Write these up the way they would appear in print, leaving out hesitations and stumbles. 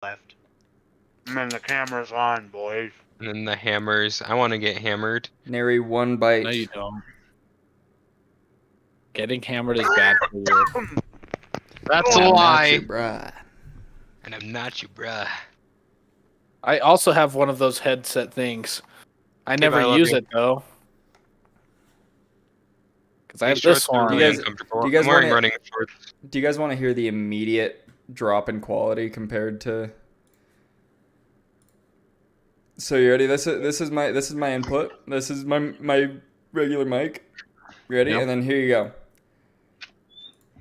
left. And then the camera's on, boys. And then the hammers. I want to get hammered. Nary one bite. No, you don't. Getting hammered is bad for you. That's I'm a not lie. your bride. And I'm not your bruh. I also have one of those headset things. I never I love use you. it though. Because I have These shorts this are one. You really guys- uncomfortable. do you guys I'm wearing wanna- running shorts. Do you guys want to hear the immediate drop in quality compared to? So you ready? This is my input. This is my regular mic. Ready? Yep. And then here you go.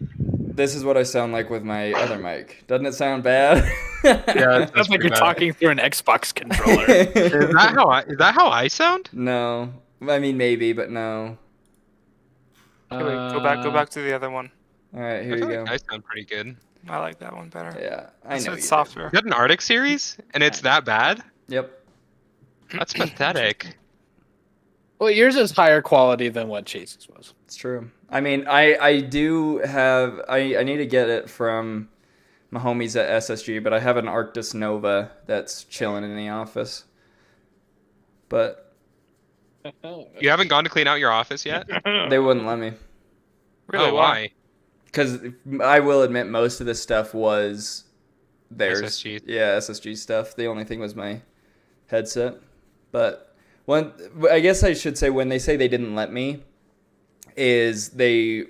This is what I sound like with my other mic. Doesn't it sound bad? Yeah, It sounds like you're talking through an Xbox controller. Is that how I sound? No, I mean maybe, but no. Okay, wait, go back to the other one. All right, here I you feel go. like I sound pretty good. I like that one better. Yeah, I know. It's you softer. You got an Arctic series, and it's that bad? do. Yep. That's pathetic. Well, yours is higher quality than what Chase's was. It's true. I mean, I do have I need to get it from my homies at SSG, but I have an Arctis Nova that's chilling in the office. But You haven't gone to clean out your office yet? they wouldn't let me. Really? Oh, why? Because I will admit most of this stuff was theirs. SSG. Yeah, SSG stuff. The only thing was my headset. But I guess I should say when they say they didn't let me, is they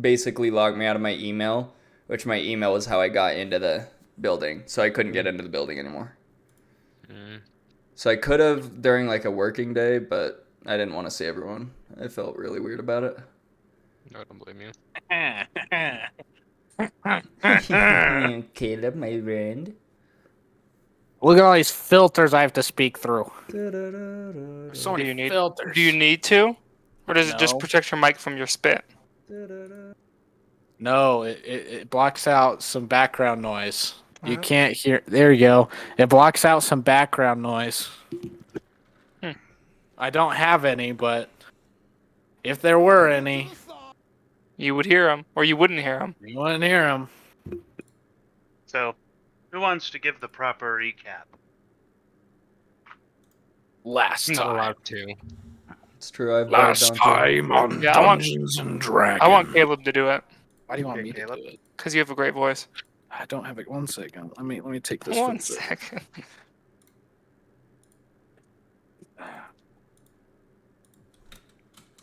basically logged me out of my email, which my email was how I got into the building. So I couldn't get into the building anymore. Mm. So I could have during like a working day, but I didn't want to see everyone. I felt really weird about it. No, I don't blame you. Caleb, my friend. Look at all these filters I have to speak through. Do So many you need- filters. Do you need to? Or does it just No. protect your mic from your spit? No, it blocks out some background noise. You Uh-huh. can't hear. There you go. It blocks out some background noise. Hmm. I don't have any, but if there were any, You would hear them, or you wouldn't hear them. you wouldn't hear them. So, who wants to give the proper recap? Last I'm not time. allowed to. It's true. I've Last on time on Yeah, I want- Dungeons and Dragons. I want Caleb to do it, Why do you want Okay, me to Caleb. do it? because you have a great voice. I don't have it. 1 second. Let me take this. One filter. second.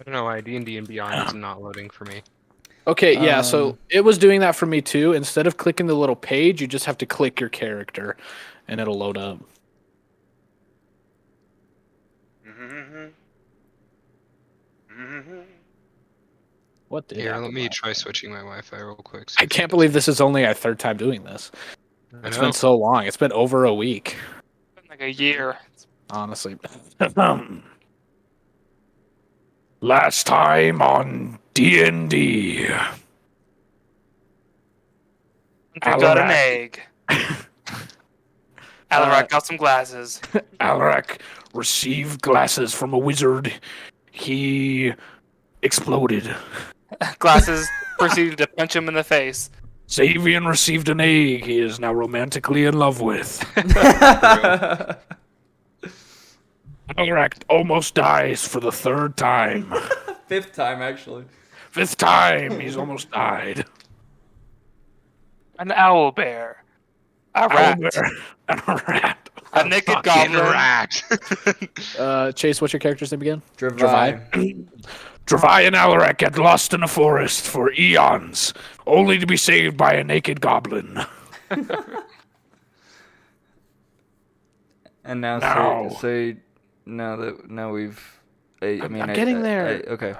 I don't know why D&D and Beyond is not loading for me. Okay, yeah, so Um, it was doing that for me too. Instead of clicking the little page, you just have to click your character and it'll load up. What did Here, happen let me last try time? switching my Wi-Fi real quick. I can't believe this is only our third time doing this. I It's know. been so long. It's been over a week, Been like a year. honestly. Last time on D&D. Hunter got an Alarak. egg. Alarak got some glasses. Alarak received glasses from a wizard. He exploded. Glasses proceeded to punch him in the face. Xavian received an egg he is now romantically in love with. Alarak almost dies for the 3rd time. 5th time, actually. 5th time, he's almost died. An owl bear. A rat. Owlbear and a rat. A naked Fucking goblin. rat. Chase, what's your character's name again? Dravai. Dravai and Alarak get lost in a forest for eons, only to be saved by a naked goblin. And now, Now. say now we've. I'm getting there. Okay.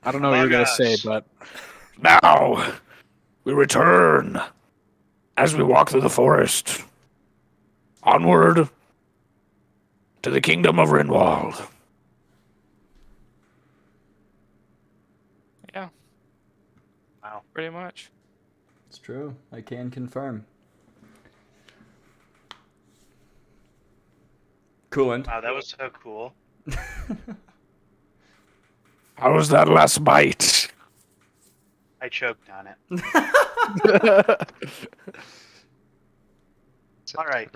I don't know what you're Among going to say, Us. but now we return as we walk through the forest onward to the kingdom of Rinwald. Yeah. Wow. Pretty much. It's true. I can confirm. Coolant. Wow, that was so cool. How was that last bite? I I choked on it. All right.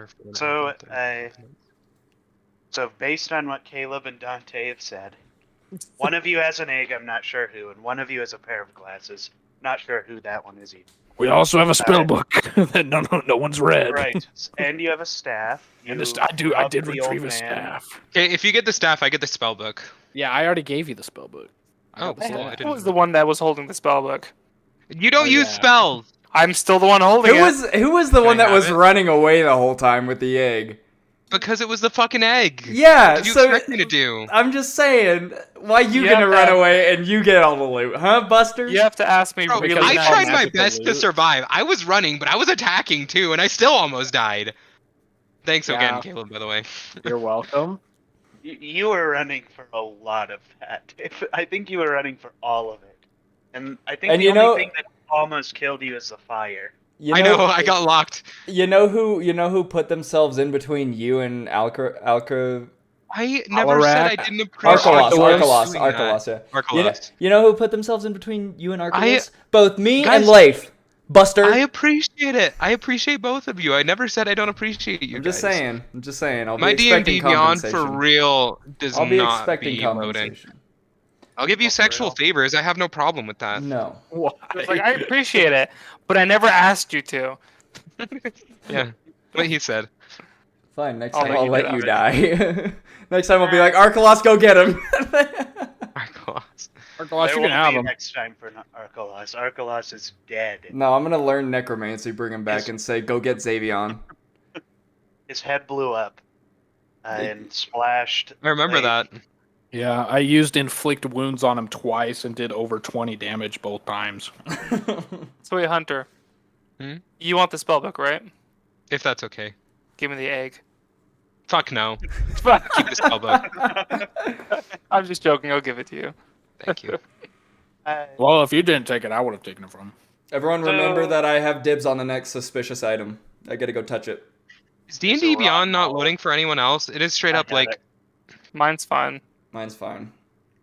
So based on what Caleb and Dante have said, one of you has an egg, I'm not sure who, and one of you has a pair of glasses. Not sure who that one is either. We also have a spell book that no one's read. Right. And you have a staff. And You I love did the retrieve old a man. staff. Okay, if you get the staff, I get the spell book. Yeah, I already gave you the spell book. I Oh, got the cool. staff. I Who didn't was the one that was holding the spell book? You don't Oh, use yeah. spells. I'm still the one holding it. Who was the Can one I that have was it? running away the whole time with the egg? Because it was the fucking egg. Yeah, What did you so expect me to do? I'm just saying, why you Yeah, gonna run man. away and you get all the loot, huh, Buster? You have to ask me Bro, really because I it's nice. all tried my magical best to loot. survive. I was running, but I was attacking too, and I still almost died. Thanks Yeah. again, Caleb, by the way. You're welcome. You were running for a lot of that. I think you were running for all of it. And I think And the you only know- thing that almost killed you is the fire. I know, I got locked. You know who put themselves in between you and Alcra I never said I Alarak. didn't appreciate Arcalos, you Arcalos, doing that. Arcalos, yeah. Arcalos. You know who put themselves in between you and I- Arcalos? Both me Guys, and Leif. Buster. I appreciate it. I appreciate both of you. I never said I don't appreciate you I'm just guys. saying. I'm just saying. I'll My be expecting D&D Beyond for compensation. real does I'll be not expecting be loading. compensation. I'll give you Oh, for sexual real? favors. I have no problem with that. No. Why? It's like, I appreciate it, but I never asked you to. Yeah, what he said. Fine. Next I'll time let I'll you let do you that. die. Next time I'll be like, Arcalos, go get him. Arcalos. Arcalos, There you can won't have be them. next time for Arcalos. Arcalos is dead. No, I'm gonna learn necromancy, bring him back, and say, go get Xavion. His head blew up and splashed. I remember like, that. Yeah, I used inflict wounds on him twice and did over 20 damage both times. So wait, Hunter. Hmm? You want the spell book, right? If that's okay. Give me the egg. Fuck no. Keep the spell book. I'm just joking. I'll give it to you. Thank you. Well, if you didn't take it, I would have taken it from him. Everyone remember So- that I have dibs on the next suspicious item. I gotta go touch it. Is D&D So, Beyond not Rob, loading for anyone else? It is straight I up got like, it. Mine's fine. Mine's fine.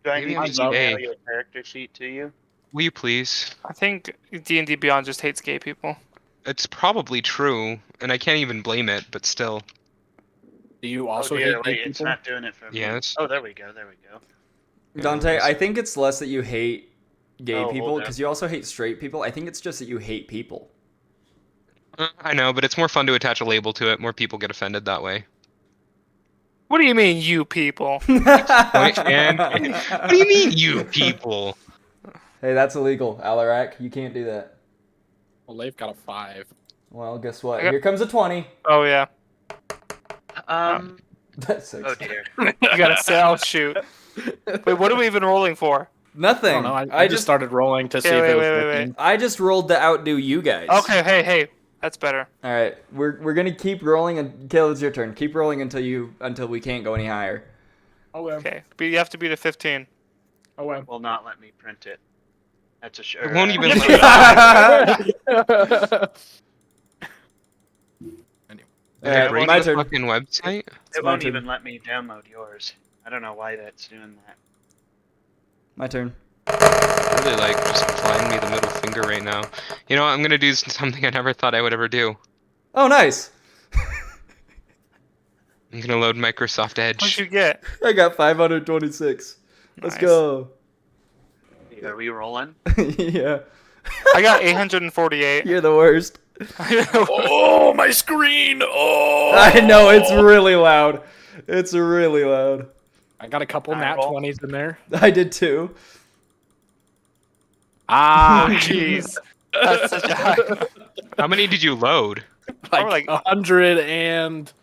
Do I Maybe need I'm to just gay. email you a character sheet to you? will you please? I think D&D Beyond just hates gay people. It's probably true, and I can't even blame it, but still. Do you also oh, dear, hate wait, gay it's people? not doing it for me. Yes. Oh, there we go. There we go. Dante, I think it's less that you hate gay Oh, people, hold because you also hate straight people. I think it's just that you hate people. I know, but it's more fun to attach a label to it. More people get offended that way. What do you mean, you people? and- What do you mean, you people? Hey, that's illegal, Alarak. You can't do that. Well, they've got a 5. Well, guess what? I got- Here comes a 20. Oh yeah, That's 6. Oh dear. you got a sell shoot. Wait, what are we even rolling for? I Nothing. don't know. I just started rolling to see if wait, it was wait, wait, working. I just rolled to outdo you guys. Okay, hey, that's better. All right, we're gonna keep rolling, and Caleb, it's your turn. Keep rolling until we can't go any higher. Okay, but you have to be to 15. Will not let me print it. That's a sure. It won't even Alright, wait, my the turn. fucking website? It my won't turn. even let me download yours. I don't know why that's doing that. My turn. Really like just flying me the middle finger right now. You know, I'm gonna do something I never thought I would ever do. Oh, nice. I'm gonna load Microsoft What'd Edge. you get? I got 526. Let's Nice. go. Are we rolling? Yeah, I got 848. you're the worst. Oh, my screen! Oh! I know, it's really loud. It's really loud. I got a couple Alright, nat roll. 20s in there. I did too. Ah, Jeez, that's such a high. How many did you load? like like- 150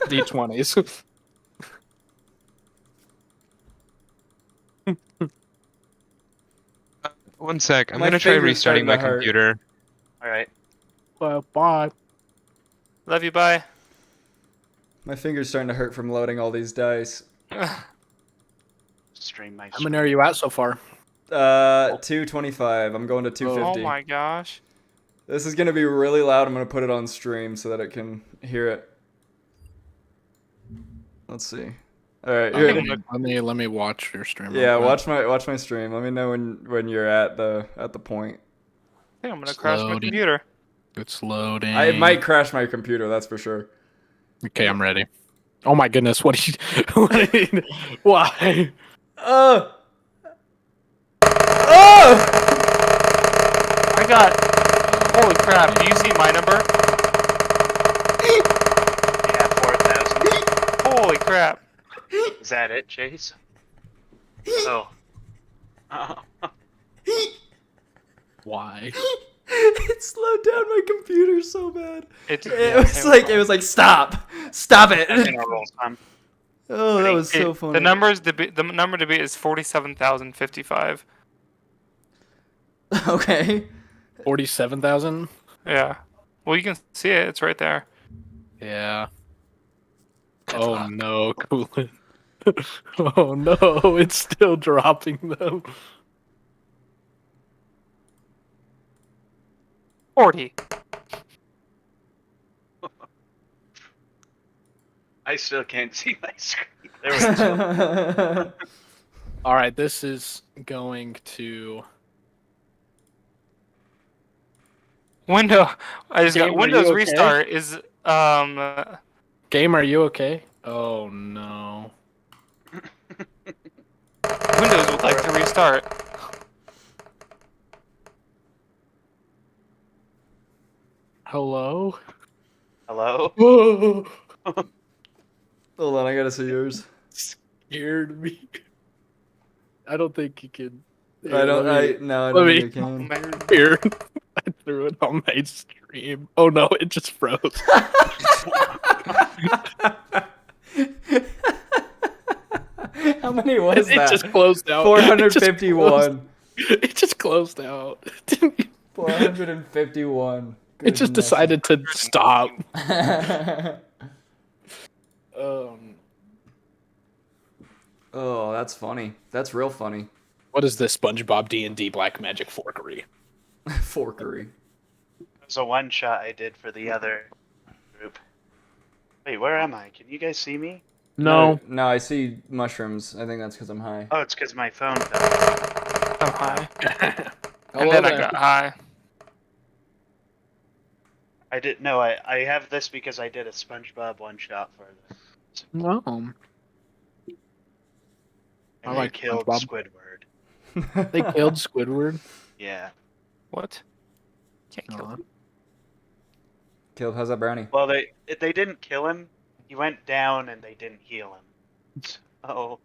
d20s. One sec. I'm My gonna try finger's restarting my starting to hurt. computer. All right. Bye. Love you, bye. My finger's starting to hurt from loading all these dice. Stream my. How many are you at so far? 225. I'm going to 250. Oh my gosh. This is gonna be really loud. I'm gonna put it on stream so that it can hear it. Let's see. All right. you ready? Let me watch your stream. Yeah, real quick. watch my stream. Let me know when you're at the point. I think I'm gonna crash my Loading. computer. It's loading. It might crash my computer, that's for sure. Okay, I'm ready. Oh my goodness, what are you why? Oh! I got. Holy crap! Do you see my number? Yeah, 4,000. Holy crap! Is that it, Chase? Oh. Why? It slowed down my computer so bad. It was like stop it. I'm gonna roll some. Oh, that was so funny. The number to beat is 47,055. Okay. 47,000? Yeah. Well, you can see it. It's right there. Yeah. Oh no, Coolin. Oh no, it's still dropping them. 40. I still can't see my screen. There we go. Alright, this is going to Window. I just Game, got are Windows you okay? restart is Game, are you okay? Oh no. Windows would like to restart. Hello? Hello? Hold on, I gotta see yours. Scared me. I don't think you can. I don't Let don't me- think I can. Here. I threw it on my stream. Oh no, it just froze. How many was It that? just closed out. 451. It just closed out. 451. It just decided to stop. Oh, that's funny. That's real funny. What is this SpongeBob D&D Black Magic Forkery? Forkery. There's a one shot I did for the other group. Wait, where am I? Can you guys see me? No. No, I see mushrooms. I think that's because I'm high. Oh, it's because my phone fell. I'm high. Hello And then I there. got high. I did no. I have this because I did a SpongeBob one shot for this. No. And I they like killed SpongeBob. Squidward. They killed Squidward. Yeah. What? Can't kill him. Caleb, how's that brownie? Well, they didn't kill him. He went down and they didn't heal him. Oh.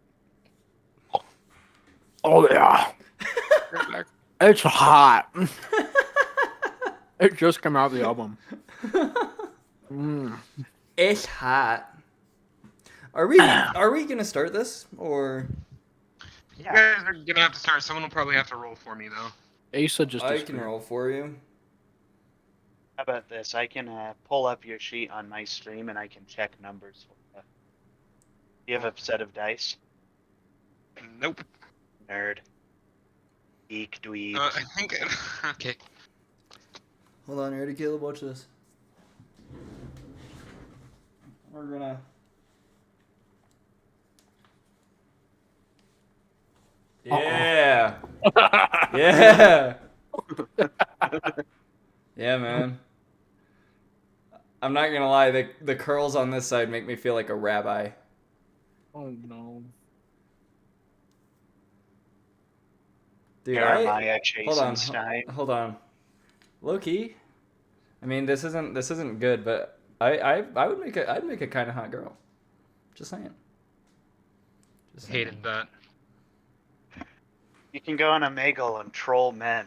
Oh yeah. Right back. It's hot. It just came out of the album. It's hot. Are we gonna start this or? You guys are gonna have to start. Someone will probably have to roll for me though. Asa just. I can roll for you. How about this? I can pull up your sheet on my stream and I can check numbers for you. You have a set of dice? Nope. Nerd. Geek dweeb. I think. Okay. Hold on, you ready, Caleb? Watch this. We're gonna. Yeah. Yeah. Yeah, man. I'm not gonna lie, the curls on this side make me feel like a rabbi. Oh no. Dude, Jeremiah hold on, Chasenstein. hold on. Low key. I mean, this isn't good, but I'd make a kind of hot girl. Just saying. Just saying. Hated that. You can go on Omegle and troll men.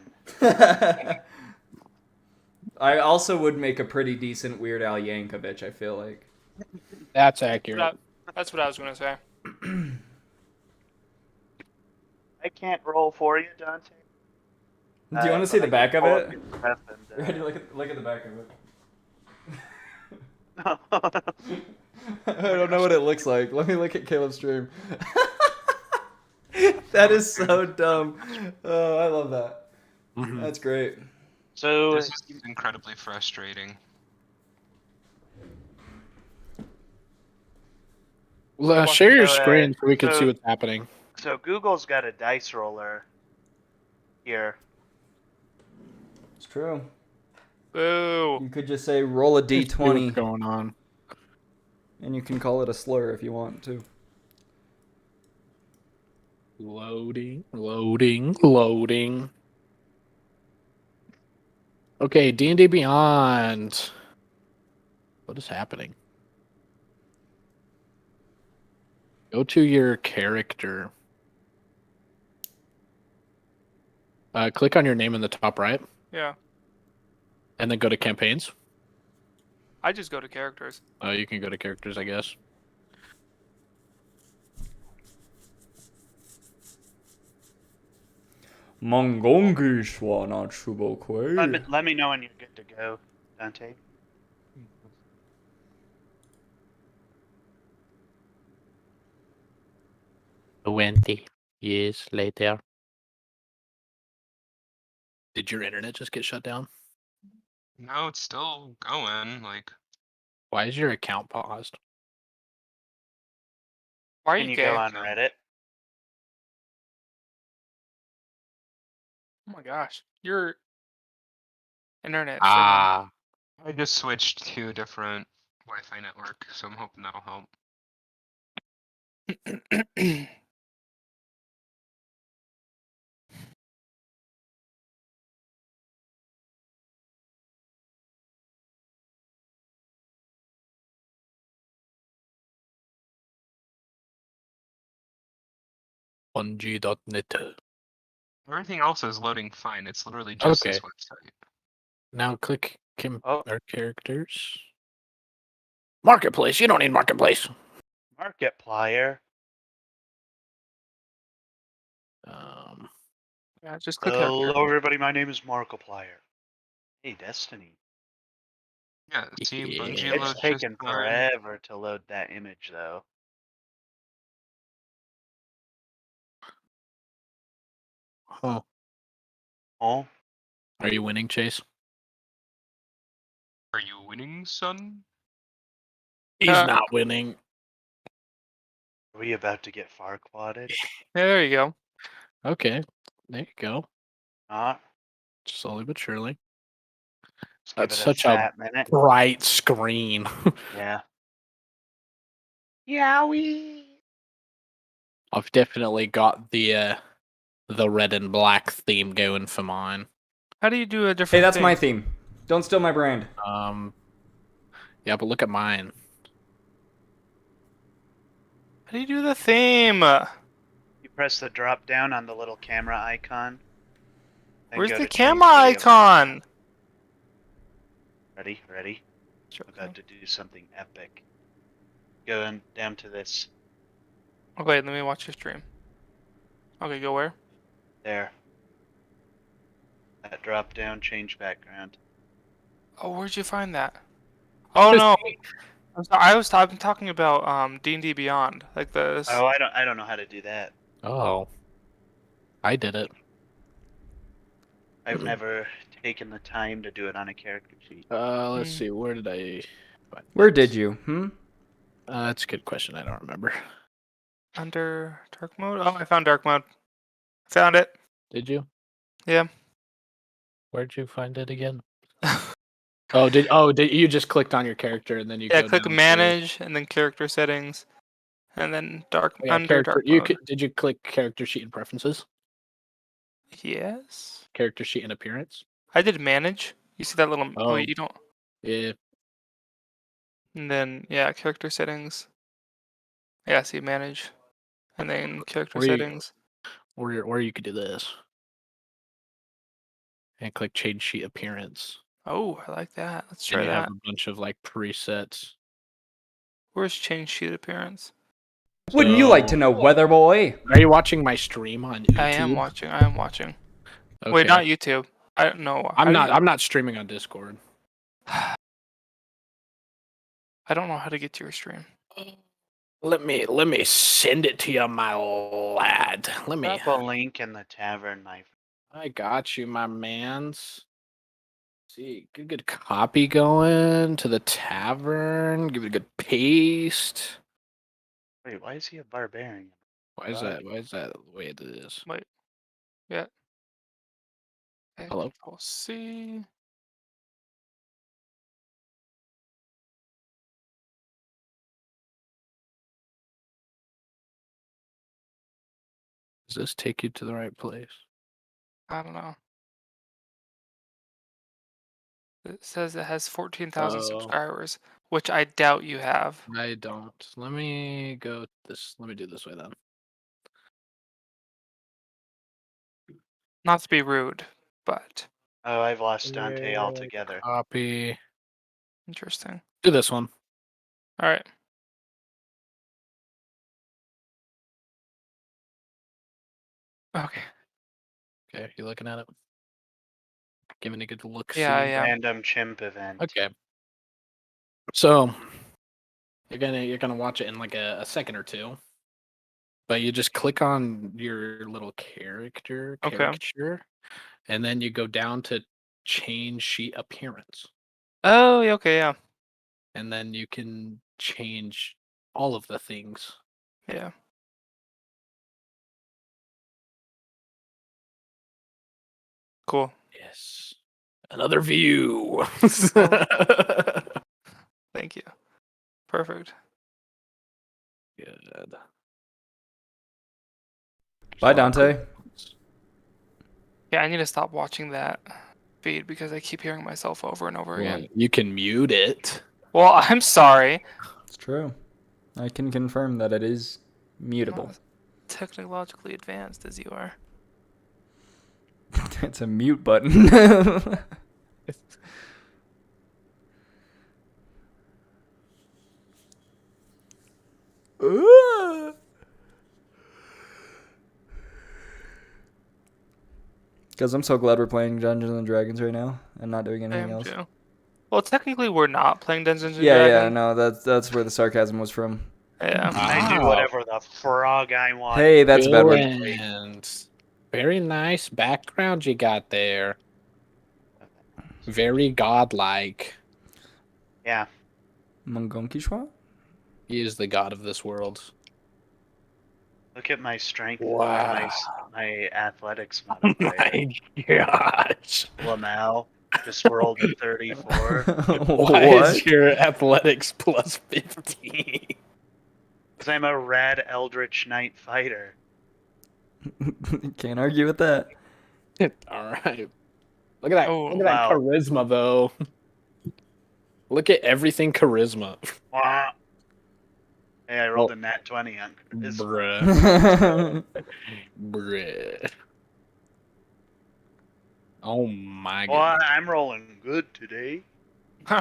I also would make a pretty decent Weird Al Yankovic, I feel like. That's accurate. That's what I was gonna say. I can't roll for you, Dante. Do you want to see the back of pull it? up your stuff and, Ready? Look at the back of it. I don't know what it looks like. Let me look at Caleb's stream. That is so dumb. Oh, I love that. That's great. So, This is incredibly frustrating. Share your So, screen so we can so- see what's happening. So Google's got a dice roller here. It's true. Boo. You could just say roll a See what's d20, going on. and you can call it a slur if you want to. Loading, loading, loading. Okay, D&D Beyond. What is happening? Go to your character. Click on your name in the top right, Yeah. and then go to campaigns. I just go to characters. You can go to characters, I guess. Mongongi Swana Chubokwe. Let me know when you're good to go, Dante. 20 years later. Did your internet just get shut down? No, it's still going. Like, Why is your account paused? Why are Can you you gay? go on Reddit? Oh my gosh. Your internet. Ah, I just switched to a different Wi-Fi network, so I'm hoping that'll help. signal. Bungie.net. Everything else is loading fine. It's literally just this Okay. website. Now click Oh. our characters. Marketplace. You don't need Marketplace. Markiplier. Yeah, just click character. Hello, everybody. My name is Markiplier. Hey, Destiny. Yeah, see, Yeah. Bungie It's loads taken just fine. forever to load that image, though. Huh. Oh, Are you winning, Chase? Are you winning, son? He's not winning. are we about to get far quadded? Yeah, there you go. Okay. There you go. Not. Slowly but surely. Just give That's it such a fat minute. bright screen. Yeah. Yowie. I've definitely got the red and black theme going for mine. How do you do a different Hey, that's thing? my theme. Don't steal my brand. Yeah, but look at mine. How do you do the theme? You press the drop down on the little camera icon. then Where's go the to change camera video. icon? Ready? Ready? Sure, I'm about to do something epic. Going down to this. Oh, wait, let me watch your stream. Okay, go where? There. That drop down, change background. Oh, where'd you find that? Oh no, I'm sorry, I'm talking about D&D Beyond, like this. Oh, I don't know how to do that. Oh. I did it. I've never taken the time to do it on a character sheet. Let's see. Where did I find Where this? did you? That's a good question. I don't remember. Under dark mode? Oh, I found dark mode. Found it. Did you? Yeah. Where'd you find it again? Did you just clicked on your character and then you Yeah, go click down to- manage and then character settings, and then Yeah, under character. dark You mode. did you click character sheet and preferences? Yes. Character sheet and appearance. I did manage. You see that little? Oh, Oh. you don't. Yeah. And then yeah, character settings. Yeah, see manage, and then character Where you- settings. Or you could do this. And click change sheet appearance. Oh, I like that. Let's And try you that. have a bunch of like presets. Where's change sheet appearance? Wouldn't you like to So- know, Weather Boy? Are you watching my stream on YouTube? I am watching. I am watching. Okay. Wait, not YouTube. I don't know. I'm not streaming on Discord. I don't know how to get to your stream. Let me send it to you, my lad. Let me. Drop a link in the tavern, my. I got you, my mans. See, good copy going to the tavern. Give it a good paste. Wait, why is he a barbarian? Why is that? Why is that the way it is? Wait. Yeah. Okay, Hello? Control C. Does this take you to the right place? I don't know. It says it has 14,000 Oh. subscribers, which I doubt you have. I don't. Let me go this. Let me do this way then. Not to be rude, but Oh, I've lost Dante altogether. Copy. interesting. Do this one. All right. Okay. Okay, you looking at it? Giving a good look. Yeah, see. yeah. Random chimp event. Okay. So you're gonna watch it in like a second or two. But you just click on your little character Okay. caricature, and then you go down to change sheet appearance. Oh, yeah, okay, yeah. And then you can change all of the things. Yeah. Cool. Yes. Another view. Thank you. Perfect. Good. Bye, Dante. Yeah, I need to stop watching that feed because I keep hearing myself over and over Well, again. you can mute it. Well, I'm sorry. It's true. I can confirm that it is Not mutable. as technologically advanced as you are. It's a mute button. Because I'm so glad we're playing Dungeons and Dragons right now and not doing I anything am else. too. Well, technically, we're not playing Dungeons and Yeah, Dragons. no, that's where the sarcasm was from. Yeah. I do Wow. whatever the frog I want. Hey, that's a bad one. Brilliant. Very nice background you got there. Very godlike. Yeah. Mongonkishwa? He is the god of this world. Look at my strength. Wow. My athletics modifier. My gosh. Lamau just rolled a 34. Why What? is your athletics plus 15? Because I'm a rad Eldritch Knight fighter. Can't argue with that. All right. Look at that. Oh, Look at that wow. charisma, though. Look at everything charisma. Wah. Hey, I rolled a nat 20 on charisma. Bruh. Bruh. Oh my Boy, god. I'm rolling good today.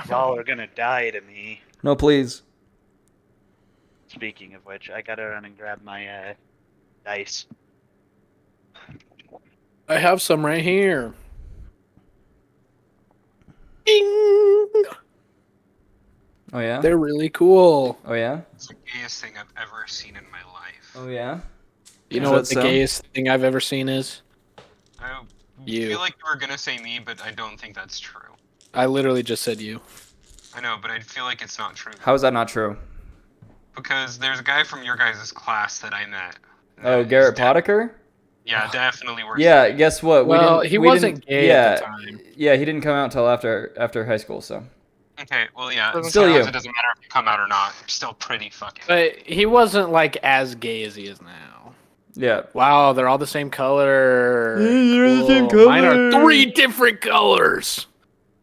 Y'all are gonna die to me. No, please. Speaking of which, I gotta run and grab my dice. I have some right here. Ding! Oh yeah. They're really cool. Oh yeah. It's the gayest thing I've ever seen in my life. Oh yeah. You Is know that what the so? gayest thing I've ever seen is? I You. feel like you were gonna say me, but I don't think that's true. I literally just said you. I know, but I feel like it's not true. How is that not true? Because there's a guy from your guys' class that I met. Oh, that Garrett is Potiker? Yeah, definitely works. Yeah. Guess what? Well, we he wasn't didn't- gay yeah, at the time. Yeah, he didn't come out until after high school. So. Okay, well, yeah. Doesn't Still sometimes you. It doesn't matter if you come out or not. You're still pretty fucking. But he wasn't like as gay as he is now. Yeah. Wow, they're all the same color. Yeah, they're the same Cool. Mine are color. 3 different colors.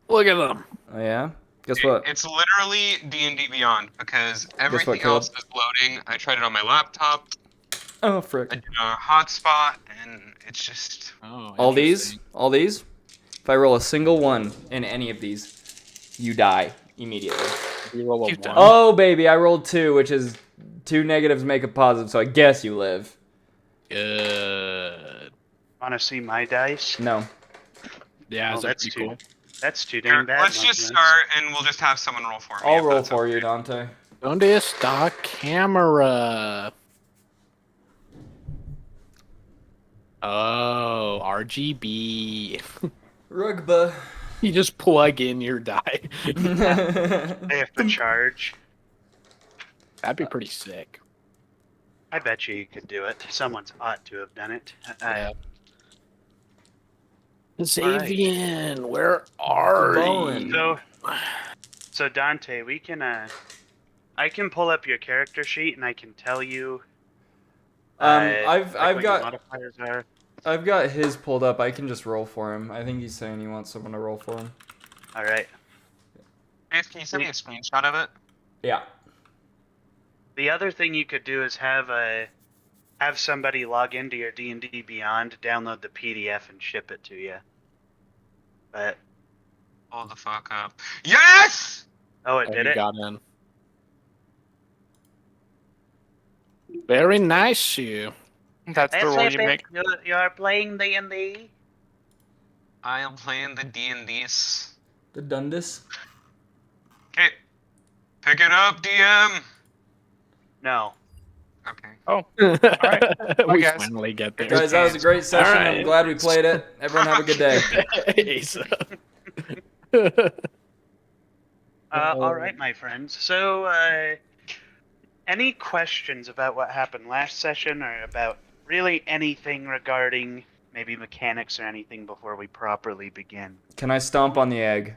Look at them. Oh yeah. Guess what? It's literally D&D Beyond because what, everything Caleb? else is loading. I tried it on my laptop. Oh I frick. did a hotspot, and it's just. Oh, All these. interesting. All these. If I roll a single one in any of these, you die immediately. You roll a You 1. don't. Oh baby, I rolled 2, which is 2 negatives make a positive. So I guess you live. Good. Wanna see my dice? No. Yeah, Oh, that's that's pretty too. cool. That's too Here, dang bad. let's just Muffins. start, and we'll just have someone roll for me. I'll if roll that's for okay. you, Dante. Donde está camera? Oh, RGB. Rugba. You just plug in your die. They have to charge. That'd be pretty sick. I bet you could do it. Someone's ought to have done it. Yeah. Xavian, where are Bowen. you? So Dante, we can I can pull up your character sheet and I can tell you. I've what your got modifiers are. I've got his pulled up. I can just roll for him. I think he's saying he wants someone to roll for him. All right. Ace, can you send me a screenshot of it? Yeah. The other thing you could do is have somebody log into your D&D Beyond, download the PDF, and ship it to you. But Hold the fuck up. Yes! oh, it Oh, did you it. got in. Very nice, you. That's the role you make. You're playing D&D. I am playing the D&Ds. The Dundus. Okay. Pick it up, DM! No. Okay. Oh, right. We guys. finally get there. Guys, that was a great session. I'm Alright. glad we played it. Everyone have a good day. All right, my friends. So, any questions about what happened last session, or about really anything regarding maybe mechanics or anything before we properly begin? Can I stomp on the egg?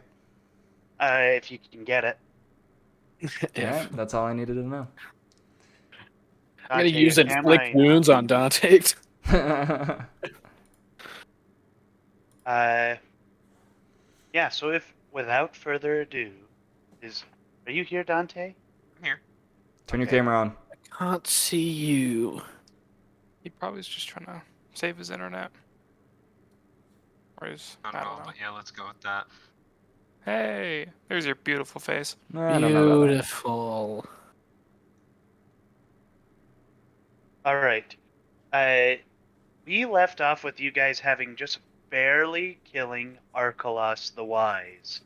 If you can get it. Yeah, that's all I needed to know. I'm gonna Dante, use your inflict camera, wounds on Dante. Yeah. So, if without further ado, are you here, Dante? I'm here. Turn your Okay. camera on. Can't see you. He probably was just trying to save his internet. Or his, I I don't know, don't know. but yeah, let's go with that. Hey, there's your beautiful face. I don't know about that. Beautiful. All right. We left off with you guys having just barely killing Arkalos the Wise.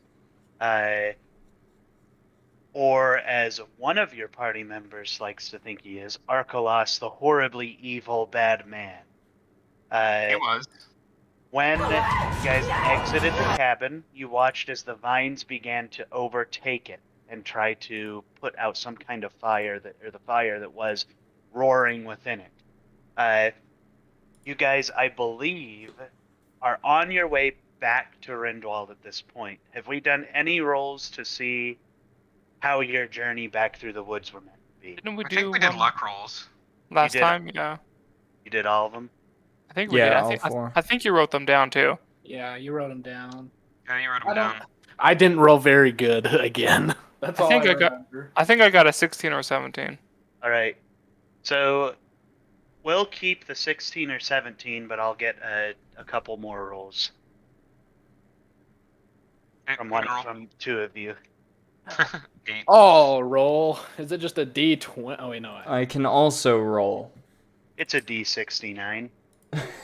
Or as one of your party members likes to think he is, Arkalos the horribly evil bad man. It was. When you guys exited the cabin, you watched as the vines began to overtake it and try to put out some kind of fire the fire that was roaring within it. You guys, I believe, are on your way back to Rindwald at this point. Have we done any rolls to see how your journey back through the woods were meant to be? Didn't we I do think we did one luck rolls. last did. time? Yeah. You did all of them? I think we Yeah, did. all four. I think you wrote them down too. Yeah, you wrote them down. Yeah, you wrote I them don't- down. I didn't roll very good again. That's I all think I I got- remember. I think I got a 16 or 17. All right. So we'll keep the 16 or 17, but I'll get a couple more rolls Okay, from you can roll. from two of you. 8. Oh, roll. Is it just a D20? Oh, wait, no. I can also roll. It's a D69.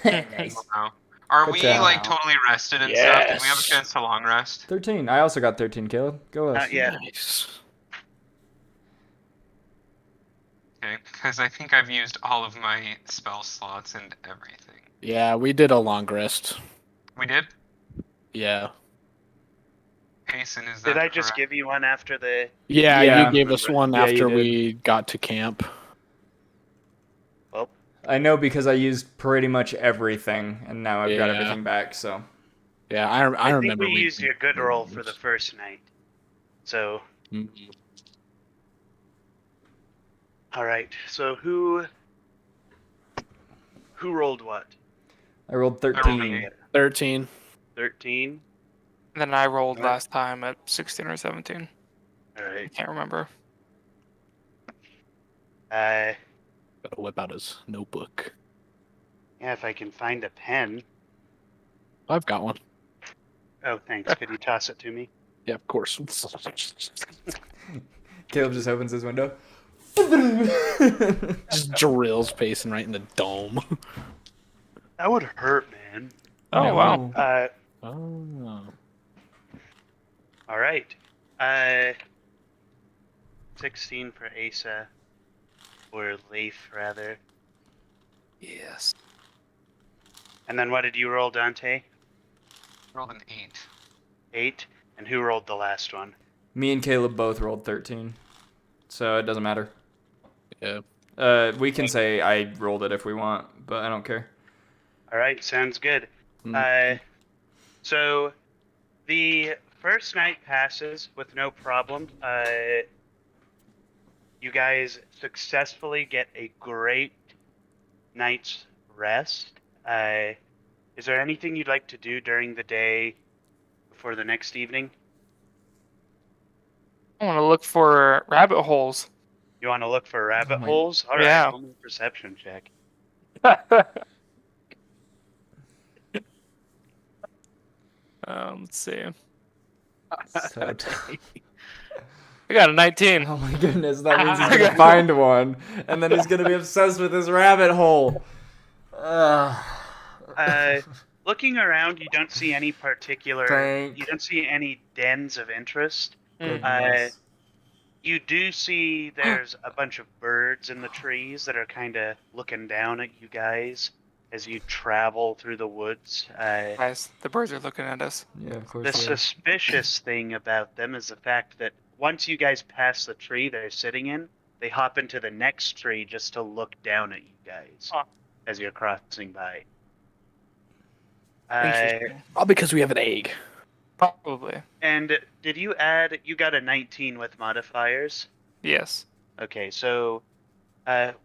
Nice. Wow. Are Good we job. like totally rested and stuff? Do we have a Yes. chance to long rest? 13. I also got 13, Caleb. Go us. Not yet. Nice. Okay, because I think I've used all of my spell slots and everything. Yeah, we did a long rest. We did? Yeah. Payson, is that Did I just correct? give you one after the... Yeah, Yeah. you gave us one Yeah, you after did. we got to camp. Well, I know because I used pretty much everything, and now I've got Yeah. everything back, so. Yeah, I I think remember we used your good roll for the first night. So, Mhm. all right. So who rolled what? I rolled I rolled 13. an 13. 13? And then I rolled Alright. last time at 16 or 17. All I right. can't remember. Yeah, Gotta whip out his notebook. if I can find a pen. I've got one. Oh, thanks. Could you toss it to me? Yeah, of course. Caleb just opens his window. Just drills Payson right in the dome. That would hurt, man. Oh, wow. Oh. All right. 16 for Asa. Or Leif, rather. Yes. And then what did you roll, Dante? rolled an 8. 8? And who rolled the last one? Me and Caleb both rolled 13. So it doesn't matter. Yeah. We can say I rolled it if we want, but I don't care. All right, sounds good. Mm. So the first night passes with no problem. You guys successfully get a great night's rest. Is there anything you'd like to do during the day before the next evening? I want to look for rabbit holes. You want to look for rabbit my- holes? All right, Yeah. roll me a perception check. Let's see. So t- I got a 19. oh my goodness, that means he's gonna find one, and then he's gonna be obsessed with his rabbit hole. Looking around, you don't see any particular. Thank You don't see any dens of interest. goodness. You do see there's a bunch of birds in the trees that are kind of looking down at you guys as you travel through the woods. Guys, the birds are looking at us. Yeah, of course. The they are. suspicious thing about them is the fact that once you guys pass the tree they're sitting in, they hop into the next tree just to look down at you guys Oh. as you're crossing by. Interesting. All because we have an egg. Probably. And did you add? You got a 19 with modifiers. Yes. Okay, so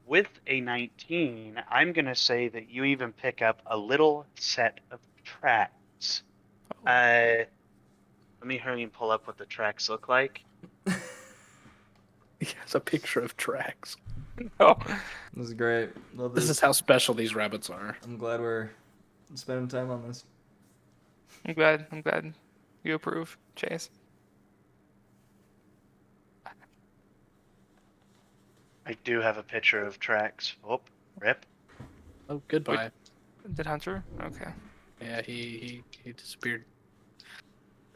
with a 19, I'm gonna say that you even pick up a little set of tracks. Let me hurry and pull up what the tracks look like. He has a picture of tracks. Oh, This is great. Love This is how special these rabbits are. I'm glad we're spending time on this. I'm glad you approve, Chase. I do have a picture of tracks. Oh, rip. Oh, goodbye. Did Hunter? Okay. Yeah, he disappeared.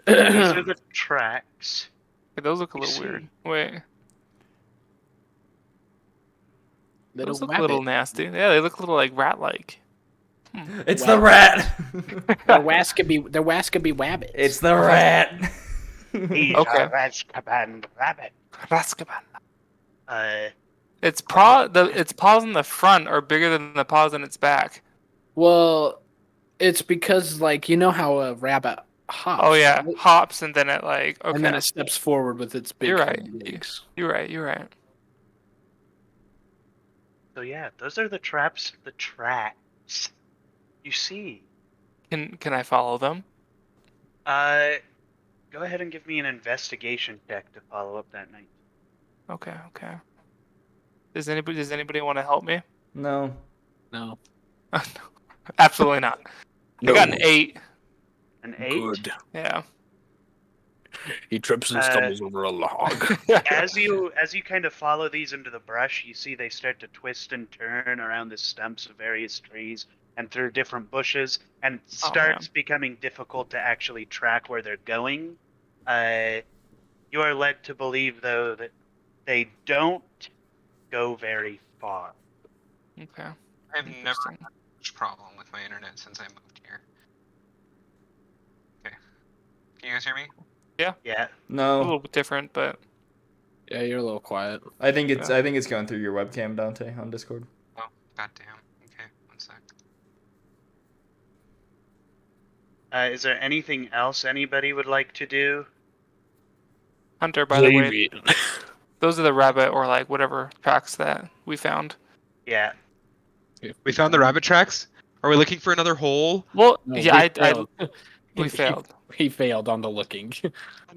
These are the tracks. Hey, those look a You little see. weird. Wait. Little Those look a little rabbit. nasty. Yeah, they look a little like rat-like. It's Wow. the rat. They're Waskaby wabbits. It's the rat. These Okay. are Azkaban rabbit. Azkaban. Uh, Its paws in the front are bigger than the paws in its back. Well, it's because like you know how a rabbit hops. Oh yeah, right? hops and then it like okay. And then it steps forward with its big You're right. legs. You're right. so yeah, those are the traps. The tracks. You see. Can I follow them? Go ahead and give me an investigation check to follow up that night. Okay. Does anybody want to help me? No. No. Absolutely not. I got an 8. An 8. Good. Yeah. He trips and stumbles over a log. As you kind of follow these into the brush, you see they start to twist and turn around the stumps of various trees and through different bushes, and starts becoming difficult to actually track where they're going. You are led to believe, though, that they don't go very far. Okay. I've never Interesting. had much problem with my internet since I moved here. Okay. Can you guys hear me? Yeah. A No. little bit different, but Yeah, you're a little quiet. I think it's going through your webcam, Dante, on Discord. Oh, goddamn. Okay, one sec. Is there anything else anybody would like to do? Hunter, by the way, those are the rabbit or like whatever tracks that we found. Yeah. We found the rabbit tracks? Are we looking for another hole? Well, No, yeah, we failed. we failed. He failed on the looking.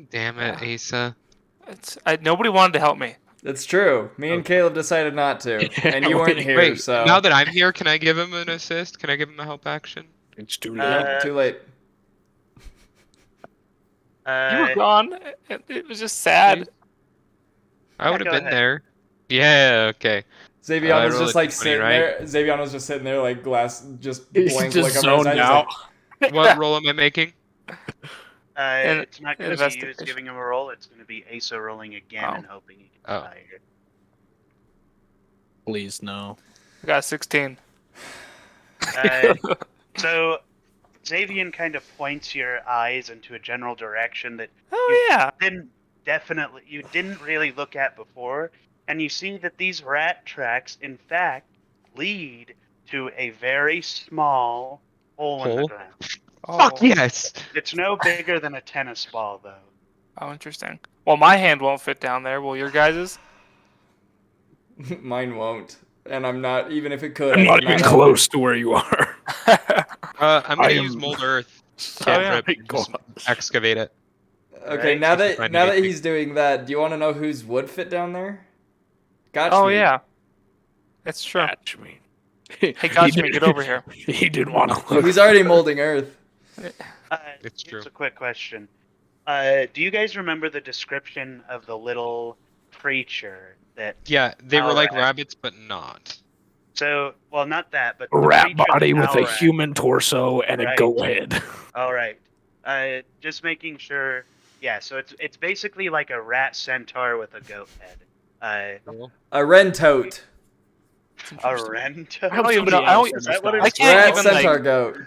Damn it, Asa. Nobody wanted to help me. It's true. Me and Caleb decided not to, and you weren't here, Wait, so now that I'm here, can I give him an assist? Can I give him a help action? It's too No, late. too late. You were gone. It was just sad. I would have go been ahead. there. Yeah, okay. Xavier was rolled just a like 20, sitting right? there. Xavier was just sitting there like glass, just He's blank just look over his zoned eyes. out. What roll am I making? It's not going to be you investigation. giving him a roll. It's going to be Asa rolling again Oh. and hoping he gets Oh. higher. Please no. I got 16. So Xavier kind of points your eyes into a general direction that Oh yeah. you didn't really look at before, and you see that these rat tracks, in fact, lead to a very small hole in the Hole? ground. Fuck yes! It's no bigger than a tennis ball, though. Oh, interesting. Well, my hand won't fit down there. Will your guys's? Mine won't, and I'm not. Even if it could, I'm I not would even have close to where you are. I'm gonna I use am- mold earth. Oh, yeah. Cantrip, just excavate it. Okay, Right. now See if I that find anything. he's doing that, do you want to know whose wood fit down there? Gotcha. Oh yeah, it's true. Catch me. Hey, catch me, get over here. He didn't want to look. He's already molding earth. It's Here's true. a quick question. Do you guys remember the description of the little creature that? Yeah, they were like Alright. rabbits, but not. So, well, not that, but A the rat creature body that with a Alrak- human torso and a Right. goat head. All right. Just making sure. Yeah. So it's basically like a rat centaur with a goat head. A rentote. A rento. I don't even know. Is that what it I is? can't Rat even centaur like. goat.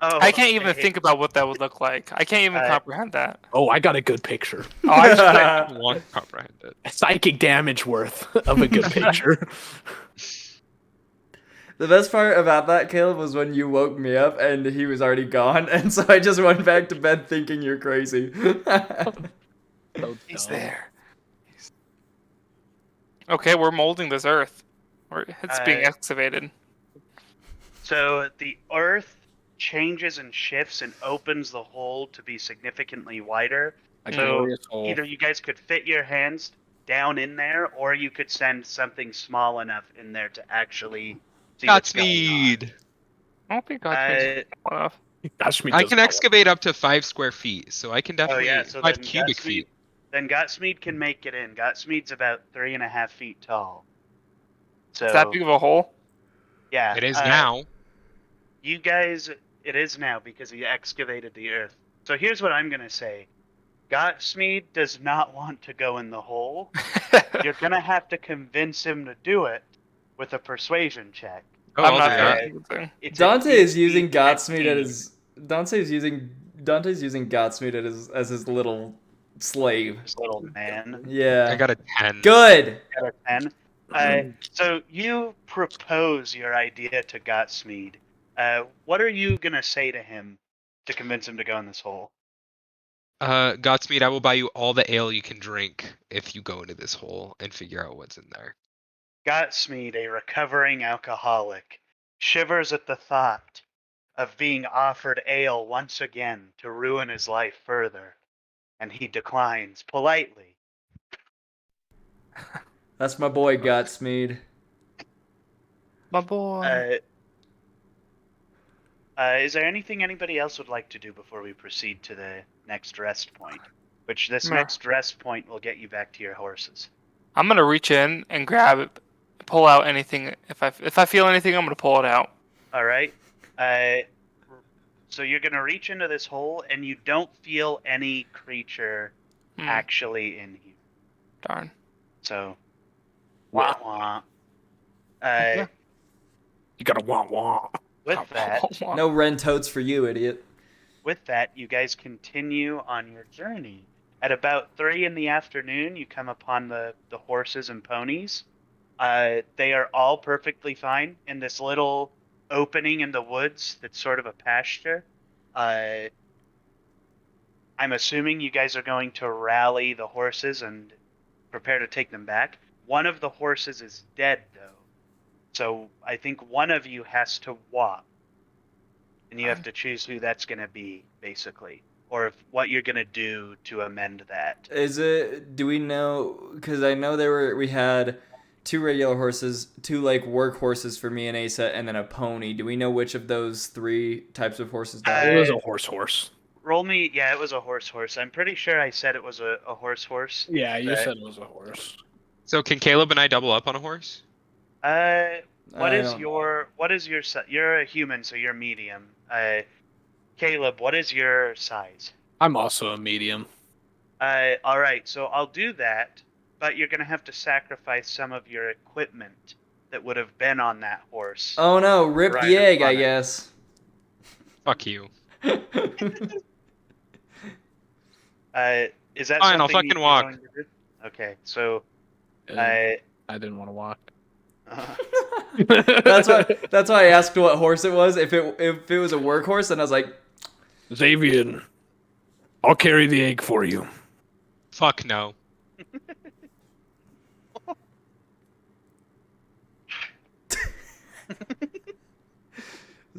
Oh, I can't even hate- think about what that would look like. I can't even Uh, comprehend that. Oh, I got a good picture. Oh, I just I want to comprehend it. Psychic damage worth of a good picture. The best part about that, Caleb, was when you woke me up and he was already gone, and so I just went back to bed thinking you're crazy. So He's dumb. there. Okay, we're molding this earth. It's being Uh, excavated. So the Earth changes and shifts and opens the hole to be significantly wider. A So, glorious hole. Either you guys could fit your hands down in there, or you could send something small enough in there to actually see what's going on. Godspeed! I don't think Godspeed's small enough. That's me. I does can not excavate up to 5 square feet, so I can Oh definitely yeah, so 5 then cubic Godsmeed, feet. then Gotsmeed can make it in. Gotsmeed's about 3.5 feet tall. So Is that big of a hole? yeah, It is now. You guys, it is now because he excavated the earth. So here's what I'm gonna say: Gotsmeed does not want to go in the hole. You're gonna have to convince him to do it with a persuasion check. Oh, I'm I'll not do gonna that. do the thing. It's Dante a is using DC Godsmeed 15. Dante's using Godsmeed as his little slave. This little man. Yeah. I got a 10. Good. Got a 10. So you propose your idea to Gotsmeed. What are you gonna say to him to convince him to go in this hole? Godspeed, I will buy you all the ale you can drink if you go into this hole and figure out what's in there. Gotsmeed, a recovering alcoholic, shivers at the thought of being offered ale once again to ruin his life further, and he declines politely. That's my boy Godsmeed. My boy. Is there anything anybody else would like to do before we proceed to the next rest point? Which this No. next rest point will get you back to your horses. I'm gonna reach in and grab it, pull out anything. If I feel anything, I'm gonna pull it out. All right. So you're gonna reach into this hole, and you don't feel any creature Hmm, actually in here. darn. So, Wow. wah, wah. You gotta want want. With that, No rentotes for you, idiot. you guys continue on your journey. At about 3 in the afternoon, you come upon the horses and ponies. They are all perfectly fine in this little opening in the woods that's sort of a pasture. I'm assuming you guys are going to rally the horses and prepare to take them back. One of the horses is dead, though. So I think one of you has to walk. And you have to choose who that's going to be, basically. Or what you're going to do to amend that. Do we know, because I know we had 2 regular horses, 2 like work horses for me and Asa, and then a pony. Do we know which of those 3 types of horses died? It was a horse. Roll me, yeah, it was a horse. I'm pretty sure I said it was a horse. Yeah, you Okay. said it was a horse. So can Caleb and I double up on a horse? What I is don't- your you're a human, so you're medium. Caleb, what is your size? I'm also a medium. All right, so I'll do that, but you're gonna have to sacrifice some of your equipment that would have been on that horse. Oh no, rip Right the in egg, I front of it. guess. Fuck you. Is that Fine, I'll something fucking you're walk. going to do? Okay, so Uh, I didn't want to walk. That's why I asked what horse it was. If it was a workhorse, then I was like, Xavier, I'll carry the egg for you. Fuck no.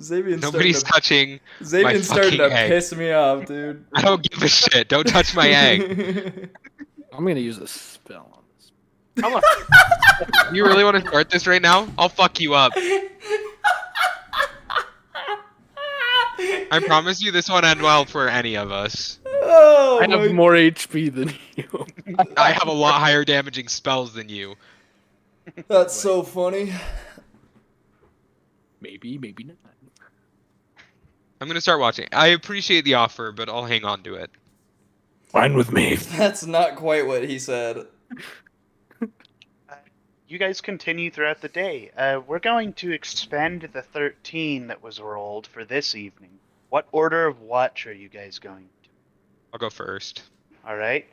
Xavier's Nobody's touching. Xavier's starting to fucking egg. piss me off, dude. I don't give a shit. Don't touch my egg. I'm gonna use a spell on this. You really want to start this right now? I'll fuck you up. I promise you this won't end well for any of us. Oh, I have more HP than you. I have a lot higher damaging spells than you. That's so funny. Maybe not. I'm gonna start watching. I appreciate the offer, but I'll hang on to it. Fine with me. That's not quite what he said. You guys continue throughout the day. We're going to expend the 13 that was rolled for this evening. What order of watch are you guys going to? I'll go first. All right.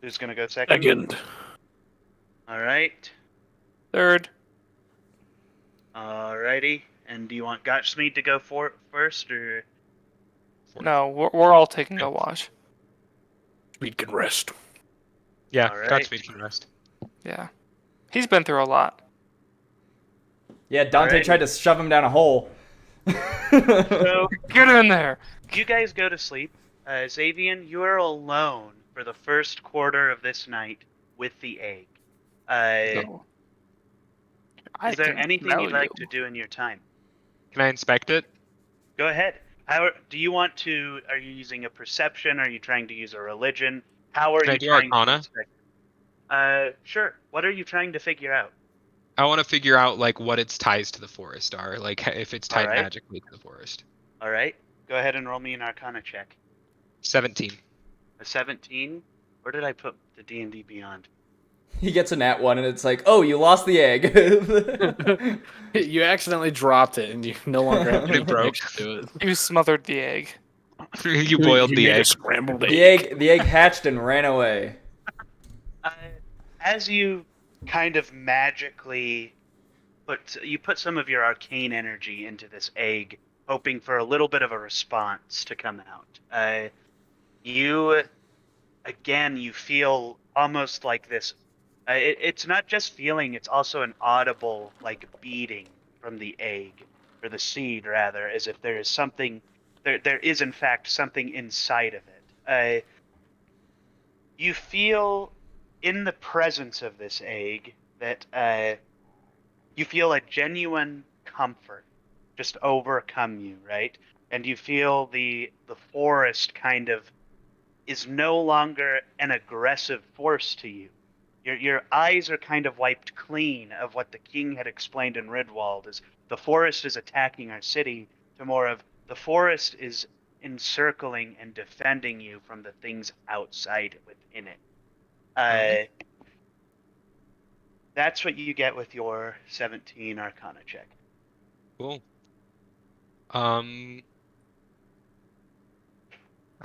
Who's going to go second? Second. All right. Third. Alrighty. And do you want Gotchmead to go first, or? No, we're all taking a watch. We can rest. Yeah, All right. Godspeed can rest. Yeah. He's been through a lot. Yeah, Dante Alright. tried to shove him down a hole. So Get in there. you guys go to sleep. Xavier, you are alone for the first quarter of this night with the egg. No. Is there can anything smell you'd like you. to do in your time? Can I inspect it? Go ahead. How do you want to? Are you using a perception? Are you trying to use a religion? How are Can I you do trying Arcana? to inspect? Sure. What are you trying to figure out? I want to figure out like what its ties to the forest are, like if it's tied Alright. magically to the forest. All right. Go ahead and roll me an Arcana check. 17. A 17. Where did I put the D&D Beyond? He gets a nat 1 and it's like, oh, you lost the egg. You accidentally dropped it and you no longer have any It broke. connection to it. You smothered the egg. You boiled You the made a egg. scrambled the egg hatched and ran away. As you kind of magically put some of your arcane energy into this egg, hoping for a little bit of a response to come out. You feel almost like this. It's not just feeling; it's also an audible like beating from the egg, or the seed rather, as if there is something. There is in fact something inside of it. You feel in the presence of this egg that you feel a genuine comfort just overcome you, right? And you feel the forest kind of is no longer an aggressive force to you. Your eyes are kind of wiped clean of what the king had explained in Ridwald, as the forest is attacking our city, to more of the forest is encircling and defending you from the things outside within it. That's what you get with your 17 Arcana check. Cool. I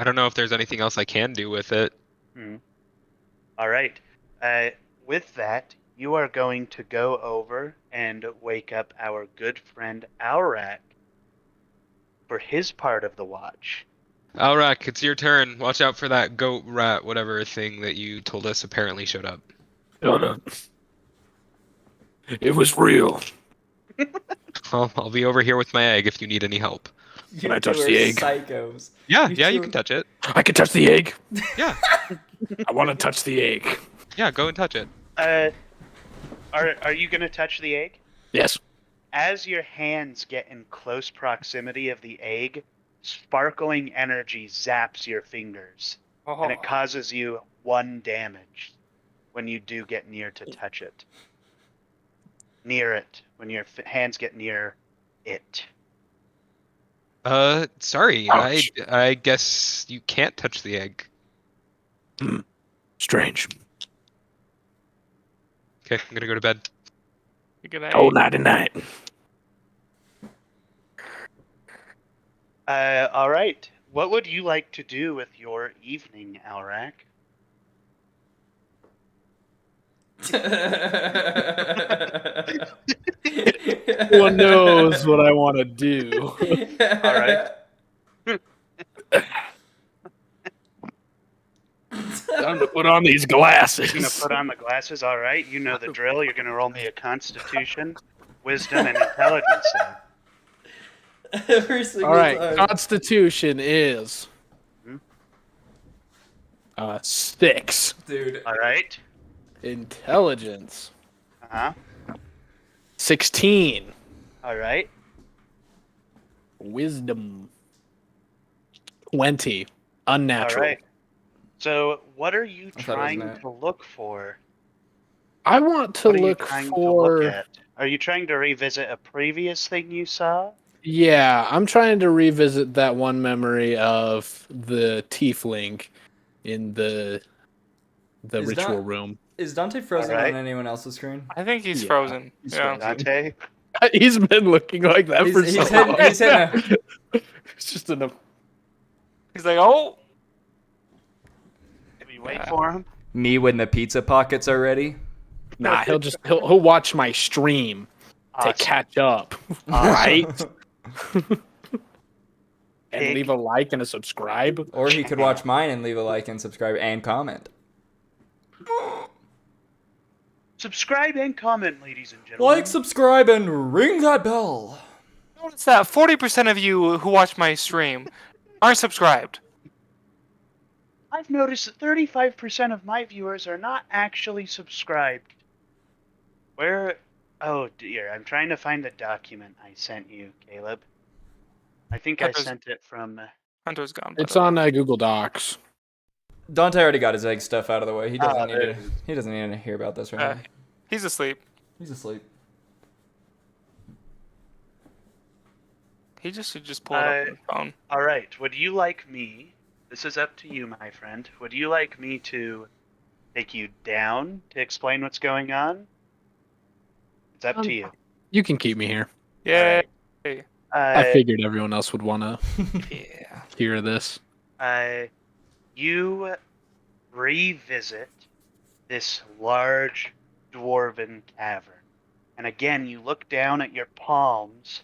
don't know if there's anything else I can do with it. All right. With that, you are going to go over and wake up our good friend Aurak for his part of the watch. Alrak, it's your turn. Watch out for that goat rat, whatever thing that you told us apparently showed up. Shut up. It was real. I'll be over here with my egg if you need any help. Can I touch two the are egg? Psychos. Yeah, You yeah, you two- can touch it. I can touch the egg. Yeah, I want to touch the egg. yeah, go and touch it. Are you going to touch the egg? Yes. As your hands get in close proximity of the egg, sparkling energy zaps your fingers, and it causes you 1 damage when you do get near to touch it. Near it, when your hands get near it. Sorry, Ouch. I guess you can't touch the egg. Strange. Okay, I'm gonna go to bed. Good night. Oh, nighty night. All right. What would you like to do with your evening, Aurak? One knows what I want to do. All right. Time to put on these glasses. You're gonna put on the glasses, all right? You know the drill. You're gonna roll me a Constitution, Wisdom, and Intelligence save. Every single All right, time. Constitution is Mhm. 6. Dude. All right. Intelligence Uh huh. 16. All right. Wisdom 20. Unnatural. All right. So, what are you I thought it was trying nat. to look for? I want to What are you look trying for. to look at? Are you trying to revisit a previous thing you saw? Yeah, I'm trying to revisit that one memory of the tiefling in the Is ritual that- room. Is Dante frozen Alright. on anyone else's screen? I think he's Yeah, frozen. he's Yeah. frozen. Dante? He's been looking like that for so long. He's hitting It's just enough. He's like, oh, Did we wait Yeah. for him? me when the pizza pockets are ready. Nah, he'll watch my stream Awesome. to catch up. Right? And Pig. leave a like and a subscribe. Or he could watch mine and leave a like and subscribe and comment. Subscribe and comment, ladies and gentlemen. Like, subscribe, and ring that bell. notice that 40% of you who watch my stream aren't subscribed. I've noticed that 35% of my viewers are not actually subscribed. Where? Oh dear, I'm trying to find the document I sent you, Caleb. I think I Hunter's- sent it from. Hunter's gone. by It's the way. on Google Docs. Dante already got his egg stuff out of the way. He doesn't Oh, need there to. it is. He doesn't need to hear about this right Uh, now. He's asleep. He's asleep. He just should just pull it up on his phone. All right. Would you like me? This is up to you, my friend. Would you like me to take you down to explain what's going on? It's up to you. You can keep me here. Yeah. I figured everyone else would want to Yeah. hear this. You revisit this large dwarven cavern. And again, you look down at your palms.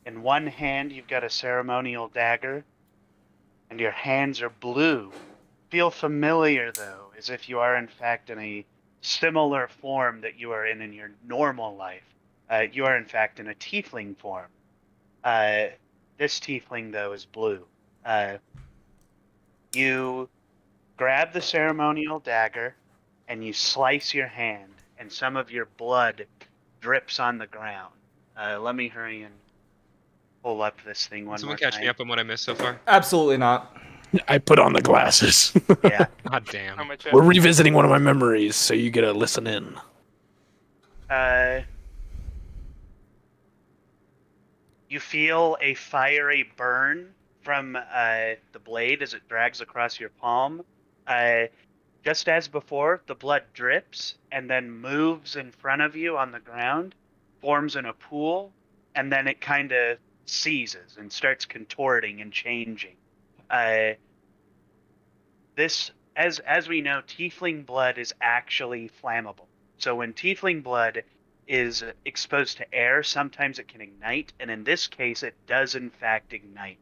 In one hand, you've got a ceremonial dagger, and your hands are blue. Feel familiar, though, as if you are, in fact, in a similar form that you are in your normal life. You are, in fact, in a tiefling form. This tiefling, though, is blue. You grab the ceremonial dagger, and you slice your hand, and some of your blood drips on the ground. Let me hurry and pull up this thing one Someone more catch time. me up on what I missed so far. Absolutely not. I put on the glasses. Yeah. God damn. How much? We're revisiting one of my memories, so you get to listen in. You feel a fiery burn from the blade as it drags across your palm. Just as before, the blood drips and then moves in front of you on the ground, forms in a pool, and then it kind of seizes and starts contorting and changing. This, as we know, tiefling blood is actually flammable. So when tiefling blood is exposed to air, sometimes it can ignite, and in this case, it does in fact ignite.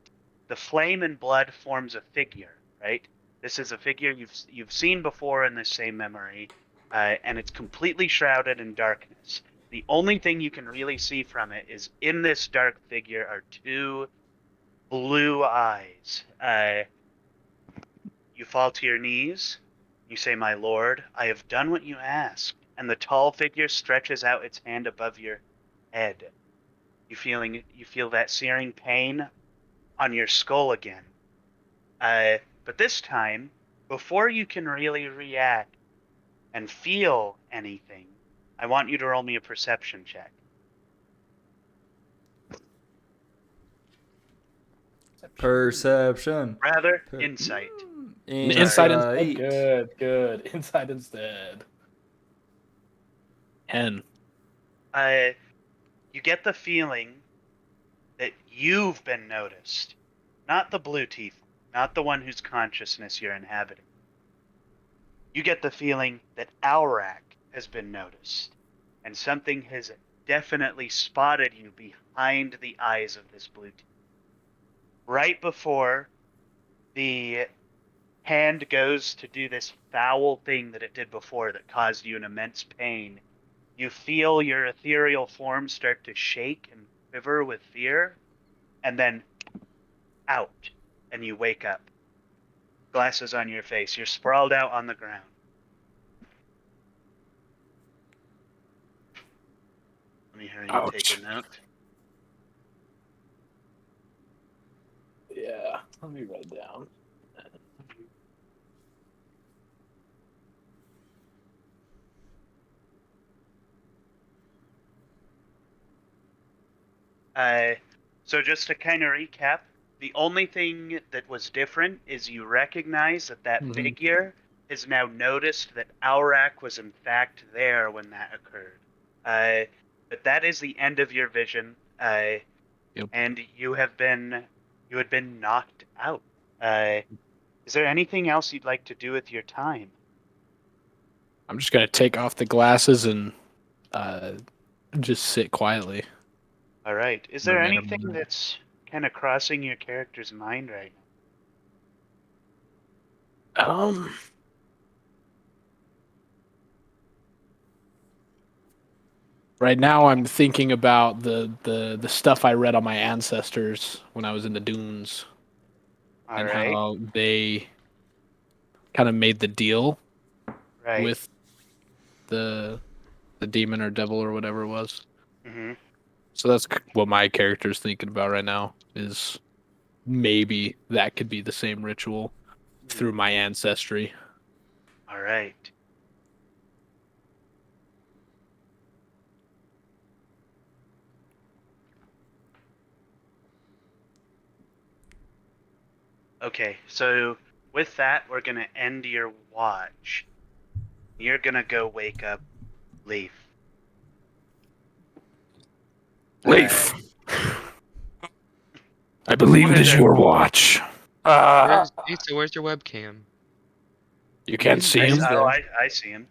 The flame and blood forms a figure, right? This is a figure you've seen before in this same memory, and it's completely shrouded in darkness. The only thing you can really see from it is in this dark figure are two blue eyes. You fall to your knees. You say, "My lord, I have done what you asked." And the tall figure stretches out its hand above your head. You feel that searing pain on your skull again. But this time, before you can really react and feel anything, I want you to roll me a perception check. Perception. Rather, Per- insight. Inside instead. Good. Inside instead. 10. You get the feeling that you've been noticed. Not the blue teeth, not the one whose consciousness you're inhabiting. You get the feeling that Alrak has been noticed, and something has definitely spotted you behind the eyes of this blue team. Right before the hand goes to do this foul thing that it did before that caused you an immense pain, you feel your ethereal form start to shake and quiver with fear, and then out, and you wake up. Glasses on your face. You're sprawled out on the ground. Let me hear you Ouch. take a note. Yeah, let me write down. So just to kind of recap, the only thing that was different is you recognize that Mhm. figure has now noticed that Aurak was in fact there when that occurred. But that is the end of your vision, Yep. and you had been knocked out. Is there anything else you'd like to do with your time? I'm just gonna take off the glasses and just sit quietly. All right. Is there Remain anything alone. that's kind of crossing your character's mind right now? Right now, I'm thinking about the stuff I read on my ancestors when I was in the dunes, All and right. how they kind of made the deal Right. with the demon or devil or whatever it was. Mm-hmm. So that's what my character's thinking about right now. Is maybe that could be the same ritual through my ancestry. All right. Okay, so with that, we're gonna end your watch. You're gonna go wake up Leaf. Leif, I believe it is your watch. Where's your webcam? You can't see him. He's Oh, there. I see him.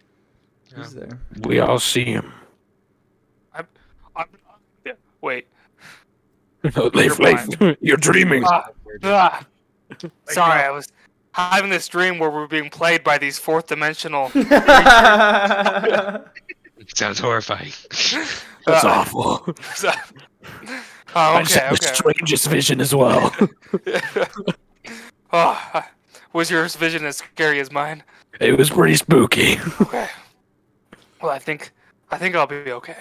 He's there. We all see him. Wait. Leif, you're dreaming. Sorry, I was having this dream where we're being played by these fourth dimensional. Sounds horrifying. That's awful. I just had the strangest vision as well. Was your vision as scary as mine? It was pretty spooky. Okay. Well, I think I'll be okay.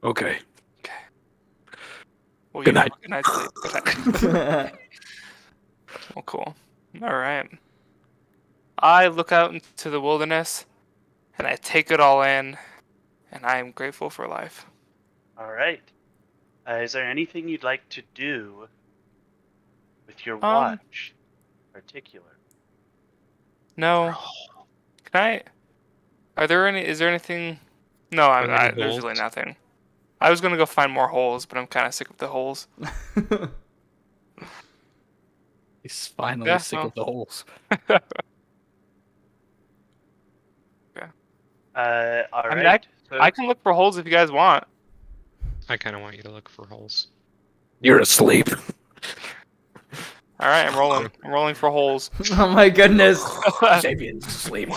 Okay. Well, Good night. Good night, sleep. Good night. Well, cool. All right. I look out into the wilderness, and I take it all in, and I am grateful for life. All right. Is there anything you'd like to do with your watch, in particular? No. Can I? Is there anything? No, there's really holes? nothing. I was gonna go find more holes, but I'm kind of sick of the holes. He's finally Yeah, sick well. of the holes. All I mean, right. So, I can look for holes if you guys want. I kind of want you to look for holes. You're asleep. All right, I'm rolling. I'm rolling for holes. Oh my goodness. Sabian's asleep.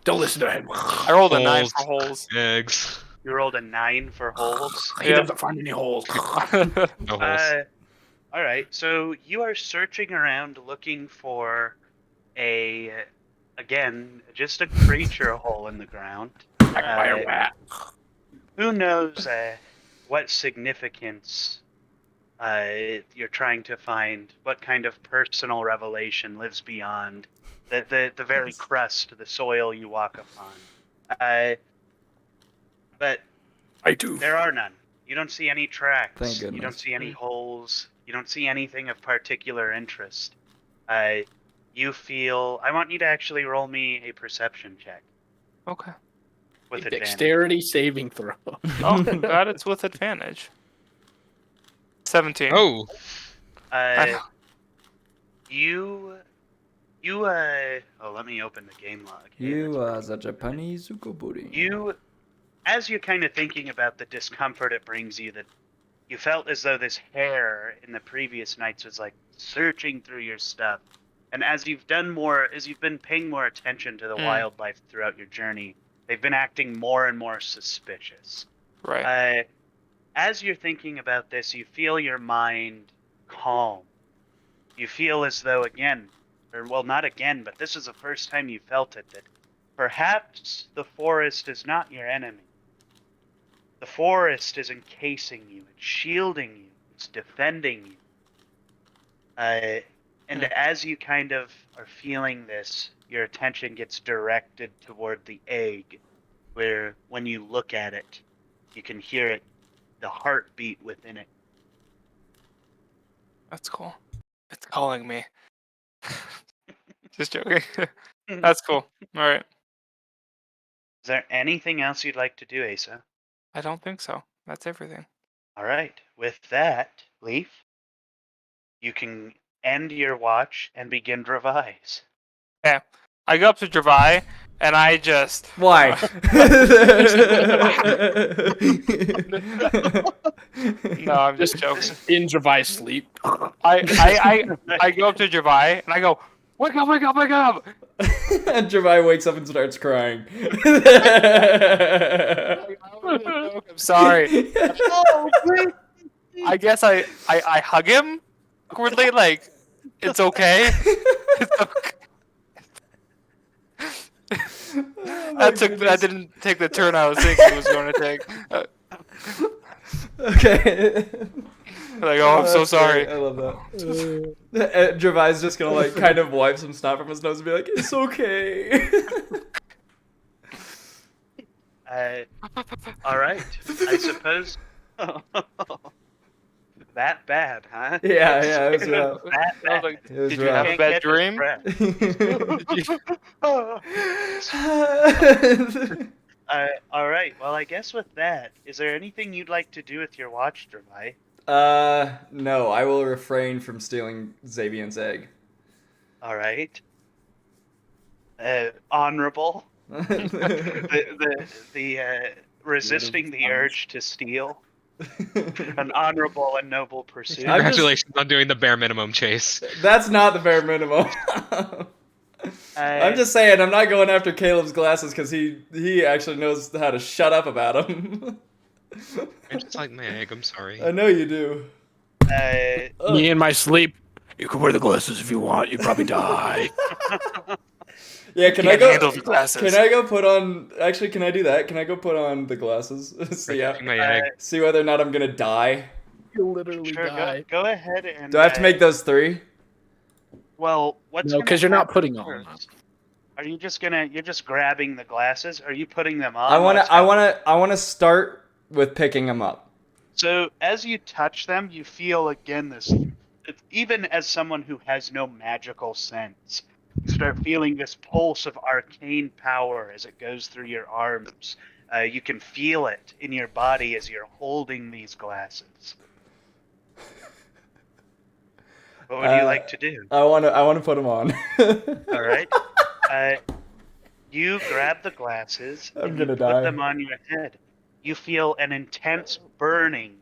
Don't listen to him. I rolled a 9 Holes. for holes. Eggs. you rolled a 9 for holes. He doesn't find any holes. No holes. All right. So you are searching around looking for just a creature hole in the ground. Fire rat. Who knows what significance you're trying to find, what kind of personal revelation lives beyond the very crust, the soil you walk upon. But I do. there are none. You don't see any tracks. Thank You don't goodness. see any holes. You don't see anything of particular interest. You feel... I want you to actually roll me a perception check Okay. with A advantage. dexterity saving throw. Oh, thank God it's with advantage. 17. Oh, Uh, you You let me open the game log. You are the Japanese Ukoburi. You, as you're kind of thinking about the discomfort it brings you, that you felt as though this hair in the previous nights was like searching through your stuff. And as you've been paying more attention to the wildlife throughout your journey, they've been acting more and more suspicious. Right. As you're thinking about this, you feel your mind calm. You feel as though not again, but this is the first time you felt it, that perhaps the forest is not your enemy. The forest is encasing you, it's shielding you, it's defending you. And as you kind of are feeling this, your attention gets directed toward the egg, where when you look at it, you can hear it, the heartbeat within it. That's cool. It's calling me. Just joking. That's cool. All right. Is there anything else you'd like to do, Asa? I don't think so. That's everything. All right. With that, Leaf, you can end your watch and begin revise. Yeah. I go up to Dravai and I just. Why? No, I'm just joking. In Dravai's sleep. I go up to Dravai and I go, wake up, wake up, wake up! And Javai wakes up and starts crying. I'm sorry. I guess I hug him awkwardly, like, it's okay. It's okay. That didn't take the turn I was thinking it was going to take. Okay. Like, oh, I'm so That's sorry. great. I love that. Javai's just gonna like kind of wipe some snot from his nose and be like, "It's okay." All right. I suppose. That bad, huh? Yeah, it was rough. That I was bad. like, It was did you have a rough. bad dream? All right. Well, I guess with that, is there anything you'd like to do with your watch, Dravai? No, I will refrain from stealing Xavion's egg. All right. Honorable. the resisting the urge to steal. An honorable and noble pursuit. I'm just- Congratulations on doing the bare minimum, Chase. That's not the bare minimum. I'm just saying, I'm not going after Caleb's glasses because he actually knows how to shut up about them. I just like my egg. I'm sorry. I know you do. Me in my sleep. You can wear the glasses if you want. You'd probably die. Yeah, can I Can't go? handle the glasses. Can I go put on? Actually, can I do that? Can I go put on the glasses? Protecting my egg. See whether or not I'm gonna die. You'll literally Sure, die. go ahead and. Do I have to make those 3? Well, what's No, gonna 'cause you're not happen putting on them. first? Are you just gonna? You're just grabbing the glasses? Are you putting them on? I wanna. What's I happening? wanna start with picking them up. So as you touch them, you feel again this. Even as someone who has no magical sense, you start feeling this pulse of arcane power as it goes through your arms. You can feel it in your body as you're holding these glasses. What would you like to do? I wanna put them on. All right. You grab the glasses I'm and you gonna put die. them on your head. You feel an intense burning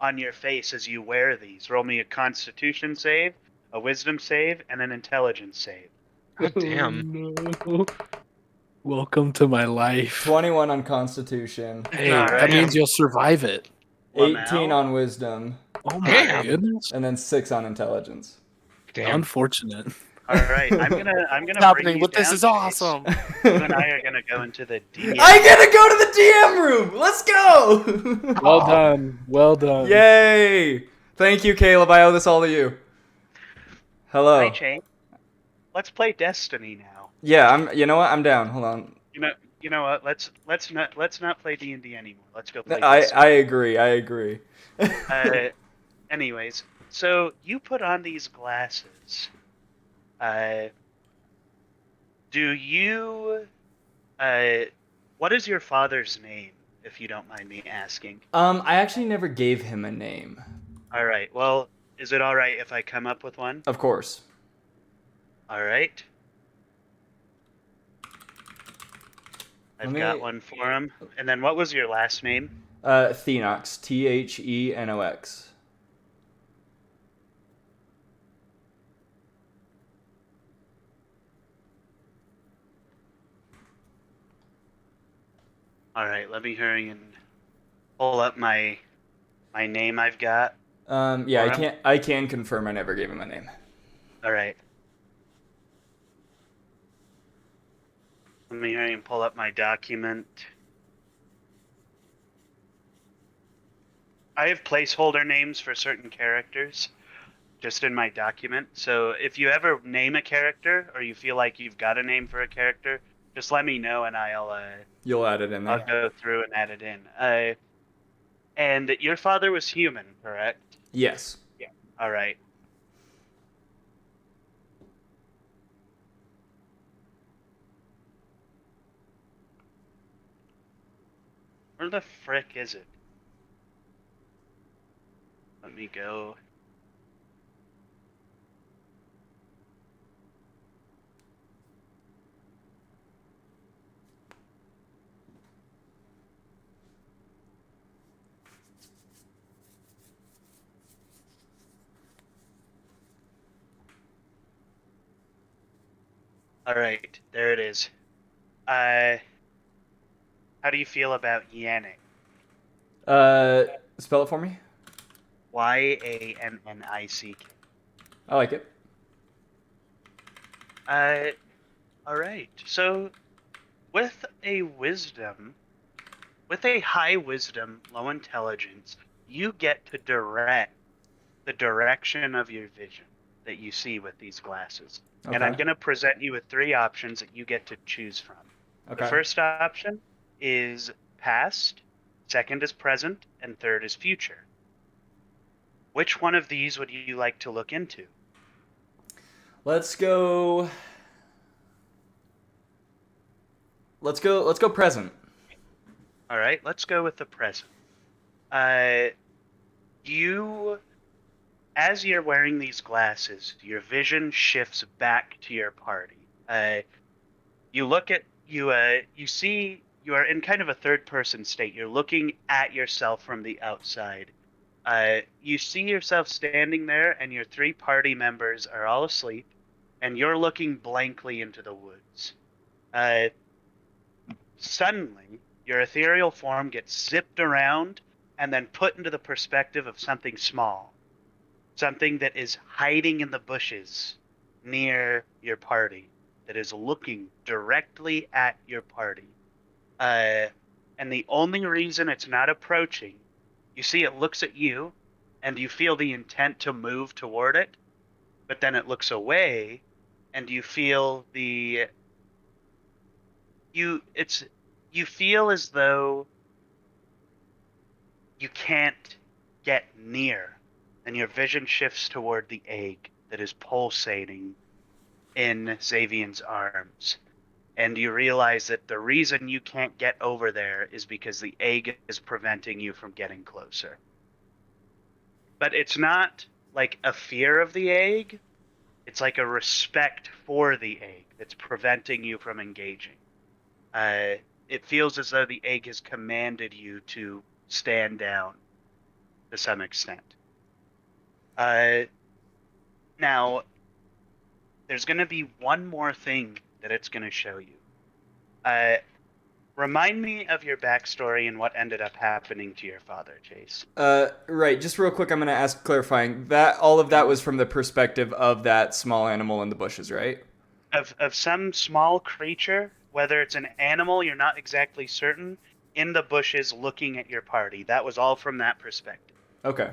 on your face as you wear these. Roll me a Constitution save, a Wisdom save, and an Intelligence save. God damn. No. Welcome to my life. 21 on Constitution. Hey, Alright. that means you'll survive it. Well, 18 now- on Wisdom, Oh my Damn. goodness. and then 6 on Intelligence. Damn. Unfortunate. All right, I'm gonna What's bring happening? you But this down, is Chase. awesome. You and I are gonna go into the DM. I get to go to the DM room. Let's go. Well done. Well done. Yay! Thank you, Caleb. I owe this all to you. Hello. Hi, Chain. Let's play Destiny now. Yeah, I'm. You know what? I'm down. Hold on. You know what? Let's not play D&D anymore. Let's go play. I Destiny. agree. Anyways, so you put on these glasses. Do you? What is your father's name, if you don't mind me asking? I actually never gave him a name. All right. Well, is it all right if I come up with one? Of course. All right. I've Let got me- one for him. And then what was your last name? Thenox. Thenox. All right, let me hurry and pull up my name I've got. Yeah, For him? I can confirm I never gave him a name. All right. Let me hurry and pull up my document. I have placeholder names for certain characters just in my document. So if you ever name a character or you feel like you've got a name for a character, just let me know and You'll add it in I'll there. go through and add it in. And your father was human, correct? Yes. All right. Where the frick is it? Let me go. All right, there it is. How do you feel about Yannick? Spell it for me. Yannick. I like it. All right. So, with a high wisdom, low intelligence, you get to direct the direction of your vision that you see with these glasses. Okay. And I'm going to present you with 3 options that you get to choose from. Okay. The first option is past, second is present, and third is future. Which one of these would you like to look into? Let's go. Let's go present. All right, let's go with the present. As you're wearing these glasses, your vision shifts back to your party. You look at you see you are in kind of a third-person state. You're looking at yourself from the outside. You see yourself standing there, and your 3 party members are all asleep, and you're looking blankly into the woods. Suddenly, your ethereal form gets zipped around and then put into the perspective of something small. Something that is hiding in the bushes near your party, that is looking directly at your party. And the only reason it's not approaching, you see it looks at you, and you feel the intent to move toward it, but then it looks away, and you feel you feel as though you can't get near, and your vision shifts toward the egg that is pulsating in Xavian's arms. And you realize that the reason you can't get over there is because the egg is preventing you from getting closer. But it's not like a fear of the egg, it's like a respect for the egg that's preventing you from engaging. It feels as though the egg has commanded you to stand down to some extent. Now, there's going to be one more thing that it's going to show you. Remind me of your backstory and what ended up happening to your father, Chase. Right. Just real quick, I'm gonna ask clarifying that all of that was from the perspective of that small animal in the bushes, right? Of some small creature, whether it's an animal, you're not exactly certain, in the bushes looking at your party. That was all from that perspective. Okay.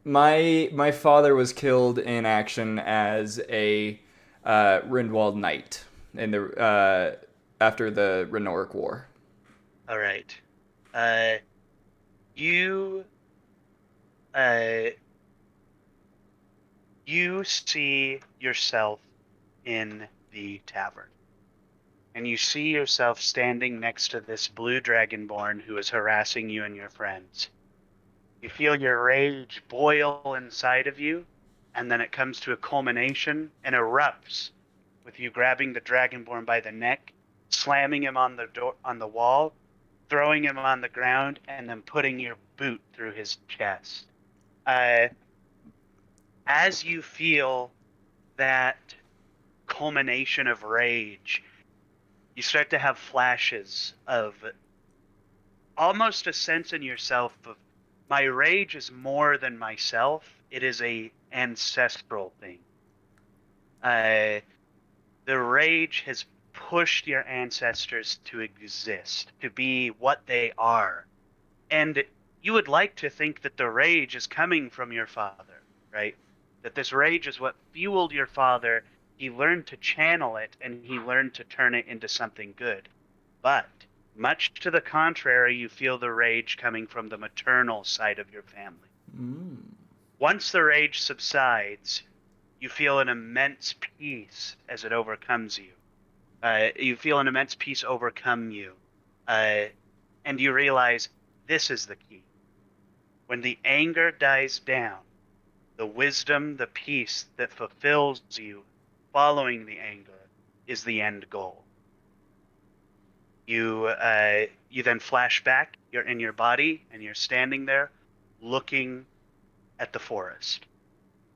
My father was killed in action as a Rindwald knight in the after the Renoric War. All right. You see yourself in the tavern, and you see yourself standing next to this blue dragonborn who is harassing you and your friends. You feel your rage boil inside of you, and then it comes to a culmination and erupts with you grabbing the dragonborn by the neck slamming him on the door on the wall, throwing him on the ground, and then putting your boot through his chest. As you feel that culmination of rage, you start to have flashes of almost a sense in yourself of, my rage is more than myself. It is a ancestral thing. The rage has pushed your ancestors to exist, to be what they are. And you would like to think that the rage is coming from your father, right? That this rage is what fueled your father. He learned to channel it, and he learned to turn it into something good. But much to the contrary, you feel the rage coming from the maternal side of your family. Once the rage subsides, you feel an immense peace as it overcomes you. You feel an immense peace overcome you. And you realize this is the key. When the anger dies down, the wisdom, the peace that fulfills you following the anger is the end goal. You then flash back, you're in your body, and you're standing there looking at the forest.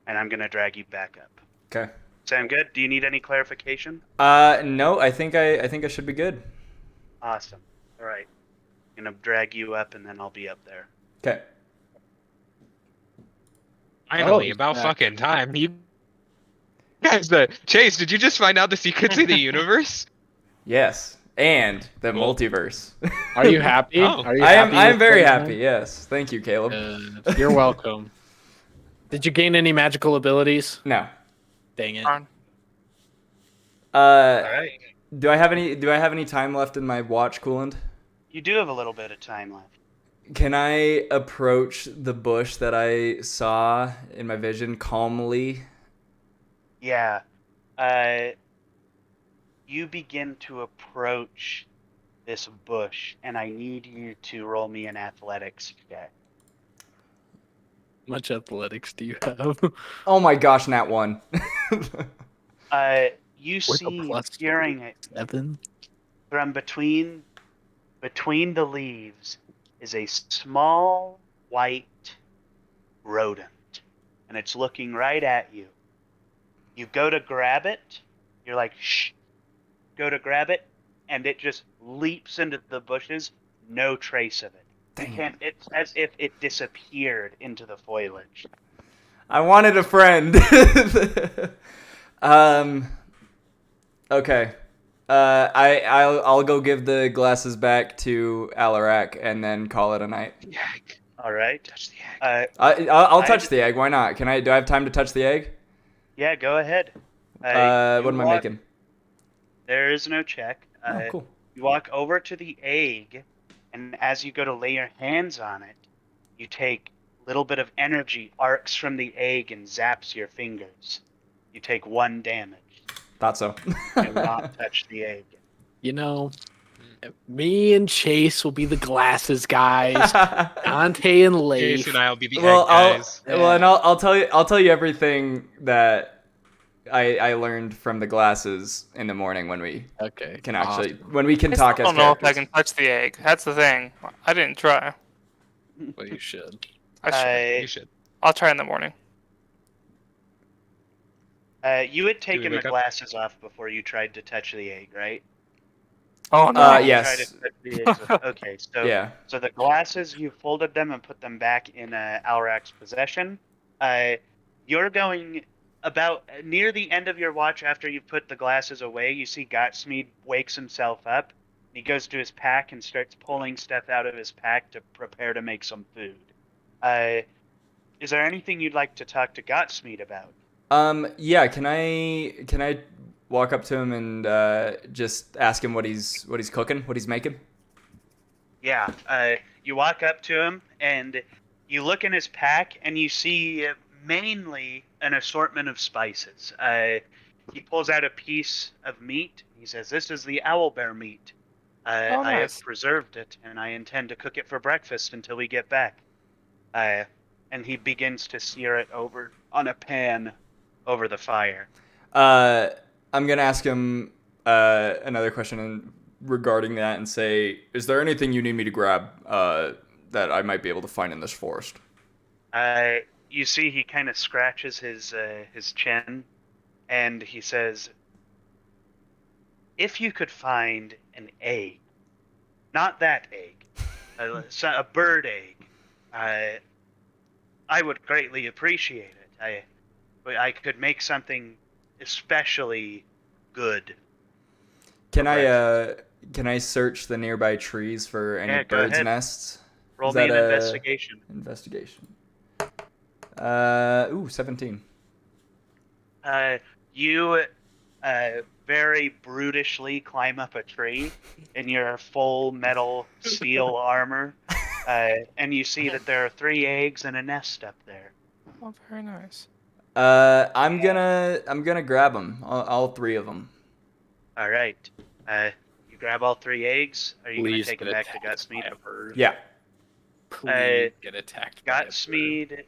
And I'm going to drag you back up. Okay. Sound good? Do you need any clarification? No, I think I should be good. Awesome. All right. I'm going to drag you up, and then I'll be up there. Okay. Finally, he's about back. fucking time. You guys, Chase, did you just find out the secrets of the universe? Yes. And the Cool. multiverse. Are you happy? Oh. Are you I happy am with very playtime? happy. Yes. Thank you, Caleb. You're welcome. Did you gain any magical abilities? No. Dang it. Darn. Uh, right. do I have any time left in my watch, Coolant? You do have a little bit of time left. Can I approach the bush that I saw in my vision calmly? Yeah. You begin to approach this bush, and I need you to roll me an athletics check. Much athletics do you have? Oh my gosh, Nat 1. You With a see, plus peering it 7? from between the leaves is a small white rodent, and it's looking right at you. You go to grab it, you're like, shh, go to grab it, and it just leaps into the bushes, no trace of it. Dang. It's as if it disappeared into the foliage. I wanted a friend. Okay. I'll go give the glasses back to Alarak and then call it a night. The egg. All right. Touch the egg. I'll touch the egg. Why not? Do I have time to touch the egg? Yeah, go ahead. What am I making? There is no check. Oh, cool. You walk over to the egg, and as you go to lay your hands on it, you take a little bit of energy arcs from the egg and zaps your fingers. You take 1 damage. Thought so. Do not touch the egg. You know, me and Chase will be the glasses guys. Dante and Leif. Chase and I'll be the Well, egg guys. and I'll tell you everything that I learned from the glasses in the morning when we Okay. can when we can I talk still as don't know if characters. I can touch the egg. That's the thing. I didn't try. Well, you should. I should. You should. I'll try in the morning. You had taken the wake up? glasses off before you tried to touch the egg, right? Oh no. You yes. tried to touch the egg with- okay, so Yeah. so the glasses, you folded them and put them back in Alrak's possession. You're going about near the end of your watch after you put the glasses away. You see Gotsmead wakes himself up. He goes to his pack and starts pulling stuff out of his pack to prepare to make some food. Is there anything you'd like to talk to Gotsmead about? Yeah. Can I walk up to him and just ask him what he's cooking, what he's making? Yeah. You walk up to him and you look in his pack and you see mainly an assortment of spices. He pulls out a piece of meat. He says, "This is the owlbear meat. I have Nice. preserved it, and I intend to cook it for breakfast until we get back." And he begins to sear it over on a pan over the fire. I'm gonna ask him another question, and regarding that and say, "Is there anything you need me to grab that I might be able to find in this forest?" You see, he kind of scratches his chin, and he says, "If you could find an egg, not that egg, a bird egg, I would greatly appreciate it. I could make something especially good." Can I search the nearby trees for any Yeah, go birds' ahead. nests? Roll Is me an that a- investigation. Investigation. 17. You very brutishly climb up a tree in your full metal steel armor, and you see that there are 3 eggs and a nest up there. Oh, very nice. I'm gonna grab them, all 3 of them. All right. You grab all 3 eggs. Are you going to Please take get them back to attacked by Gutsmead? a bird. Yeah. Please get attacked by a bird. Godsmead,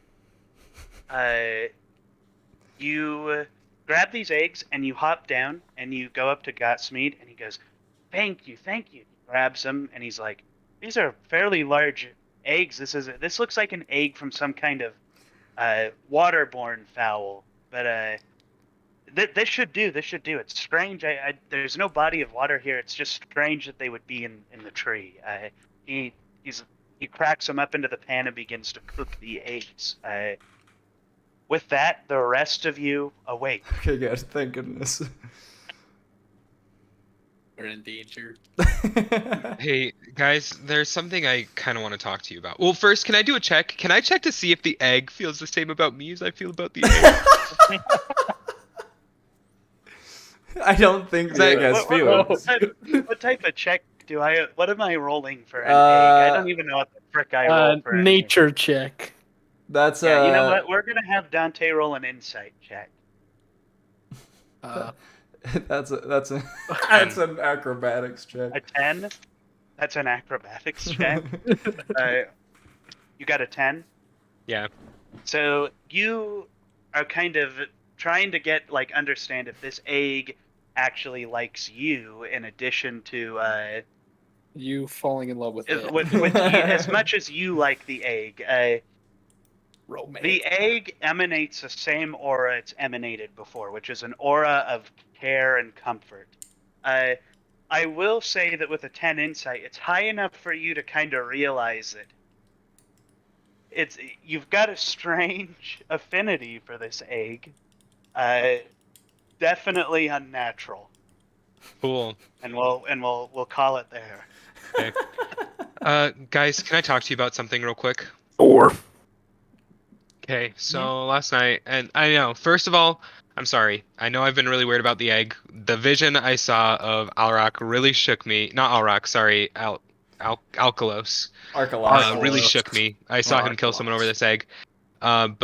you grab these eggs and you hop down and you go up to Godsmead and he goes, thank you. He grabs them and he's like, "These are fairly large eggs. This looks like an egg from some kind of waterborne fowl, but this should do. It's strange. There's no body of water here. It's just strange that they would be in the tree." He cracks them up into the pan and begins to cook the eggs. With that, the rest of you awake. Okay, good. Thank goodness. We're in danger. Hey, guys, there's something I kind of want to talk to you about. Well, first, can I do a check? Can I check to see if the egg feels the same about me as I feel about the egg? I don't think Zach has feelings. What type of check do I? What am I rolling for an egg? I don't even know what the frick I roll for an egg. Nature check. That's Yeah, you know what? We're gonna have Dante roll an insight check. that's an acrobatics check. A 10. That's an acrobatics check. You got a 10. Yeah. So you are kind of trying to understand if this egg actually likes you, in addition to You falling in love with it. with you, as much as you like the egg. Romantic. The egg emanates the same aura it's emanated before, which is an aura of care and comfort. I will say that with a 10 insight, it's high enough for you to kind of realize that you've got a strange affinity for this egg. Definitely unnatural. Cool. And we'll call it there. Okay. Guys, can I talk to you about something real quick? Or Okay, so last night, and I know, first of all, I'm sorry. I know I've been really weird about the egg. The vision I saw of Alrak really shook me. Not Alrak, sorry, Alkalos. Archaeological. Really shook me. I saw him kill someone over this egg. And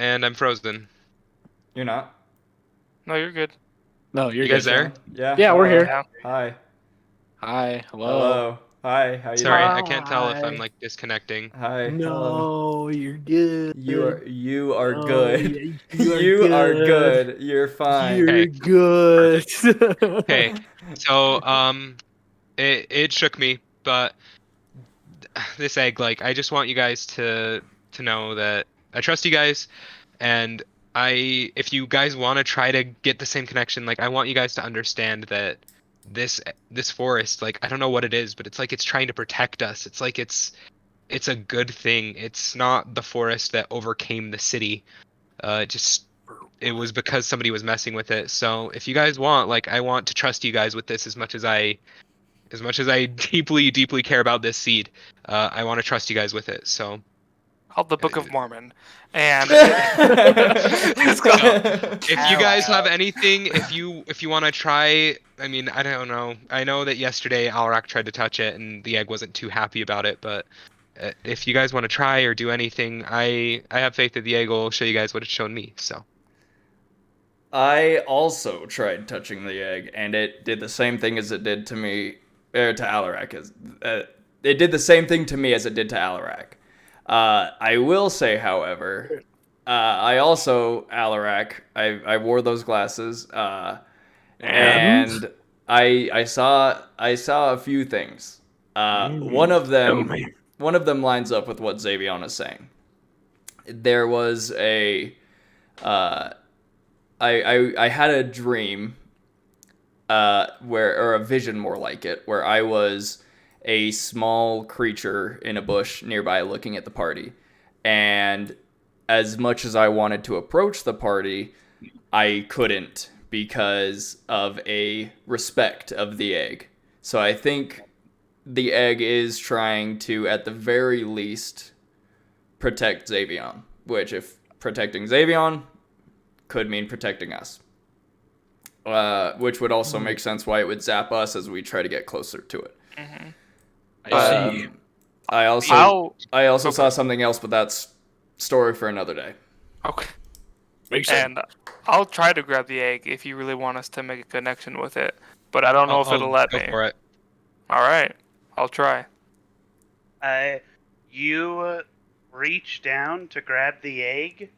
I'm frozen. You're not. No, you're good. No, you're You guys good. there? Yeah. Yeah, we're here. Yeah. Hi. Hi. Hello. Hello. Hi. How you Sorry, doing? I can't tell if I'm Hi. like disconnecting. Hi. Hello. No, you're good. You are Oh, good. yeah, You are good. You're fine. You're Okay. good. Okay, so it shook me, but this egg, like, I just want you guys to know that I trust you guys, and if you guys want to try to get the same connection, like, I want you guys to understand that this forest, like, I don't know what it is, but it's like it's trying to protect us. It's like it's a good thing. It's not the forest that overcame the city. It was because somebody was messing with it. So if you guys want, like, I want to trust you guys with this as much as I deeply, deeply care about this seed. I want to trust you guys with it. So Called the Book of Mormon. And if you guys have anything, if you want to try, I mean, I don't know. I know that yesterday Alrak tried to touch it and the egg wasn't too happy about it, but if you guys want to try or do anything, I have faith that the egg will show you guys what it's shown me. So I also tried touching the egg, and it did the same thing as it did to me, to Alarak. It did the same thing to me as it did to Alarak. I will say, however, I also, Alarak, I wore those glasses, and I saw a few things. One of Tell them me. lines up with what Xavion is saying. There was I had a dream, or a vision more like it, where I was a small creature in a bush nearby looking at the party. And as much as I wanted to approach the party, I couldn't because of a respect of the egg. So I think the egg is trying to, at the very least, protect Xavion, which, if protecting Xavion, could mean protecting us. Which would also make sense why it would zap us as we try to get closer to it. I see. I also saw something else, but that's story for another day. Okay. Makes sense. And I'll try to grab the egg if you really want us to make a connection with it, but I don't know if it'll let go me. for it. All right, I'll try. You reach down to grab the egg,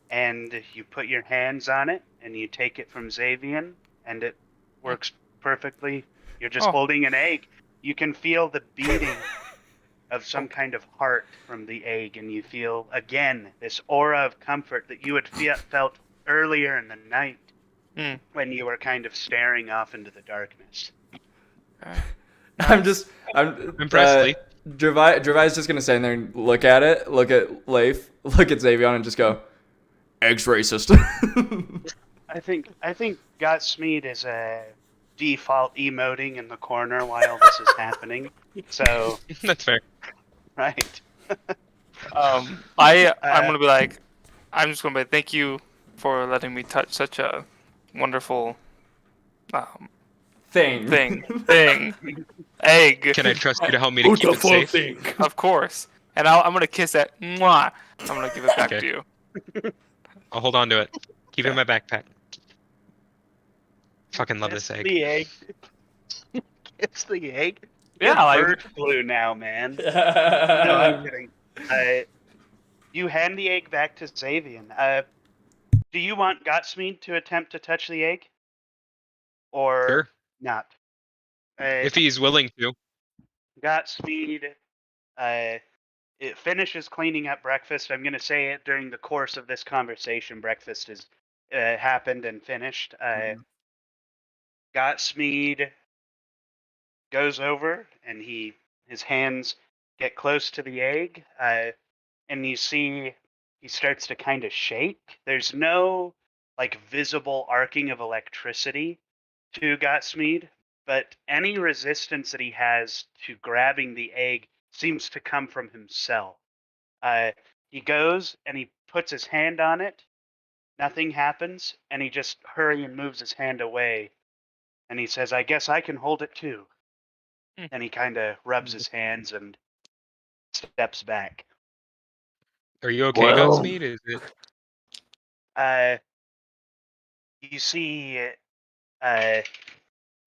and you put your hands on it, and you take it from Xavian, and it works perfectly. You're just Oh. holding an egg. You can feel the beating of some kind of heart from the egg, and you feel, again, this aura of comfort that you had felt earlier in the night when you were kind of staring off into the darkness. I'm Impressed, Lee. Gervais just gonna stand there and look at it, look at Leif, look at Xavion, and just go, "Egg's racist." I think Godsmead is a default emoting in the corner while this is happening. So That's fair. right. I'm gonna be like, I'm just gonna be thank you for letting me touch such a wonderful thing. egg. Can I trust you to help me to keep it safe? Thing. Of course. And I'm gonna kiss it. Mwah. I'm gonna give it back Okay. to you. I'll hold on to it. Keep it in my backpack. Fucking love this egg. The egg. It's the egg. Yeah, You're like- bird flu now, man. No, I'm kidding. You hand the egg back to Xavian. Do you want Godsmead to attempt to touch the egg? Or Sure. not? If he's willing to. Godspeed it finishes cleaning up breakfast. I'm going to say it during the course of this conversation. Breakfast has happened and finished. Godsmead goes over and his hands get close to the egg, and you see he starts to kind of shake. There's no like visible arcing of electricity to Godsmead, but any resistance that he has to grabbing the egg seems to come from himself. He goes and he puts his hand on it. Nothing happens, and he just and moves his hand away. And he says, "I guess I can hold it too." And he kind of rubs his hands and steps back. Are you okay, Well- Godsmead? Is it? You see,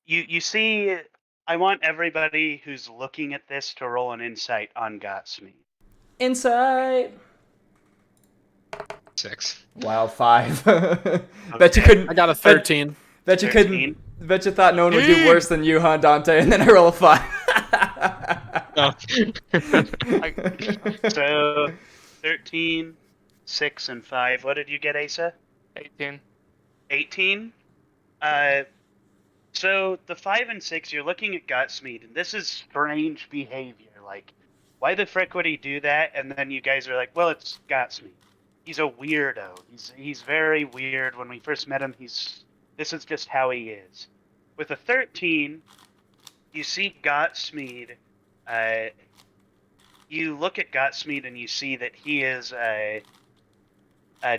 you see. I want everybody who's looking at this to roll an insight on Godsmead. Insight. 6. Wow, 5. Bet you couldn't. I got a 13. Bet you 13. couldn't. Bet you thought no one would do worse than you, huh, Dante? And then I roll a 5. Oh. So, 13, 6, and 5. What did you get, Asa? 18. 18? So, the 5 and 6, you're looking at Godsmead, and this is strange behavior. Like, why the frick would he do that? And then you guys are like, well, it's Godsmead. He's a weirdo. He's very weird. When we first met him, this is just how he is. With a 13, you see Godsmead. You look at Godsmead and you see that he is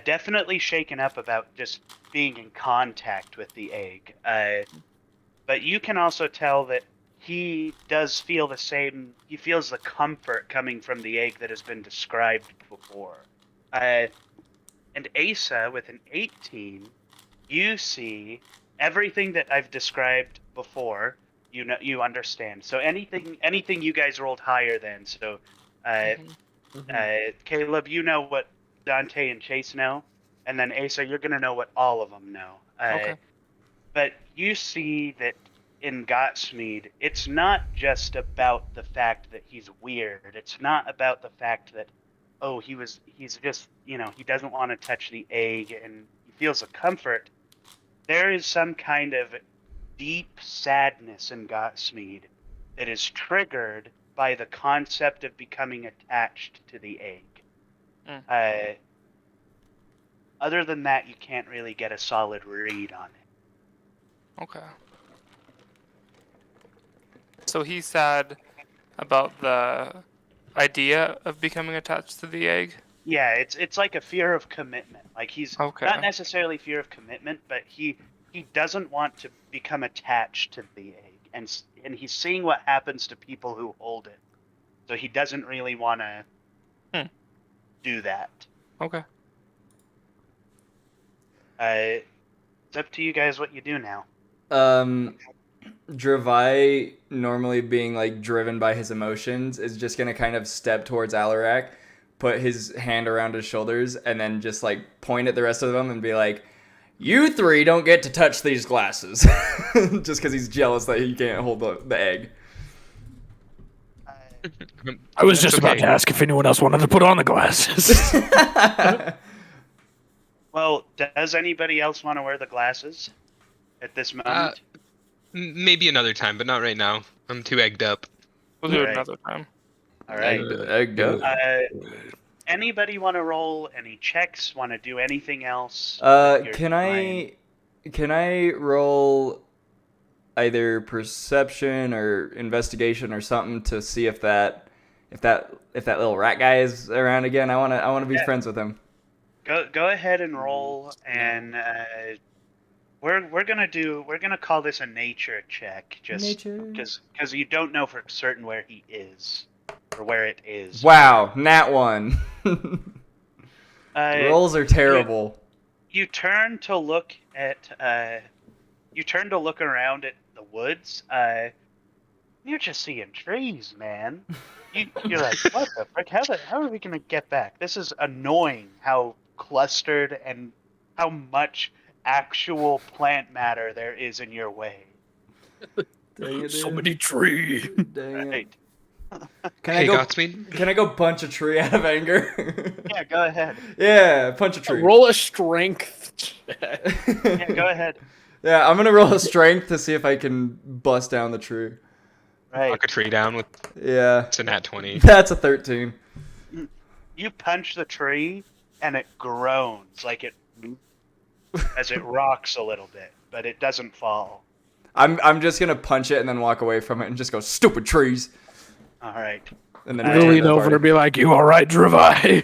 definitely shaken up about just being in contact with the egg. But you can also tell that he does feel the same. He feels the comfort coming from the egg that has been described before. And Asa, with an 18, you see everything that I've described before. You understand. So anything you guys rolled higher than. So, Caleb, you know what Dante and Chase know, and then Asa, you're gonna know what all of them know. Okay. But you see that in Gotsmead, it's not just about the fact that he's weird. It's not about the fact that, oh, he's just, he doesn't want to touch the egg and he feels a comfort. There is some kind of deep sadness in Gotsmead that is triggered by the concept of becoming attached to the egg. Other than that, you can't really get a solid read on it. Okay. So he's sad about the idea of becoming attached to the egg? Yeah, it's like a fear of commitment. Like he's Okay. not necessarily fear of commitment, but he doesn't want to become attached to the egg, and he's seeing what happens to people who hold it. So he doesn't really want to do that. Okay. It's up to you guys what you do now. Dravai, normally being like driven by his emotions, is just gonna kind of step towards Alarak, put his hand around his shoulders, and then just like point at the rest of them and be like, "You three don't get to touch these glasses," just because he's jealous that he can't hold the egg. I was just That's about okay. to ask if anyone else wanted to put on the glasses. Well, does anybody else want to wear the glasses at this moment? Maybe another time, but not right now. I'm too egged up. We'll do it Alright. another time. All right. Egg up. Anybody want to roll any checks? Want to do anything else? with your Can time? I roll either perception or investigation or something to see if that little rat guy is around again? I wanna be Yeah. friends with him. Go ahead and roll, and we're gonna call this a nature check, just Nature. because you don't know for certain where he is or where it is. Wow, nat one. Uh, Rolls are terrible. You turn to look around at the woods. You're just seeing trees, man. You're like, what the frick? How are we gonna get back? This is annoying. How clustered and how much actual plant matter there is in your way. Dang it, So dude. many trees. Dang it. Right? Can Hey, I go? Godsmead. Can I go punch a tree out of anger? Yeah, go ahead. Yeah, punch a tree. Roll a strength check. Yeah, go ahead. Yeah, I'm gonna roll a strength to see if I can bust down the tree. Right. Knock a tree down with Yeah, it's a nat 20. that's a 13. You punch the tree, and it groans like it as it rocks a little bit, but it doesn't fall. I'm just gonna punch it and then walk away from it and just go, "Stupid trees," All right. and then I We'll return lean to the over party. and be like, "You all right, Dravai?"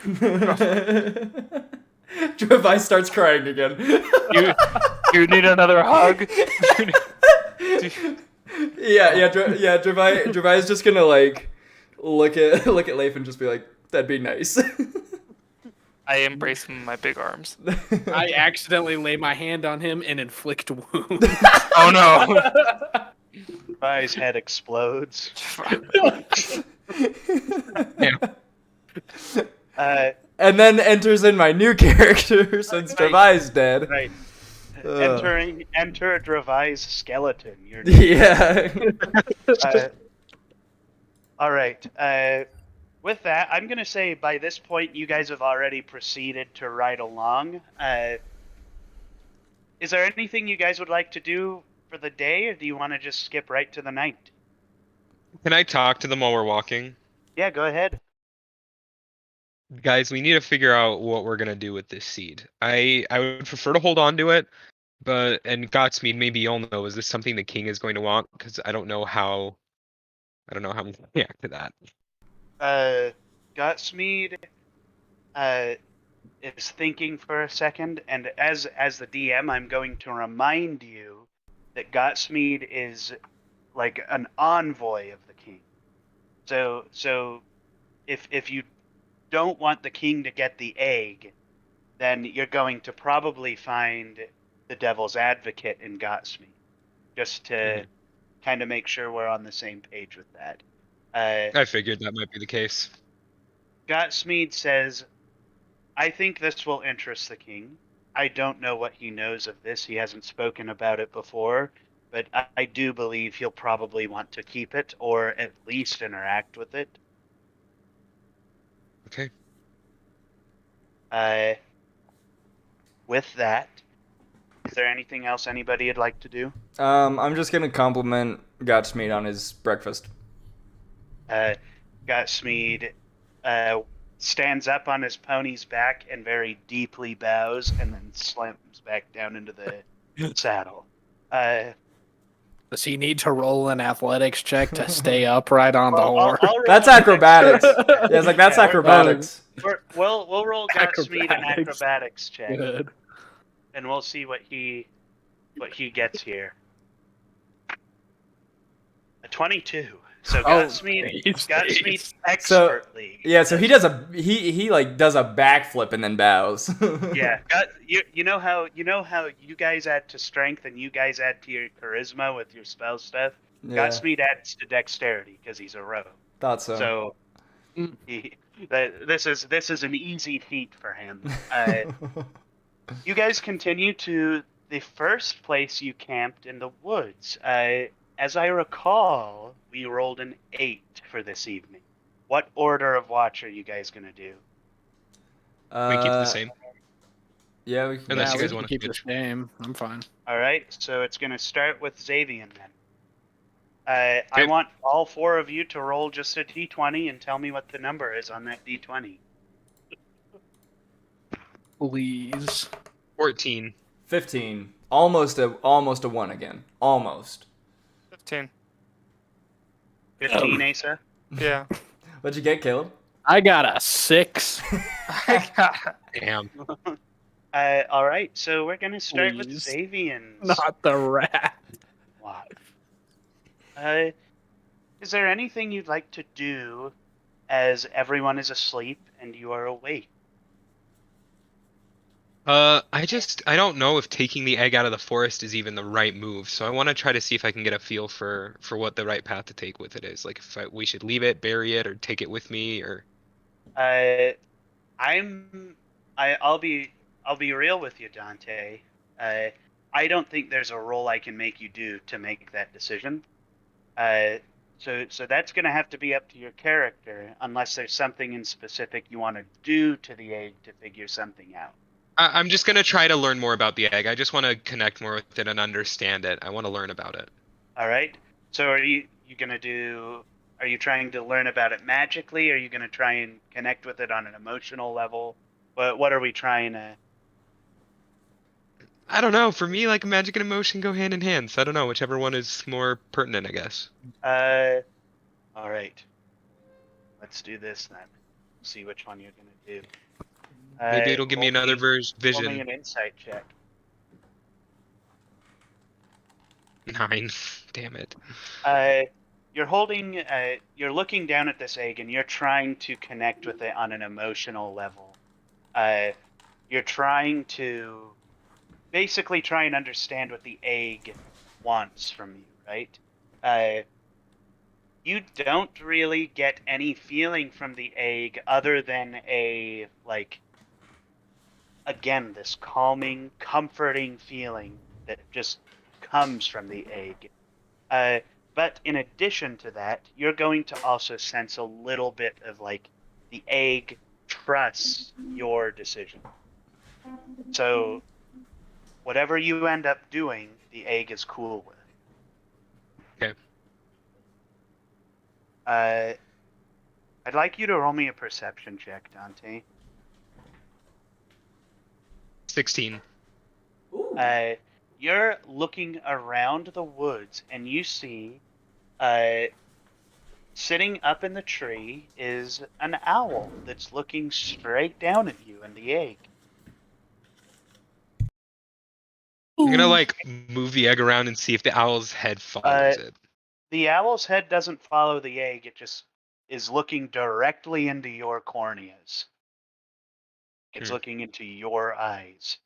Dravai starts crying again. You need another hug? Yeah, Dravai's just gonna like look at Leif and just be like, "That'd be nice." I embrace him in my big arms. I accidentally lay my hand on him and inflict wound. Oh no! Guy's head explodes. And then enters in my new character since Right. Dravai's dead. Right. Ugh. Enter Dravai's skeleton. You're Yeah. all right. With that, I'm gonna say by this point you guys have already proceeded to ride along. Is there anything you guys would like to do for the day, or do you want to just skip right to the night? Can I talk to them while we're walking? Yeah, go ahead. Guys, we need to figure out what we're gonna do with this seed. I would prefer to hold on to it, and Godsmead, maybe you'll know. Is this something the king is going to want? Because I don't know how I'm gonna react to that. Gotsmead is thinking for a second, and as the DM, I'm going to remind you that Gotsmead is like an envoy of the king. So if you don't want the king to get the egg, then you're going to probably find the devil's advocate in Gotsmead, just to kind of make sure we're on the same page with that. I figured that might be the case. Gotsmead says, I think this will interest the king. I don't know what he knows of this. He hasn't spoken about it before, but I do believe he'll probably want to keep it or at least interact with it. Okay. With that, is there anything else anybody would like to do? I'm just gonna compliment Godsmead on his breakfast. Gotsmead stands up on his pony's back and very deeply bows and then slams back down into the saddle. Does he need to roll an athletics check to stay upright on the Well, horse? I'll roll That's an acrobatics. dexterity. Yeah, it's like that's Yeah, acrobatics. we'll roll Godsmead an Acrobatics. acrobatics check, Good. and we'll see what he gets here. A 22. So Godsmead he's- expertly. Yeah, so he does he like does a backflip and then bows. Yeah, you know how you guys add to strength and you guys add to your charisma with your spell stuff. Yeah, Godsmead adds to dexterity because he's a rogue. thought so. So Mm. this is an easy feat for him. You guys continue to the first place you camped in the woods. As I recall, we rolled an 8 for this evening. What order of watch are you guys gonna do? We keep it the same. Yeah, we can. Unless Yeah, you we guys can wanna keep switch. the same. I'm fine. All right, so it's gonna start with Xavian then. I Okay. want all 4 of you to roll just a d20 and tell me what the number is on that d20. Please. 14. 15. Almost a 1 again. Almost. 15. 15, Asa. Yeah. What'd you get, Caleb? I got a 6. Damn. All right, so we're gonna start with Please. Xavian's Not the rat. watch. Is there anything you'd like to do as everyone is asleep and you are awake? I don't know if taking the egg out of the forest is even the right move, so I want to try to see if I can get a feel for what the right path to take with it is. Like if we should leave it, bury it, or take it with me, or I'll be real with you, Dante. I don't think there's a role I can make you do to make that decision. So that's gonna have to be up to your character, unless there's something in specific you want to do to the egg to figure something out. I'm just gonna try to learn more about the egg. I just want to connect more with it and understand it. I want to learn about it. All right. So are you trying to learn about it magically? Are you gonna try and connect with it on an emotional level? What are we trying to? I don't know. For me, like magic and emotion go hand in hand. So I don't know. Whichever one is more pertinent, I guess. All right. Let's do this then. See which one you're gonna do. Maybe it'll give me roll another roll me vision. an insight check. 9. Damn it. You're looking down at this egg and you're trying to connect with it on an emotional level. You're trying to basically try and understand what the egg wants from you, right? You don't really get any feeling from the egg other than again, this calming, comforting feeling that just comes from the egg. But in addition to that, you're going to also sense a little bit of the egg trusts your decision. So whatever you end up doing, the egg is cool with. Okay. I'd like you to roll me a perception check, Dante. 16. You're looking around the woods and you see sitting up in the tree is an owl that's looking straight down at you and the egg. I'm gonna move the egg around and see if the owl's head follows it. The owl's head doesn't follow the egg, it just is looking directly into your corneas. It's looking into your eyes.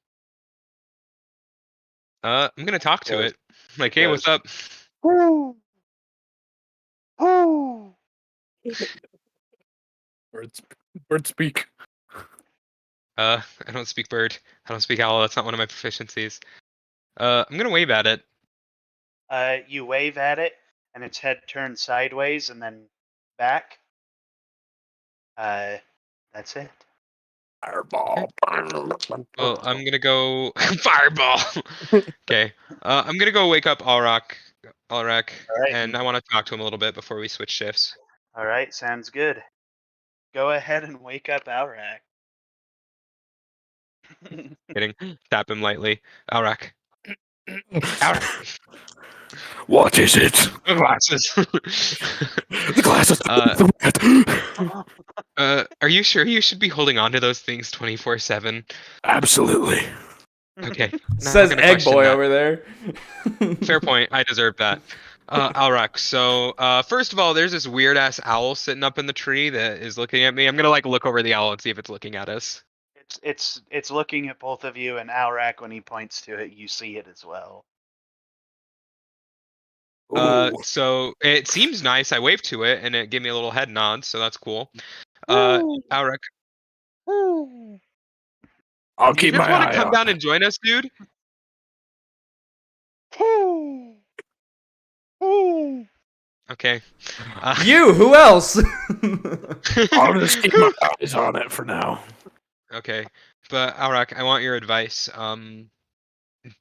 I'm gonna talk to Goes- it. Like, hey, what's up? Woo! Woo! Bird speak. I don't speak bird. I don't speak owl. That's not one of my proficiencies. I'm gonna wave at it. You wave at it, and its head turns sideways and then back. That's it. Fireball. Well, I'm gonna go fireball. Okay. I'm gonna go wake up Alrak, Alright. and I want to talk to him a little bit before we switch shifts. All right, sounds good. Go ahead and wake up Alrak. Kidding. Tap him lightly. Alrak. Alrak. What is it? Glasses. The glasses. Are you sure you should be holding on to those things 24/7? Absolutely. Okay. not Says gonna Egg question Boy that. over there. Fair point. I deserve that. Alrak. So, first of all, there's this weird ass owl sitting up in the tree that is looking at me. I'm gonna like look over the owl and see if it's looking at us. It's looking at both of you, and Alrak, when he points to it, you see it as well. Ooh. So it seems nice. I waved to it and it gave me a little head nod, so that's cool. Alrak, I'll do you keep just my want eye to come on down it. and join us, dude? Okay. You, who else? I'll just keep my eyes on it for now. Okay, but Alrak, I want your advice.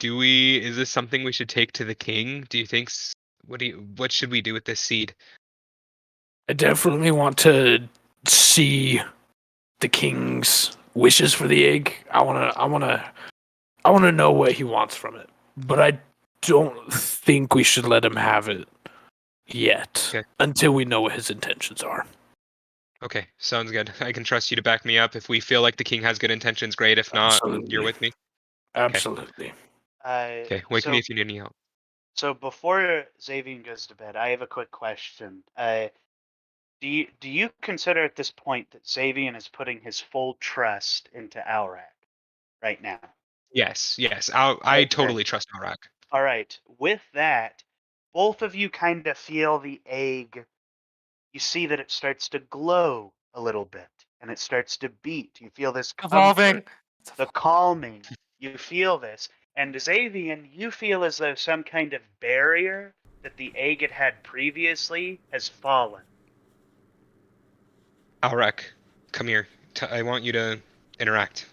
Is this something we should take to the king? Do you think? What should we do with this seed? I definitely want to see the king's wishes for the egg. I wanna know what he wants from it. But I don't think we should let him have it yet Okay. until we know what his intentions are. Okay, sounds good. I can trust you to back me up. If we feel like the king has good intentions, great. If not, Absolutely. you're with me. Absolutely. Okay, wake so, me if you need any help. So before Xavier goes to bed, I have a quick question. Do you consider at this point that Xavier is putting his full trust into Alrak right now? Yes. I Okay. totally trust Alrak. All right. With that, both of you kind of feel the egg. You see that it starts to glow a little bit, and it starts to beat. You feel this Evolving. comfort, the calming. You feel this. And Xavier, you feel as though some kind of barrier that the egg had previously has fallen. Alrak, come here. I want you to interact.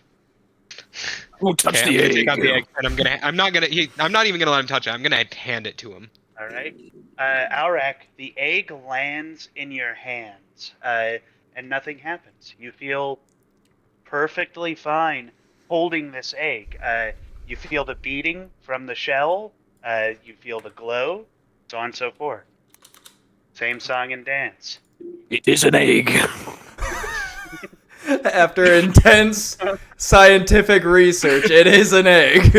Who touched Okay, I'm the gonna egg? take out the egg, and I'm not even gonna let him touch it. I'm gonna hand it to him. All right. Alrak, the egg lands in your hands, and nothing happens. You feel perfectly fine holding this egg. You feel the beating from the shell. You feel the glow, so on and so forth. Same song and dance. It is an egg. After intense scientific research, it is an egg.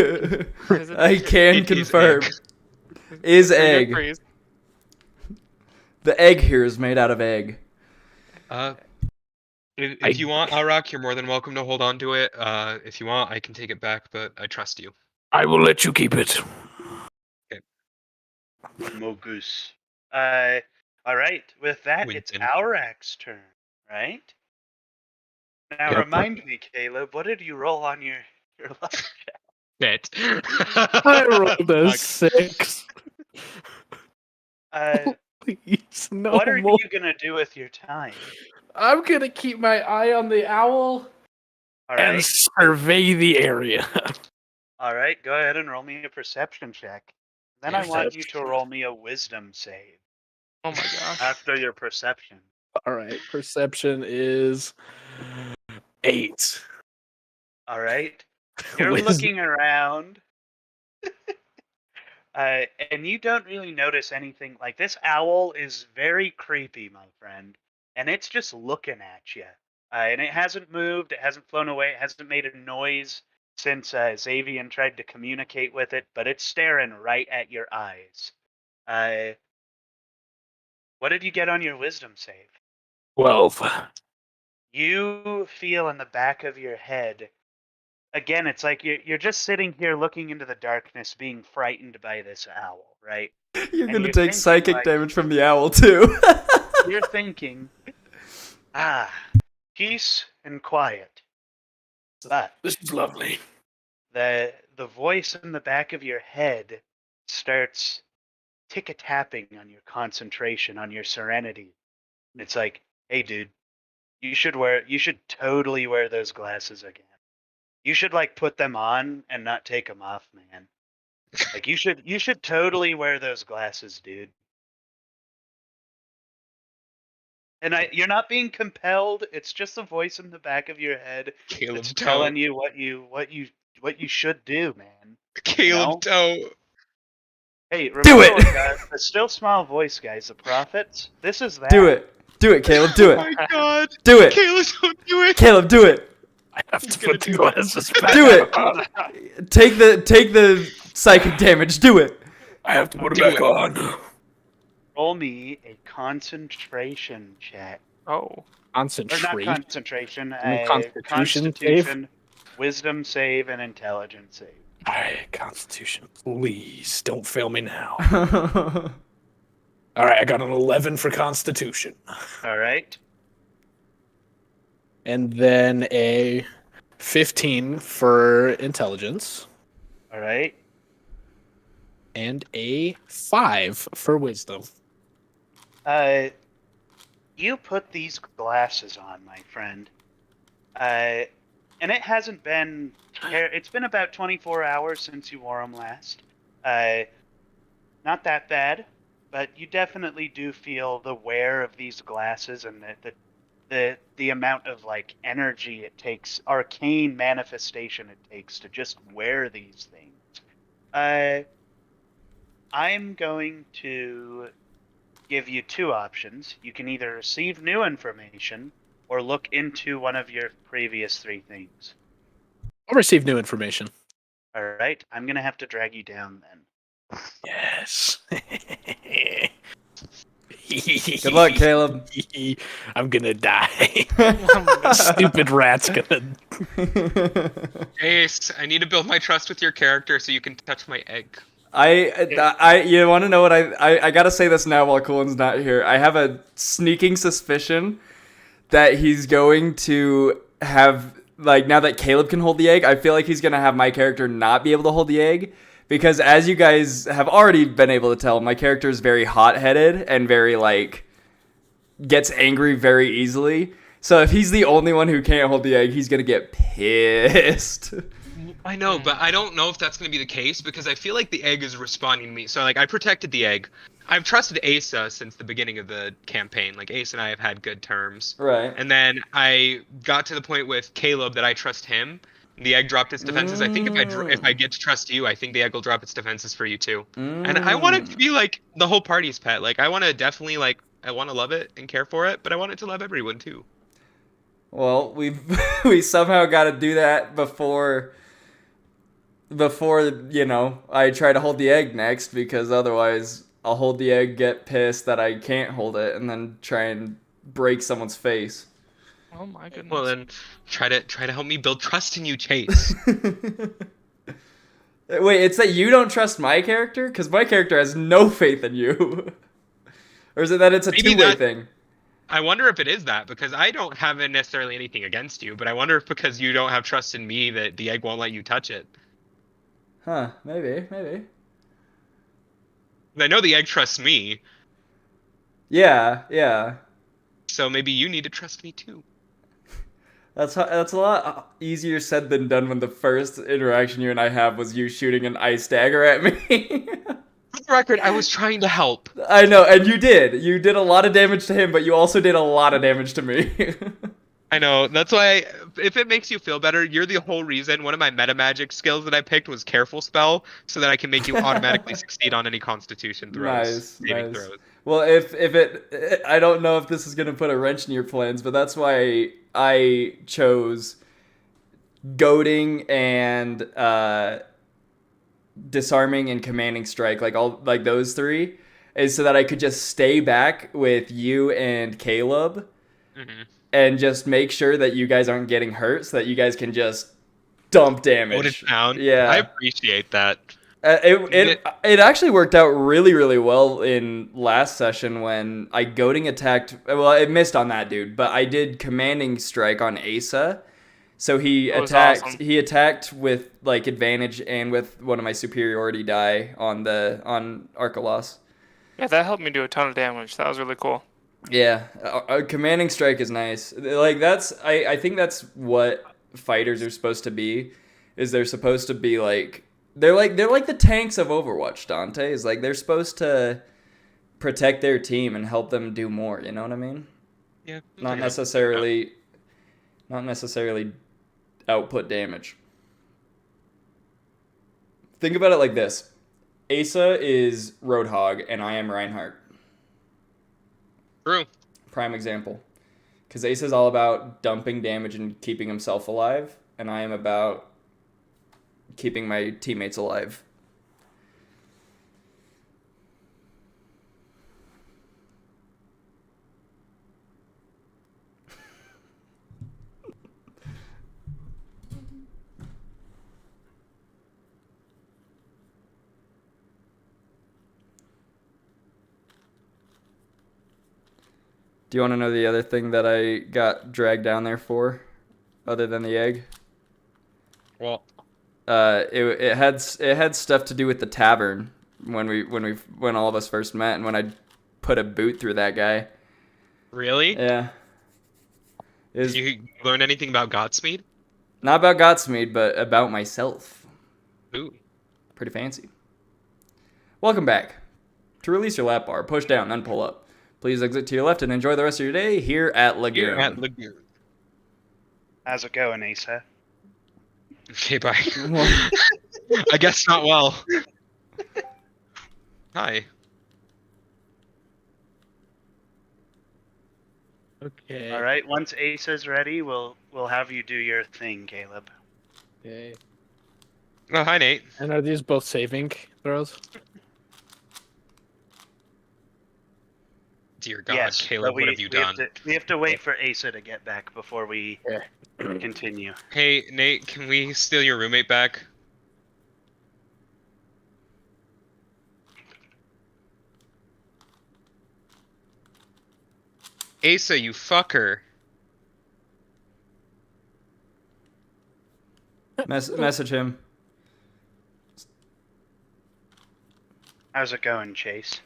I can It is confirm. egg. Is Pretty good egg. phrase. The egg here is made out of egg. If you want, Alrak, you're more than welcome to hold on to it. If you want, I can take it back, but I trust you. I will let you keep it. Mogus. All right. With that, it's Winston. Aurak's turn, right? Now Yep. remind me, Caleb, what did you roll on your luck check? Bit. I rolled a 6. Please, no What are more. you gonna do with your time? I'm gonna keep my eye on the owl. All And right. survey the area. All right. Go ahead and roll me a perception check. Then I want you to roll me a wisdom save Oh my gosh. after your perception. All right, perception is 8. All right. You're Wisdom- looking around, and you don't really notice anything. Like, this owl is very creepy, my friend, and it's just looking at you. And it hasn't moved, it hasn't flown away, it hasn't made a noise since Xavier tried to communicate with it, but it's staring right at your eyes. What did you get on your wisdom save? 12. You feel in the back of your head. Again, it's like you're just sitting here looking into the darkness, being frightened by this owl, right? You're And gonna you're take thinking, psychic like- damage from the owl too. You're thinking, peace and quiet. But This is lovely. the voice in the back of your head starts tick-a-tapping on your concentration, on your serenity. And it's like, hey, dude, you should totally wear those glasses again. You should like put them on and not take them off, man. Like you should totally wear those glasses, dude. And you're not being compelled. It's just a voice in the back of your head Caleb, that's don't. telling you what you should do, man. Caleb, don't. Hey, Do remember it! the still small voice, guys. The prophets. This is that. Do it. Do it, Caleb. Do Oh it. my god. Do it. Caleb, don't do it. Caleb, do it. I have to gonna put the do glasses back Do it. on. Take the psychic damage. Do it. I have to put it Do back it. on. Roll me a concentration check. Oh. Or not Concentrate. concentration. mean A Constitution Constitution, Wisdom save, and Intelligence save. Alright, Constitution, please don't fail me now. Alright, I got an 11 for Constitution. All right. And then a 15 for Intelligence. All right. And a 5 for Wisdom. You put these glasses on, my friend. And it hasn't been. It's been about 24 hours since you wore them last. Not that bad, but you definitely do feel the wear of these glasses and the amount of like energy it takes, arcane manifestation it takes to just wear these things. I'm going to give you two options. You can either receive new information or look into one of your previous three things. I'll receive new information. All right, I'm gonna have to drag you down then. Yes. Good luck, Caleb. I'm gonna die. Stupid rat's gonna. Ace, I need to build my trust with your character so you can touch my egg. You want to know what I gotta say this now while Colin's not here. I have a sneaking suspicion that he's going to have, like, now that Caleb can hold the egg, I feel like he's gonna have my character not be able to hold the egg, because as you guys have already been able to tell, my character is very hot-headed and very, like, gets angry very easily. So if he's the only one who can't hold the egg, he's gonna get pissed. I know, but I don't know if that's going to be the case because I feel like the egg is responding to me. So, like, I protected the egg. I've trusted Asa since the beginning of the campaign. Like, Ace and I have had good terms. Right. And then I got to the point with Caleb that I trust him. The egg dropped its defenses. I think if I get to trust you, I think the egg will drop its defenses for you too. And I want it to be like the whole party's pet. Like, I want to definitely, like, I want to love it and care for it, but I want it to love everyone too. Well, we somehow got to do that before I try to hold the egg next, because otherwise I'll hold the egg, get pissed that I can't hold it, and then try and break someone's face. Oh my goodness. Well, then try to help me build trust in you, Chase. Wait, it's that you don't trust my character? Because my character has no faith in you. Or is it that it's a Maybe two-way that- thing? I wonder if it is that, because I don't have necessarily anything against you, but I wonder if because you don't have trust in me that the egg won't let you touch it. Huh, maybe. I know the egg trusts me, Yeah. so maybe you need to trust me too. That's a lot easier said than done when the first interaction you and I have was you shooting an ice dagger at me. For the record, I was trying to help. I know, and you did. You did a lot of damage to him, but you also did a lot of damage to me. I know, that's why, if it makes you feel better, you're the whole reason. One of my meta magic skills that I picked was Careful Spell, so that I can make you automatically succeed on any Constitution throws. Saving Nice. throws. Well, if it, I don't know if this is gonna put a wrench in your plans, but that's why I chose goading and disarming and commanding strike, like those three, is so that I could just stay back with you and Caleb Mm-hmm. and just make sure that you guys aren't getting hurt, so that you guys can just dump damage. Hold it down. Yeah. I appreciate that. It actually worked out really, really well in last session when I goading attacked. Well, it missed on that dude, but I did commanding strike on Asa. So he That was attacked. awesome. He attacked with like advantage and with one of my superiority die on Arkalos. Yeah, that helped me do a ton of damage. That was really cool. Yeah, a commanding strike is nice. Like I think that's what fighters are supposed to be. Is they're supposed to be like they're like the tanks of Overwatch. Dante is like they're supposed to protect their team and help them do more. You know what I mean? Yeah. Not necessarily output damage. Think about it like this: Asa is Roadhog, and I am Reinhardt. True. Prime example. Because Ace is all about dumping damage and keeping himself alive, and I am about keeping my teammates alive. Do you want to know the other thing that I got dragged down there for, other than the egg? Well, It had stuff to do with the tavern when all of us first met, and when I put a boot through that guy. really? Yeah. It was Did you learn anything about Godsmeed? not about Godsmeed, but about myself. Ooh. Pretty fancy. Welcome back. To release your lap bar, push down, then pull up. Please exit to your left and enjoy the rest of your day here at Lagoon. Here at Lagoon. How's it going, Asa? Okay, bye. I guess not well. Hi. Okay. All right. Once Asa's ready, we'll have you do your thing, Caleb. Okay. Oh, hi, Nate. And are these both saving throws? Dear God, yes, Caleb, but what have you done? We have to wait for Asa to get back before we Yeah. continue. Hey, Nate, can we steal your roommate back? Asa, you fucker. Message him. How's it going, Chase?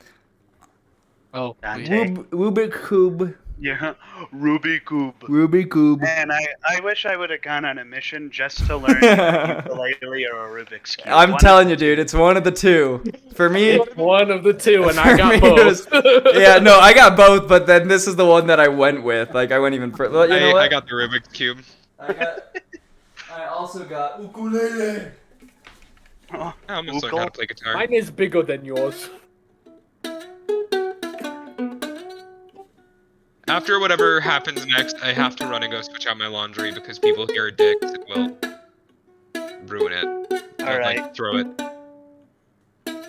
Oh, Dante? Rubik Cube. Yeah, Ruby Cube. Rubik Cube. Man, I wish I would have gone on a mission just to learn ukulele or a Rubik's Cube. I'm telling you, dude, it's one of the two. For me, it's one of the two, and I For got me, it both. yeah, no, I got both, but then this is the one that I went with. Like, I went even further. You know what? I got the Rubik's Cube. I also got ukulele. Oh, I almost learned how to play guitar. Mine is bigger than yours. After whatever happens next, I have to run and go switch out my laundry because people here are dicks and will ruin it. all right. Like, throw it.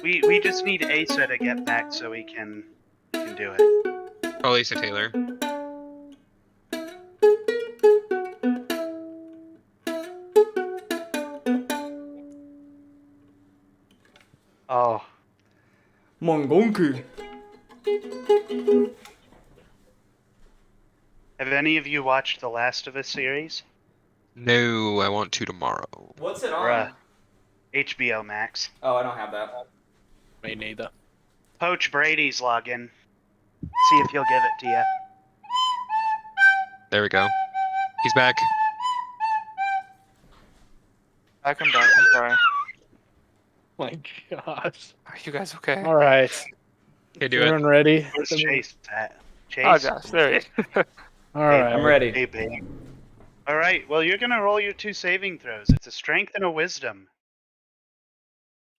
We just need Asa to get back so we can do it. Call Asa Taylor. Oh, Mongonku. have any of you watched the Last of Us series? No, I want to tomorrow. What's it Bruh. HBO Max. Oh, I don't have that. Me neither. Poach Brady's login. See if he'll give it to you. There we go. He's back. I'm back. I'm sorry. My gosh. Are you guys okay? All right. Okay, do it. Everyone ready? Where's Chase at? Chase? Oh gosh, there he is. All right. I'm ready. Hey, babe. All right. Well, you're gonna roll your 2 saving throws. It's a strength and a wisdom.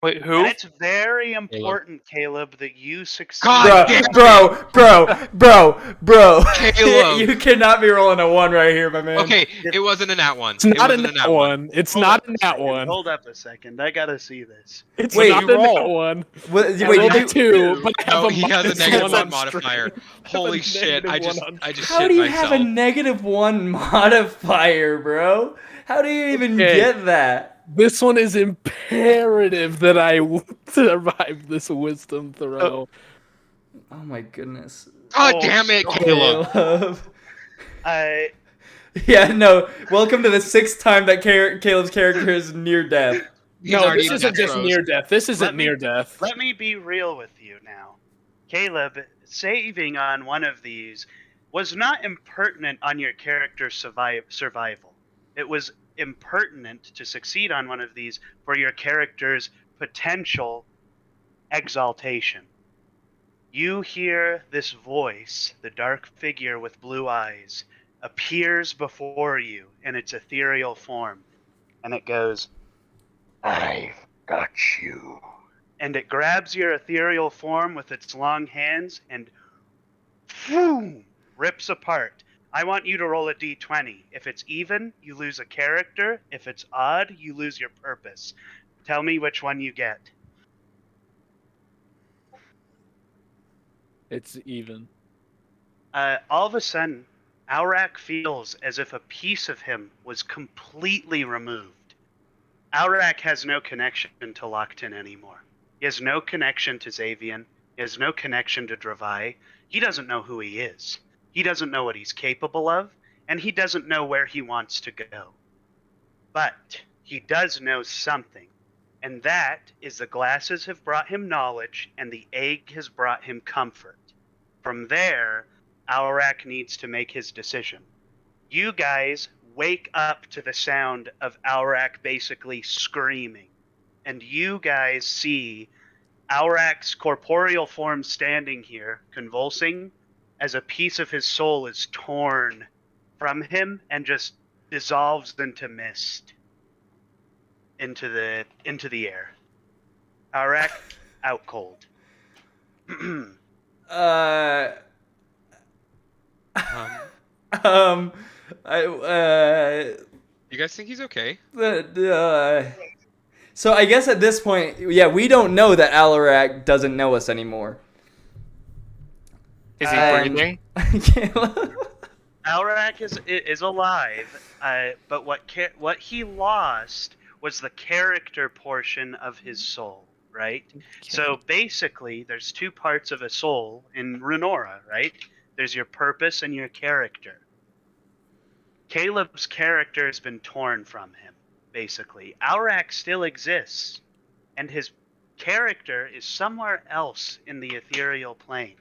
Wait, who? And it's very important, Caleb, that you succeed. God Bro, damn bro. Caleb. You cannot be rolling a 1 right here, my man. Okay, it wasn't a nat one. It's not it in wasn't that one. It's Hold not up in a that second. one. Hold up a second. I gotta see this. It's Wait, not you in that roll. one. Wait, I wait, rolled you a 2, but I have No, a he has a minus negative 1 one on modifier. strength. I have a Holy shit! I negative just 1 on I just How shit do you myself. have a -1 modifier, bro? How do you even Okay. get that? This one is imperative that I survive this wisdom throw. Oh my goodness. God Oh, damn it, so- Caleb! Caleb. I Yeah, no. Welcome to the 6th time that Caleb's character is near death. He's No, already this in isn't death just throes. near death. This isn't Let me- near death. let me be real with you now. Caleb, saving on one of these was not impertinent on your character's survival. It was impertinent to succeed on one of these for your character's potential exaltation. You hear this voice, the dark figure with blue eyes, appears before you in its ethereal form, and it goes, "I've got you." And it grabs your ethereal form with its long hands and boom, rips apart. I want you to roll a d20. If it's even, you lose a character. If it's odd, you lose your purpose. Tell me which one you get. It's even. All of a sudden, Aurak feels as if a piece of him was completely removed. Aurak has no connection to Lockton anymore. He has no connection to Xavian. He has no connection to Dravai. He doesn't know who he is. He doesn't know what he's capable of, and he doesn't know where he wants to go. But he does know something, and that is the glasses have brought him knowledge, and the egg has brought him comfort. From there, Aurak needs to make his decision. You guys wake up to the sound of Aurak basically screaming, and you guys see Aurak's corporeal form standing here, convulsing, as a piece of his soul is torn from him and just dissolves into mist, into the air. Aurak, out cold. You guys think he's okay? So I guess at this point, yeah, we don't know that Alarak doesn't know us anymore. Is he breathing? Aurak is alive, but what he lost was the character portion of his soul, right? Okay. So basically, there's two parts of a soul in Renora, right? There's your purpose and your character. Caleb's character has been torn from him, basically. Aurak still exists, and his character is somewhere else in the ethereal plane.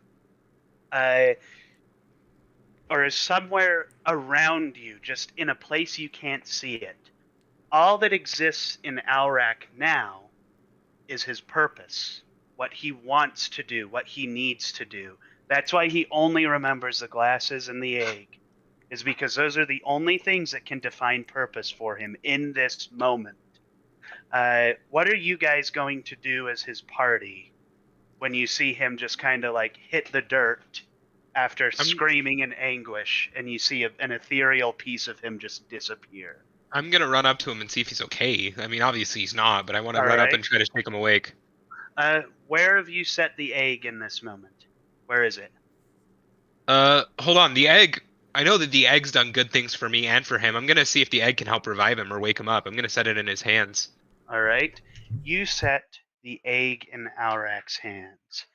Or is somewhere around you, just in a place you can't see it. All that exists in Aurak now is his purpose, what he wants to do, what he needs to do. That's why he only remembers the glasses and the egg, is because those are the only things that can define purpose for him in this moment. What are you guys going to do as his party when you see him just kind of like hit the dirt after screaming in anguish, and you see an ethereal piece of him just disappear? I'm gonna run up to him and see if he's okay. I mean, obviously he's not, but I want to run up and try to shake him awake. Where have you set the egg in this moment? Where is it? Hold on. The egg. I know that the egg's done good things for me and for him. I'm gonna see if the egg can help revive him or wake him up. I'm gonna set it in his hands. All right. You set the egg in Aurak's hands.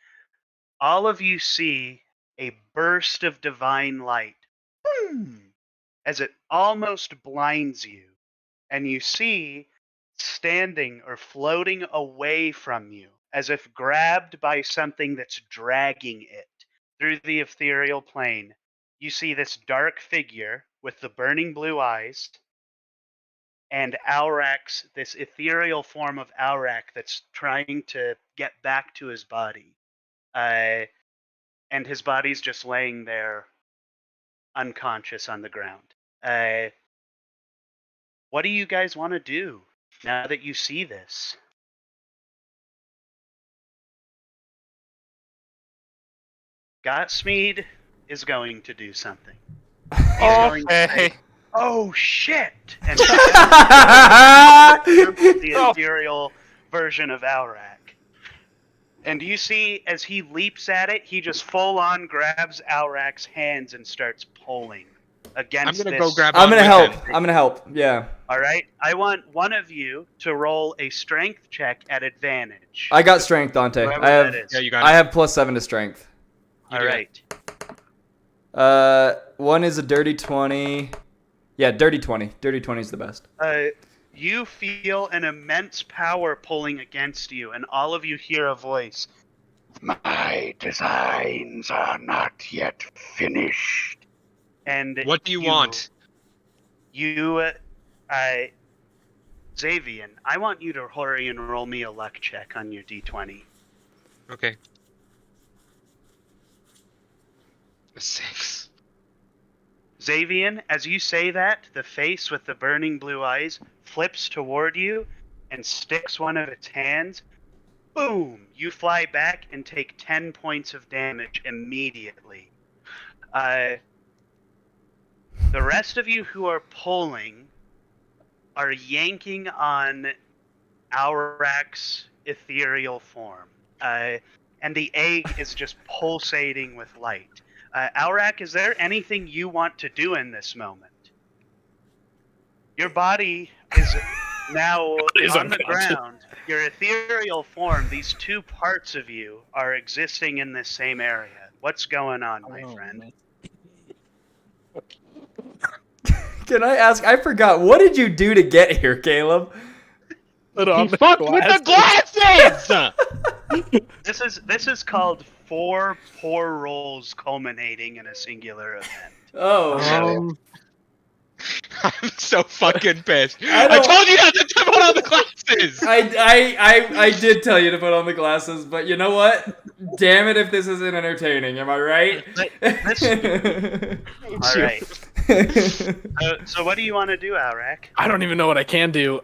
All of you see a burst of divine light, boom, as it almost blinds you, and you see standing or floating away from you, as if grabbed by something that's dragging it through the ethereal plane. You see this dark figure with the burning blue eyes, and Aurak's, this ethereal form of Aurak that's trying to get back to his body. And his body's just laying there unconscious on the ground. What do you guys want to do now that you see this? Gotsmead is going to do something. He's going to say, "Oh shit!" And the ethereal version of Aurak. And you see, as he leaps at it, he just full-on grabs Aurak's hands and starts pulling against I'm gonna this. go grab. I'm gonna help. I'm gonna help. Yeah. All right. I want one of you to roll a strength check at advantage. I got strength, Dante. Whoever I have. that is. Yeah, you got I it. have +7 to strength. All right. One is a dirty 20. Yeah, dirty 20. Dirty 20 is the best. You feel an immense power pulling against you, and all of you hear a voice. My designs are not yet finished. And What do you want? You, Xavian, I want you to hurry and roll me a luck check on your d20. Okay. A 6. Xavian, as you say that, the face with the burning blue eyes flips toward you and sticks one of its hands. Boom! You fly back and take 10 points of damage immediately. The rest of you who are pulling are yanking on Aurak's ethereal form. And the egg is just pulsating with light. Aurak, is there anything you want to do in this moment? Your body is now on the ground. Your ethereal form, these two parts of you, are existing in this same area. What's going on, my friend? Man. Can I ask? I forgot. What did you do to get here, Caleb? Put on He the fucked with the glasses! This is called 4 poor rolls culminating in a singular event. Oh, Um, I'm so fucking pissed. I I don't- told you not to put on the glasses! I did tell you to put on the glasses, but you know what? Damn it if this isn't entertaining. Am I right? All right. So what do you want to do, Aurak? I don't even know what I can do.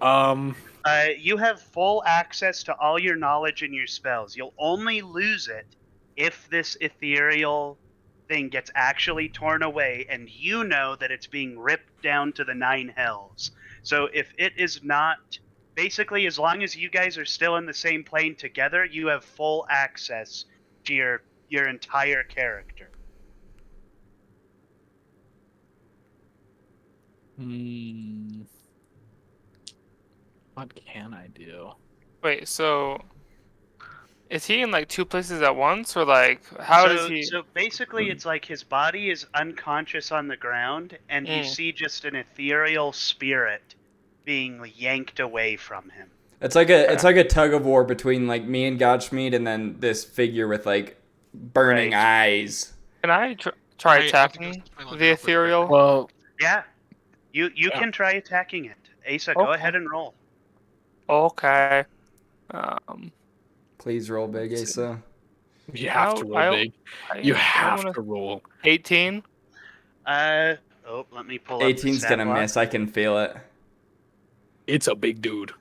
You have full access to all your knowledge and your spells. You'll only lose it if this ethereal thing gets actually torn away and you know that it's being ripped down to the 9 hells. So if it is not, basically as long as you guys are still in the same plane together, you have full access to your entire character. What can I do? Wait, so is he in like 2 places at once, or like how does he? So basically, it's like his body is unconscious on the ground, and you Mm. see just an ethereal spirit being yanked away from him. It's like a tug of war between like me and Gottschmied and then this figure with like burning eyes. Can I try I think attacking that's my the luck. ethereal? Well, Yeah, you can try attacking it. Asa, go Okay. ahead and roll. Okay. Please roll big, Asa. you have to roll big. You have to roll. 18. Oh, let me pull up. 18's the gonna stat block. miss. I can feel it. It's a big dude.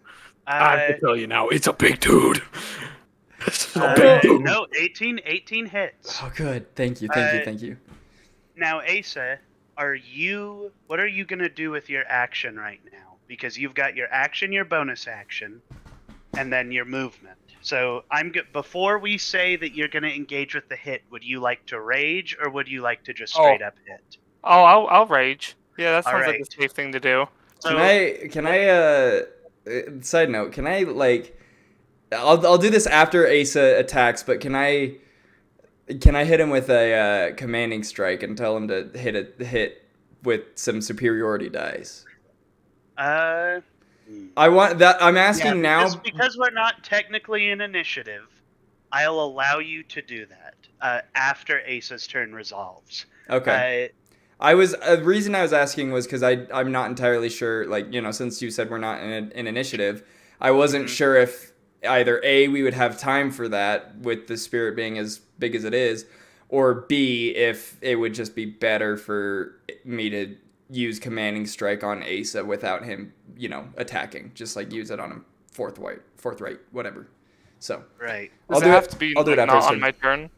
I have Uh, to tell you now, it's a big dude. It's a big dude. no, 18 hits. Oh, good. Thank you. Thank you. Now, Asa, what are you gonna do with your action right now? Because you've got your action, your bonus action, and then your movement. So before we say that you're gonna engage with the hit, would you like to rage or would you like to just straight up hit? Oh, I'll rage. Yeah, that sounds like Alright. a safe thing to do. So, Can I side note, can I like I'll do this after Asa attacks, but can I hit him with a commanding strike and tell him to hit with some superiority dice? I want that. I'm asking now. Because we're not technically in initiative, I'll allow you to do that after Asa's turn resolves. Okay. The reason I was asking was because I'm not entirely sure. Like, you know, since you said we're not in an initiative, I wasn't sure if either A, we would have time for that with the spirit being as big as it is, or B, if it would just be better for me to use commanding strike on Asa without him, you know, attacking. Just like use it on him fourth right, whatever. So Right. Does it have to be I'll do it like, after not his on my turn?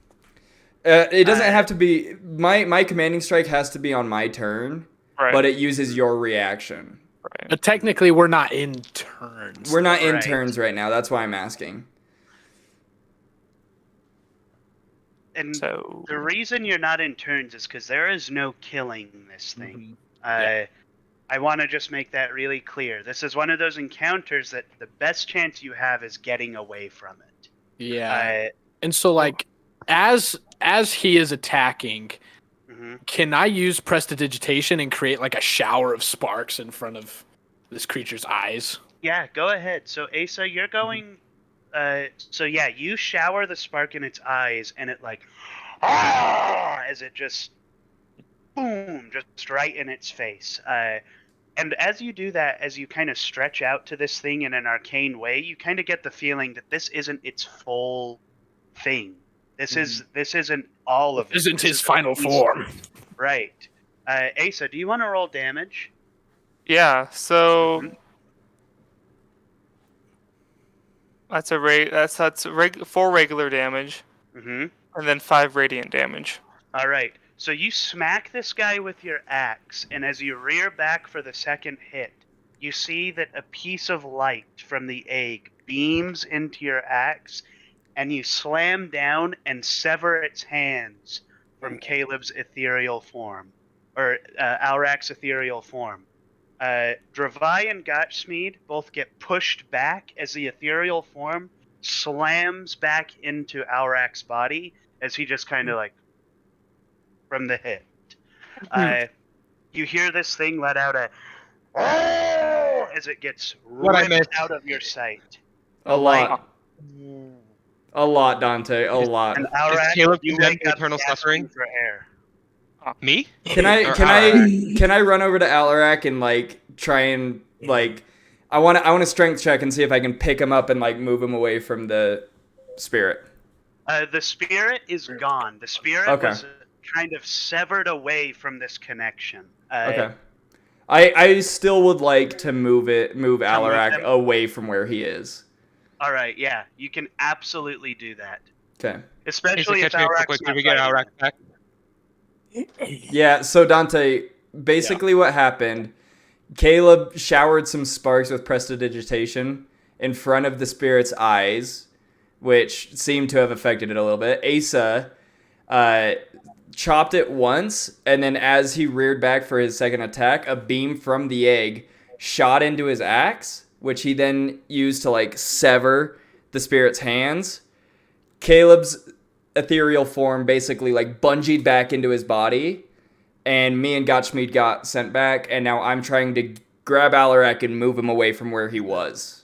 It doesn't have to be my commanding strike has to be on my turn, Right. but it uses your reaction. right. But technically, we're not in turns. We're not in Right. turns right now. That's why I'm asking. And So the reason you're not in turns is because there is no killing this thing. Mhm. I want to just make that really clear. This is one of those encounters that the best chance you have is getting away from it. Yeah. And so, like, as he is attacking, Mhm. can I use prestidigitation and create like a shower of sparks in front of this creature's eyes? Yeah, go ahead. So Asa, you're going so yeah, you shower the spark in its eyes, and it like, as it just, boom, just right in its face. And as you do that, as you kind of stretch out to this thing in an arcane way, you kind of get the feeling that this isn't its full thing. This isn't all of it. Isn't This his is final a piece- form. Right. Asa, do you want to roll damage? Yeah. So Mhm. that's 4 regular damage, Mm-hmm. and then 5 radiant damage. All right. So you smack this guy with your axe, and as you rear back for the second hit, you see that a piece of light from the egg beams into your axe, and you slam down and sever its hands from Caleb's ethereal form, or Alrak's ethereal form. Dravai and Gotchmead both get pushed back as the ethereal form slams back into Alrak's body as he just kind of like from the hit. You hear this thing let out a "Oh!" as it gets What I missed. ripped out of your sight. A lot. A lot, Dante. A lot. And Alrak, Caleb you condemned wake to up eternal gasping suffering? for air. Me? Can I Or can Alarak? I can I run over to Alarak and like try and like I want to strength check and see if I can pick him up and like move him away from the spirit. The spirit is gone. The spirit Okay. was kind of severed away from this connection. Okay. I still would like to move Alarak him? away from where he is. All right, yeah, you can absolutely do that. Okay. Especially if Catch me up real Alrak's quick. not Did we get fighting. Alarak back? Yeah, so Dante, basically what happened, Caleb showered some sparks with prestidigitation in front of the spirit's eyes, which seemed to have affected it a little bit. Asa chopped it once, and then as he reared back for his second attack, a beam from the egg shot into his axe, which he then used to like sever the spirit's hands. Caleb's ethereal form basically like bungeed back into his body, and me and Gotchmead got sent back, and now I'm trying to grab Alarak and move him away from where he was.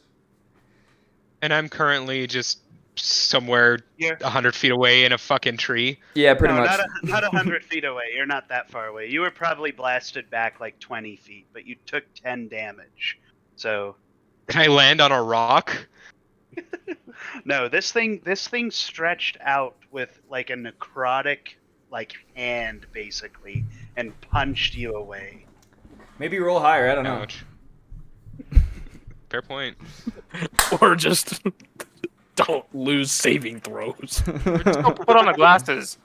And I'm currently just somewhere Yeah. 100 feet away in a fucking tree. Yeah, pretty No, much. not 100 feet away. You're not that far away. You were probably blasted back like 20 feet, but you took 10 damage. So Can I land on a rock? no, this thing stretched out with like a necrotic like hand basically and punched you away. Maybe roll higher, I don't know. Ouch. Fair point. Or just don't lose saving throws. Put on the glasses.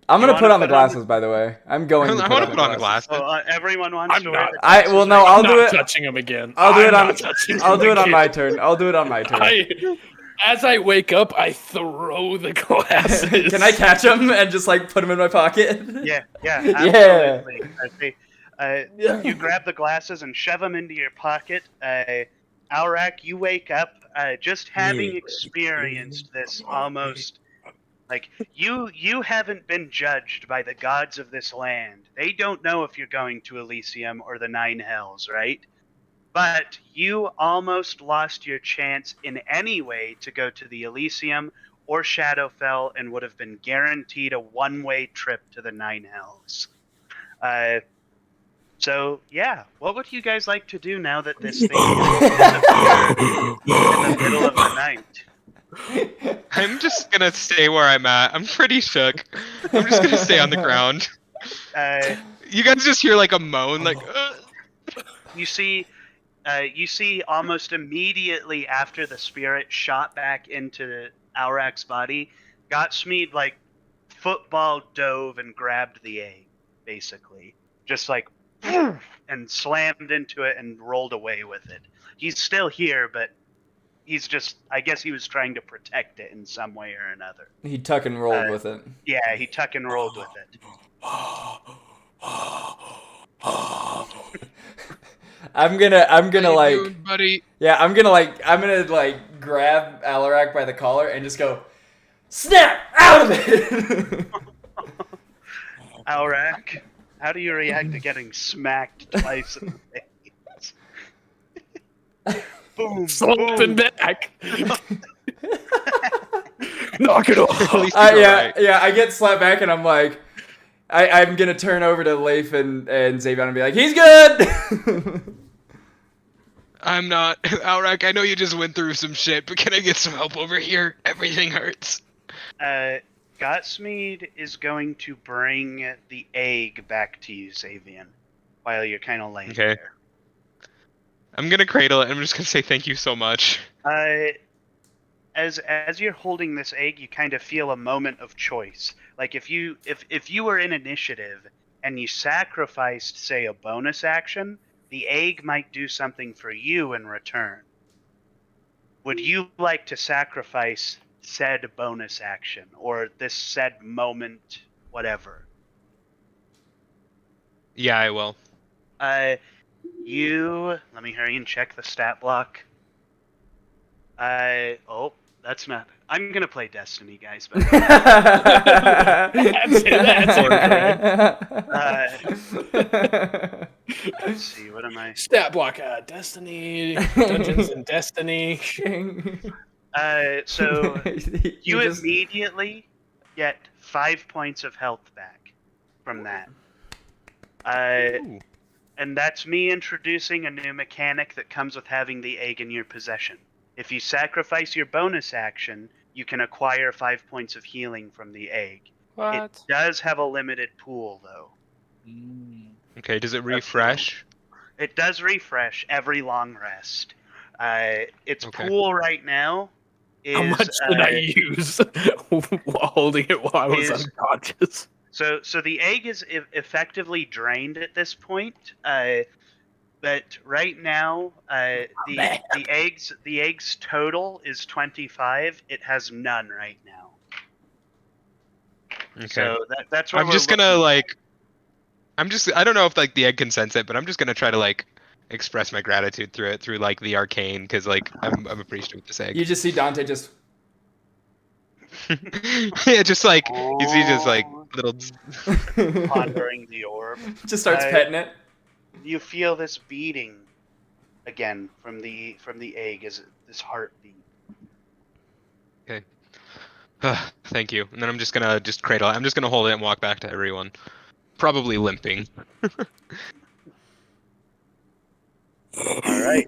I'm gonna You put wanna on the put on glasses, by the way. I'm going to I put want on to put on the glasses. glasses. So everyone wants I'm to not- wear the I well no, glasses, I'll right? do I'm not it. touching him again. I'll do I'm it not on. touching I'll him do it on again. my turn. I'll do it on my turn. As I wake up, I throw the glasses. Can I catch him and just like put him in my pocket? Yeah, Yeah. absolutely. You grab the glasses and shove them into your pocket. Alrak, you wake up just having experienced this almost like you haven't been judged by the gods of this land. They don't know if you're going to Elysium or the Nine Hells, right? But you almost lost your chance in any way to go to the Elysium or Shadowfell and would have been guaranteed a one-way trip to the Nine Hells. So, yeah, what would you guys like to do now that this thing is in the middle of the night? I'm just gonna stay where I'm at. I'm pretty shook. I'm just gonna stay on the ground. You guys just hear like a moan, like. You see almost immediately after the spirit shot back into Alrak's body, Gottsmead like football dove and grabbed the egg, basically. Just like and slammed into it and rolled away with it. He's still here, but he's just I guess he was trying to protect it in some way or another. He tuck and rolled with it. Yeah, he tuck and rolled with it. I'm gonna How you like doing, buddy? yeah, I'm gonna like grab Alarak by the collar and just go snap out of it. Alrak, how do you react to getting smacked twice in the face? boom, Slumping boom. back. Knock it At off. least you go Yeah, right. yeah. I get slapped back, and I'm like, I'm gonna turn over to Leif and Xavier and be like, he's good. I'm not. Alrak, I know you just went through some shit, but can I get some help over here? Everything hurts. Gotsmead is going to bring the egg back to you, Savian, while you're kind of laying Okay. there. I'm gonna cradle it. I'm just gonna say thank you so much. As you're holding this egg, you kind of feel a moment of choice. Like if you were in initiative and you sacrificed, say, a bonus action, the egg might do something for you in return. Would you like to sacrifice said bonus action or this said moment, whatever? Yeah, I will. Let me hurry and check the stat block. Oh, that's not. I'm gonna play Destiny, guys. But let's see. What am I? Stat block. Destiny. Dungeons and Destiny. So you just- immediately get 5 points of health back from that. Ooh. And that's me introducing a new mechanic that comes with having the egg in your possession. If you sacrifice your bonus action, you can acquire 5 points of healing from the egg. What? It does have a limited pool, though. Okay, does it refresh? It does refresh every long rest. Its Okay. pool right now is... How much did I use while holding it while I was is- unconscious? So the egg is effectively drained at this point. But right now, Man. the eggs total is 25. It has none right now. Okay. So that's what I'm just gonna I don't know if like the egg can sense it, but I'm just gonna try to like express my gratitude through it through like the arcane because like I'm appreciative of this egg. You just see Dante just. Yeah, just like you see just like little. pondering the orb. Just starts I- petting it. You feel this beating again from the egg, as this heartbeat. Thank you. And then I'm just gonna cradle it. I'm just gonna hold it and walk back to everyone, probably limping. All right.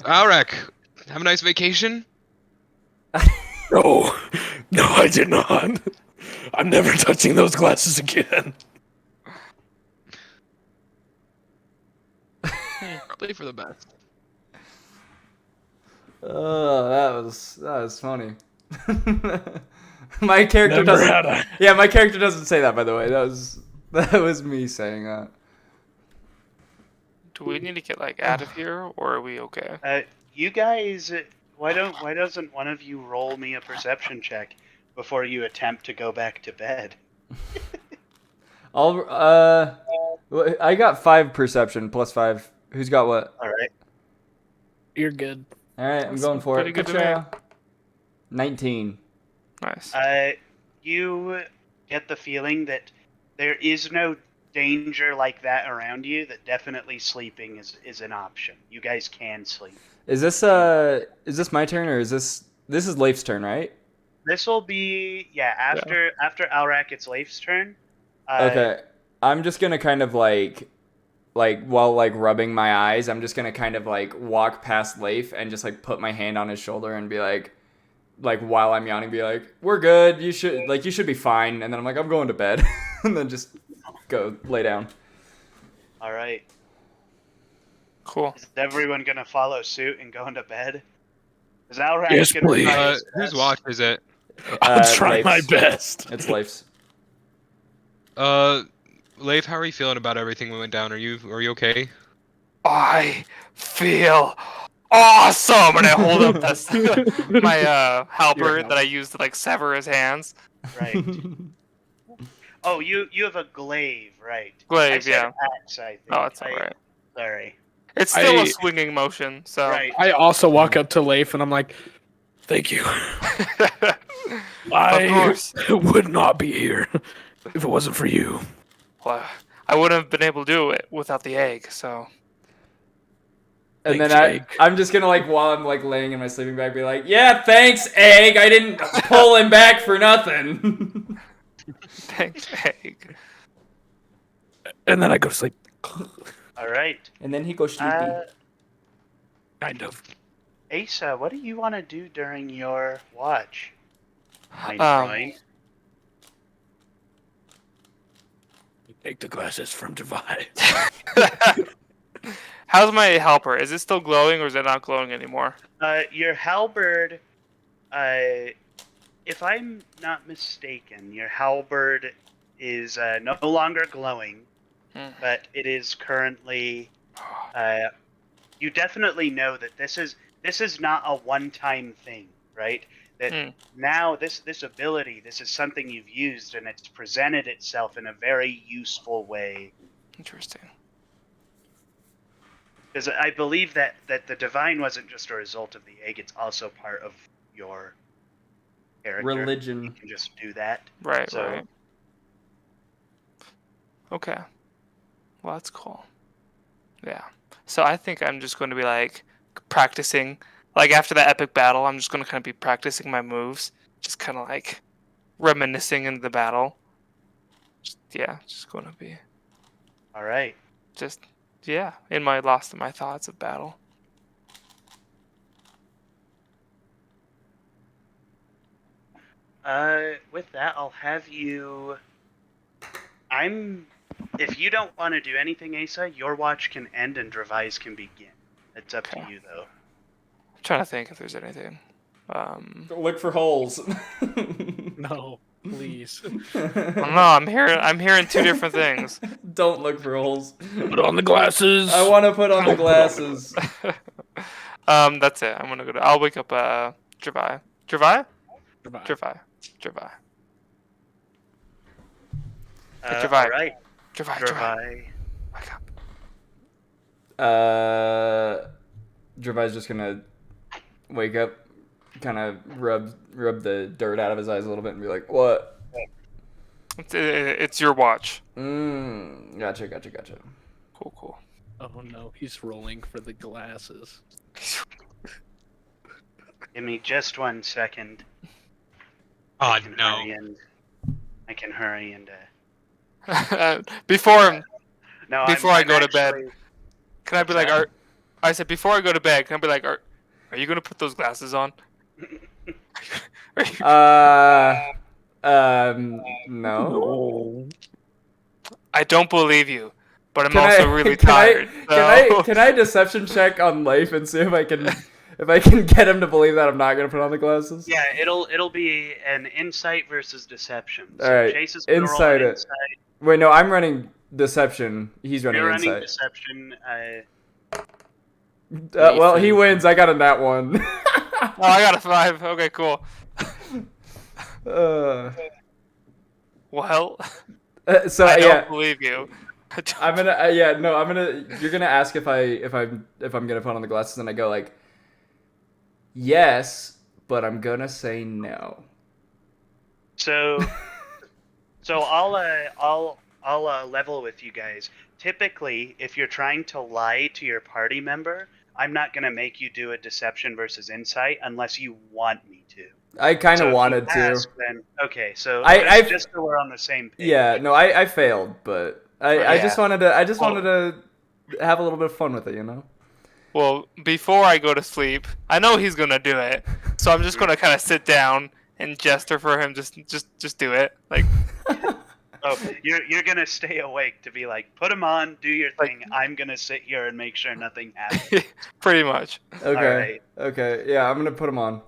Alrak, have a nice vacation. No, I did not. I'm never touching those glasses again. Probably for the best. Oh, that was funny. My character Never doesn't. had I. Yeah, my character doesn't say that. By the way, that was me saying that. Do we need to get like out of here, or are we okay? You guys, why doesn't one of you roll me a perception check before you attempt to go back to bed? I got 5 perception plus 5. Who's got what? All right. You're good. All right, I'm That going sounds for pretty it. good to me. Ka-chow. 19. Nice. You get the feeling that there is no danger like that around you. That definitely sleeping is an option. You guys can sleep. Is this my turn or is this is Leif's turn, right? This will be after Alrak, it's Leif's turn. Okay. I'm just gonna kind of like while like rubbing my eyes, I'm just gonna kind of like walk past Leif and just like put my hand on his shoulder and be like while I'm yawning, be like, "We're good. You should be fine." And then I'm like, "I'm going to bed," and then just go lay down. All right. Cool. Is everyone gonna follow suit and go into bed? Is Alrak Yes, gonna please. try his Whose best? watch is it? I'll try my Leif's. best. It's Leif's. Leif, how are you feeling about everything that went down? Are you okay? I feel awesome, and I hold up this, my halberd that I used to like sever his hands. Right. Oh, you have a glaive, right? I Glaive, said yeah. axe, I think. Oh, it's alright. Sorry. It's still I- a swinging motion, so. Right. I also walk up to Leif and I'm like, "Thank you. I course. would not be here if it wasn't for you." Well, I wouldn't have been able to do it without the egg, so. And Thanks, then Jake. I'm just gonna like while I'm like laying in my sleeping bag, be like, "Yeah, thanks, egg. I didn't pull him back for nothing." Thanks, Egg. And then I go to sleep. All right. And then he goes sleepy. Kind of. Asa, what do you want to do during your watch? Mind Um, blowing. Take the glasses from Divide. How's my helper? Is it still glowing or is it not glowing anymore? Your halberd, if I'm not mistaken, your halberd is no longer glowing, but it is currently. You definitely know that this is not a one-time thing, right? That now this ability, this is something you've used, and it's presented itself in a very useful way. Interesting. Because I believe that the divine wasn't just a result of the egg; it's also part of your character. Religion. You can just do that. Right, So- right. Okay. Well, that's cool. Yeah. So I think I'm just going to be like practicing. Like after that epic battle, I'm just going to kind of be practicing my moves. Just kind of like reminiscing in the battle. Just going to be All right. just, in my lost in my thoughts of battle. With that, I'll have you. If you don't want to do anything, Asa, your watch can end and Dravise can begin. It's up to Okay. you, though. I'm trying to think if there's anything. Look for holes. No, please. I'm hearing two different things. Don't look for holes. Put on the glasses. I want to put on the glasses. That's it. I'm gonna go to. I'll wake up. Dravai. Dravai. Divide. Dravai. Dravai. All Dravai. right. Dravai. Dravai. Dravai. Wake up. Dravai's just gonna wake up, kind of rub the dirt out of his eyes a little bit, and be like, "What?" It's your watch. Gotcha. Cool. Oh no, he's rolling for the glasses. Give me just 1 second. Oh I can no. hurry and. I can hurry and. Before No, Before I go to bed. actually- can I be like, What's I said before I go to bed, can I be like, are you gonna put those glasses on? No. Oh. I don't believe you, but I'm Can also I- really can I- tired. Can I deception check on Life and see if I can get him to believe that I'm not gonna put on the glasses? Yeah, it'll be an insight versus deception. So All right, Chase is gonna roll insight an it. insight. Wait, no, I'm running deception. He's running You're running insight. deception. Well, he wins. I got a nat one. Oh, I got a 5. Okay, cool. Well, So I don't yeah, believe you. I'm gonna You're gonna ask if I'm gonna put on the glasses, and I go like, yes, but I'm gonna say no. So I'll level with you guys. Typically, if you're trying to lie to your party member, I'm not gonna make you do a deception versus insight unless you want me to. I kind So of if you wanted to. ask, then okay. So I've- just so we're on the same page. Yeah, no, I failed, but I Yeah. just wanted to have a little bit of fun with it, you know. Well, before I go to sleep, I know he's gonna do it, so I'm just gonna kind of sit down and gesture for him. Just do it. Like, Oh, you're gonna stay awake to be like, put them on, do your Like- thing. I'm gonna sit here and make sure nothing happens. pretty much. Okay. Okay. Yeah, I'm gonna put them on.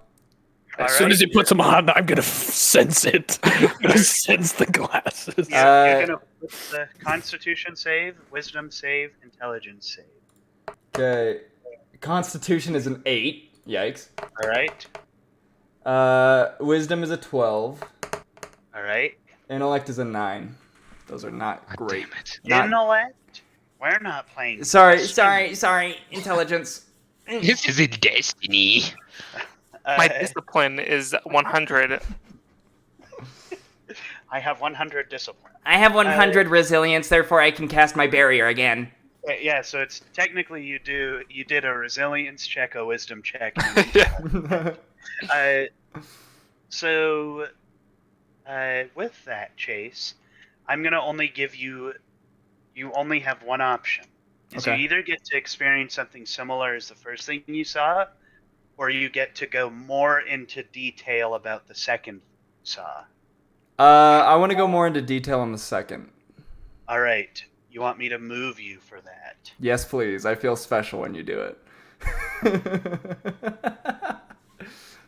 As soon as he puts them on, I'm gonna sense it. I'm gonna sense the glasses. You're gonna put the Constitution save, Wisdom save, Intelligence save. Okay. Constitution is an 8. Yikes. All right. Wisdom is a 12. All right. Intellect is a 9. Those are not God great. damn it. Not- Intellect. We're not playing. Sorry. Intelligence. This is a destiny. My discipline is 100. I have 100 discipline. I have 100 resilience, therefore I can cast my barrier again. Okay, yeah, so it's technically you did a resilience check, a wisdom check. So with that, Chase, I'm gonna only give you. You only have one option. Is you Okay. either get to experience something similar as the first thing you saw, or you get to go more into detail about the second thing you saw. I want to go more into detail on the second. All right. You want me to move you for that? Yes, please. I feel special when you do it.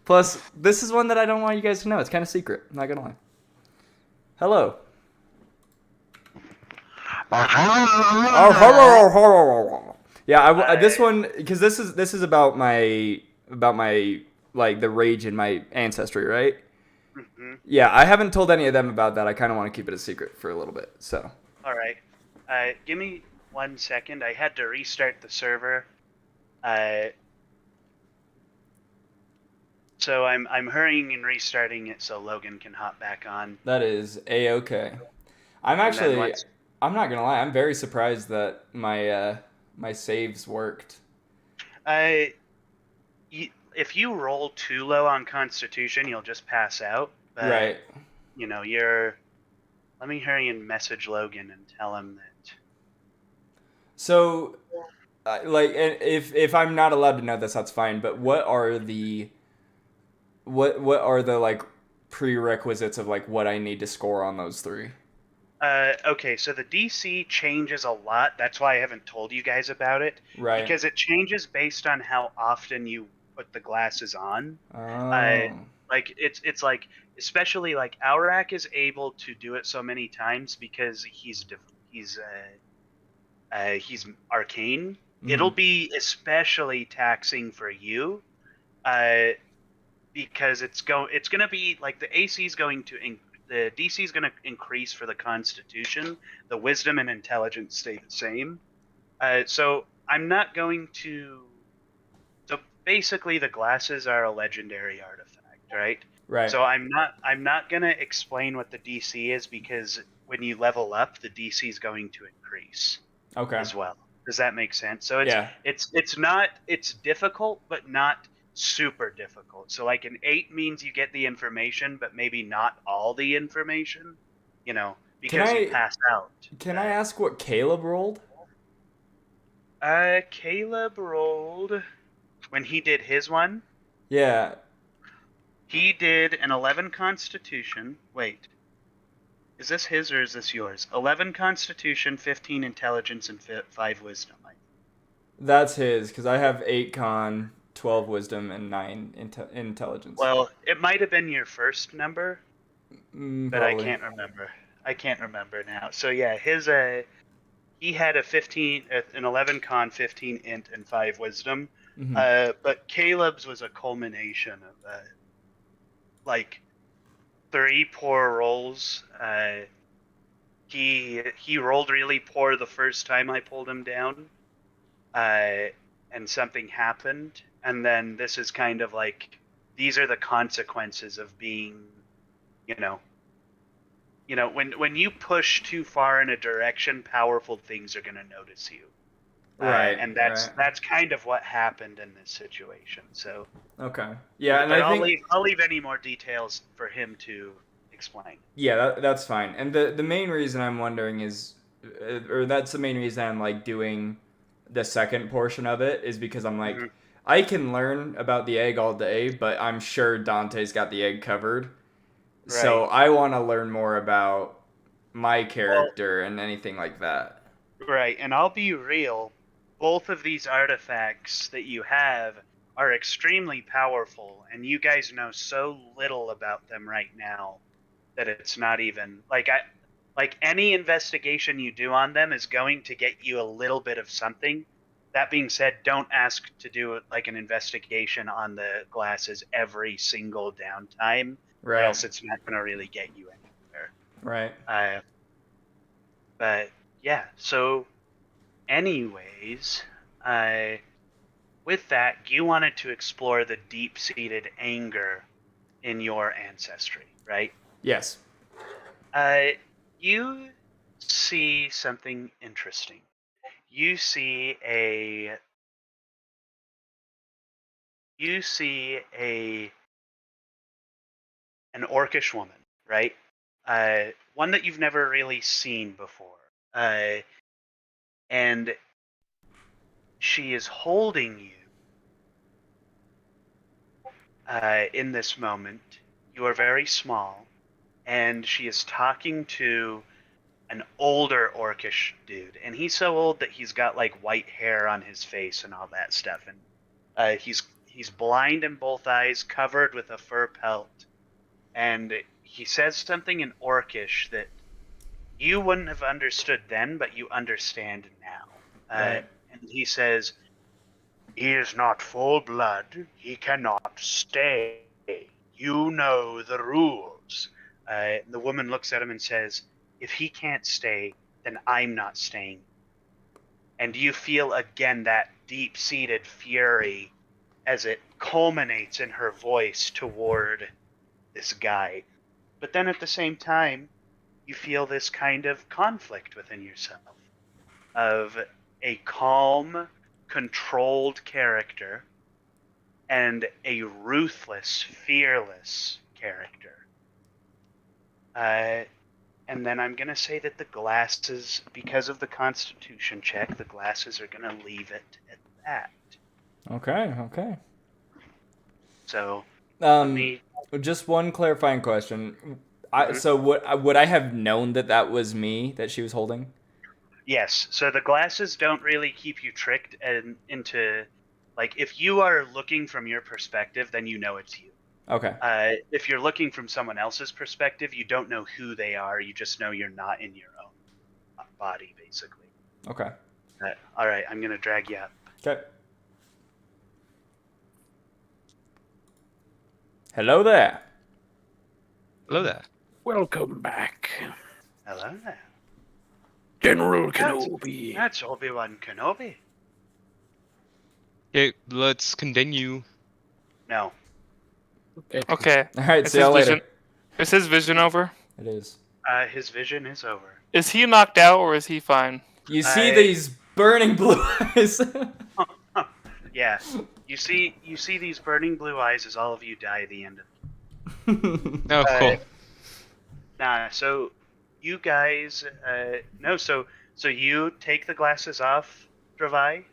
Plus, this is one that I don't want you guys to know. It's kind of secret. I'm not gonna lie. Hello. Oh, hello. Yeah, this one because this is about my like the rage in my ancestry, right? Mm-hmm. Yeah, I haven't told any of them about that. I kind of want to keep it a secret for a little bit. So. All right. Give me 1 second. I had to restart the server. So I'm hurrying and restarting it so Logan can hop back on. That is a-okay. I'm And then actually, once- I'm not gonna lie, I'm very surprised that my saves worked. If you roll too low on Constitution, you'll just pass out. But, Right. You know, let me hurry and message Logan and tell him that. So, like, if I'm not allowed to know this, that's fine. But what are the like prerequisites of like what I need to score on those three? Okay, so the DC changes a lot. That's why I haven't told you guys about it. Right. Because it changes based on how often you put the glasses on. Oh. Like it's like especially like Aurak is able to do it so many times because he's arcane. Mhm. It'll be especially taxing for you, because it's gonna be like the AC is going to the DC is going to increase for the Constitution. The Wisdom and Intelligence stay the same. So I'm not going to. So basically, the glasses are a legendary artifact, right? Right. So I'm not going to explain what the DC is because when you level up, the DC is going to increase Okay. as well. Does that make sense? So Yeah. it's difficult, but not super difficult. So like an 8 means you get the information, but maybe not all the information, you know, because you pass out. Can I ask what Caleb rolled? Caleb rolled when he did his one. Yeah. He did an 11 Constitution. Wait. Is this his or is this yours? 11 Constitution, 15 Intelligence, and 5 Wisdom. That's his, because I have 8 con, 12 wisdom, and 9 intelligence. Well, it might have been your first number, but I Probably. can't remember. I can't remember now. So yeah, his he had an 11 con, 15 int, and 5 wisdom. Mhm. But Caleb's was a culmination of like 3 poor rolls. He rolled really poor the first time I pulled him down, and something happened. And then this is kind of like these are the consequences of being, you know, when you push too far in a direction, powerful things are going to notice you. Right. And that's kind of what happened in this situation. So Okay. Yeah, and but I think I'll leave any more details for him to explain. yeah, that's fine. And the main reason I'm wondering is, or that's the main reason I'm like doing the second portion of it is because I'm like, Mhm. I can learn about the egg all day, but I'm sure Dante's got the egg covered. So I want to learn more about my character and anything like that. Right, and I'll be real. Both of these artifacts that you have are extremely powerful, and you guys know so little about them right now that it's not even like any investigation you do on them is going to get you a little bit of something. That being said, don't ask to do like an investigation on the glasses every single downtime, or Right. else it's not going to really get you anywhere. Right. But yeah, so anyways, with that, you wanted to explore the deep-seated anger in your ancestry, right? Yes. You see something interesting. you see a an orcish woman, right? One that you've never really seen before. And she is holding you in this moment. You are very small, and she is talking to an older orcish dude, and he's so old that he's got like white hair on his face and all that stuff, and he's blind in both eyes, covered with a fur pelt, and he says something in orcish that you wouldn't have understood then, but you understand now. Right. And he says, "He is not full blood. He cannot stay. You know the rules." The woman looks at him and says, "If he can't stay, then I'm not staying." And you feel again that deep-seated fury as it culminates in her voice toward this guy. But then at the same time, you feel this kind of conflict within yourself of a calm, controlled character and a ruthless, fearless character. And then I'm going to say that the glasses, because of the Constitution check, the glasses are going to leave it at that. Okay. So, let me... Just one clarifying question. So would I have known that was me that she was holding? Yes, so the glasses don't really keep you tricked into... Like, if you are looking from your perspective, then you know it's you. Okay. If you're looking from someone else's perspective, you don't know who they are. You just know you're not in your own body, basically. Okay. All right, I'm going to drag you up. Okay. Hello there. Hello there. Welcome back, Hello there. General Kenobi. That's Obi-Wan Kenobi. Okay, let's continue. No. Okay. All right, Is see y'all his later. vision- Is his vision over? It is. His vision is over. Is he knocked out or is he fine? You see these burning blue eyes. Yeah. You see these burning blue eyes as all of you die at the end of Oh, cool. Nah, so you guys no, so you take the glasses off, Dravai,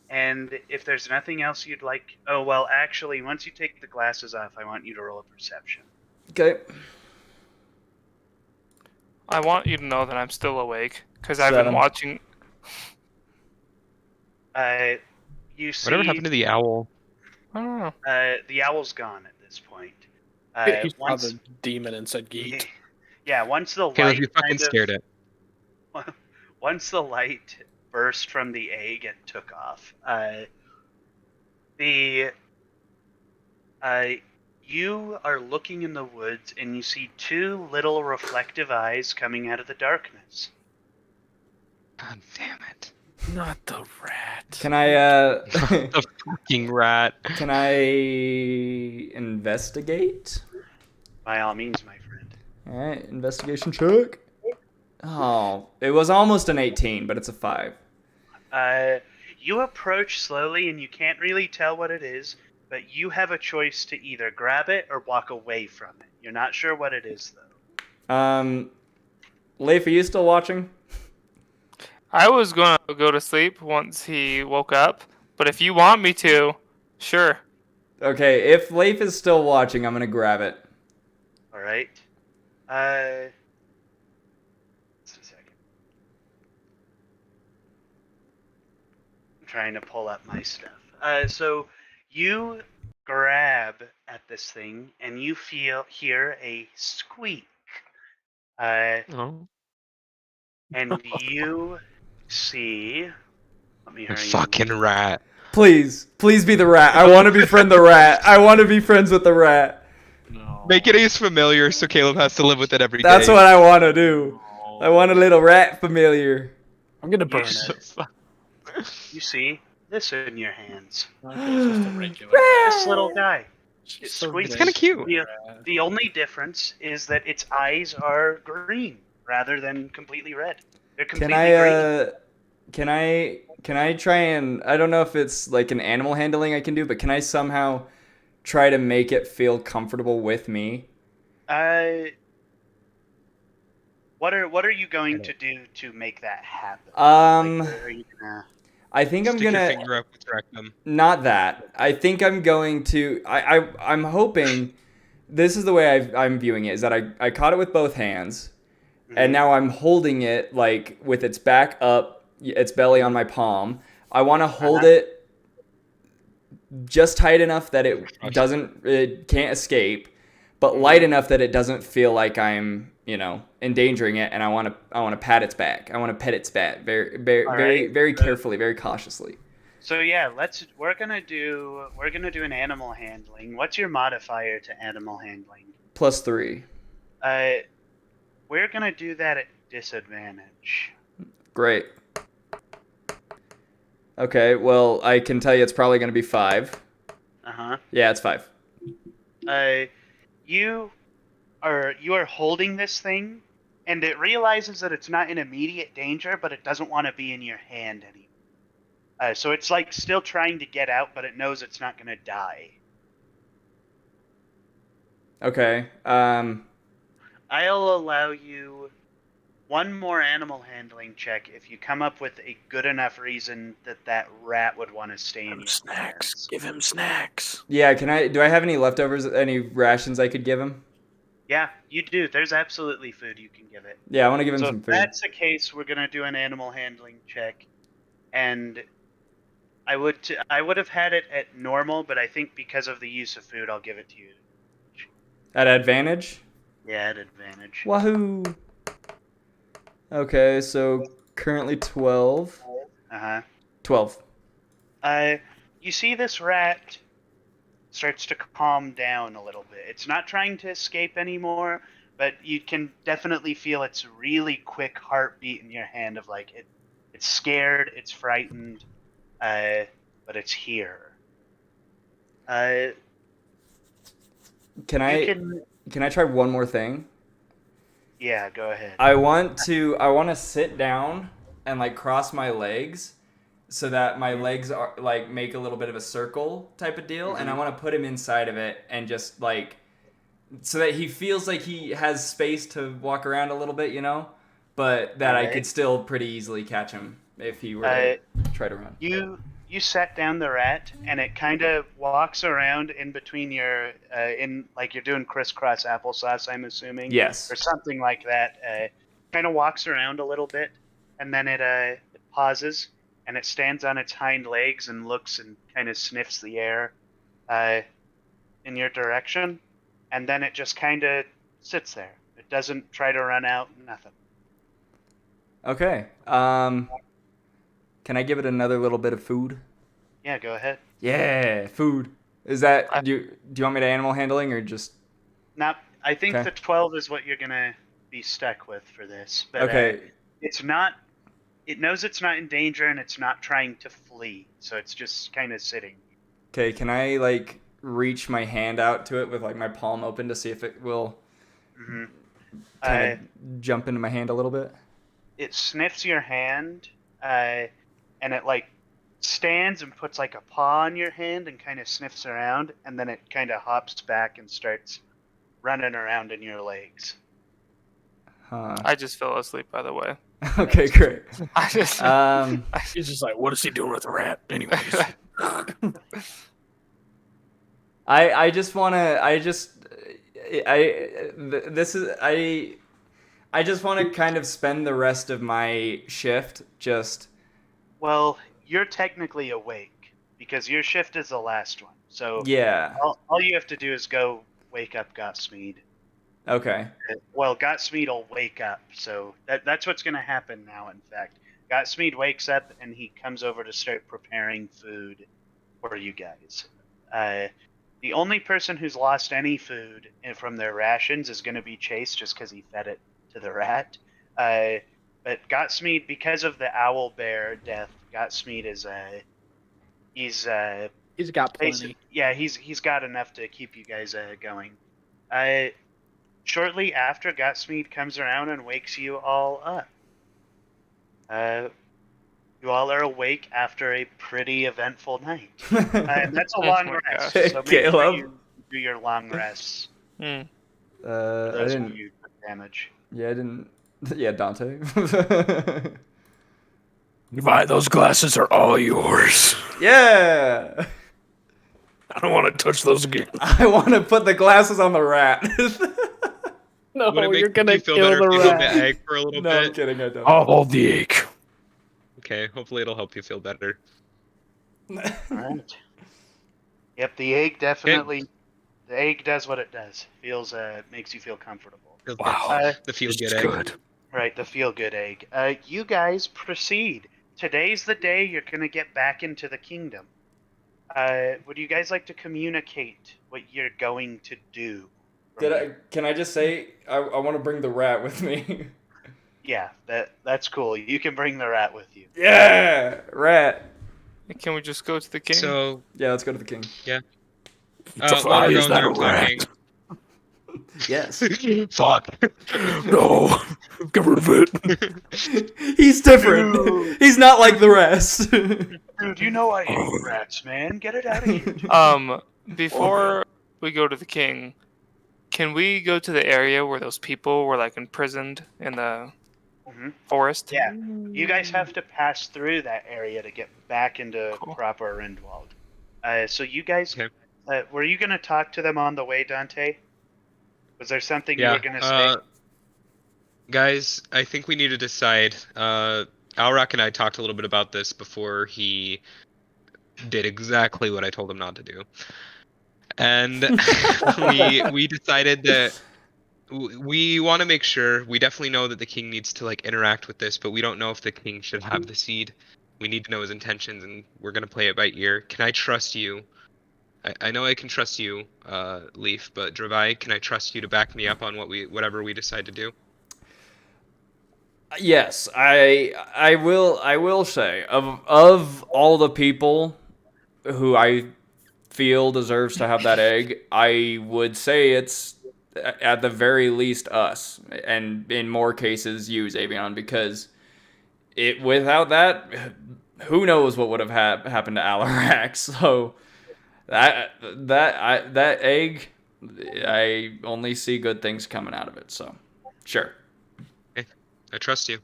and if there's nothing else you'd like... Oh, well, actually, once you take the glasses off, I want you to roll a perception. Okay. I want you to know that I'm still awake because I've been 7. watching. You see... Whatever happened to the owl? I don't know. The owl's gone at this point. He saw Once... the demon and said, "Geet." Yeah, once the Caleb, light you fucking scared it. once the light burst from the egg, it took off. You are looking in the woods and you see two little reflective eyes coming out of the darkness. God damn it. Not the rat. Can I The fucking rat. can I investigate? By all means, my friend. All right, investigation check. Oh, it was almost an 18, but it's a 5. You approach slowly and you can't really tell what it is, but you have a choice to either grab it or walk away from it. You're not sure what it is, though. Leif, are you still watching? I was going to go to sleep once he woke up, but if you want me to, sure. Okay, if Leif is still watching, I'm gonna grab it. All right. Just a second. I'm trying to pull up my stuff. So you grab at this thing and you hear a squeak. Oh. And you see... Let me You hurry. fucking rat. Please be the rat. I want to befriend the rat. I want to be friends with the rat. No. Make it as familiar so Caleb has to live with it every day. That's what I want to do. I want a little rat familiar. I'm gonna burn You it. You see this in your hands. Okay, it's just a regular This little guy. It's so so It's kinda cute. The only difference is that its eyes are green rather than completely red. They're Can completely green. can I try and I don't know if it's like an animal handling I can do, but can I somehow try to make it feel comfortable with me? Uh, what are you going to do to make that happen? Um, Like, are you gonna? I think I'm Stick your gonna finger up its rectum. not that. I think I'm going to. I'm hoping. This is the way I'm viewing it. Is that I caught it with both hands, and Mhm. now I'm holding it like with its back up, its belly on my palm. I want to hold it just tight enough that it can't escape, but light enough that it doesn't feel like I'm endangering it. And I want to pat its back. I want to pet its back very very All very right. very carefully, very cautiously. So yeah, we're gonna do an animal handling. What's your modifier to animal handling? +3. Uh, we're gonna do that at disadvantage. Great. Okay, well, I can tell you it's probably going to be 5. Uh-huh. Yeah, it's 5. You are holding this thing, and it realizes that it's not in immediate danger, but it doesn't want to be in your hand anymore. So it's like still trying to get out, but it knows it's not gonna die. Okay. I'll allow you one more animal handling check if you come up with a good enough reason that rat would want to stay in your Snacks. hands. Give him snacks. Yeah, do I have any leftovers, any rations I could give him? Yeah, you do. There's absolutely food you can give it. Yeah, I want to give him So some if food. that's the case, we're gonna do an animal handling check, and I would have had it at normal, but I think because of the use of food, I'll give it to you. At advantage? Yeah, at advantage. Wahoo! Okay, so currently 12. Uh-huh. 12. You see this rat starts to calm down a little bit. It's not trying to escape anymore, but you can definitely feel its really quick heartbeat in your hand of like it's scared, it's frightened, but it's here. Can I try one more thing? Yeah, go ahead. I want to sit down and like cross my legs so that my legs are like make a little bit of a circle type of deal, and I want to put him inside of it and just like so that he feels like he has space to walk around a little bit, but that I could still pretty easily catch him if he were to try to run. You set down the rat, and it kind of walks around in between your in like you're doing crisscross applesauce, I'm assuming. Yes. Or something like that. Kind of walks around a little bit, and then it pauses, and it stands on its hind legs and looks and kind of sniffs the air in your direction, and then it just kind of sits there. It doesn't try to run out, nothing. Okay. Can I give it another little bit of food? Yeah, go ahead. Yeah, food. Is that do you want me to animal handling or just I think Okay. the 12 is what you're gonna be stuck with for this. But Okay. it's not. It knows it's not in danger, and it's not trying to flee, so it's just kind of sitting. Okay, can I like reach my hand out to it with like my palm open to see if it will Mm-hmm. kind of jump into my hand a little bit? It sniffs your hand, and it like stands and puts like a paw on your hand and kind of sniffs around, and then it kind of hops back and starts running around in your legs. Huh. I just fell asleep, by the way. Okay, great. I just. He's just like, what is he doing with the rat? Anyways. I just want to I just want to kind of spend the rest of my shift just Well, you're technically awake because your shift is the last one. So yeah. all you have to do is go wake up Gotsmead. Okay. Well, Gotsmead will wake up, so that's what's going to happen now, in fact. Gotsmead wakes up, and he comes over to start preparing food for you guys. The only person who's lost any food from their rations is going to be Chase, just because he fed it to the rat. But Gotsmead, because of the owl bear death, Gotsmead is he's got plenty. yeah, he's got enough to keep you guys going. Shortly after, Gotsmead comes around and wakes you all up. You all are awake after a pretty eventful night. And that's a long Oh my rest, gosh. so make sure Caleb. you do your long rests. Hmm. For I those of didn't. you with damage. Yeah, I didn't. Yeah, Dante. Levi, those glasses are all yours. Yeah. I don't want to touch those again. I want to put the glasses on the rat. No, Would it make you're gonna you feel kill better the if you hold the rat. egg for a little No, I'm bit? kidding. I don't. I'll hold the egg. Okay, hopefully it'll help you feel better. Alright. Yep, the egg definitely. The egg does what it does. Feels makes you feel comfortable. Feels Wow. good. The feel This good is egg. good. Right, the feel good egg. You guys proceed. Today's the day you're gonna get back into the kingdom. Would you guys like to communicate what you're going to do? Can I just say I want to bring the rat with me? Yeah, that's cool. You can bring the rat with you. Yeah, rat. Can we just go to the king? So, Yeah, let's go to the king. while we're Is going that there, a I'm talking. Yes. Fuck. No, get rid of it. He's different. He's not like the rest. Dude, you know I hate rats, man. Get it out of here. Before we go to the king, can we go to the area where those people were like imprisoned in the Mhm. forest? Yeah, you guys have to pass through that area to get back into Cool. proper Rindwald. So you guys, Okay. were you gonna talk to them on the way, Dante? Was there something you Yeah. were gonna say? Guys, I think we need to decide. Alrak and I talked a little bit about this before he did exactly what I told him not to do. And we decided that we want to make sure. We definitely know that the king needs to like interact with this, but we don't know if the king should have the seed. We need to know his intentions, and we're gonna play it by ear. Can I trust you? I know I can trust you, Leaf, but Dravai, can I trust you to back me up on whatever we decide to do? Yes, I will say of all the people who I feel deserves to have that egg, I would say it's at the very least us, and in more cases you, Xavion, because it without that, who knows what would have happened to Alarak. So that egg, I only see good things coming out of it. So sure. I trust you.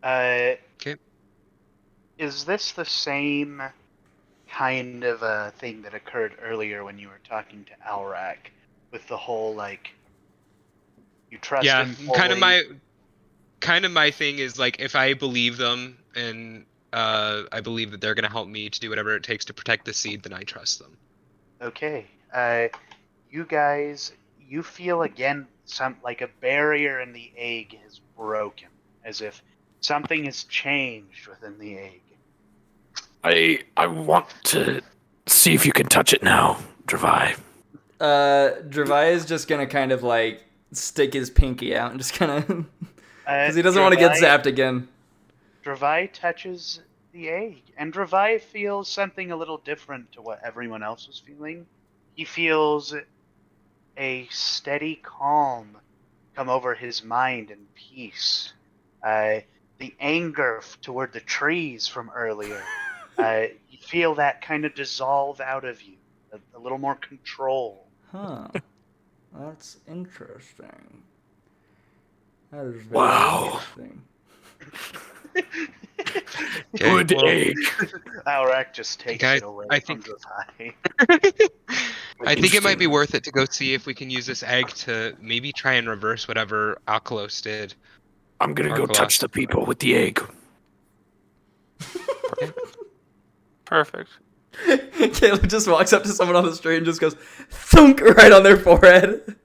Okay. Is this the same kind of a thing that occurred earlier when you were talking to Alrak with the whole like you trust Yeah, him kind of my thing is like if I believe them and I believe that they're gonna help me to do whatever it takes to protect the seed, then I trust them. Okay. You guys, you feel again some like a barrier in the egg is broken, as if something has changed within the egg. I want to see if you can touch it now, Dravai. Dravai is just gonna kind of like stick his pinky out and just kind of because he doesn't want to get Dravai- zapped again. Dravai touches the egg, and Dravai feels something a little different to what everyone else was feeling. He feels a steady calm come over his mind and peace. The anger toward the trees from earlier, you feel that kind of dissolve out of you. A little more control. Huh. That's interesting. That is very Wow. interesting. Good egg. Aurak just takes Guys, it away I from think- Dravai. I think it might be worth it to go see if we can use this egg to maybe try and reverse whatever Alkalos did. I'm gonna go Arkalos. touch the people with the egg. Perfect. Caleb just walks up to someone on the street and just goes thunk right on their forehead.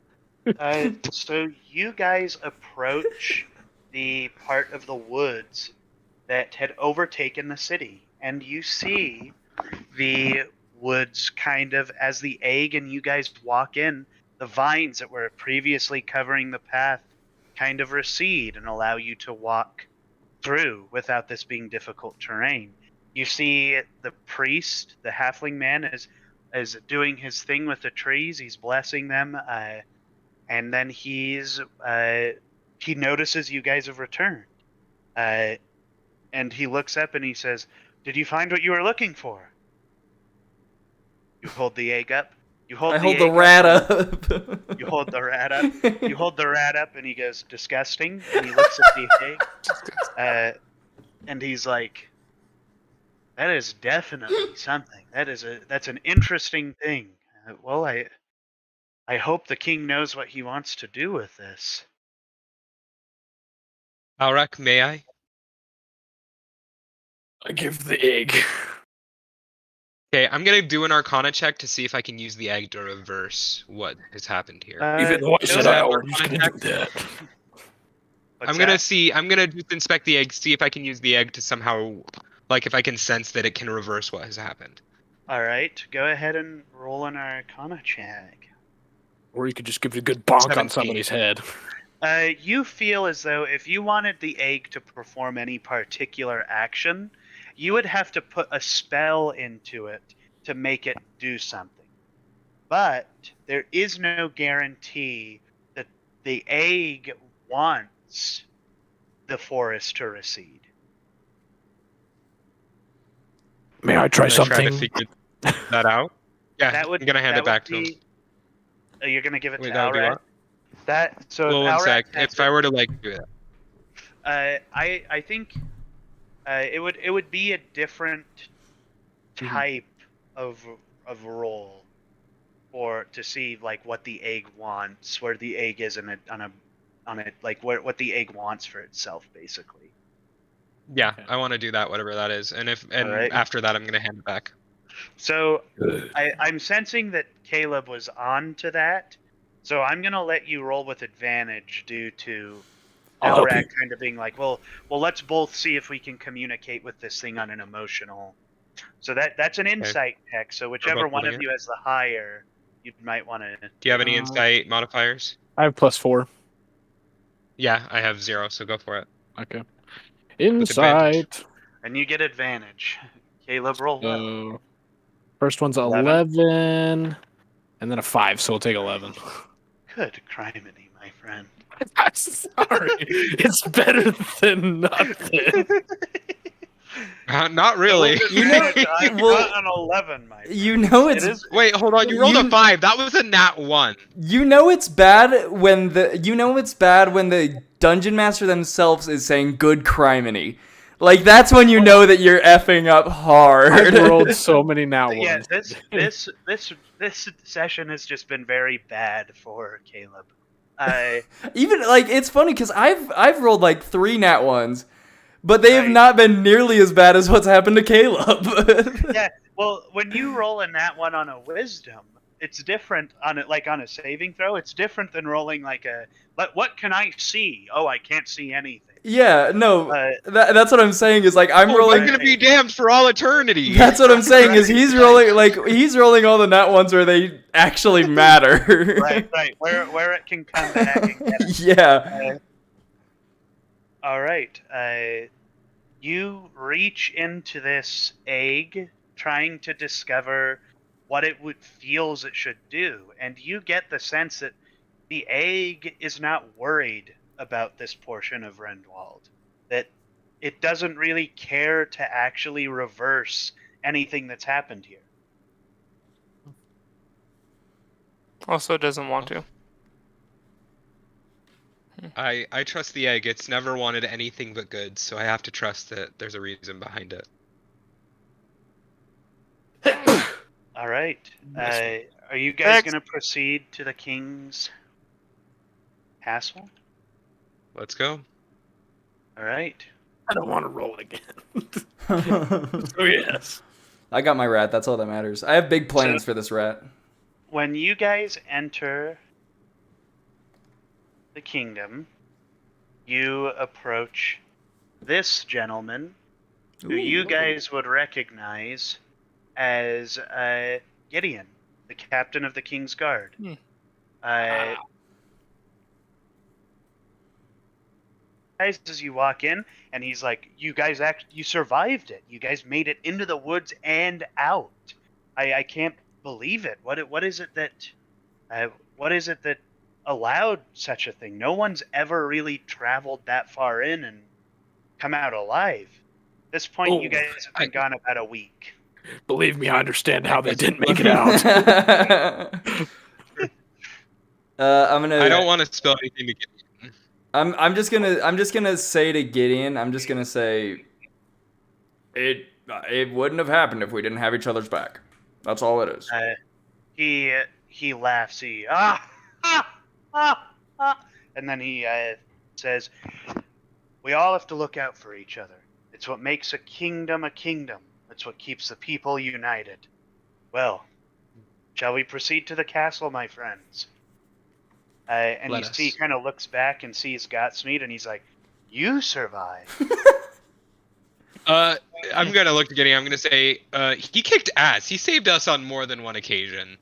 So you guys approach the part of the woods that had overtaken the city, and you see the woods kind of as the egg and you guys walk in, the vines that were previously covering the path kind of recede and allow you to walk through without this being difficult terrain. You see the priest, the halfling man, is doing his thing with the trees. He's blessing them, and then he notices you guys have returned, And he looks up and he says, "Did you find what you were looking for?" You hold the egg up. You hold I the hold the egg rat up. up. You hold the rat up. You hold the rat up, and he goes, "Disgusting." And he looks at the egg, and he's like, "That is definitely something. That's an interesting thing. Well, I hope the king knows what he wants to do with this." Alrek, may I? I give the egg. Okay, I'm gonna do an Arcana check to see if I can use the egg to reverse what has happened here. Even though I go said ahead. I was gonna do that. What's I'm gonna that? see. I'm gonna just inspect the egg, see if I can use the egg to somehow, like, if I can sense that it can reverse what has happened. All right, go ahead and roll an Arcana check. Or you could just give it a good bonk 17. on somebody's head. You feel as though if you wanted the egg to perform any particular action, you would have to put a spell into it to make it do something. But there is no guarantee that the egg wants the forest to recede. May I try I'm gonna try something? to figure that out. Yeah, That would I'm gonna hand that it back would to him. be- You're gonna give it Wait, to that would be Alrad. what? That so Well, if one Alrad sec. has If I were to like do that, I think it would be a different type of roll for to see like what the egg wants, where the egg is on it like what the egg wants for itself, basically. yeah, Okay. I want to do that, whatever that is, and Alright. after that, I'm gonna hand it back. So I'm sensing that Caleb was on to that, so I'm gonna let you roll with advantage due to I'll help Elrag you. kind of being like, well, let's both see if we can communicate with this thing on an emotional. So that's an insight check. So whichever both one of holding you has the higher, you might want to. Do you have any insight modifiers? I have +4. Yeah, I have 0, so go for it. Okay. advantage. Insight. And you get advantage. Caleb, roll well. So first one's 11. 11, and then a 5, so we'll take 11. Good criminy, my friend. I'm sorry. It's better than nothing. Not really. You know- I well, got an 11, my friend. You know It it's is. Wait, hold on. You rolled You- a 5. That was a nat 1. you know it's bad when the dungeon master themselves is saying good criminy. Like that's when you know that you're effing up hard. I've rolled so many now Yeah, ones. this session has just been very bad for Caleb. Even like it's funny because I've rolled like 3 nat ones, but they have Right. not been nearly as bad as what's happened to Caleb. Yeah, well, when you roll in that one on a wisdom, it's different on it, like on a saving throw. It's different than rolling like a. But what can I see? Oh, I can't see anything. Yeah, no, Uh, that's what I'm saying is like I'm Oh, rolling. I'm gonna be damned for all eternity. That's what I'm saying is he's rolling all the nat ones where they actually matter. Right, where it can come back and get it. Yeah. All right. You reach into this egg, trying to discover what it feels it should do, and you get the sense that the egg is not worried about this portion of Rendwald. That it doesn't really care to actually reverse anything that's happened here. Also doesn't want to. I trust the egg. It's never wanted anything but good, so I have to trust that there's a reason behind it. All right. Nice. Are you guys going to proceed to the king's castle? Let's go. All right. I don't want to roll again. Oh yes. I got my rat. That's all that matters. I have big plans for this rat. When you guys enter the kingdom, you approach this gentleman, who you guys would recognize as Gideon, the captain of the King's Guard. Guys, as you walk in, and he's like, "You guys you survived it. You guys made it into the woods and out. I can't believe it. What is it that allowed such a thing? No one's ever really traveled that far in come out alive. At this point, you Oh, guys have been gone about a week. Believe me, I understand how they didn't make it out. I'm gonna. I don't want to spill anything to get. I'm just gonna say to Gideon. I'm just gonna say. It wouldn't have happened if we didn't have each other's back. That's all it is. He laughs. And then he says, "We all have to look out for each other. It's what makes a kingdom a kingdom. It's what keeps the people united. Well, shall we proceed to the castle, my friends?" And Let you us. see, he kind of looks back and sees Godsmeed, and he's like, "You survived." I'm gonna look to Gideon. I'm gonna say, he kicked ass. He saved us on more than one occasion.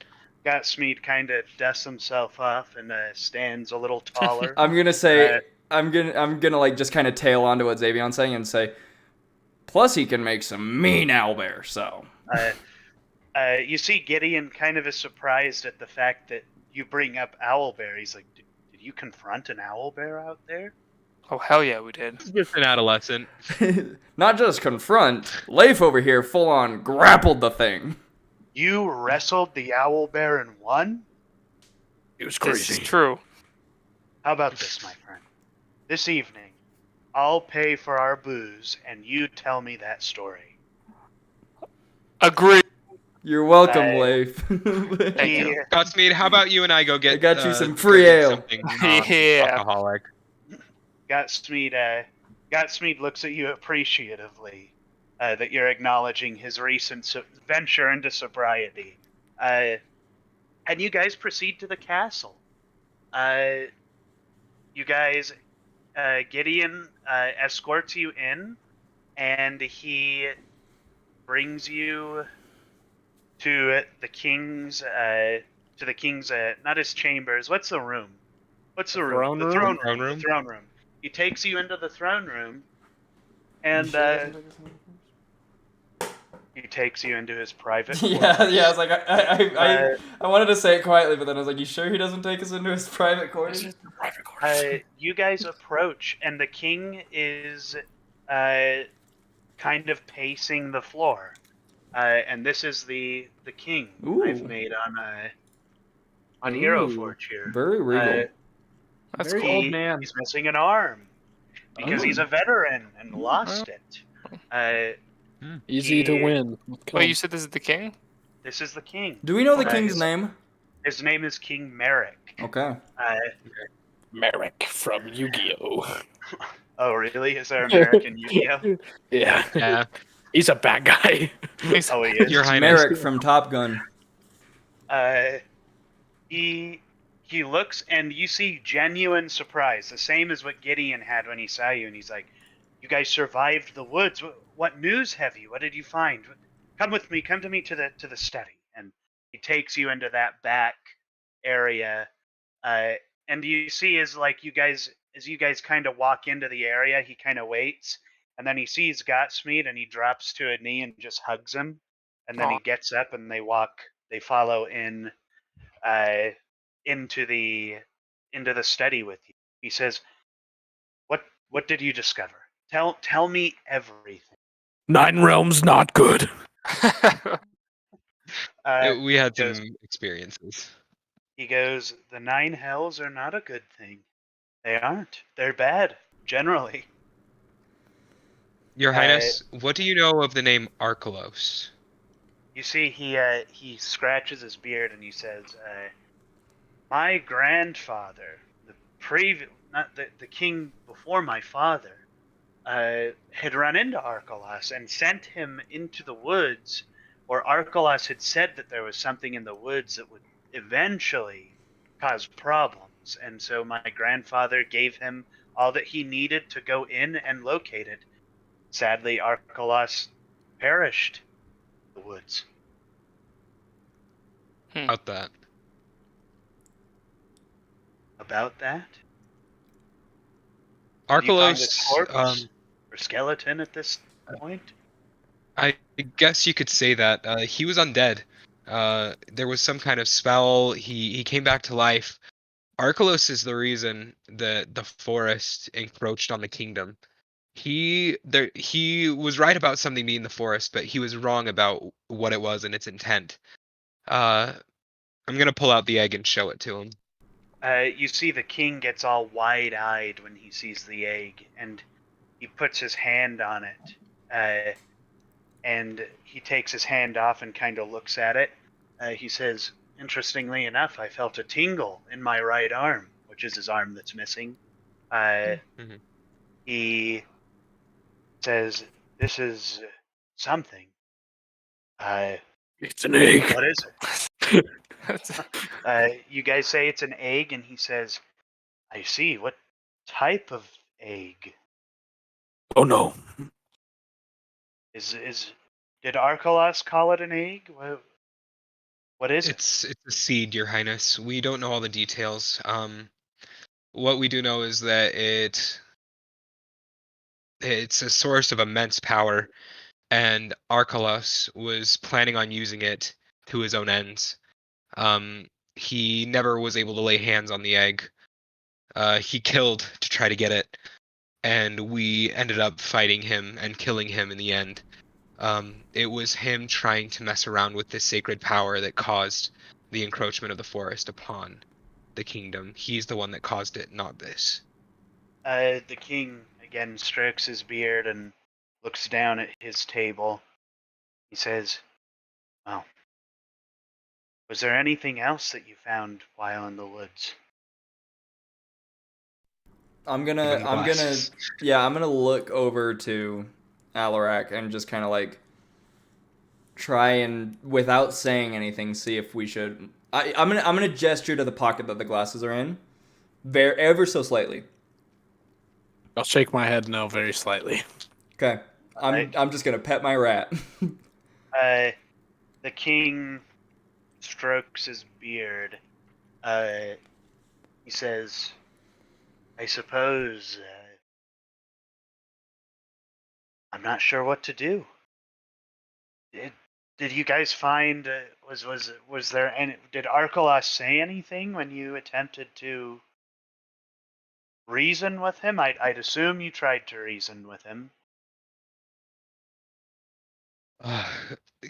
Godsmeed kind of dusts himself off and stands a little taller. I'm gonna say. I'm gonna like just kind of tail onto what Xavion's saying and say. Plus, he can make some mean owlbear. So. You see, Gideon kind of is surprised at the fact that you bring up owlbear. He's like, "Did you confront an owlbear out there?" Oh hell yeah, we did. Just an adolescent. Not just confront. Leif over here full on grappled the thing. You wrestled the owlbear and won? It was This is crazy. true. How about this, my friend? This evening, I'll pay for our booze, and you tell me that story. Agree. You're welcome, Uh, Leif. Thank you. Godsmeed, how about you and I go get? I got you some go free get ale. something Yeah. alcoholic. Godsmeed looks at you appreciatively that you're acknowledging his recent venture into sobriety. And you guys proceed to the castle. You guys, Gideon escorts you in, and he brings you to the king's, not his chambers. What's the room? What's the room? throne The room? throne Throne room. room? The throne room. He takes you into the throne room, and he takes you into his private Yeah, quarters. yeah. I was like, I wanted to say it quietly, but then I was like, you sure he doesn't take us into his private quarters? Private quarters. You guys approach, and the king is kind of pacing the floor. And this is the king I've Ooh. made on Hero Ooh. Forge here. Very regal. That's Very cool. old man. He's missing an arm because he's a veteran and lost it. Easy to win. Wait, you said this is the king? This is the king. Do we know the Uh, king's his- name? His name is King Merrick. Okay. Merrick from Yu-Gi-Oh. Oh, really? Is there American Yu-Gi-Oh? Yeah. Yeah, He's a bad guy. Oh, he is. Your Highness. Merrick from Top Gun. He looks, and you see genuine surprise, the same as what Gideon had when he saw you, and he's like, "You guys survived the woods. What news have you? What did you find? Come with me. Come to me to the study." And he takes you into that back area, and you see as you guys kind of walk into the area, he kind of waits, and then he sees Godsmeed, and he drops to a knee and just hugs him, and then he Aw. gets up and they follow in into the study with you. He says, "What did you discover? Tell me everything." 9 realms not good. We had goes- some experiences. He goes, "The 9 hells are not a good thing. They aren't. They're bad generally." Your Highness, what do you know of the name Arkelos? You see, he scratches his beard and he says, "My grandfather, not the king before my father, had run into Arkelos and sent him into the woods, or Arkelos had said that there was something in the woods that would eventually cause problems, and so my grandfather gave him all that he needed to go in and locate it. Sadly, Arkelos perished in the woods." About that. About that? Did you find his Arkelos, corpse or skeleton at this point? I guess you could say that. He was undead. There was some kind of spell. He came back to life. Arkelos is the reason that the forest encroached on the kingdom. he was right about something being the forest, but he was wrong about what it was and its intent. I'm gonna pull out the egg and show it to him. You see the king gets all wide-eyed when he sees the egg, and he puts his hand on it. And he takes his hand off and kind of looks at it. He says, "Interestingly enough, I felt a tingle in my right arm," which is his arm that's missing. Mhm. He says, "This is something. It's an egg. What is it?" You guys say it's an egg, and he says, "I see. What type of egg Oh no. is? Did Arkalos call it an egg? What is it?" It's a seed, Your Highness. We don't know all the details. What we do know is that it's a source of immense power, and Arkalos was planning on using it to his own ends. He never was able to lay hands on the egg. He killed to try to get it, and we ended up fighting him and killing him in the end. It was him trying to mess around with this sacred power that caused the encroachment of the forest upon the kingdom. He's the one that caused it, not this. The king again strokes his beard and looks down at his table. He says, "Well, was there anything else that you found while in the woods?" I'm Give him gonna, glasses. I'm gonna look over to Alarak and just kind of like try and, without saying anything, see if we should. I'm gonna gesture to the pocket that the glasses are in, ever so slightly. I'll shake my head no very slightly. Okay, I'm just gonna pet my rat. The king strokes his beard. He says, "I suppose I'm not sure what to do. Did you guys find was there any? Did Arkalos say anything when you attempted to reason with him? I'd assume you tried to reason with him."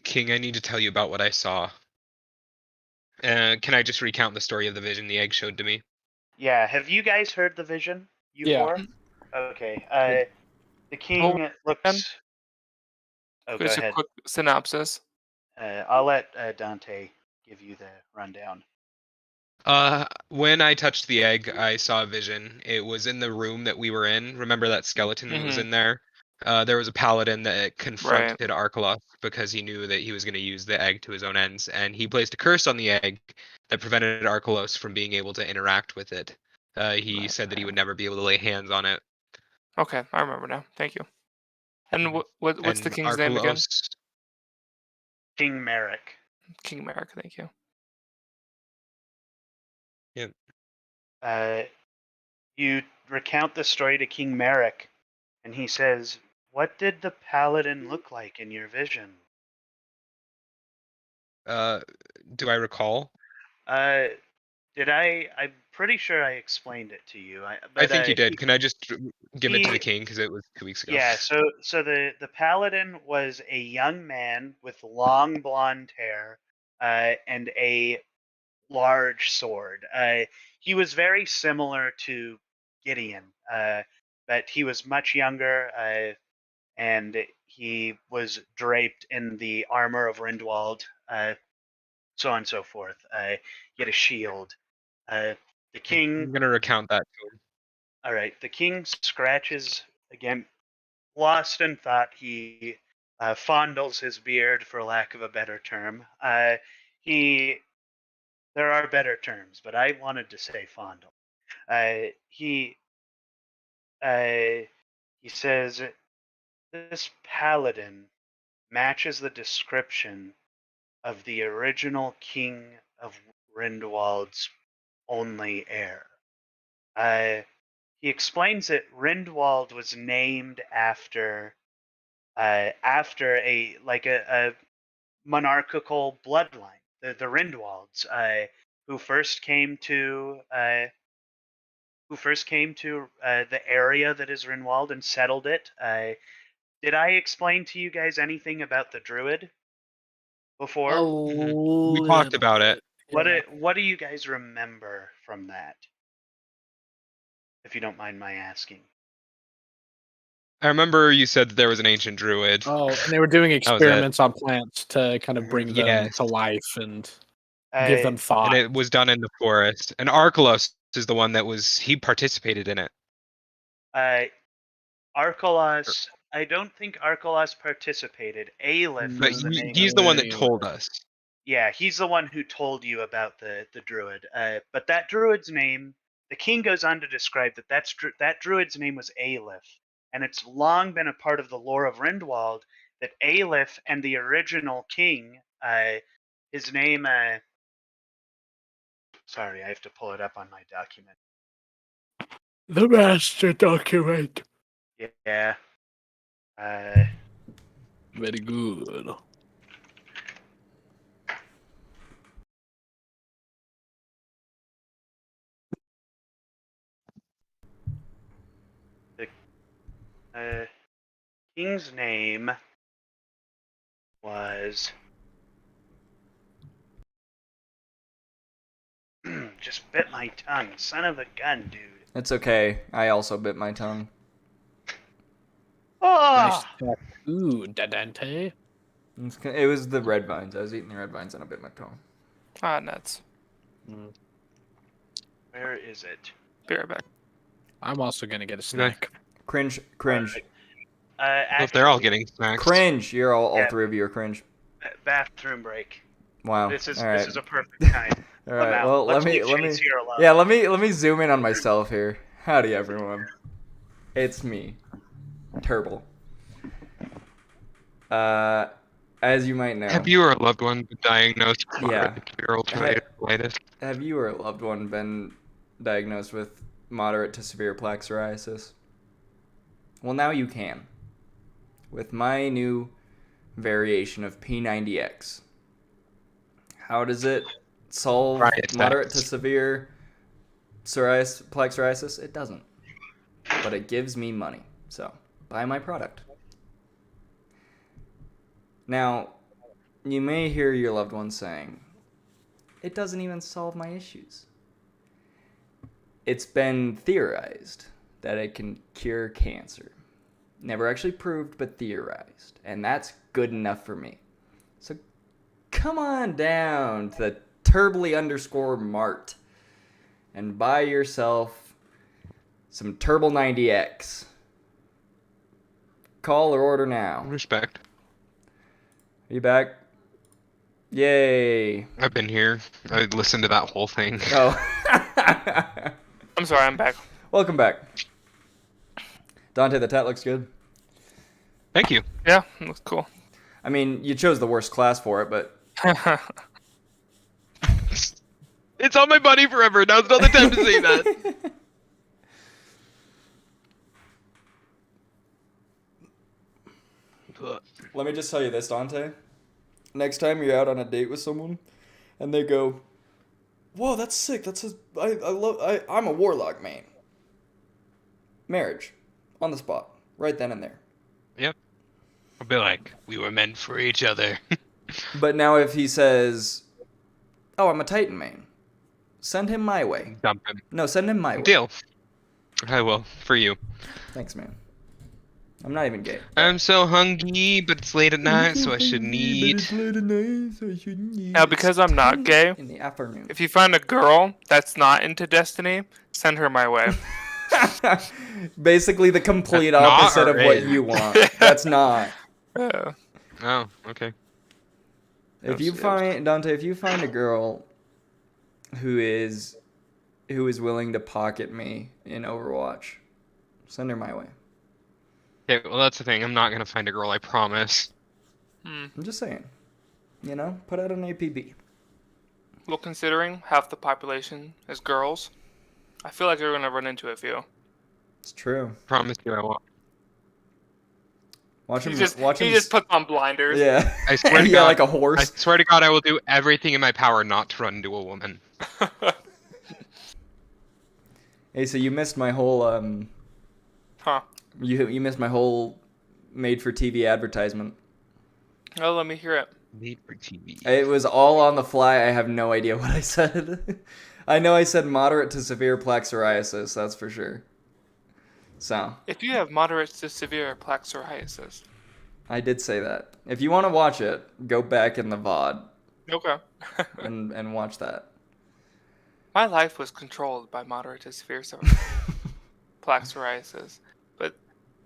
King, I need to tell you about what I saw. Can I just recount the story of the vision the egg showed to me? Yeah, have you guys heard the vision? You Yeah. four? Okay. The Well, king looks. Oh, go Here's a ahead. quick synopsis. I'll let Dante give you the rundown. When I touched the egg, I saw a vision. It was in the room that we were in. Remember that skeleton was in there? There was a paladin that confronted Arkalos because he knew that he was going to use the egg to his own ends, and he placed a curse on the egg that prevented Arkalos from being able to interact with it. He said that he would never be able to lay hands on it. Okay, I remember now. Thank you. And what's the And king's name again? Arkalos- King Merrick. King Merrick. Thank you. You recount the story to King Merrick, and he says, "What did the paladin look like in your vision?" Do I recall? Did I? I'm pretty sure I explained it to you. I think you did. Can I just give it to the he- king because it was 2 weeks ago? Yeah, so the paladin was a young man with long blonde hair and a large sword. He was very similar to Gideon, but he was much younger, and he was draped in the armor of Rindwald, so on and so forth. He had a shield. The king. I'm gonna recount that to him. All right, the king scratches again. Lost in thought, he fondles his beard, for lack of a better term. He, there are better terms, but I wanted to say fondle. He says this paladin matches the description of the original king of Rindwald's only heir. He explains that Rindwald was named after a monarchical bloodline, the Rindwalds, who first came to who first came to the area that is Rinwald and settled it. Did I explain to you guys anything about the druid before? We talked about it. What do you guys remember from that? If you don't mind my asking. I remember you said that there was an ancient druid. Oh, and they were doing was it. experiments on plants to kind of bring them Yes. to life and give them And thought. it was done in the forest. And Arkelos is the one that he participated in it. Arkelos. I don't think Arkelos participated. Aleph But was the name. he's of the one that told us. Yeah, he's the one who told you about the druid. But that druid's name, the king goes on to describe that druid's name was Aleph, and it's long been a part of the lore of Rindwald that Aleph and the original king, his name. Sorry, I have to pull it up on my document. The master document. Yeah. Very good. King's name was just bit my tongue, son of a gun, dude. It's okay. I also bit my tongue. Oh, Nice Ooh, Dante. It was the red vines. I was eating the red vines and I bit my tongue. Ah, nuts. where is it? Be right back. I'm also gonna get a snack. Cringe. Well, if they're all getting snacks. Cringe. You're all Yeah. three of you are cringe. Bathroom break. Wow. This is all right. this is a perfect time. All right. Now, Well, let's let leave me Chase here alone. Yeah, let me zoom in on myself here. Howdy everyone. It's me, Turble. As you might know, Have you or a loved one been diagnosed with Yeah. moderate to severe ulcerative colitis? have you or a loved one been diagnosed with moderate to severe plaque psoriasis? Well, now you can. With my new variation of P90X. How does it solve Right, moderate to thanks. severe plaque psoriasis? It doesn't. But it gives me money. So, buy my product. Now, you may hear your loved one saying, it doesn't even solve my issues. It's been theorized that it can cure cancer. Never actually proved, but theorized. And that's good enough for me. So come on down to Turbly_Mart and buy yourself some Turble 90X. Call or order now. Respect. Are you back? Yay. I've been here. I listened to that whole thing. Oh. I'm sorry, I'm back. Welcome back. Dante, the tat looks good. Thank you. Yeah, looks cool. I mean, you chose the worst class for it, but It's on my body forever. Now's not the time to say that. let me just tell you this, Dante. Next time you're out on a date with someone and they go, "Whoa, that's sick. I'm a warlock main." Marriage. On the spot. Right then and there. Yep. I'll be like, we were meant for each other. But now if he says, "Oh, I'm a Titan main," send him my way. Dump him. No, send him my way. Deal. I will, for you. Thanks, man. I'm not even gay. I'm so hungry, but it's late at night, so I shouldn't eat. Now, because I'm not gay, In the afternoon. if you find a girl that's not into Destiny, send her my way. Basically the complete That's not opposite of what right. you want. That's not. Oh, okay. If you find Dante, if you find a girl who is willing to pocket me in Overwatch, send her my way. Okay, well that's the thing. I'm not gonna find a girl, I promise. I'm just saying. You know, put out an APB. Well, considering half the population is girls, I feel like you're gonna run into a few. It's true. Promise you I won't. Watch He him. just Watch him. puts on blinders. Yeah. I swear to yeah, God, like a I horse. swear to God, I will do everything in my power not to run into a woman. Hey, so you missed my whole Huh. you missed my whole made for TV advertisement. Oh, let me hear it. Made for TV. It was all on the fly. I have no idea what I said. I know I said moderate to severe plaque psoriasis, that's for sure. So, If you have moderate to severe plaque psoriasis. I did say that. If you want to watch it, go back in the VOD Okay. and watch that. My life was controlled by moderate to severe plaque psoriasis. But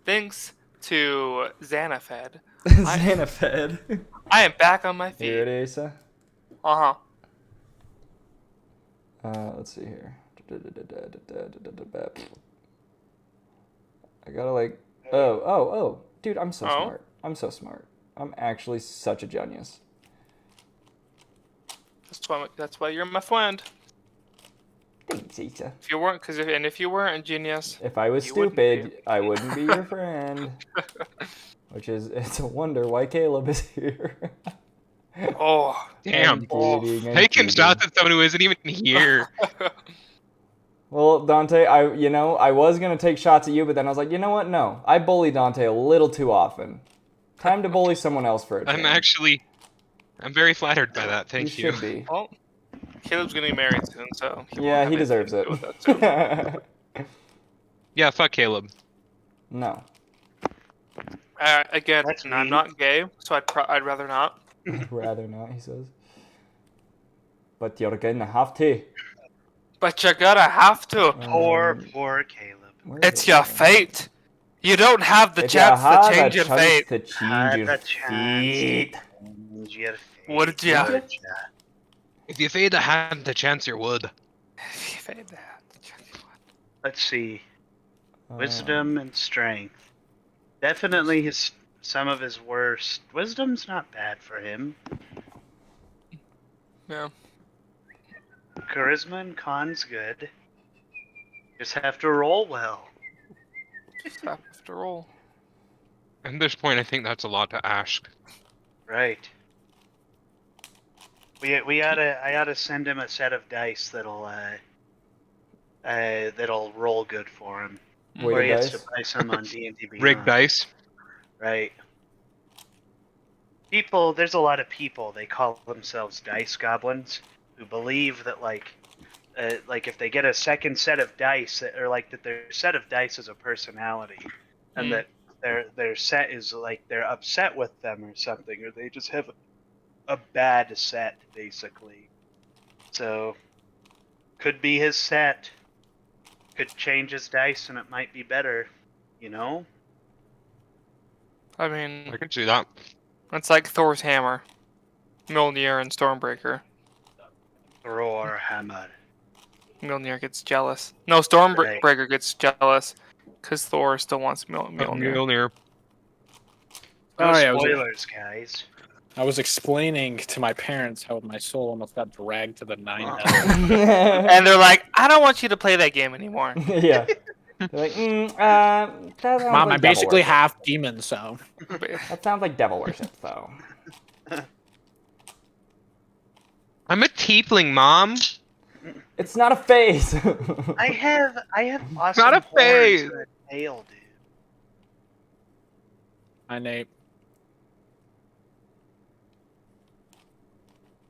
thanks to Xanafed, Xanafed. I am back on my Here it feet. is. Uh-huh. Let's see here. I gotta like. Oh. Dude, I'm so Oh? smart. I'm so smart. I'm actually such a genius. That's why you're my friend. Thanks, Isa. If you weren't, if you weren't a genius, If I was You wouldn't be. stupid, I wouldn't be your friend. Which is, it's a wonder why Caleb is here. oh, Damn. Oh. Taking shots at someone who isn't even here. Well, Dante, I was gonna take shots at you, but then I was like, you know what? No, I bully Dante a little too often. Time to bully someone else for a change. I'm very flattered by that. Thank you. Should be. well, Caleb's getting married soon, so Yeah, won't he have deserves it. anything to do with that soon. Yeah, fuck Caleb. No. Again, That's I'm mean. not gay, so I'd rather not. Rather not, he says. But you're gonna have to. But you gotta have to. Poor Caleb. Where is It's it? your fate. You don't have the If you chance to have change a your chance fate. to change Had your the chance to fate. change your fate, Would ya? would ya? If you fade a hand to chance your wood. Let's see. Um, Wisdom and strength. Definitely some of his worst. Wisdom's not bad for him. Yeah. Charisma and con's good. Just have to roll well. Just have to roll. At this point, I think that's a lot to ask. Right. I oughta send him a set of dice that'll roll good for him. Weighted Or he has dice? to buy some on D&D Beyond. Rigged dice. Right. There's a lot of people, they call themselves dice goblins, who believe that like if they get a second set of dice, or like that their set of dice is a personality, and that their set is like they're upset with them or something, or they just have a bad set basically. So could be his set. Could change his dice and it might be better, you know? I mean, I can see that. it's like Thor's hammer, Mjolnir, and Stormbreaker. Roar hammer. Mjolnir gets jealous. No, Stormbreaker gets jealous because Thor still wants Mjolnir. Mjolnir. No Oh, yeah, spoilers, guys. I was explaining to my parents how my soul almost got dragged to the nine. Oh. And they're like, I don't want you to play that game anymore. Yeah. They're like, that sounds Mom, like I'm basically devil worship. half demon, so That sounds like devil worship, though. I'm a tiefling, Mom. It's not a phase. I have awesome Not a horns phase. and a tail, dude. hi Nate.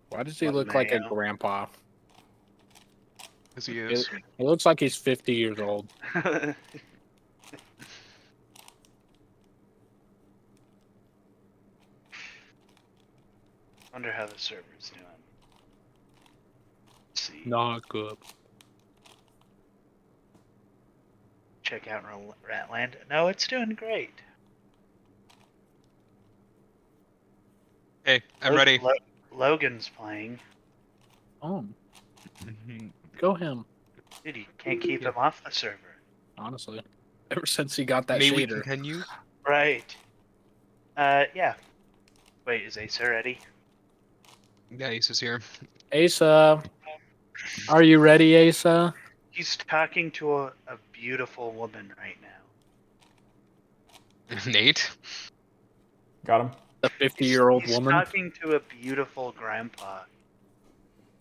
Why does he What look like a mayo? grandpa? As he is. He looks like he's 50 years old. Wonder how the server's doing. Let's see. Not good. Check out Ratland. No, it's doing great. Hey, I'm ready. Logan's playing. Oh, go him. Dude, you can't keep him off the server. Honestly, ever since he got that May we shader. continue? Right. Yeah. Wait, is Asa ready? Yeah, Ace is here. Asa, are you ready, Asa? He's talking to a beautiful woman right now. Nate. Got him. A 50-year-old He's woman, talking to a beautiful grandpa.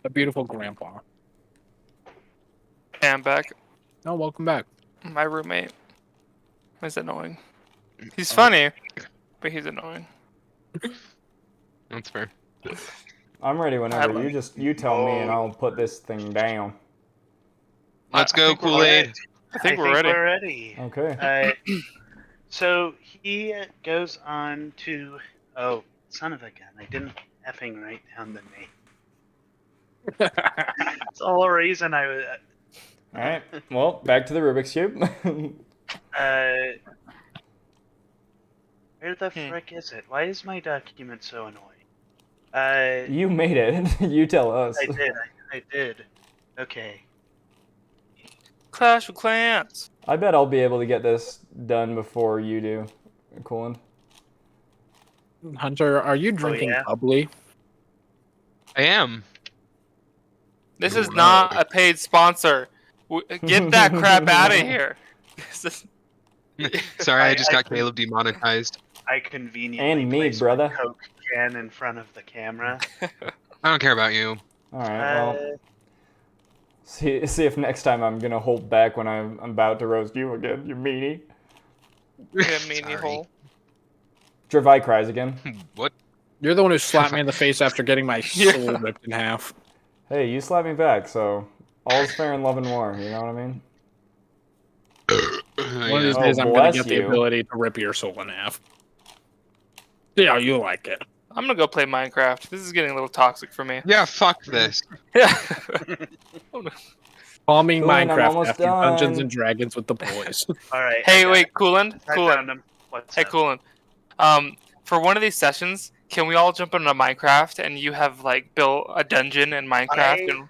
a beautiful grandpa. And I'm back. Oh, welcome back. My roommate is annoying. He's funny, but he's annoying. That's fair. I'm ready whenever. I- You tell me and I'll put this thing down. Let's I go, think we're Kool-Aid. I think we're ready. Okay. So he goes on to. Oh, son of a gun! I didn't effing write down the name. That's the whole reason I was. All right. Well, back to the Rubik's Cube. Where the frick is it? Why is my document so annoying? You made it. You tell us. I did. I did. Okay. Clash of Clans. I bet I'll be able to get this done before you do, Coolant. Hunter, are you drinking yeah? bubbly? I am. This is not a paid sponsor. Get that crap out of here. This is- Sorry, I just I- got Caleb demonetized. I conveniently And me, placed brother. my Coke can in front of the camera. I don't care about you. All right. Well, Uh, see if next time I'm gonna hold back when I'm about to roast you again. You meanie. Yeah, meanie Sorry. hole. Gervais cries again. What? You're the one who slapped me in the face after getting my soul ripped in half. Hey, you slapped me back, so all's fair in love and war. You know what I mean? One of these Oh, days, I'm gonna bless get the you. ability to rip your soul in half. Yeah, you like it. I'm gonna go play Minecraft. This is getting a little toxic for me. Yeah, fuck this. Yeah. Call me Cool, and I'm Minecraft almost after Dungeons done. and Dragons with the boys. all right. Hey, wait, Coolant. I Coolant. found him. What's Hey, up? Coolant. For one of these sessions, can we all jump into Minecraft and you have like built a dungeon in Minecraft? And...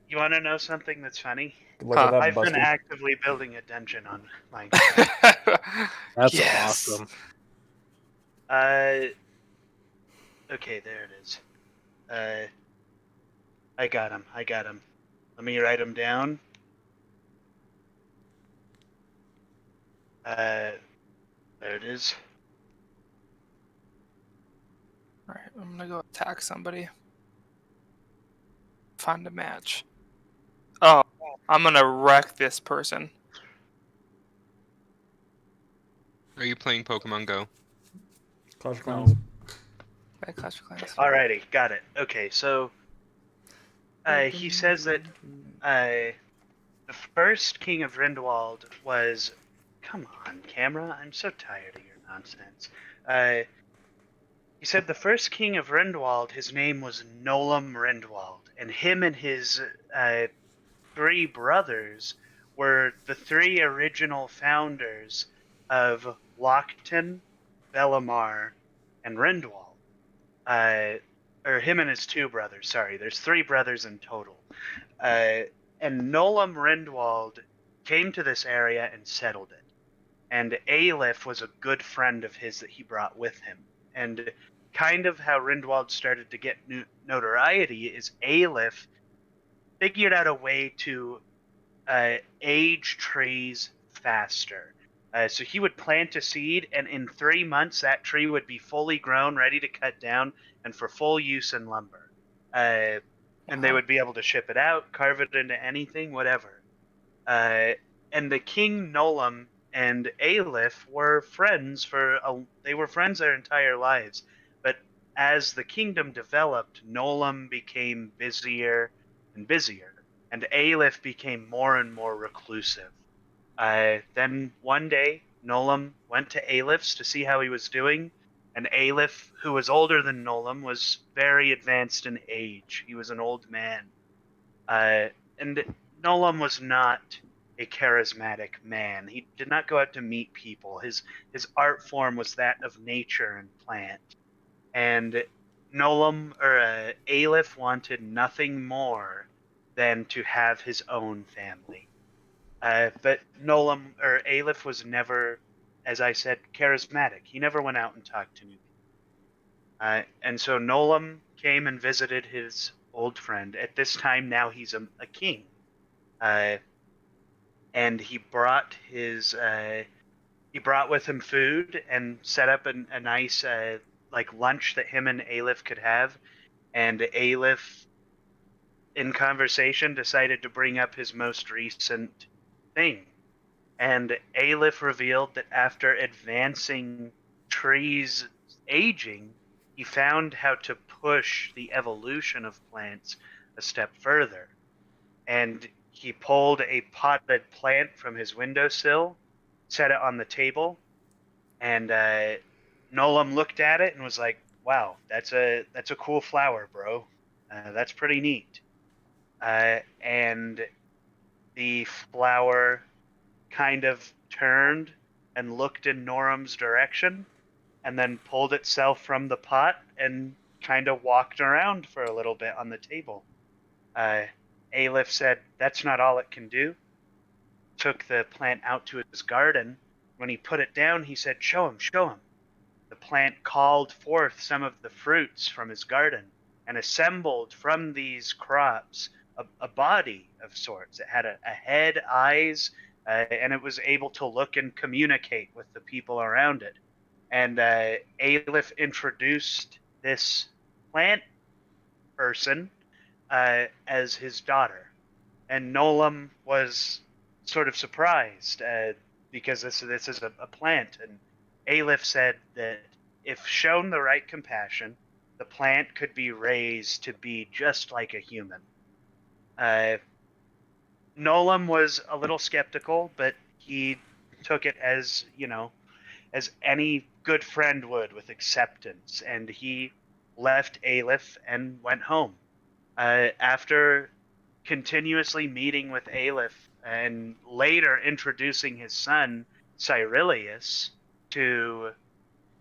You want to know something that's funny? Look at that, I've been Buster. actively building a dungeon on Minecraft. That's Yes. awesome. Okay, there it is. I got him. Let me write him down. There it is. Alright, I'm gonna go attack somebody. Find a match. Oh, I'm gonna wreck this person. Are you playing Pokemon Go? Clash of Clans. By Clash of Clans. Alrighty, got it. Okay, so he says that the first king of Rindwald was. Come on, camera. I'm so tired of your nonsense. He said the first king of Rindwald, his name was Nolam Rindwald, and him and his three brothers were the three original founders of Lockton, Bellamar, and Rindwald. Or him and his two brothers, sorry. There's three brothers in total. And Nolam Rindwald came to this area and settled it. And Aelif was a good friend of his that he brought with him. And kind of how Rindwald started to get notoriety is Aelif figured out a way to age trees faster. So he would plant a seed, and in 3 months that tree would be fully grown, ready to cut down, and for full use in lumber. And they would be able to ship it out, carve it into anything, whatever. And the King Nolam and Aelif were friends they were friends their entire lives. But as the kingdom developed, Nolam became busier and busier, and Aelif became more and more reclusive. Then one day, Nolam went to Aelif's to see how he was doing, and Aelif, who was older than Nolam, was very advanced in age. He was an old man. And Nolam was not a charismatic man. He did not go out to meet people. His art form was that of nature and plant. And Nolam, or Aelif, wanted nothing more than to have his own family. But Nolam, or Aelif, was never, as I said, charismatic. He never went out and talked to me. And so Nolam came and visited his old friend. At this time, now he's a king. And he brought with him food and set up a nice lunch that him and Aelif could have. And Aelif, in conversation, decided to bring up his most recent thing. And Aleph revealed that after advancing trees aging, he found how to push the evolution of plants a step further. And he pulled a potted plant from his windowsill, set it on the table, and Nolam looked at it and was like, "Wow, that's a cool flower, bro. That's pretty neat." And the flower kind of turned and looked in Noram's direction, and then pulled itself from the pot and kind of walked around for a little bit on the table. Aleph said, "That's not all it can do." Took the plant out to his garden. When he put it down, he said, "Show him, show him." The plant called forth some of the fruits from his garden and assembled from these crops a body of sorts. It had a head, eyes, and it was able to look and communicate with the people around it. And Aleph introduced this plant person as his daughter. And Nolam was sort of surprised because this is a plant. And Aleph said that if shown the right compassion, the plant could be raised to be just like a human. Nolam was a little skeptical, but he took it as, as any good friend would, with acceptance, and he left Aleph and went home. After continuously meeting with Aleph and later introducing his son Cyrilius to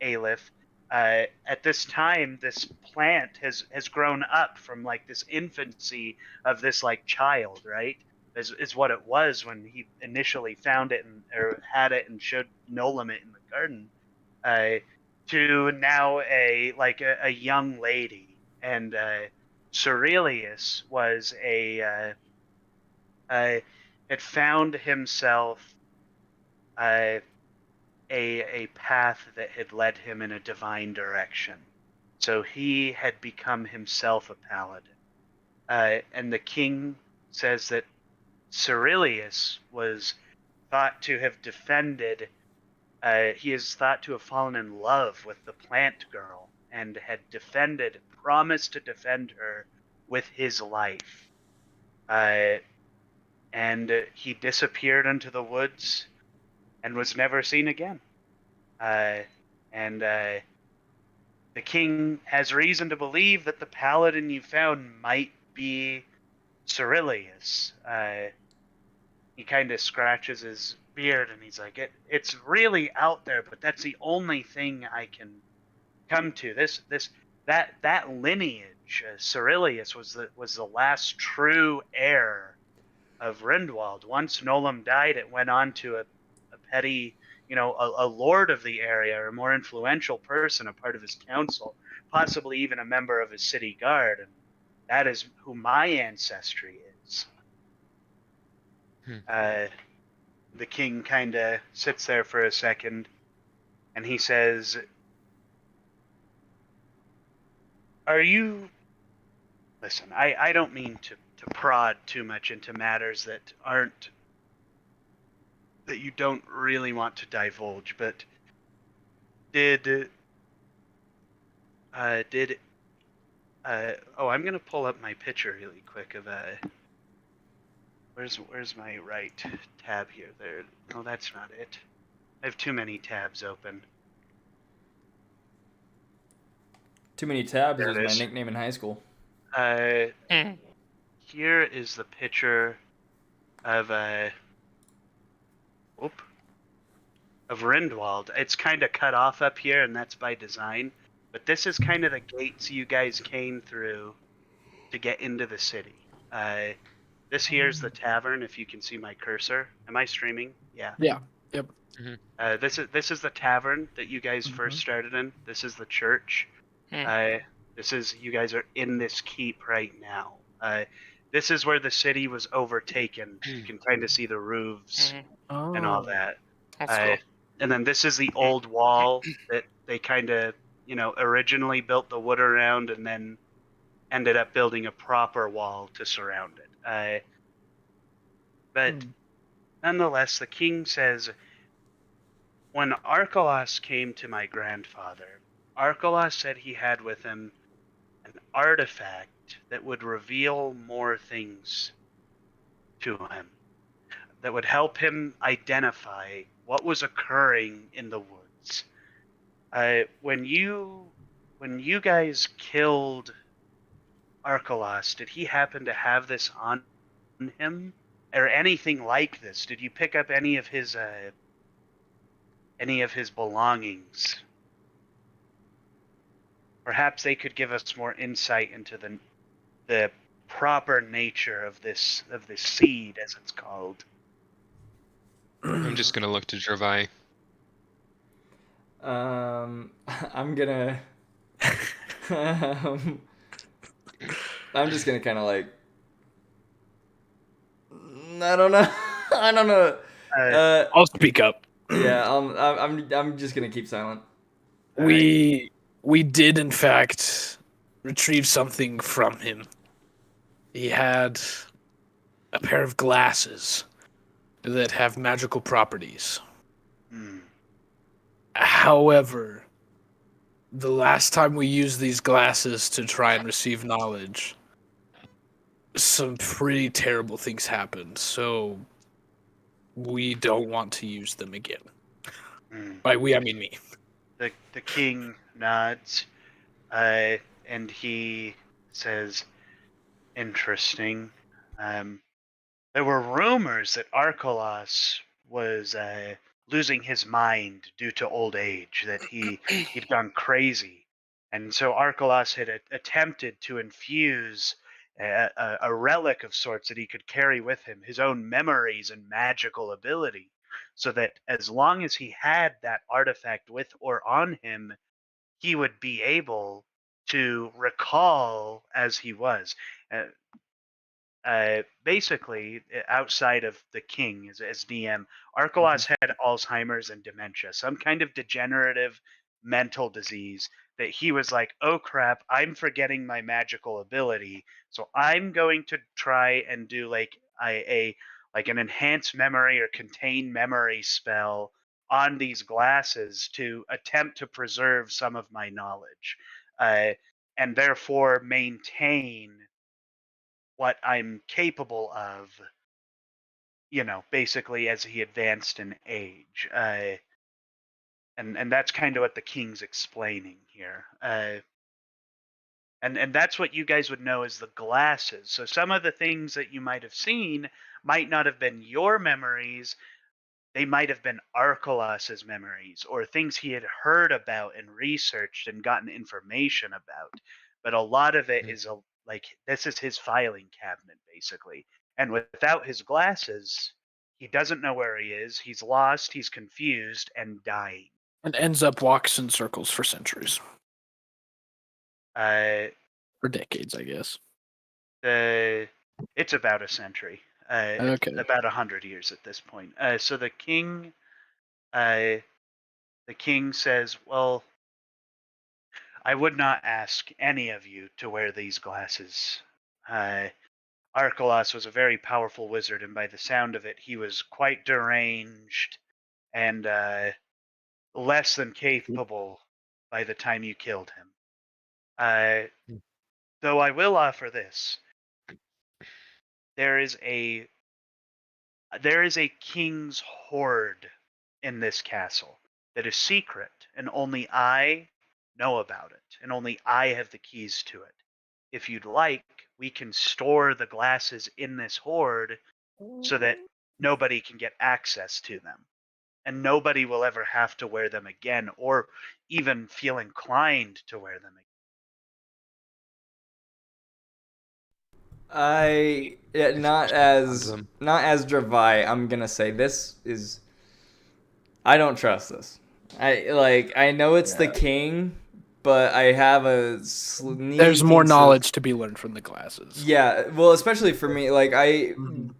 Aleph, at this time this plant has grown up from like this infancy of this like child, right? Is what it was when he initially found it or had it and showed Nolam it in the garden, to now a young lady. And Cyrilius was had found himself a path that had led him in a divine direction. So he had become himself a paladin. And the king says that Cyrilius was thought to have defended, he is thought to have fallen in love with the plant girl and had promised to defend her with his life. And he disappeared into the woods and was never seen again. And the king has reason to believe that the paladin you found might be Cyrilius. He kind of scratches his beard and he's like, "It's really out there, but that's the only thing I can come to. That lineage, Cyrilius was the last true heir of Rindwald. Once Nolam died, it went on to a petty, a lord of the area, or a more influential person, a part of his council, possibly even a member of his city guard. And that is who my ancestry is." The king kind of sits there for a second, and he says, Listen, I don't mean to prod too much into matters that you don't really want to divulge, but I'm gonna pull up my picture really quick of where's my right tab here? There. No, that's not it. I have too many tabs open. Too many tabs There was it my is. nickname in high school. Here is the picture of Rindwald. It's kind of cut off up here, and that's by design. But this is kind of the gates you guys came through to get into the city. This here's the tavern. If you can see my cursor, am I streaming? Yeah. Yeah. Yep. This is the tavern that you guys first started in. This is the church. This is, you guys are in this keep right now. This is where the city was overtaken. You can kind of see the roofs and all that. That's cool. And then this is the old wall that they kind of, originally built the wood around and then ended up building a proper wall to surround it. But Nonetheless, the king says, when Archelaus came to my grandfather, Archelaus said he had with him an artifact that would reveal more things to him, that would help him identify what was occurring in the woods. When you guys killed Archelaus, did he happen to have this on him, or anything like this? Did you pick up any of his belongings? Perhaps they could give us more insight into the proper nature of this seed, as it's called. I'm just gonna look to Gervais. I'm gonna. I'm just gonna kind of like. I don't know. I don't know. I'll speak up. Yeah, I'm just gonna keep silent. We did in fact retrieve something from him. He had a pair of glasses that have magical properties. However, the last time we used these glasses to try and receive knowledge, some pretty terrible things happened, so we don't want to use them again. By we, I mean me. The king nods, and he says, "Interesting. There were rumors that Archelaus was losing his mind due to old age, that he'd gone crazy, and so Archelaus had attempted to infuse a relic of sorts that he could carry with him, his own memories and magical ability, so that as long as he had that artifact with or on him, he would be able to recall as he was." Basically, outside of the king as DM, Archelaus had Alzheimer's and dementia, some kind of degenerative mental disease that he was like, oh crap, I'm forgetting my magical ability, so I'm going to try and do like an enhanced memory or contain memory spell on these glasses to attempt to preserve some of my knowledge, and therefore maintain what I'm capable of, basically as he advanced in age. And that's kind of what the king's explaining here. And that's what you guys would know as the glasses. So some of the things that you might have seen might not have been your memories. They might have been Archelaus's memories, or things he had heard about and researched and gotten information about. But a lot of it is this is his filing cabinet, basically. And without his glasses, he doesn't know where he is. He's lost, he's confused, and dying. And ends up walks in circles for centuries. For decades, I guess. It's about a century. Okay. About 100 years at this point. So the king says, well, I would not ask any of you to wear these glasses. Archelaus was a very powerful wizard, and by the sound of it, he was quite deranged and less than capable by the time you killed him. Though I will offer this. There is a king's hoard in this castle that is secret, and only I know about it, and only I have the keys to it. If you'd like, we can store the glasses in this hoard so that nobody can get access to them, and nobody will ever have to wear them again, or even feel inclined to wear them again. Not as Gervais, I'm gonna say this is. I don't trust this. I know it's the king, but I have a There's more knowledge to be learned from the glasses. Yeah, well, especially for me,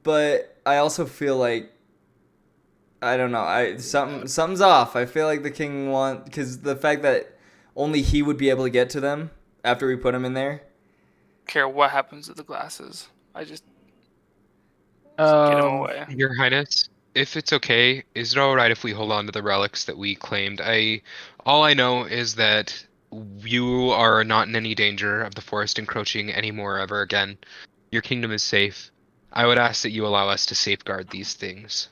but I also feel like I don't know. Something's off. I feel like the king because the fact that only he would be able to get to them after we put him in there. Care what happens to the glasses. I just get them away. Your Highness, if it's okay, is it all right if we hold on to the relics that we claimed? All I know is that you are not in any danger of the forest encroaching anymore ever again. Your kingdom is safe. I would ask that you allow us to safeguard these things.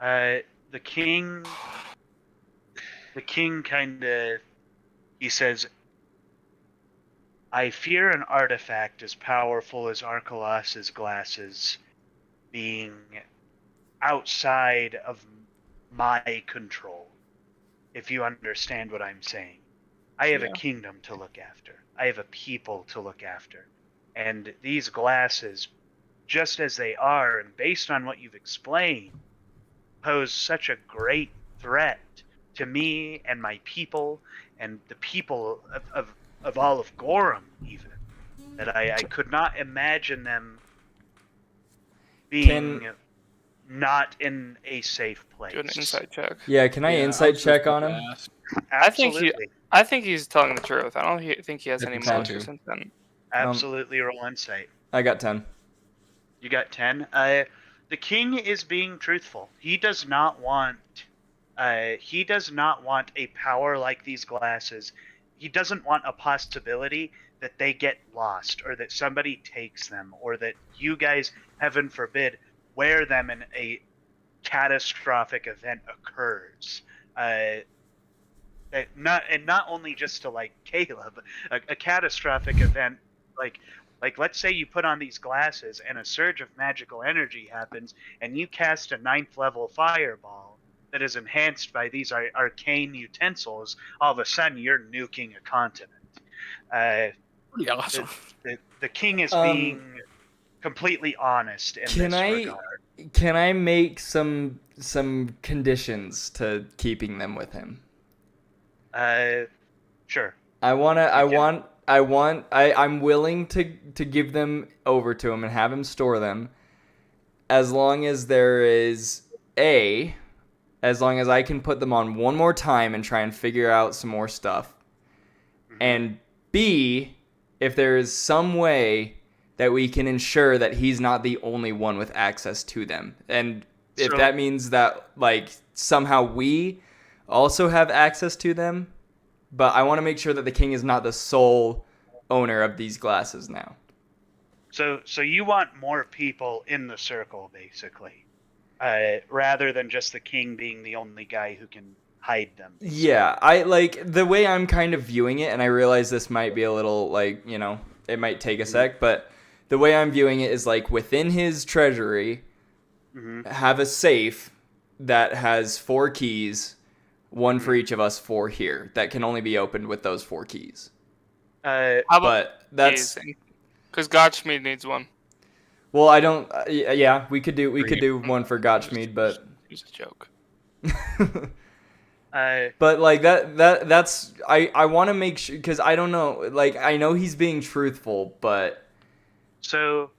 The king kind of, he says, I fear an artifact as powerful as Arkelos' glasses being outside of my control, if you understand what I'm saying. I have a kingdom to look after. I have a people to look after. And these glasses, just as they are, and based on what you've explained, pose such a great threat to me and my people and the people of all of Gorham, even, that I could not imagine them being not in a safe place. Do an insight check. Yeah, can I insight check on him? Absolutely. I think he's telling the truth. I don't think he has any so motives too. since then. Absolutely, roll insight. I got 10. You got 10. The king is being truthful. He does not want a power like these glasses. He doesn't want a possibility that they get lost, or that somebody takes them, or that you guys, heaven forbid, wear them and a catastrophic event occurs. Not only just to like Caleb, a catastrophic event like let's say you put on these glasses and a surge of magical energy happens and you cast a 9th level fireball that is enhanced by these arcane utensils. All of a sudden you're nuking a continent. Pretty awesome. The king is being completely honest in this regard. Can I make some conditions to keeping them with him? Sure. I'm willing to give them over to him and have him store them, as long as as long as I can put them on one more time and try and figure out some more stuff. And B, if there is some way that we can ensure that he's not the only one with access to them. And if that means that like somehow we also have access to them, but I want to make sure that the king is not the sole owner of these glasses now. So you want more people in the circle, basically, rather than just the king being the only guy who can hide them. Yeah, I like the way I'm kind of viewing it, and I realize this might be a little like, it might take a sec, but the way I'm viewing it is like within his treasury, have a safe that has 4 keys, one for each of us, 4 here, that can only be opened with those 4 keys. How about But that's because Gottschmied needs one. well, I don't. Yeah, we could do one for Gottschmied, but It was a joke. but like that's I want to make sure, because I don't know, like I know he's being truthful, but So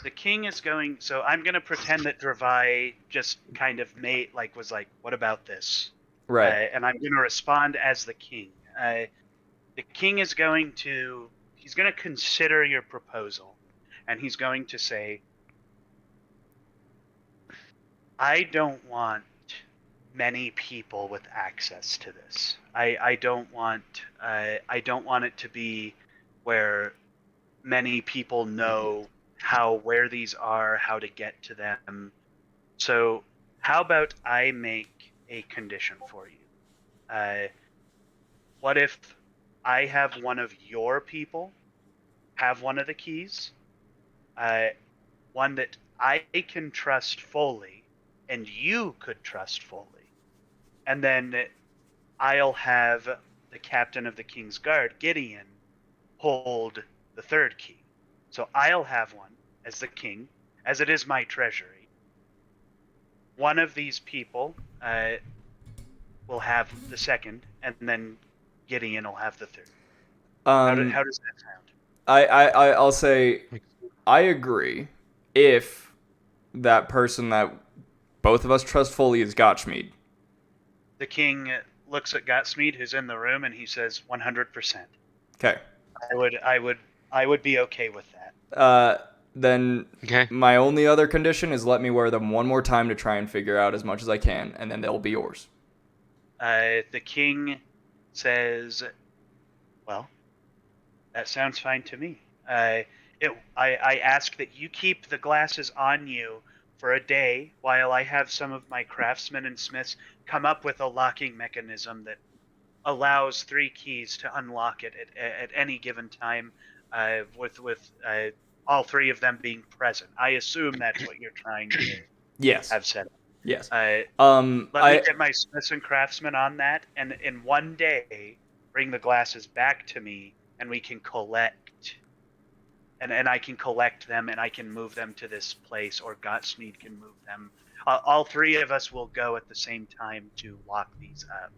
the king is going. So I'm gonna pretend that Dravai just kind of was like, "What about this?" right. And I'm gonna respond as the king. The king is going to consider your proposal, and he's going to say, I don't want many people with access to this. I don't want it to be where many people know where these are, how to get to them. So how about I make a condition for you? What if I have one of your people have one of the keys, one that I can trust fully and you could trust fully, and then I'll have the captain of the King's Guard, Gideon, hold the 3rd key. So I'll have one as the king, as it is my treasury. One of these people will have the 2nd, and then Gideon will have the 3rd. How does that sound? I'll say I agree if that person that both of us trust fully is Gottschmied. The king looks at Gottschmied, who's in the room, and he says 100%. Okay. I would be okay with that. then Okay. my only other condition is let me wear them one more time to try and figure out as much as I can, and then they'll be yours. The king says, "Well, that sounds fine to me. I ask that you keep the glasses on you for a day while I have some of my craftsmen and smiths come up with a locking mechanism that allows 3 keys to unlock it at any given time, with all 3 of them being present. I assume that's what you're trying to Yes. have set up. Yes. Let me I get my smiths and craftsmen on that, and in one day, bring the glasses back to me, and we can collect. And I can collect them, and I can move them to this place, or Gotsmead can move them. All 3 of us will go at the same time to lock these up.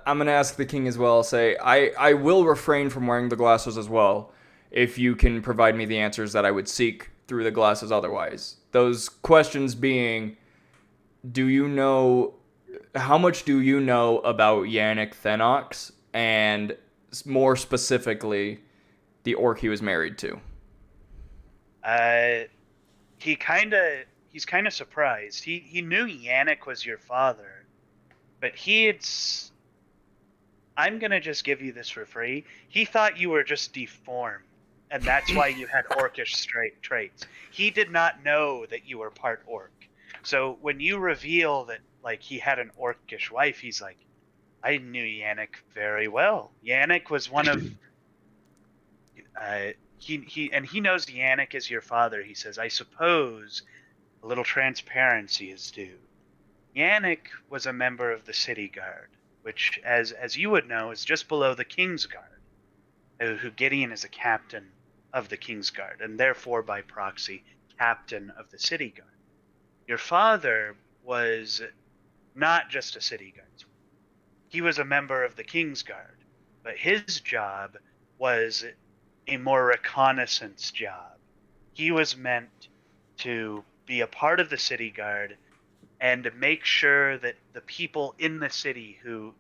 I'm gonna ask the king as well. I'll say I will refrain from wearing the glasses as well, if you can provide me the answers that I would seek through the glasses otherwise. Those questions being, how much do you know about Yannick Thenox, and more specifically, the orc he was married to? He's kind of surprised. He knew Yannick was your father, but I'm gonna just give you this for free. He thought you were just deformed, and that's why you had orcish traits. He did not know that you were part orc. So when you reveal that, like, he had an orcish wife, he's like, I knew Yannick very well. Yannick was one of he knows Yannick is your father. He says, I suppose a little transparency is due. Yannick was a member of the City Guard, which, as you would know, is just below the King's Guard, who Gideon is a captain of the King's Guard, and therefore, by proxy, captain of the City Guard. Your father was not just a City Guard. He was a member of the King's Guard, but his job was a more reconnaissance job. He was meant to be a part of the City Guard and make sure that the people in the city who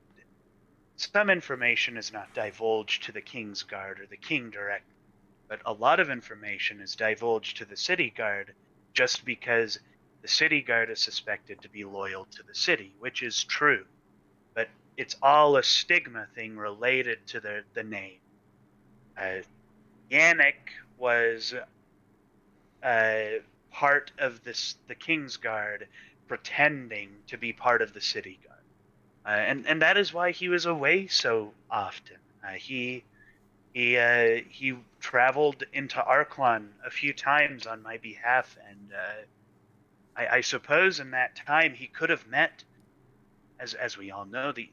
some information is not divulged to the King's Guard or the King directly, but a lot of information is divulged to the City Guard just because the City Guard is suspected to be loyal to the city, which is true. But it's all a stigma thing related to the name. Yannick was part of the King's Guard, pretending to be part of the City Guard, and that is why he was away so often. He traveled into Arklon a few times on my behalf, and I suppose in that time he could have met, as we all know, the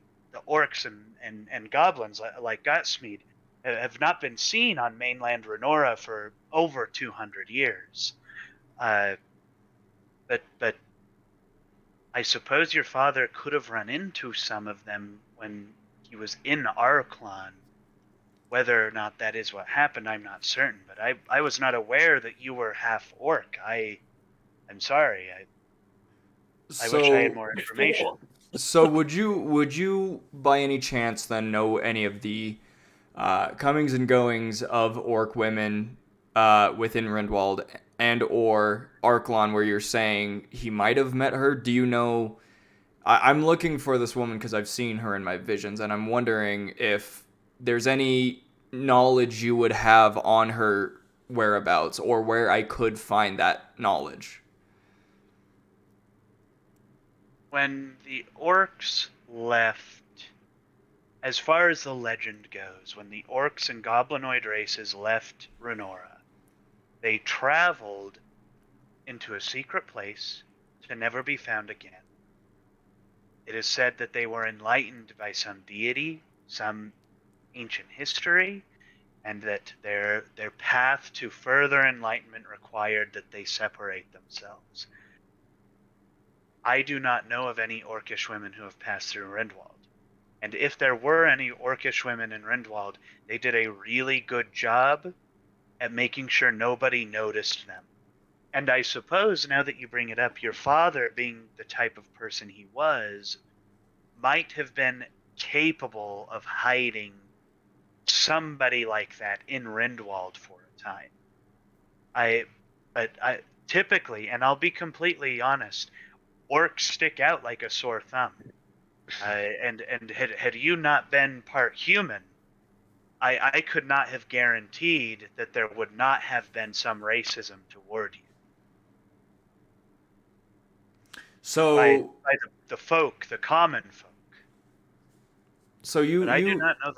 orcs and goblins like Gotsmead have not been seen on mainland Renora for over 200 years. But I suppose your father could have run into some of them when he was in Arklon. Whether or not that is what happened, I'm not certain. But I was not aware that you were half orc. I'm sorry. I wish I had more information. So would you by any chance then know any of the comings and goings of orc women within Rindwald and or Arklon, where you're saying he might have met her? Do you know? I'm looking for this woman because I've seen her in my visions, and I'm wondering if there's any knowledge you would have on her whereabouts or where I could find that knowledge. When the orcs left, as far as the legend goes, when the orcs and goblinoid races left Renora, they traveled into a secret place to never be found again. It is said that they were enlightened by some deity, some ancient history, and that their path to further enlightenment required that they separate themselves. I do not know of any orcish women who have passed through Rindwald. And if there were any orcish women in Rindwald, they did a really good job at making sure nobody noticed them. And I suppose, now that you bring it up, your father, being the type of person he was, might have been capable of hiding somebody like that in Rindwald for a time. But I typically, and I'll be completely honest, orcs stick out like a sore thumb. And had you not been part human, I could not have guaranteed that there would not have been some racism toward you So by the folk, the common folk. so you But I do you not know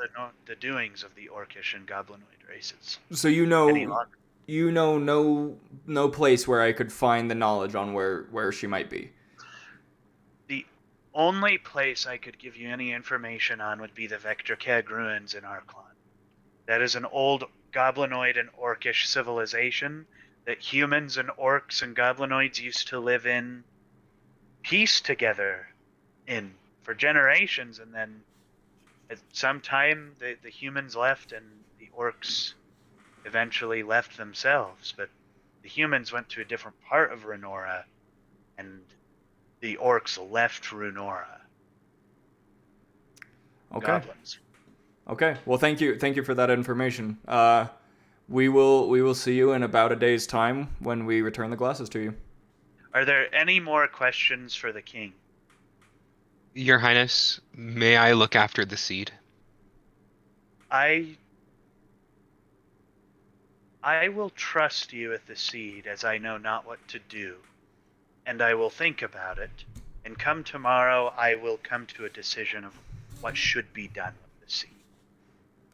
the doings of the orcish and goblinoid races so you any know longer. no place where I could find the knowledge on where she might be. The only place I could give you any information on would be the Vectorkeg ruins in Arklon. That is an old goblinoid and orcish civilization that humans and orcs and goblinoids used to live in peace together in for generations, and then at some time the humans left and the orcs eventually left themselves, but the humans went to a different part of Runora and the orcs left Runora. Okay. Goblins. Okay. Well, thank you for that information. We will see you in about a day's time when we return the glasses to you. Are there any more questions for the king? Your Highness, may I look after the seed? I will trust you with the seed, as I know not what to do, and I will think about it, and come tomorrow I will come to a decision of what should be done with the seed.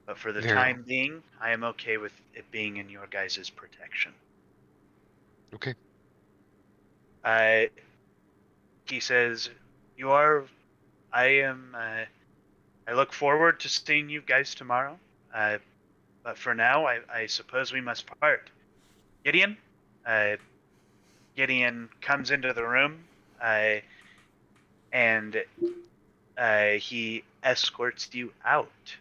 But for the Very time being, I am okay with it being in your guys' protection. Okay. He says, I look forward to seeing you guys tomorrow. But for now, I suppose we must part. Gideon? Gideon comes into the room, and he escorts you out.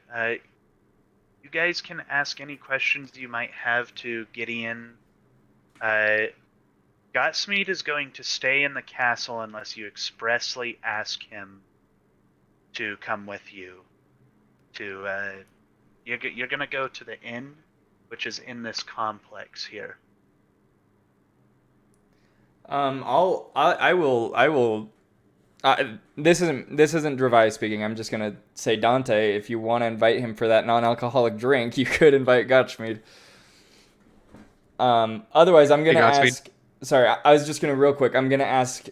You guys can ask any questions you might have to Gideon. Gotsmead is going to stay in the castle unless you expressly ask him to come with you. You're gonna go to the inn, which is in this complex here. I will. This isn't Dravai speaking. I'm just gonna say, Dante, if you want to invite him for that non-alcoholic drink, you could invite Gottschmied. Otherwise, I'm gonna ask. Sorry, I was just gonna real quick. I'm gonna ask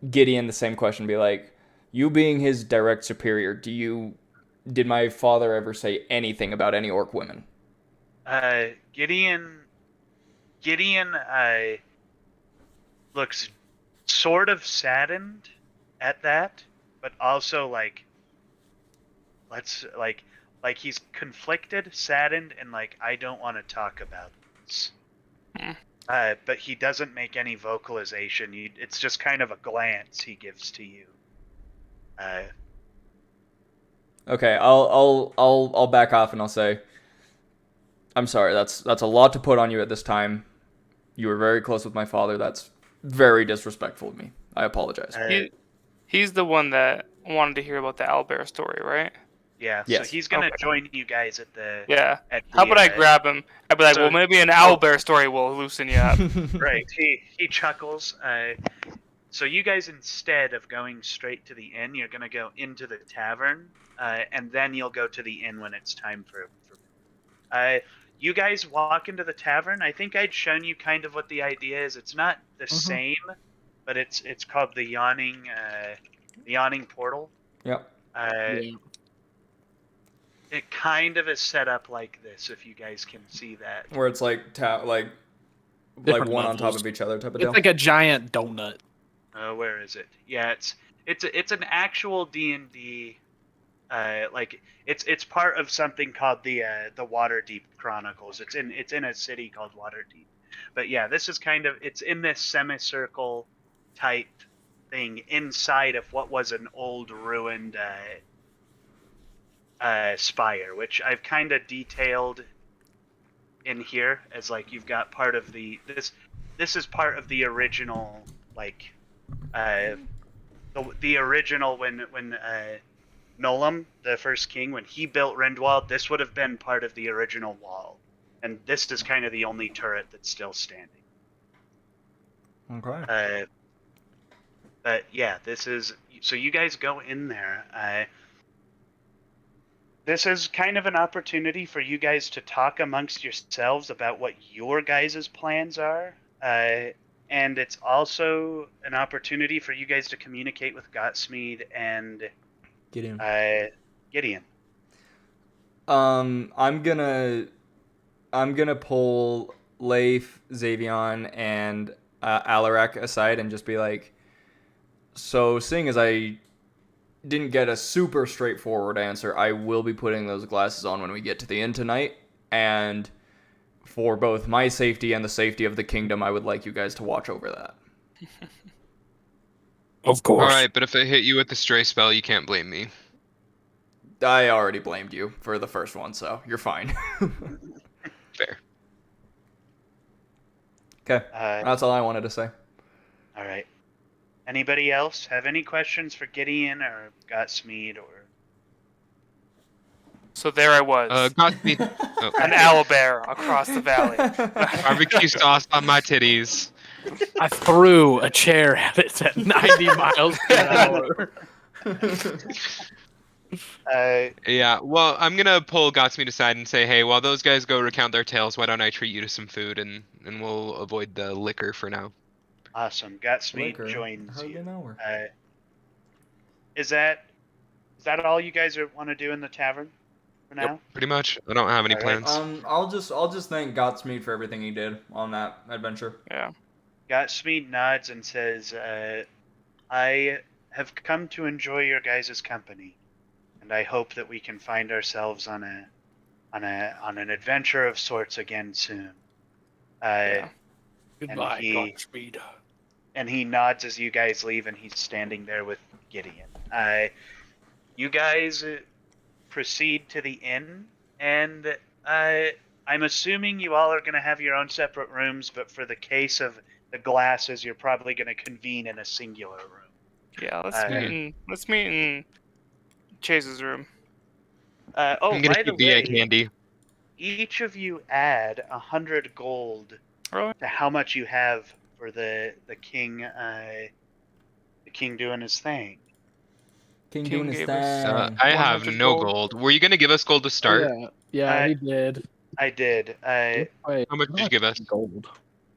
Gideon the same question. Be like, you being his direct superior, did my father ever say anything about any orc women? Gideon looks sort of saddened at that, but also like he's conflicted, saddened, and like, I don't want to talk about this. But he doesn't make any vocalization. It's just kind of a glance he gives to you. Okay, I'll back off and I'll say, I'm sorry. That's a lot to put on you at this time. You were very close with my father. That's very disrespectful of me. I apologize. He's the one that wanted to hear about the owlbear story, right? Yeah. Yes. So he's gonna join you guys at the. Yeah. At the, How about I grab him? I'd be like, so- well, maybe an owlbear story will loosen you up. Right. He chuckles. So you guys, instead of going straight to the inn, you're gonna go into the tavern, and then you'll go to the inn when it's time for. You guys walk into the tavern. I think I'd shown you kind of what the idea is. It's not the same, but it's called the yawning portal. Yep. It kind of is set up like this, if you guys can see that. Where it's like Different one on top levels. of each other type of It's deal. like a giant donut. Where is it? Yeah, it's an actual D&D. It's part of something called the Waterdeep Chronicles. It's in a city called Waterdeep. But yeah, this is kind of, it's in this semicircle type thing inside of what was an old ruined spire, which I've kind of detailed in here as like, you've got part of this is part of the original, like the original when Nolam, the first king, when he built Rindwald, this would have been part of the original wall, and this is kind of the only turret that's still standing. Okay. But yeah, this is so you guys go in there. This is kind of an opportunity for you guys to talk amongst yourselves about what your guys' plans are. And it's also an opportunity for you guys to communicate with Gotsmead and Get in. Gideon. I'm gonna pull Leif, Xavion, and Alarak aside and just be like, so seeing as I didn't get a super straightforward answer, I will be putting those glasses on when we get to the inn tonight, and for both my safety and the safety of the kingdom, I would like you guys to watch over that. Of course. All right, but if it hit you with the stray spell, you can't blame me. I already blamed you for the first one, so you're fine. Fair. Okay, that's all I wanted to say. All right. Anybody else have any questions for Gideon or Gotsmead or? So there I was, Godspeed. an owlbear across the valley. Barbecue sauce on my titties. I threw a chair at it at 90 miles per hour. Yeah, well, I'm gonna pull Godsmead aside and say, hey, while those guys go recount their tales, why don't I treat you to some food and we'll avoid the liquor for now. Awesome. Gotsmead Liquor. joins Hardly you. know Is that all you guys want to do in the tavern for now? Yep, pretty much. I don't have any All right. plans. I'll just thank Godsmead for everything he did on that adventure. Yeah. Gotsmead nods and says, I have come to enjoy your guys' company, and I hope that we can find ourselves on an adventure of sorts again soon. Yeah. Goodbye, he- Godspeed. And he nods as you guys leave, and he's standing there with Gideon. You guys proceed to the inn, and I'm assuming you all are going to have your own separate rooms, but for the case of the glasses, you're probably going to convene in a singular room. Yeah. Let's meet in Chase's room. I'm Oh, gonna by the keep the egg way, handy. each of you add 100 gold Really? to how much you have for the king doing his thing. King King doing his gave us, thing. I have 100 no gold. gold. Were you gonna give us gold to start? Yeah, I- he did. I did. Wait, How much did you give us? Gold.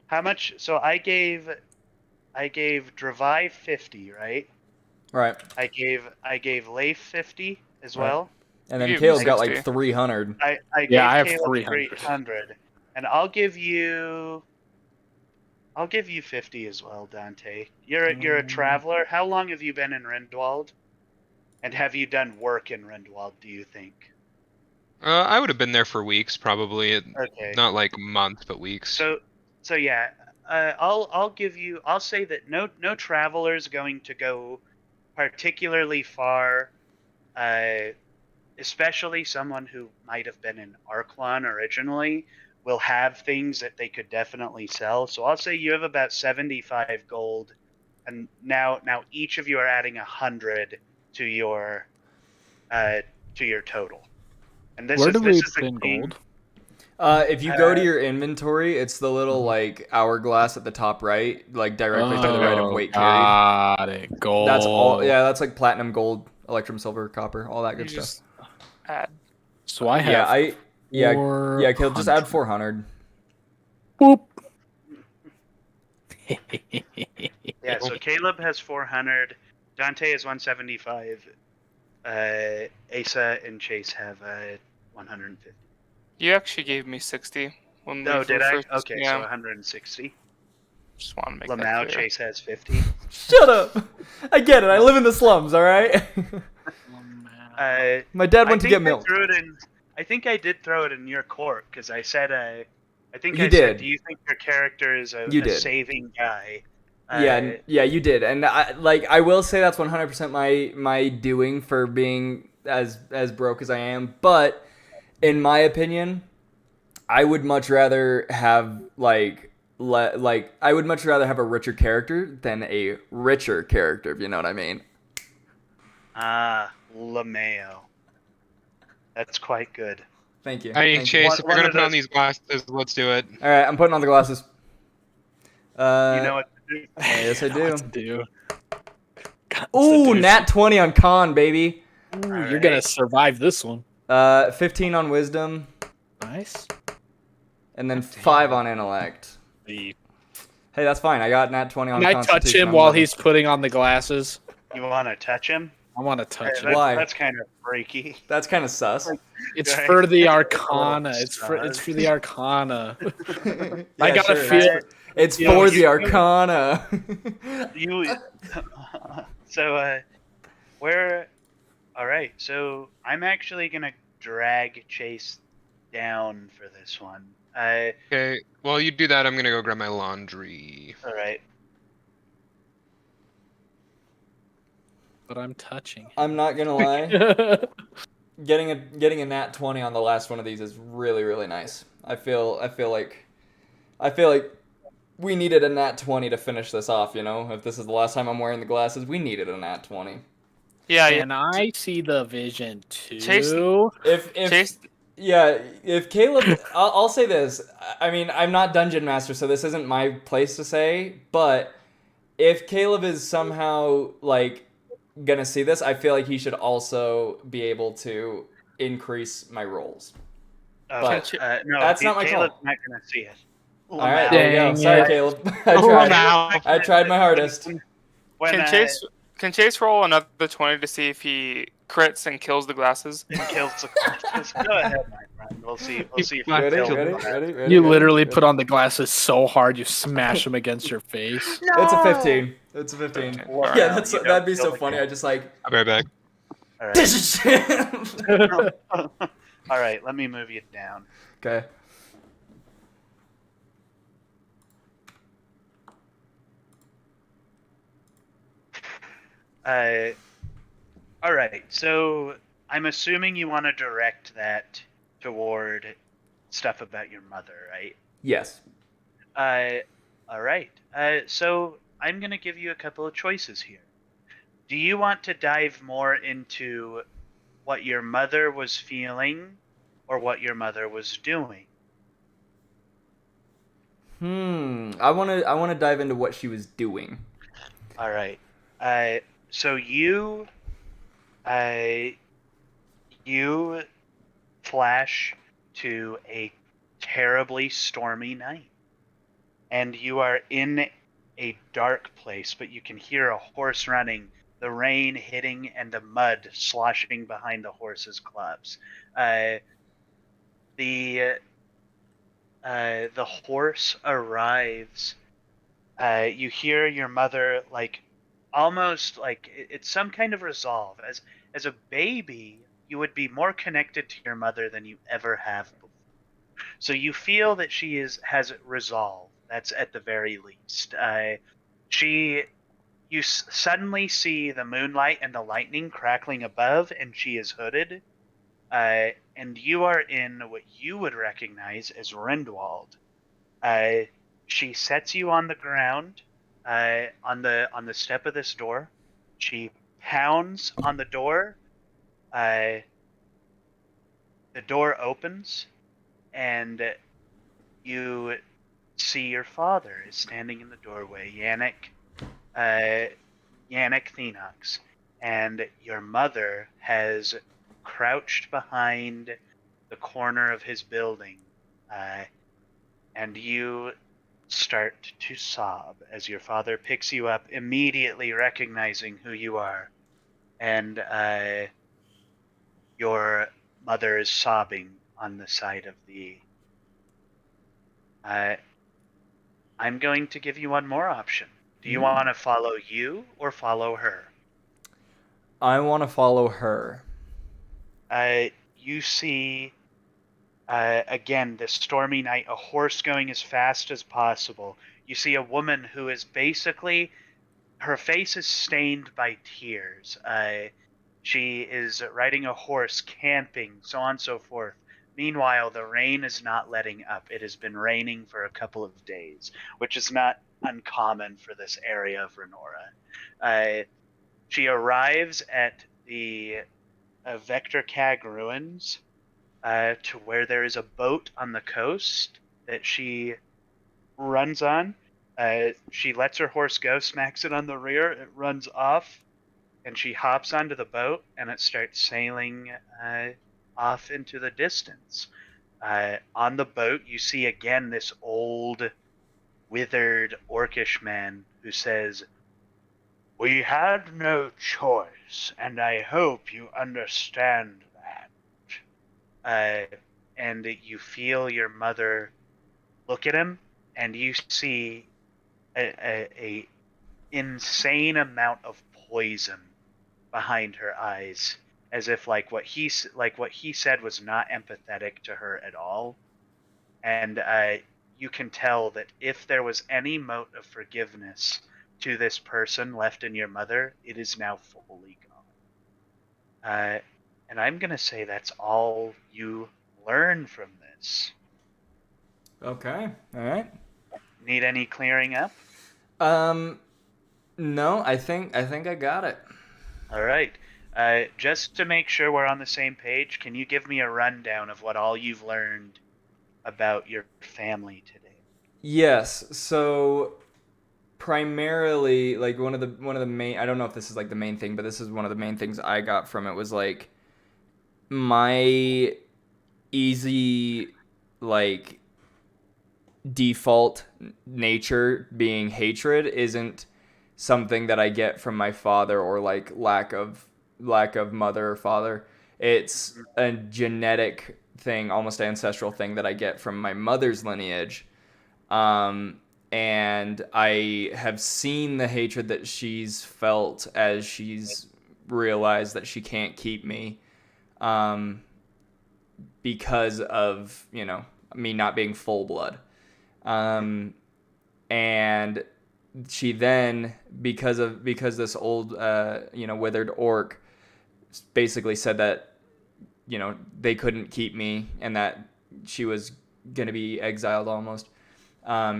How much? So I gave Dravai 50, right? Right. I gave Leif 50 as Right. well. And then You gave Caleb me got like 60. 300. I gave Yeah, I have Caleb 300. 300, and I'll give you 50 as well, Dante. You're a traveler. How long have you been in Rendwald? And have you done work in Rendwald, do you think? I would have been there for weeks, probably. Okay. Not like months, but weeks. So yeah, I'll say that no traveler's going to go particularly far, especially someone who might have been in Arklon originally will have things that they could definitely sell. So I'll say you have about 75 gold, and now each of you are adding 100 to your total. And this Where is do this we is put the in king- gold? If you go to your inventory, it's the little like hourglass at the top right, like directly to the right of weight carried. Got it. Gold. That's all. Yeah, that's like platinum, gold, electrum, silver, copper, all that good You stuff. just add. So I have. Yeah, Caleb, just add 400. 400. Boop. Yeah, so Caleb has 400, Dante has 175, Asa and Chase have 150. You actually gave me 60 when we Oh, did I? first- Okay, yeah. so 160. Just want to make Lamau, that clear. Chase has 50. Shut up! I get it. I live in the slums. All right. My dad went to get milk. I think I did throw it in your court because I said I think You I did. said, do you think your character is a You did. saving guy? Yeah, you did, and I will say that's 100% my doing for being as broke as I am. But in my opinion, I would much rather have I would much rather have a richer character than a richer character, if you know what I mean. LeMayo. That's quite good. Thank you. Hey, Thank you. Chase, One- if one we're gonna of put on those- these glasses, let's do it. All right, I'm putting on the glasses. You know what to Yes, I do. Lots to do. Lots to Ooh, do. nat 20 on con, baby. Ooh, you're Alright. gonna survive this one. 15 on wisdom, Nice. and then God damn. 5 on intellect. The Hey, that's fine. I got nat 20 on Can I touch constitution. him I'm while loving- he's putting on the glasses? You want to touch him? I want to touch him. That- Why? That's kind of freaky. That's kind of sus. It's Right. for the It's a Arcana. little it's for the Arcana. Yeah, I gotta sure. feel. It's Yeah, for you- the Arcana. You. So, where? All right. So I'm actually gonna drag Chase down for this one. Okay, while you do that, I'm gonna go grab my laundry. All right. But I'm touching. I'm not gonna lie. him. Getting a nat 20 on the last one of these is really, really nice. I feel like we needed a nat 20 to finish this off, you know? If this is the last time I'm wearing the glasses, we needed a nat 20. Yeah, yeah. And I see the vision too. Chase- If Chase, yeah, if Caleb, I'll say this. I mean, I'm not dungeon master, so this isn't my place to say. But if Caleb is somehow like gonna see this, I feel like he should also be able to increase my rolls. But no, that's not my Caleb's call. not gonna see it. All right, there you go. Dang Sorry, it. Caleb. Now. I tried my hardest. When, can Chase roll another 20 to see if he crits and kills the glasses? and kills the glasses. Go ahead, my friend. We'll see. We'll see if you Ready? kill Ready? the glasses. Ready? You literally put on the glasses so hard you smash them against your face. It's a 15. It's a 15. Okay. Wow, Yeah, that's you don't that'd be kill so the funny. I just like I'll be right back. All right. this is shit. All right. Let me move you down. Okay. All right. So I'm assuming you want to direct that toward stuff about your mother, right? Yes. All right. So I'm gonna give you a couple of choices here. Do you want to dive more into what your mother was feeling, or what your mother was doing? I wanna dive into what she was doing. All right. So you flash to a terribly stormy night, and you are in a dark place, but you can hear a horse running, the rain hitting, and the mud sloshing behind the horse's clubs. The horse arrives. You hear your mother almost like it's some kind of resolve. As a baby, you would be more connected to your mother than you ever have before. So you feel that she has resolve. That's at the very least. You suddenly see the moonlight and the lightning crackling above, and she is hooded. And you are in what you would recognize as Rindwald. She sets you on the ground, on the step of this door. She pounds on the door. The door opens, and you see your father is standing in the doorway, Yannick Thenox, and your mother has crouched behind the corner of his building, and you start to sob as your father picks you up, immediately recognizing who you are, and your mother is sobbing on the side of the... I'm going to give you one more option. Do you want to follow you or follow her? I want to follow her. You see, again, this stormy night, a horse going as fast as possible. You see a woman who is basically, her face is stained by tears. She is riding a horse, camping, so on and so forth. Meanwhile, the rain is not letting up. It has been raining for a couple of days, which is not uncommon for this area of Renora. She arrives at the Vector Cag ruins, to where there is a boat on the coast that she runs on. She lets her horse go, smacks it on the rear, it runs off, and she hops onto the boat, and it starts sailing off into the distance. On the boat, you see again this old, withered orcish man who says, "We had no choice, and I hope you understand that." And you feel your mother look at him, and you see a insane amount of poison behind her eyes, as if like what he said was not empathetic to her at all. And you can tell that if there was any mote of forgiveness to this person left in your mother, it is now fully gone. And I'm gonna say that's all you learn from this. Okay. All right. Need any clearing up? No, I think I got it. All right. Just to make sure we're on the same page, can you give me a rundown of what all you've learned about your family today? Yes. So primarily, like one of the main, I don't know if this is like the main thing, but this is one of the main things I got from it was like my easy like default nature being hatred isn't something that I get from my father or like lack of mother or father. It's a genetic thing, almost ancestral thing that I get from my mother's lineage. And I have seen the hatred that she's felt as she's realized that she can't keep me, because of, you know, me not being full blood. And she then, because this old, withered orc basically said that, you know, they couldn't keep me and that she was going to be exiled almost.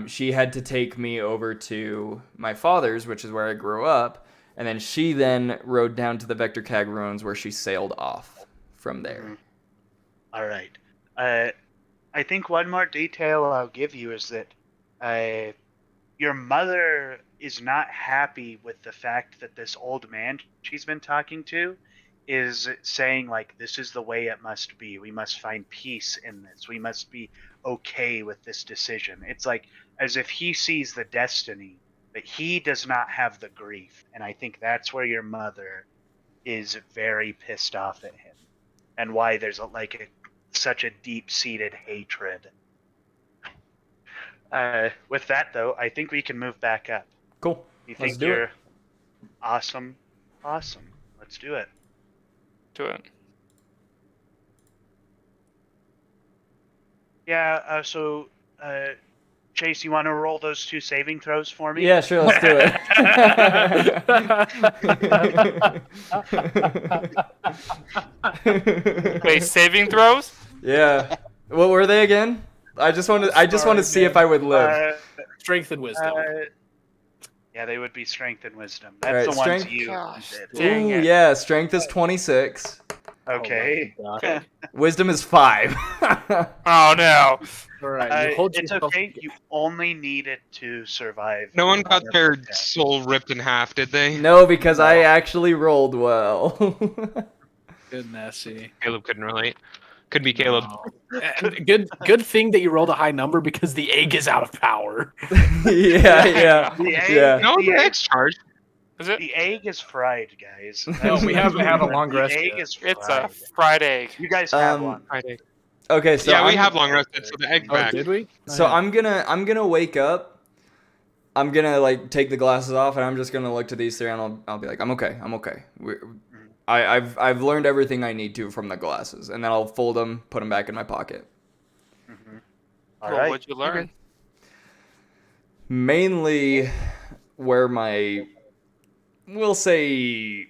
She had to take me over to my father's, which is where I grew up. And then she then rode down to the Vector Cag ruins where she sailed off from there. All right. I think one more detail I'll give you is that your mother is not happy with the fact that this old man she's been talking to is saying, like, this is the way it must be. We must find peace in this. We must be okay with this decision. It's like as if he sees the destiny, but he does not have the grief. And I think that's where your mother is very pissed off at him, and why there's such a deep-seated hatred. With that, though, I think we can move back up. Cool. You Let's think do you're it. awesome? Awesome. Let's do it. Do it. Yeah, Chase, you want to roll those 2 saving throws for me? Yeah, sure, let's do it. Wait, saving throws? Yeah. What were they again? I just want to see if I would live. Strength and wisdom. Yeah, they would be strength and wisdom. All That's right, the ones strength- you Gosh, did. dang Ooh, it. yeah, strength is 26. Okay. Okay. Wisdom is 5. Oh no. All right, you hold It's yourself okay. together. You only needed to survive. No one got their Yeah. soul ripped in half, did they? No, because I actually rolled well. Good, Nessie. Caleb couldn't relate. Could be Caleb. And good thing that you rolled a high number because the egg is out of power. yeah. The egg, Yeah. No, the, the egg, X charge. Is it? the egg is fried, guys. No, we haven't had a long The rest egg yet. is fried. It's a fried egg. You guys have Um, one. Friday. Okay, so Yeah, we I'm- have long rested, so the egg's Oh, back. did we? So Oh, yeah. I'm gonna wake up. I'm gonna like take the glasses off, and I'm just gonna look to these 3, and I'll be like, I'm okay. I've learned everything I need to from the glasses, and then I'll fold them, put them back in my pocket. All Well, right. what'd you learn? Mainly, where my, we'll say,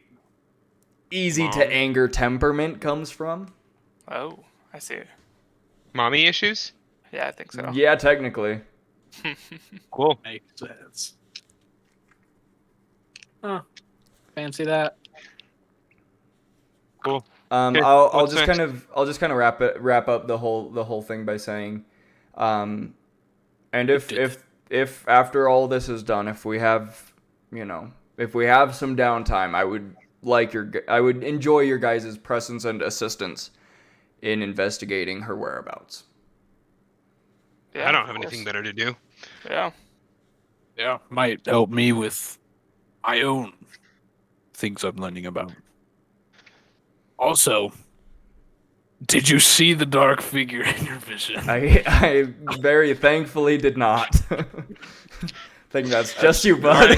easy Mom. to anger temperament comes from. Oh, I see. Mommy issues? Yeah, I think so. Yeah, technically. Cool. Makes sense. Huh. Fancy that. Cool. I'll Okay, what's just next? kind of wrap up the whole thing by saying, and if if after all this is done, if we have, if we have some downtime, I would enjoy your guys' presence and assistance in investigating her whereabouts. Yeah, I don't of have anything course. better to do. Yeah. Yeah, might help me with my own things I'm learning about. Also, did you see the dark figure in your vision? I very thankfully did not. Think that's just you, bud.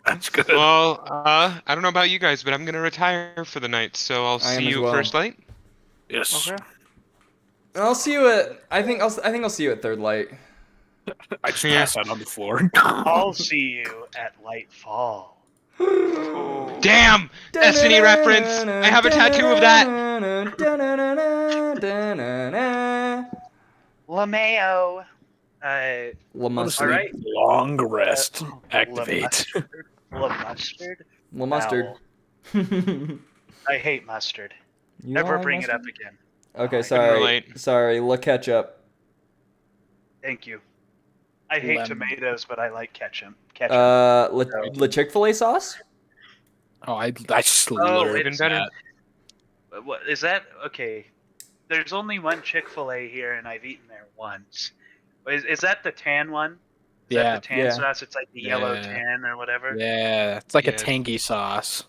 That's good. Well, I don't know about you guys, but I'm gonna retire for the night, so I'll I am see as you well. at first light. Yes. Okay. I'll see you at. I think I'll see you at third light. I just Yeah. pass out on the floor. I'll see you at Lightfall. Damn! Destiny reference! I have a tattoo of that! LeMayo. Lamustard. All right. Long rest. Activate. Mustard. Lamustard. I hate mustard. You Never don't like bring it mustard? up again. Okay, I sorry. relate. Sorry, look ketchup. Thank you. I hate Lemon. tomatoes, but I like ketchup. La Chick-fil-A sauce? Oh, I Oh, slurred even better. that. What is that? Okay. There's only one Chick-fil-A here, and I've eaten there once. Is that the tan one? Is Yeah. that the tan Yeah. sauce? It's like the yellow Yeah. tan or whatever. Yeah, it's like a Yeah. tangy sauce.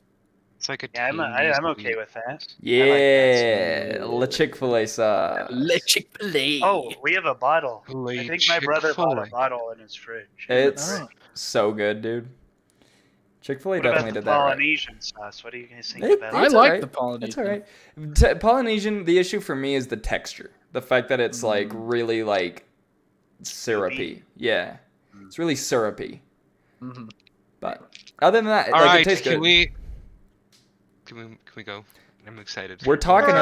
It's like a Yeah, I'm tangy okay sweet. with that. Yeah, La Chick-fil-A sauce. Le Chick-fil-A. Oh, we have a bottle. I Late think my brother bought a Chick-fil-A. bottle in his fridge. It's Oh. so good, dude. Chick-fil-A What about definitely the did that right. Polynesian sauce? What do you guys think It- about I It's that? like alright. the Polynesian. It's alright. Polynesian, the issue for me is the texture. The fact that it's like really like syrupy. Yeah. It's really syrupy. Mhm. But other than that, All like right, it tastes can good. we go? I'm excited. We're talking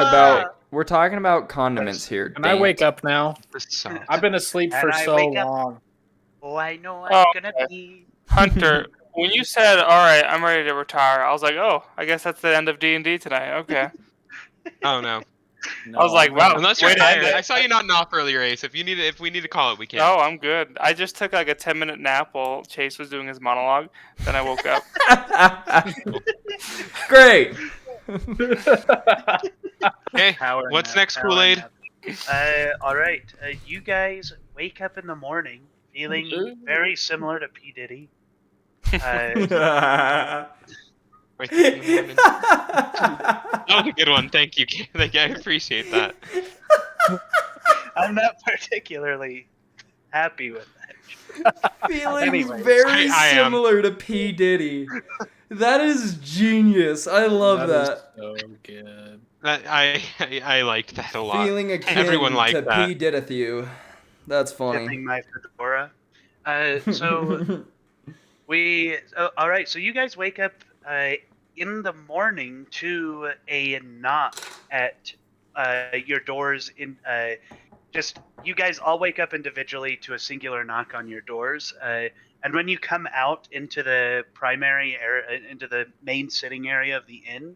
about condiments here. Can I dang wake it. up now? This sauce. I've been asleep And for I so wake up. long. Oh, I know Oh, I'm gonna okay. be. Hunter, when you said, "All right, I'm ready to retire," I was like, "Oh, I guess that's the end of D&D tonight." Okay. Oh no! No, I was like, "Wow, Unless you're way to end tired. it." I saw you nodding off earlier, Ace. If we need to call it, we can. No, I'm good. I just took like a 10-minute nap while Chase was doing his monologue. Then I woke up. Great. Hey, Power what's nap, next, power Kool-Aid? nap. All right. You guys wake up in the morning feeling very similar to P. Diddy. Wait, that was a good one. Thank you. Thank you. I appreciate that. I'm not particularly happy with that. Feelings Anyways, very I am. similar to P. Diddy. That is genius. I love that. Is so good. I liked that a lot. Feeling akin Everyone liked to that. P. Didith you. That's funny. Dipping my fedora. So all right. So you guys wake up in the morning to a knock at your doors. Just you guys all wake up individually to a singular knock on your doors. And when you come out into the primary area, into the main sitting area of the inn,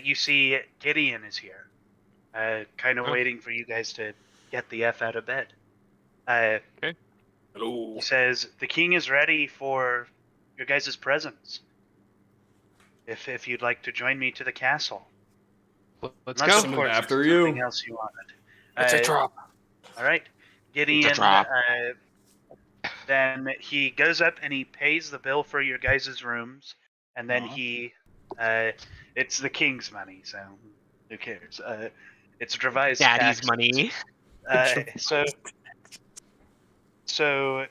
you see Gideon is here, kind of Oh. waiting for you guys to get the F out of bed. Hello. He says, the king is ready for your guys' presence. If you'd like to join me to the castle. Let's Unless, go. of course, After there's you. something else you wanted. It's a drop. All right. Gideon, drop. then he goes up and he pays the bill for your guys' rooms. And then it's the king's money, so who cares? It's Dravai's Daddy's taxes. money. So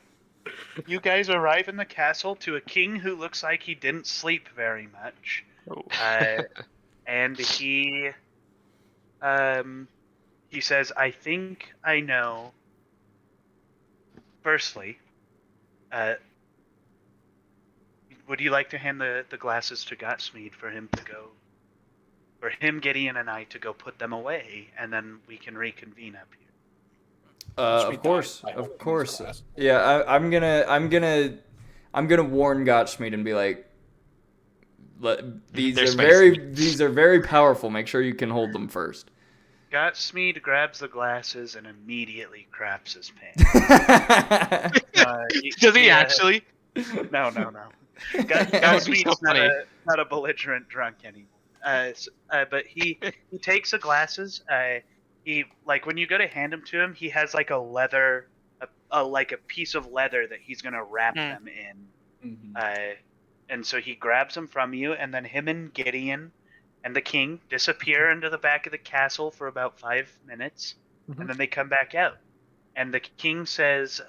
you guys arrive in the castle to a king who looks like he didn't sleep very much. Oh. And he says, I think I know. Firstly, would you like to hand the glasses to Gotsmead for him, Gideon, and I to go put them away, and then we can reconvene up here? Of course, I hope of he course. needs Yeah, I'm gonna warn Gottschmied and be like, They're these spicy. are very powerful. Make sure you can hold them first. Gotsmead grabs the glasses and immediately craps his pants. Does he actually? No. That would be so Godsmead's funny. not a belligerent drunk anymore. But he takes the glasses. He like when you go to hand them to him, he has like a leather, like a piece of leather that he's gonna wrap them in. And so he grabs them from you, and then him and Gideon and the king disappear into the back of the castle for about 5 minutes, and then they come back out. And the king says,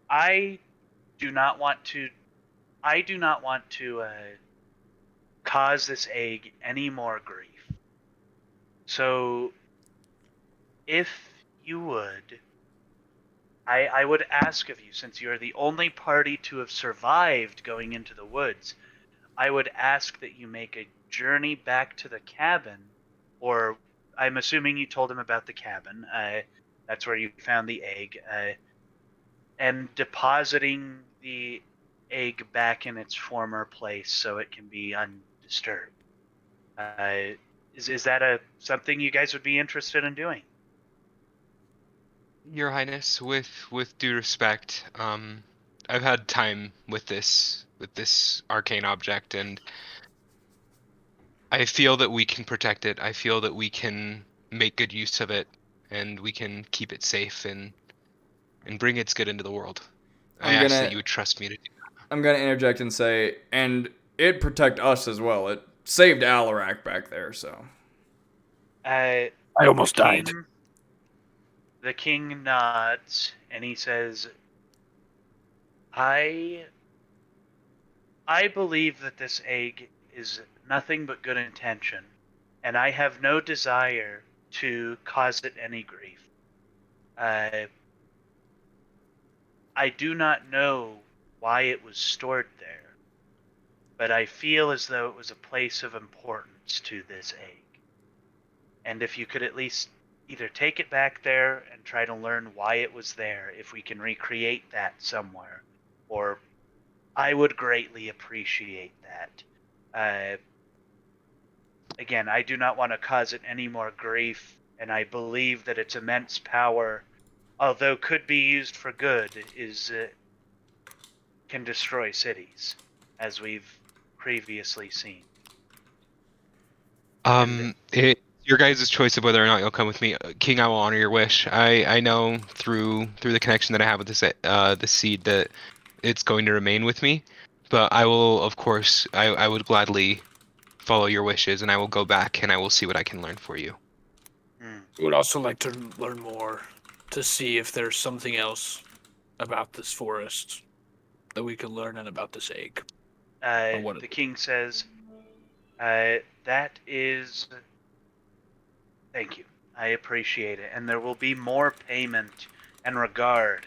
I do not want to cause this egg any more grief. So, if you would, I would ask of you, since you are the only party to have survived going into the woods, I would ask that you make a journey back to the cabin, or I'm assuming you told him about the cabin. That's where you found the egg, and depositing the egg back in its former place so it can be undisturbed. Is that something you guys would be interested in doing? Your Highness, with due respect, I've had time with this arcane object, and I feel that we can protect it. I feel that we can make good use of it, and we can keep it safe and bring its good into the world. I ask that you would trust me to do that. I'm gonna interject and say, and it protect us as well. It saved Alarak back there, so. I almost died. The king nods and he says, I believe that this egg is nothing but good intention, and I have no desire to cause it any grief. I do not know why it was stored there, but I feel as though it was a place of importance to this egg. And if you could at least either take it back there and try to learn why it was there, if we can recreate that somewhere, or I would greatly appreciate that. Again, I do not want to cause it any more grief, and I believe that its immense power, although could be used for good, can destroy cities, as we've previously seen. Your guys' choice of whether or not you'll come with me, King. I will honor your wish. I know through the connection that I have with this the seed that it's going to remain with me, but I will, of course, I would gladly follow your wishes, and I will go back and I will see what I can learn for you. I would also like to learn more to see if there's something else about this forest that we can learn and about this egg. The king says, that is... Thank you. I appreciate it. And there will be more payment and regard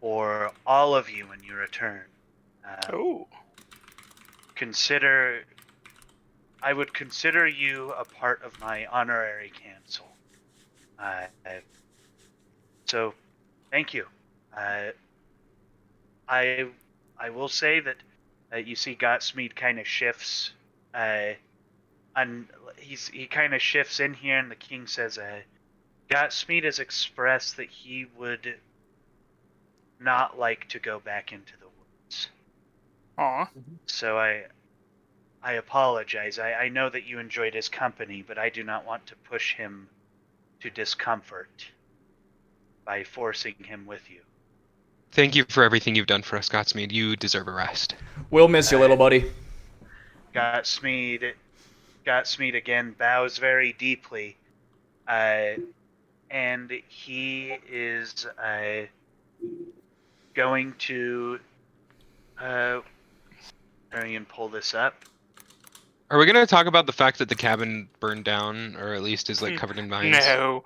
for all of you when you return. I would consider you a part of my honorary council. So, thank you. I will say that you see Gotsmead kind of shifts. He kind of shifts in here, and the king says, Gotsmead has expressed that he would not like to go back into the woods. Aw. So I apologize. I know that you enjoyed his company, but I do not want to push him to discomfort by forcing him with you. Thank you for everything you've done for us, Gotsmead. You deserve a rest. We'll miss you, little buddy. Gotsmead again bows very deeply, and he is going to hurry and pull this up. Are we gonna talk about the fact that the cabin burned down, or at least is like covered in vines? No.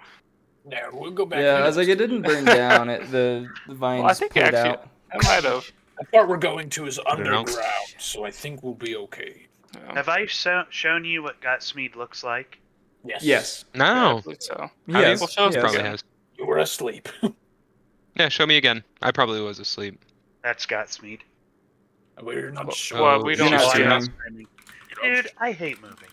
No, we'll go back. Yeah, I was like, it didn't burn down. The vines Well, I think pulled actually, out. I might have. The part we're going to is don't know. underground, so I think we'll be okay. Have I shown you what Gotsmead looks like? Yes. Yes. Yeah, I No. believe so. Yes. Well, show us yes. Probably again. has. You were asleep. Yeah, show me again. I probably was asleep. That's Gotsmead. We're not Well, sure. well, we don't You're not see streaming. us. Dude, I hate moving.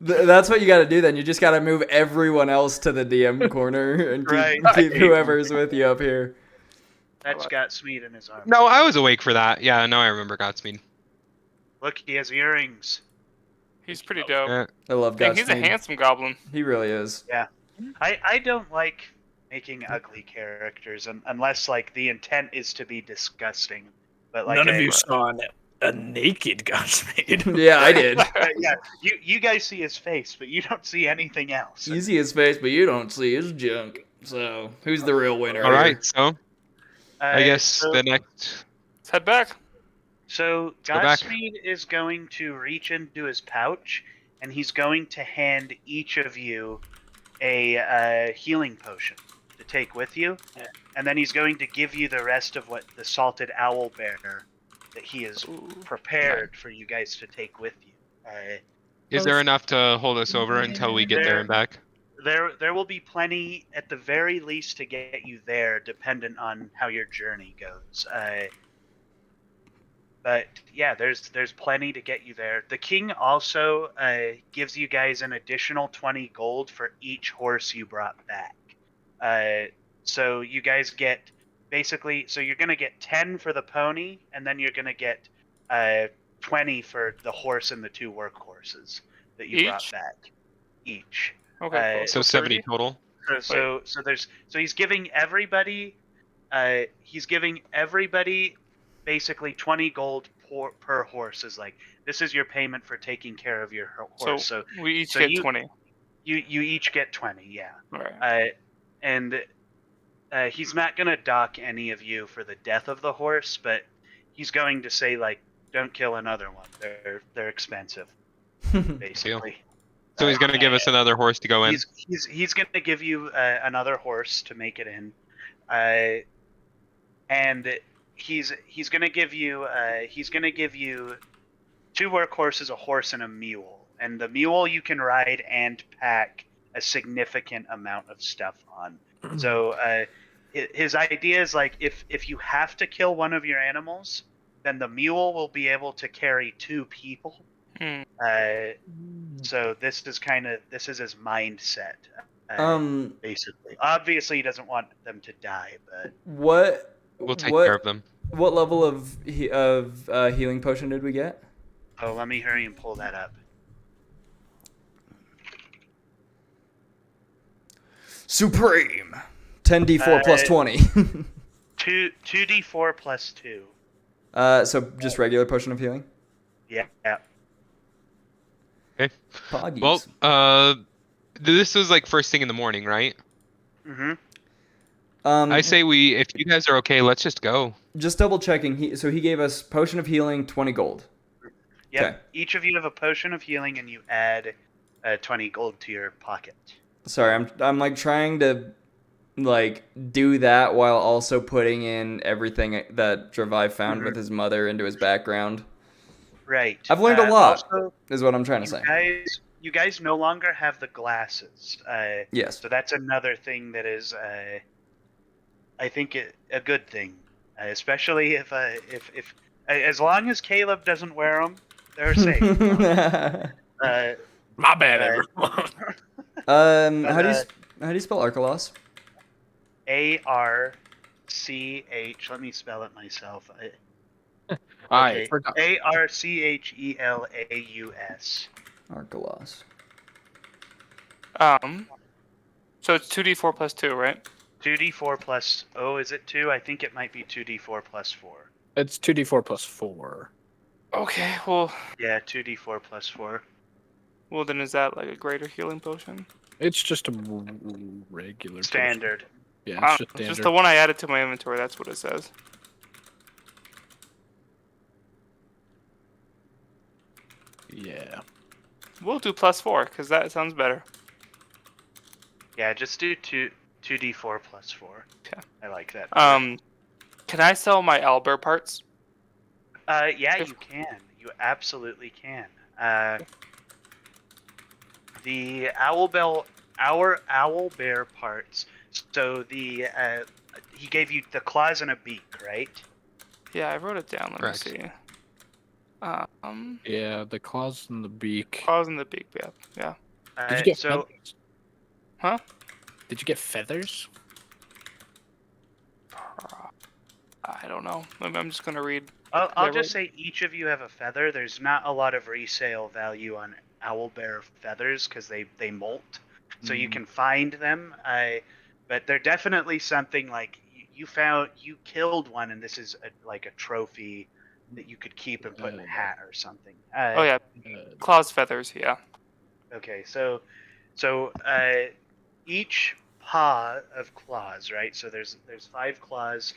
That's what you got to do. Then you just got to move everyone else to the DM corner and keep, Right. keep whoever's with you up here. That's Godsmeed in his arm. No, I was awake for that. Yeah, no, I remember Godspeed. Look, he has earrings. He's pretty dope. Yeah. I love Dang, Godspeed. he's a handsome goblin. He really is. I don't like making ugly characters unless like the intent is to be disgusting. But like None of you saw a naked Godspeed. Yeah, I did. yeah, you guys see his face, but you don't see anything else. You see his face, but you don't see his junk. So, who's the real winner? All here? right, so I guess the next. Let's head back. So go back. Godspeed is going to reach into his pouch, and he's going to hand each of you a healing potion to take with you, and then he's going to give you the rest of what the salted owl bear that he has prepared for you guys to take with you. Is there enough to hold us over until we get there and back? There will be plenty, at the very least, to get you there, dependent on how your journey goes. But yeah, there's plenty to get you there. The king also gives you guys an additional 20 gold for each horse you brought back. So you guys get basically, so you're gonna get 10 for the pony, and then you're gonna get 20 for the horse and the 2 workhorses that you brought back each. Okay. So 70 total. So he's giving everybody basically 20 gold per horse. Is like, this is your payment for taking care of your horse. So we each get 20. You each get 20, yeah. All right. And he's not gonna dock any of you for the death of the horse, but he's going to say like, don't kill another one. They're expensive, basically. So he's gonna give us another horse to go in. He's gonna give you another horse to make it in, and he's gonna give you 2 workhorses, a horse, and a mule. And the mule you can ride and pack a significant amount of stuff on. So his idea is like, if you have to kill one of your animals, then the mule will be able to carry 2 people. So this is his mindset. Basically, obviously he doesn't want them to die, but We'll take care of them. What level of healing potion did we get? oh, let me hurry and pull that up. Supreme. 10d4 plus 20. 2d4 plus 2. So just regular potion of healing? Yeah. Okay. Poggies. Well, this was like first thing in the morning, right? Mm-hmm. I say if you guys are okay, let's just go. Just double checking. He gave us potion of healing, 20 gold. Yep. Okay. Each of you have a potion of healing, and you add 20 gold to your pocket. Sorry, I'm like trying to like do that while also putting in everything that Dravi found with his mother into his background. Right. I've learned a lot, Also, is what I'm trying to say. you guys no longer have the glasses. Yes. So that's another thing that is, I think, a good thing, especially if as long as Caleb doesn't wear them, they're safe. My bad, everyone. How do you spell Arkalos? A-R-C-H. Let me spell it myself. I A-R-C-H-E-L-A-U-S. Arkalos. So it's 2d4 plus 2, right? 2d4 plus... Oh, is it 2? I think it might be 2d4 plus 4. It's 2d4 plus 4. Okay, well, Yeah, 2d4 plus 4. well then is that like a greater healing potion? It's just a regular potion. Standard. Yeah, I it's don't just know, standard. just the one I added to my inventory, that's what it says. Yeah. We'll do plus 4, because that sounds better. Yeah, just do 2d4 plus 4. Okay. I like that. Can I sell my owlbear parts? Yeah, you can. You absolutely can. The our owl bear parts. So he gave you the claws and a beak, right? Yeah, I wrote it down. Let Correct. me see. Yeah, the claws and the beak. Claws in the beak. Yeah. Did you get so feathers? Huh? Did you get feathers? I don't know. I'm just gonna read. I'll Yeah, just say each of you have a feather. There's not a lot of resale value on owlbear feathers because they molt, so you can find them. But they're definitely something like you killed one, and this is like a trophy that you could keep and put in a hat or something. Oh yeah, claws, feathers. Yeah. Okay, so each paw of claws, right? So there's 5 claws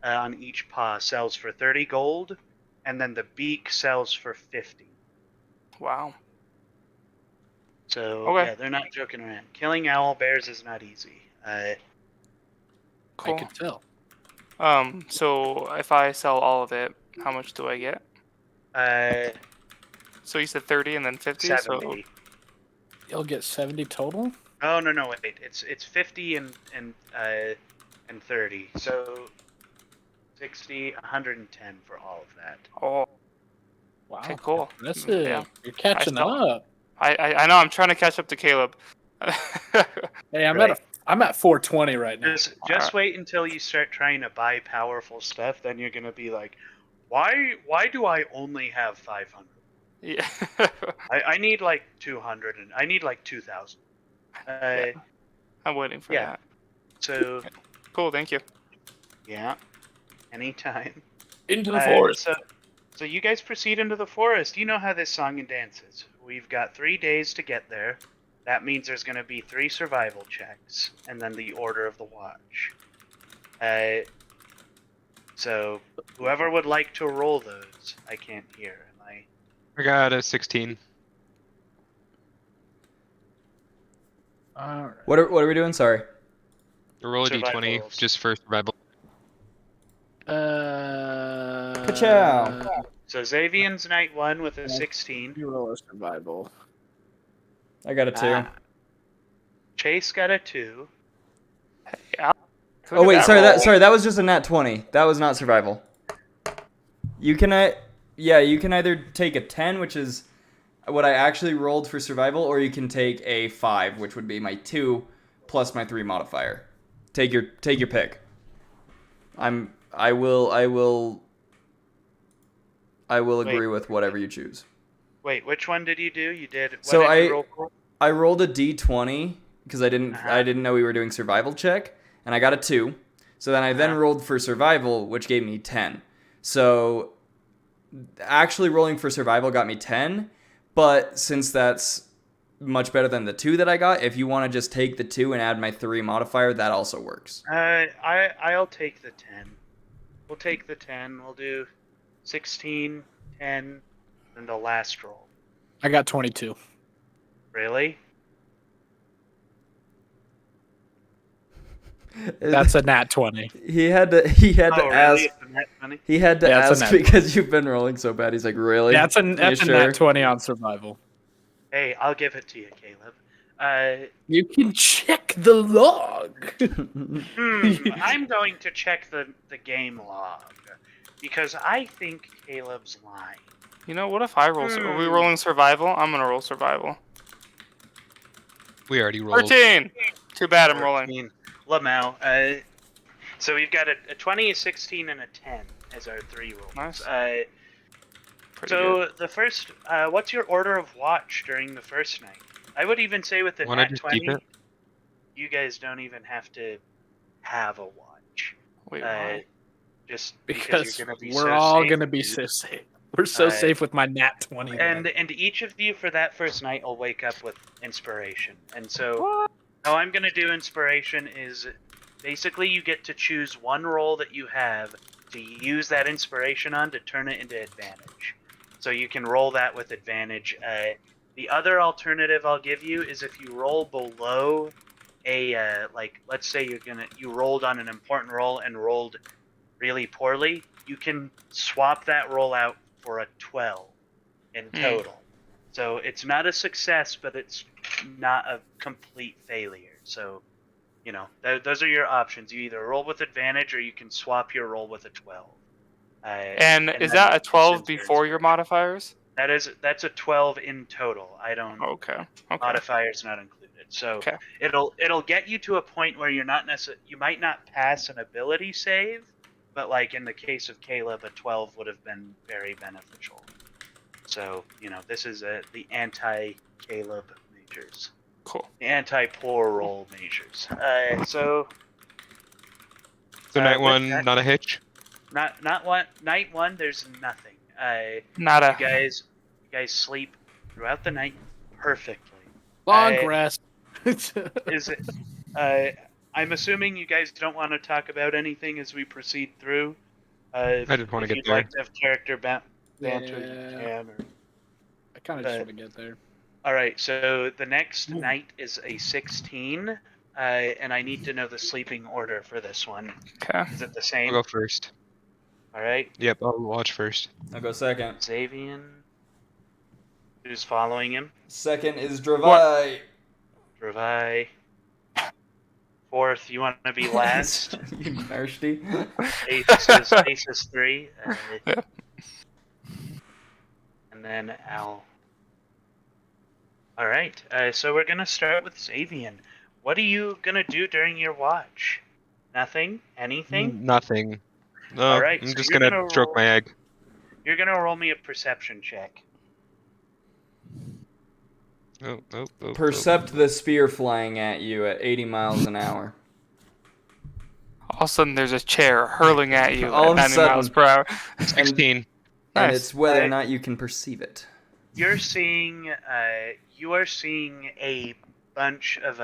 on each paw sells for 30 gold, and then the beak sells for 50. Wow. So Okay. yeah, they're not joking around. Killing owl bears is not easy. Cool. I could tell. So if I sell all of it, how much do I get? So you said 30 and then 50. 70. So You'll get 70 total. Oh no, wait. It's 50 and 30. So 60, 110 for all of that. oh, Wow. okay, cool. That's Yeah. You're catching still- up. I know. I'm trying to catch up to Caleb. Hey, Right. I'm at 420 right now. Just Alright. wait until you start trying to buy powerful stuff. Then you're gonna be like, why do I only have 500? Yeah. I need like 200 and I need like 2,000. I'm waiting for Yeah. that. So Cool. Thank you. yeah, anytime. Into the forest. So you guys proceed into the forest. You know how this song and dance is. We've got 3 days to get there. That means there's going to be 3 survival checks, and then the Order of the Watch. So whoever would like to roll those, I can't hear. Am I? I got a 16. All right. What are we doing? Sorry. Roll a Survival d20 rolls. just for survival. Ka-chow. So Xavion's night 1 with a 16. You roll a survival. I got a 2. Chase got a 2. Oh wait, sorry. That was just a nat 20. That was not survival. You can either take a 10, which is what I actually rolled for survival, or you can take a 5, which would be my 2 plus my 3 modifier. Take your pick. I will agree with whatever you choose. Wait, which one did you do? You did. What So did you roll for? I rolled a d20 because I didn't know we were doing survival check, and I got a 2. So then I rolled for survival, which gave me 10. So actually rolling for survival got me 10, but since that's much better than the 2 that I got, if you want to just take the 2 and add my 3 modifier, that also works. I'll take the 10. We'll take the 10. We'll do 16, 10, and the last roll. I got 22. Really? That's a nat 20. He had to Oh, ask. really? Isn't that funny? He had to Yeah, it's a ask nat because you've been rolling so bad. He's like, really? That's a You sure? nat 20 on survival. Hey, I'll give it to you, Caleb. You can check the log. I'm going to check the game log because I think Caleb's lying. You know, what if I roll? Are we rolling survival? I'm gonna roll survival. We already rolled. 13. Too bad I'm rolling. 14. Lamau. So we've got a 20, a 16, and a 10 as our 3 rolls. Nice. Pretty So good. the first, what's your order of watch during the first night? I would even say with the Wanna nat just 20, keep it? you guys don't even have to have a watch. Wait, why? Just Because you're gonna be we're so all safe, going to be dude. so safe. We're so safe with my nat 20. And each of you for that first night will wake up with inspiration. And so how I'm gonna do inspiration is basically you get to choose one roll that you have to use that inspiration on to turn it into advantage. So you can roll that with advantage. The other alternative I'll give you is if you roll below a like let's say you rolled on an important roll and rolled really poorly, you can swap that roll out for a 12 in total. So it's not a success, but it's not a complete failure. So, you know, those are your options. You either roll with advantage or you can swap your roll with a 12. And is then that a 12 since yours- before your modifiers? That's a 12 in total. I don't Okay. Okay. modifiers not included. So Okay. it'll get you to a point where you're not you might not pass an ability save, but like in the case of Caleb, a 12 would have been very beneficial. So this is the anti-Caleb majors, Cool. the anti-poor roll majors. So night with one, that- not a hitch. not one night one. There's nothing. Nada. You guys sleep throughout the night perfectly. Long I- rest. Is it? I'm assuming you guys don't want to talk about anything as we proceed through. I just want to if get you'd there. like to have character banter, Yeah. you can. Or... I kind of just want to get there. All right. So the next night is a 16, and I need to know the sleeping order for this one. Okay. Is it the I'll same? go first. All right. Yep, I'll watch first. I'll go second. Xavian. Who's following him? Second is Dravai. Revi. Fourth, you want to be last? You thirsty? Ace is 3. And then Al. Alright, so we're going to start with Xavian. What are you going to do during your watch? Nothing? Anything? Nothing. No, Alright, I'm so just you're gonna gonna stroke roll- my egg. You're going to roll me a perception check. Oh. Percept the spear flying at you at 80 miles an hour. All of a sudden, there's a chair hurling at you All of at a 90 miles sudden. per hour. 16. And Nice. it's whether or Right. not you can perceive it. You're seeing, you are seeing a bunch of,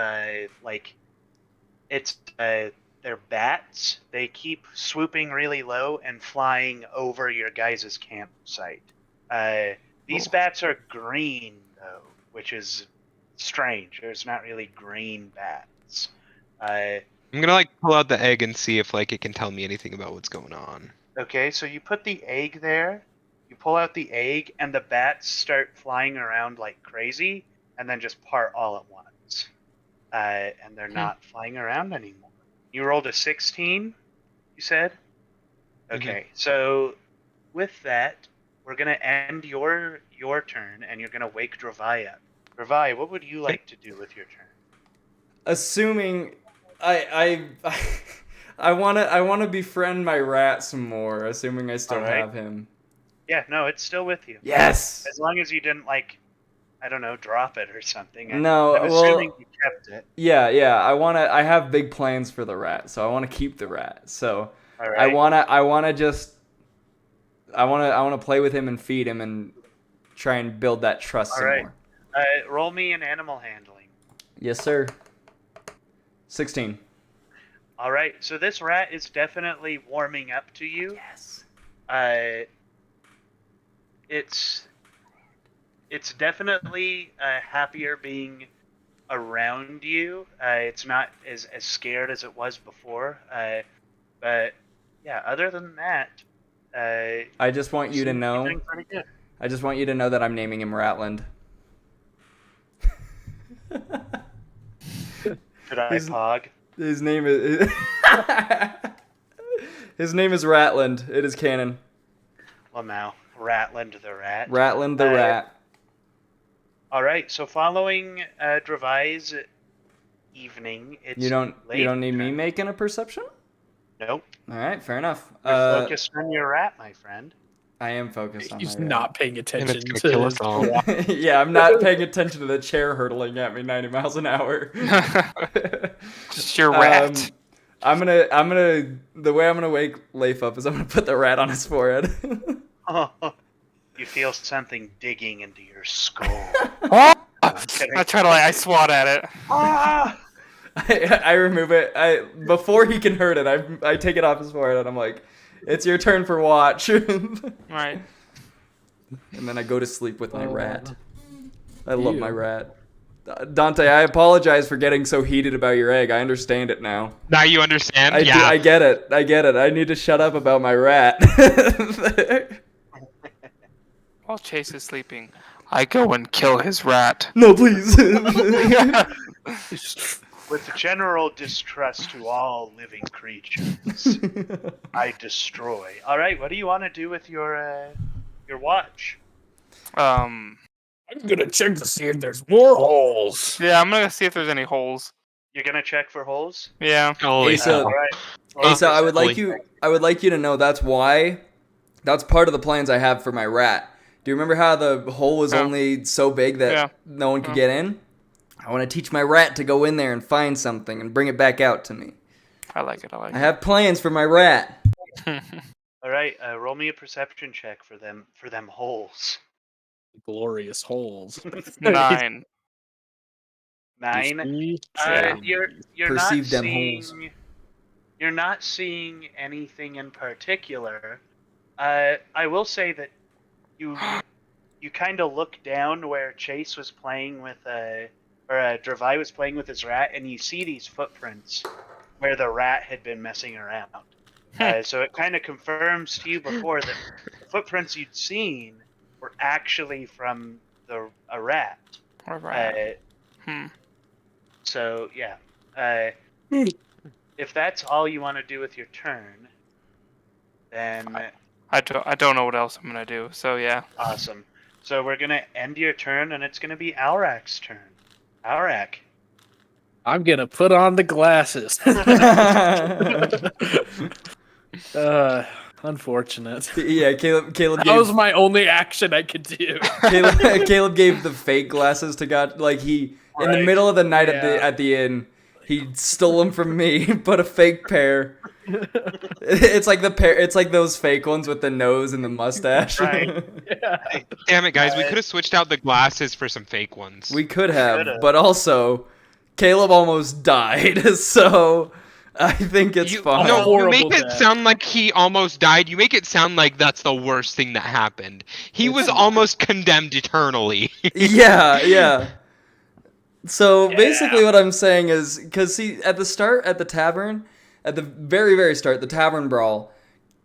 they're bats. They keep swooping really low and flying over your guys' campsite. These bats are green, though, which is strange. There's not really green bats. I'm gonna pull out the egg and see if it can tell me anything about what's going on. Okay, so you put the egg there, you pull out the egg, and the bats start flying around like crazy, and then just part all at once. And they're not flying around anymore. You rolled a 16, you said? Okay, so with that, we're going to end your turn, and you're going to wake Dravai up. Dravai, what would you like to do with your turn? Assuming I wanna befriend my rat some more, assuming I still Alright. have him. Yeah, no, it's still with you. Yes. As long as you didn't, I don't know, drop it or something. No, I'm well- assuming you kept it. Yeah. I have big plans for the rat, so I want to keep the rat. So All right. I wanna play with him and feed him and try and build that trust some Alright. more. Roll me an animal handling. Yes, sir. 16. All right, so this rat is definitely warming up to you. Yes. It's definitely happier being around you. It's not as scared as it was before. But yeah, other than that, I just want you to seems know. doing pretty good. I just want you to know that I'm naming him Ratland. Should I He's- pog? His name is His name is Ratland. It is canon. Well, now Ratland the rat. Ratland the rat. All right, so following Dravai's evening, it's You don't late need me turn. making a perception? Nope. All right, fair enough. You're focused on your rat, my friend. I am focused on He's my not paying And attention it's gonna to kill us all. Yeah, I'm not paying attention to the chair hurtling at me 90 miles an hour. Just your rat. I'm gonna the way I'm gonna wake Leif up is I'm gonna put the rat on his forehead. You feel something digging into your skull. Oh! kidding. I try to I swat at it. Ah! I remove it. Before he can hurt it, I take it off his forehead and I'm like, it's your turn for watch. And Right. then I go to sleep with my rat. I love my Ew. rat. Dante, I apologize for getting so heated about your egg. I understand it now. Now you understand? I Yeah. get it. I need to shut up about my rat. While Chase is sleeping, I go and kill his rat. No, please. With general distrust to all living creatures, I destroy. All right, what do you want to do with your watch? Um. I'm gonna check to see if there's more holes. Yeah, I'm gonna see if there's any holes. You're gonna check for holes. Yeah. Holy Asa, All right. Asa, I would like Holy- you to know that's part of the plans I have for my rat. Do you remember how the hole was Yeah. only so big that Yeah. no one could get in? I want to teach my rat to go in there and find something and bring it back out to me. I like it. I like I have plans for my rat. it. All right. Roll me a perception check for them Oh. holes. Glorious holes. 9. 9. Yeah. You're Perceive not them holes. seeing. You're not seeing anything in particular. I will say that you kind of look down where Chase was playing with Dravai was playing with his rat, and you see these footprints where the rat had been messing around. So it kind of confirms to you before that the footprints you'd seen were actually from a rat. All right. So yeah, if that's all you want to do with your turn, then I don't know what else I'm gonna do. So yeah. awesome. So we're gonna end your turn, and it's gonna be Alrak's turn. Alrak. I'm gonna put on the glasses. Unfortunate. Yeah, Caleb That was gave my only action I could do. Caleb gave the fake glasses to God. Like in the Right. middle of the night Yeah. at the inn, he stole them from me, put a fake pair. It's like the pair. It's like those fake ones with the nose and the mustache. Right. Damn it, guys! We could have switched out the glasses for some fake ones. We could have, Coulda. but also, Caleb almost died, so I think it's you, fine. no, you Horrible make it death. sound like he almost died. You make it sound like that's the worst thing that happened. He was almost condemned eternally. Yeah. So basically, what I'm saying is, because see, at the start, at the tavern, at the very, very start, the tavern brawl,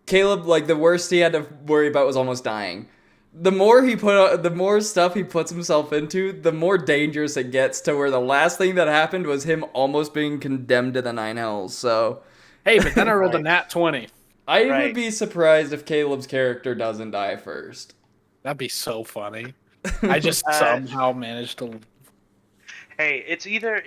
Caleb, like, the worst he had to worry about was almost dying. The more stuff he puts himself into, the more dangerous it gets, to where the last thing that happened was him almost being condemned to the 9 hells. So Hey, but then I rolled a Right. nat 20. I Right. would be surprised if Caleb's character doesn't die first. That'd be so funny. I just Uh, somehow managed to. Hey, it's either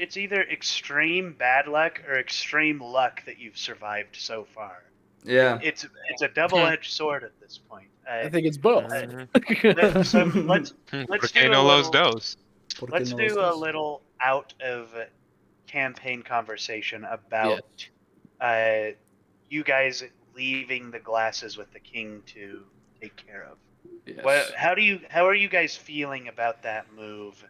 extreme bad luck or extreme luck that you've survived so far. Yeah. It's a double-edged sword at this point. I think it's both. So let's Porque do a no los little- dos. Let's do a little out of campaign conversation about you guys leaving the glasses with the king to take care of. Yes. How are you guys feeling about that move?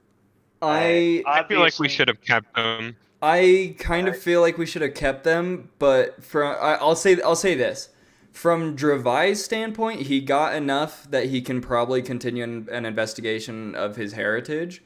I I feel like we Obviously- should have kept them. I kind of feel like we should have kept them, but I'll say this. From Dravai's standpoint, he got enough that he can probably continue an investigation of his heritage.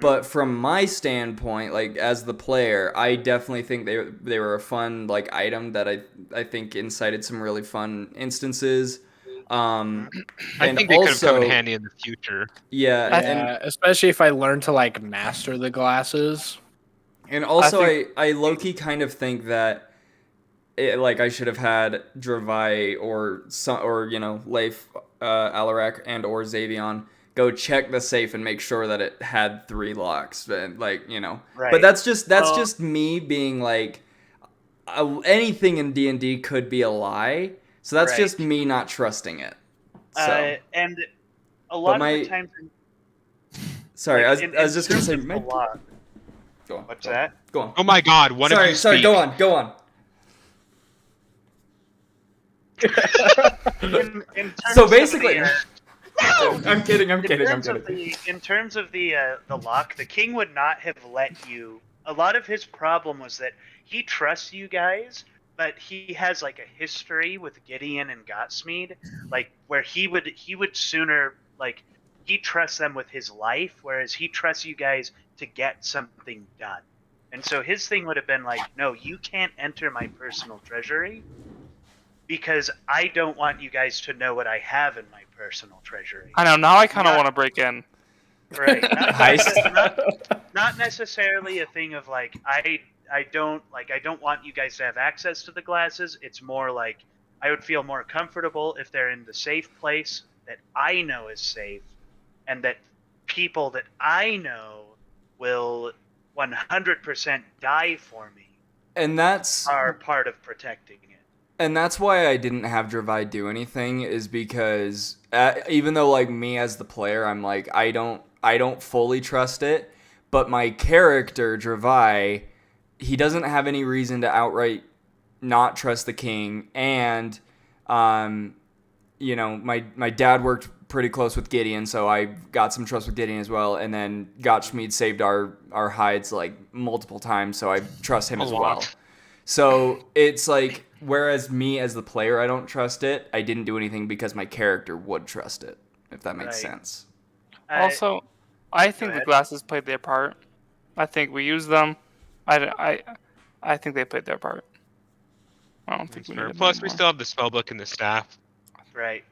But from my standpoint, like as the player, I definitely think they were a fun like item that I think incited some really fun instances. I And think they could have come also- in handy in the future. Yeah, and Especially if I learn to like master the glasses. And also, I I low-key kind of think that, I should have had Dravai or Leif, Alarak, and or Xavion go check the safe and make sure that it had 3 locks, and Right. But that's just Well- just me being like, anything in D&D could be a lie, so that's Right. just me not trusting it. So And a lot my- of the times, sorry, like, I was just gonna say. terms of the law- Go on. What's that? Go on. Oh my God! One of you Sorry. speak. Go on. In terms So of basically- the, I'm kidding. in terms of the lock, the king would not have let you. A lot of his problem was that he trusts you guys, but he has like a history with Gideon and Gotsmead, like where he would sooner like he trusts them with his life, whereas he trusts you guys to get something done. And so his thing would have been like, no, you can't enter my personal treasury because I don't want you guys to know what I have in my personal treasury. I know. Now I kind of Not- want to break in. Right. Heist. Not necessarily a thing of like don't want you guys to have access to the glasses. It's more like I would feel more comfortable if they're in the safe place that I know is safe, and that people that I know will 100% die for me And that's are part of protecting it. And that's why I didn't have Dravai do anything, is because even though like me as the player, I'm like I don't fully trust it, but my character Dravai, he doesn't have any reason to outright not trust the king, and my dad worked pretty close with Gideon, so I got some trust with Gideon as well, and then Gottschmied saved our hides like multiple times, so I trust him as well. So it's like, whereas me as the player, I don't trust it, I didn't do anything because my character would trust it, if that makes sense. Also, I think the ahead. glasses played their part. I think we used them. I think they played their part. I don't think we need them Plus, we anymore. still have the spellbook and the staff. Right.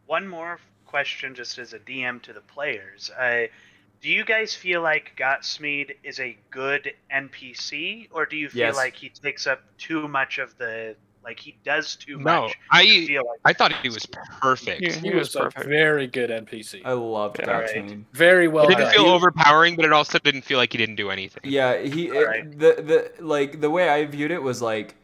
One more question, just as a DM to the players. Do you guys feel like Gottschmied is a good NPC, or do you feel Yes. like he takes up too much of the, like he does too No, much? to I feel like I thought he was perfect. Yeah. He He was was a perfect. very good NPC. I loved Yeah, right. Gottschmied. Very well It didn't done. feel overpowering, but it also didn't feel like he didn't do anything. Yeah, Alright. the way I viewed it was like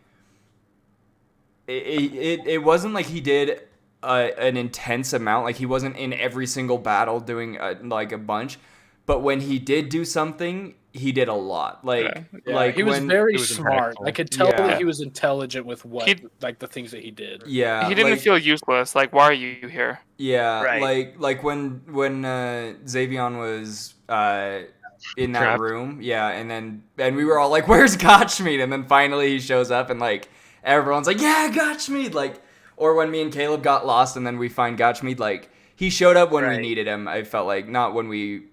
it wasn't like he did an intense amount, like he wasn't in every single battle doing like a bunch, but when he did do something, he did a lot. Like Yeah, like he was when very It was smart. impactful. I could tell Yeah. that he was intelligent with what, He- like the things that he did. yeah, He didn't like, feel useless. Like, why are you here? yeah, Right. like when Xavion was in that Trapped. room, yeah, and we were all like, "Where's Gottschmied?" And then finally he shows up, and like everyone's like, "Yeah, Gottschmied!" Like, or when me and Caleb got lost, and then we find Gottschmied, like he showed up when we Right. needed him. I felt like not when we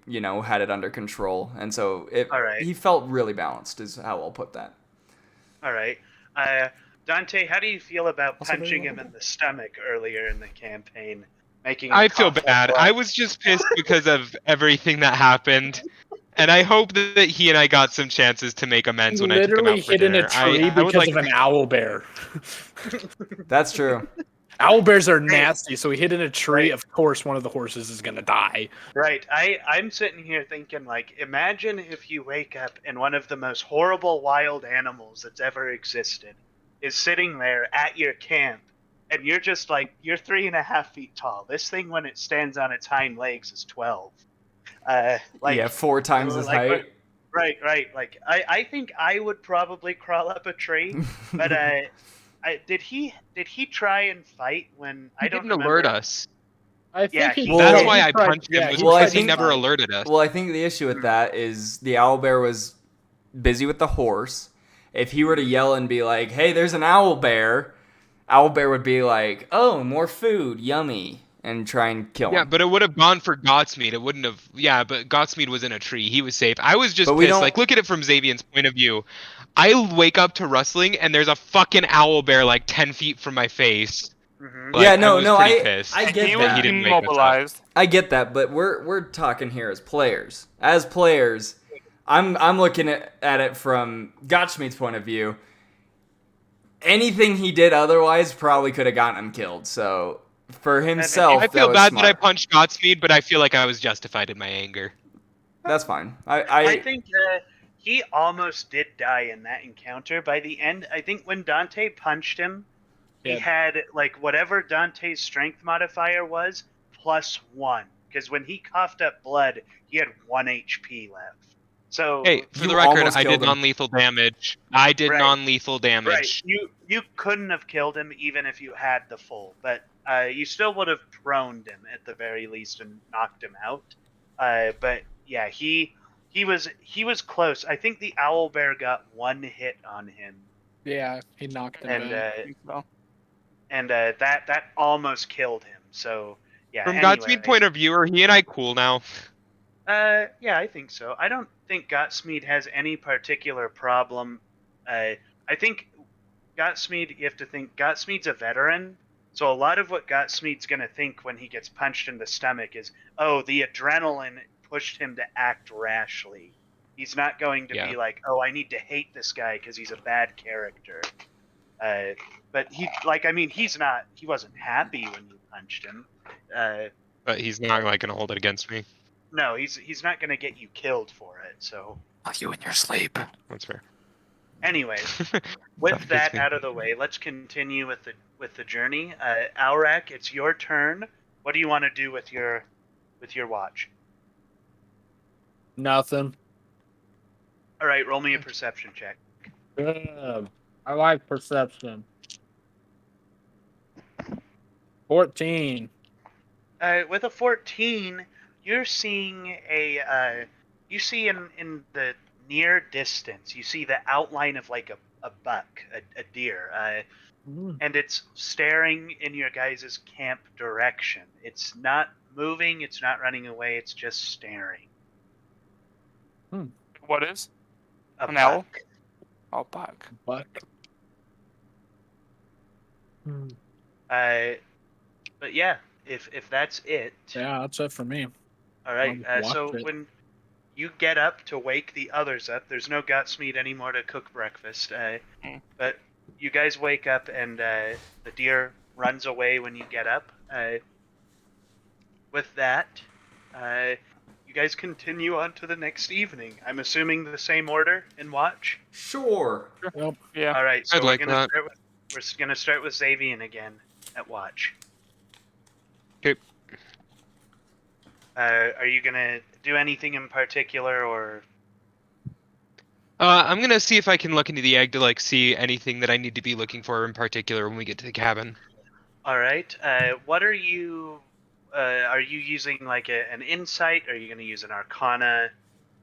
had it under control, and so Alright. he felt really balanced, is how I'll put that. All right. Dante, how do you feel about Also very punching him well in the stomach earlier in the campaign? Making him I feel cough up bad. blood? I was just pissed because of everything that happened, and I hope that he and I got some chances to make amends when I took him Literally out for hid in a dinner. tree I would because like of an owl bear. That's true. Owl bears are nasty, so he hid in a tree. Right. Of course, one of the horses is gonna die. Right. I'm sitting here thinking, like, imagine if you wake up and one of the most horrible wild animals that's ever existed is sitting there at your camp, and you're just like, you're 3.5 feet tall. This thing, when it stands on its hind legs, is 12. Like, yeah, 4 times his like, height. Right. Like, I think I would probably crawl up a tree, but did he try and fight when he I don't didn't alert remember. us. I think Yeah, he. Well, That's he why I tried- punched him. yeah, Was Well, I because he think- never alerted us. Well, I think the issue with that is the owlbear was busy with the horse. If he were to yell and be like, "Hey, there's an owlbear," owlbear would be like, "Oh, more food, yummy," and try and kill him. Yeah, but it would have gone for Godsmeed. It wouldn't have. Yeah, but Godsmeed was in a tree. He was safe. I was just But we pissed. don't- Like, look at it from Xavion's point of view. I wake up to rustling, and there's a fucking owl bear like 10 feet from my face. Mhm. Like, Yeah, no, was no, pretty I pissed. get He that was that. he didn't wake us up. immobilized. I get that, but we're talking here as players. As players, I'm looking at it from Gottschmied's point of view. Anything he did otherwise probably could have gotten him killed. So for himself, I feel that was bad that I smart. punched Godsmeed, but I feel like I was justified in my anger. That's fine. I think he almost did die in that encounter. By the end, I think when Dante punched him, he Yeah. had like whatever Dante's strength modifier was +1. Because when he coughed up blood, he had 1 HP left. So Hey, for You the record, almost I killed did him. non-lethal damage. I did Right. non-lethal right, damage. you couldn't have killed him even if you had the full, but you still would have proned him at the very least and knocked him out. But yeah, he was close. I think the owlbear got 1 hit on him. Yeah, he knocked him And back. that almost killed him. So yeah. From anyway, Godsmeed point of view, are he and I cool now? yeah, I think so. I don't think Gotsmeed has any particular problem. I think Gotsmeed, you have to think Gotsmeed's a veteran, so a lot of what Gotsmeed's gonna think when he gets punched in the stomach is, oh, the adrenaline pushed him to act rashly. He's not going to Yeah. be like, oh, I need to hate this guy because he's a bad character. But he wasn't happy when you punched him. But he's not like gonna hold it against me. No, he's not gonna get you killed for it. So, You in your sleep. That's fair. anyways, with That that me. out of the way, let's continue with the journey. Aurak, it's your turn. What do you want to do with your watch? Nothing. All right, roll me a perception check. I like perception. 14. With a 14, you're seeing you see in the near distance, you see the outline of like a buck, a deer, and it's staring in your guys' camp direction. It's not moving, it's not running away, it's just staring. What is? A An owl? buck. Oh, buck. Buck. But yeah, if that's it. Yeah, that's it for me. All right. I'll So watch it. when you get up to wake the others up, there's no Godsmeat anymore to cook breakfast. But you guys wake up and the deer runs away when you get up. With that, you guys continue on to the next evening. I'm assuming the same order in watch. Sure. Yep. Yeah. All right. So I'd like that. we're gonna start with Xavian again at watch. Okay. Are you gonna do anything in particular, or? I'm gonna see if I can look into the egg to like see anything that I need to be looking for in particular when we get to the cabin. All right. What are you using like an insight? Are you going to use an arcana?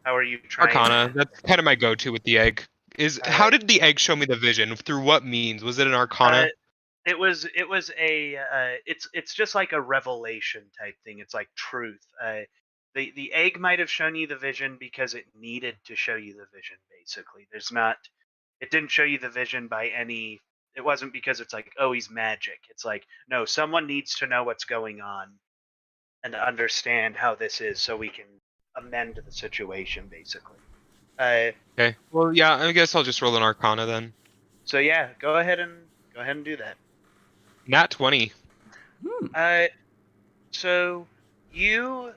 How are you trying? Arcana. That's kind of my go-to with the egg. How Alright. did the egg show me the vision? Through what means? Was it an arcana? It was it's just like a revelation type thing. It's like truth. The egg might have shown you the vision because it needed to show you the vision. Basically, it didn't show you the vision by any. It wasn't because it's like, oh, he's magic. It's like, no, someone needs to know what's going on and understand how this is so we can amend the situation, basically. Okay. Well, yeah. I guess I'll just roll an arcana then. So yeah, go ahead and do that. Nat 20. So you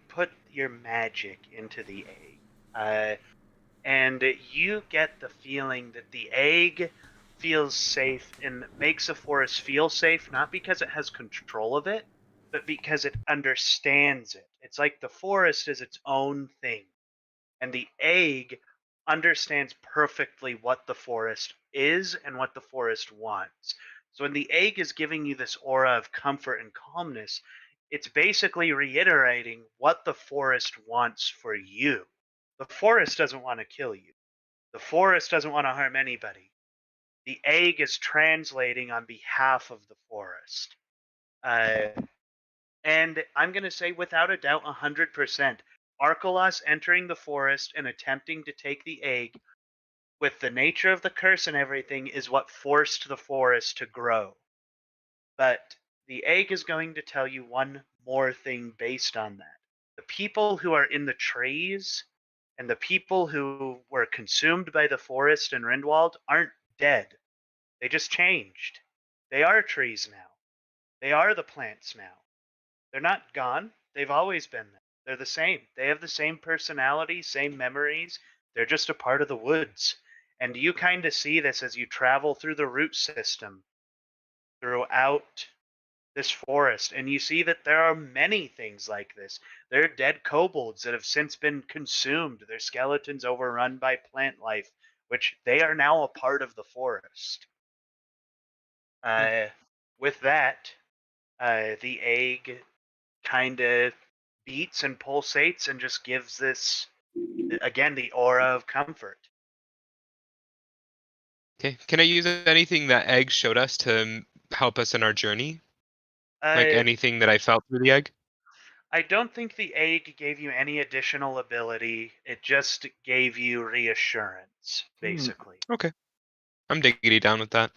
put your magic into the egg, and you get the feeling that the egg feels safe and makes the forest feel safe, not because it has control of it, but because it understands it. It's like the forest is its own thing, and the egg understands perfectly what the forest is and what the forest wants. So when the egg is giving you this aura of comfort and calmness, it's basically reiterating what the forest wants for you. The forest doesn't want to kill you. The forest doesn't want to harm anybody. The egg is translating on behalf of the forest. And I'm going to say without a doubt 100%, Arkelos entering the forest and attempting to take the egg with the nature of the curse and everything is what forced the forest to grow. But the egg is going to tell you one more thing based on that. The people who are in the trees and the people who were consumed by the forest in Rindwald aren't dead. They just changed. They are trees now. They are the plants now. They're not gone. They've always been there. They're the same. They have the same personality, same memories. They're just a part of the woods. And you kind of see this as you travel through the root system throughout this forest. And you see that there are many things like this. There are dead kobolds that have since been consumed. Their skeletons overrun by plant life, which they are now a part of the forest. With that, the egg kind of beats and pulsates and just gives this, again, the aura of comfort. Okay. Can I use anything that egg showed us to help us in our journey? Like anything that I felt through the egg? I don't think the egg gave you any additional ability. It just gave you reassurance, basically. Okay. I'm diggity down with that.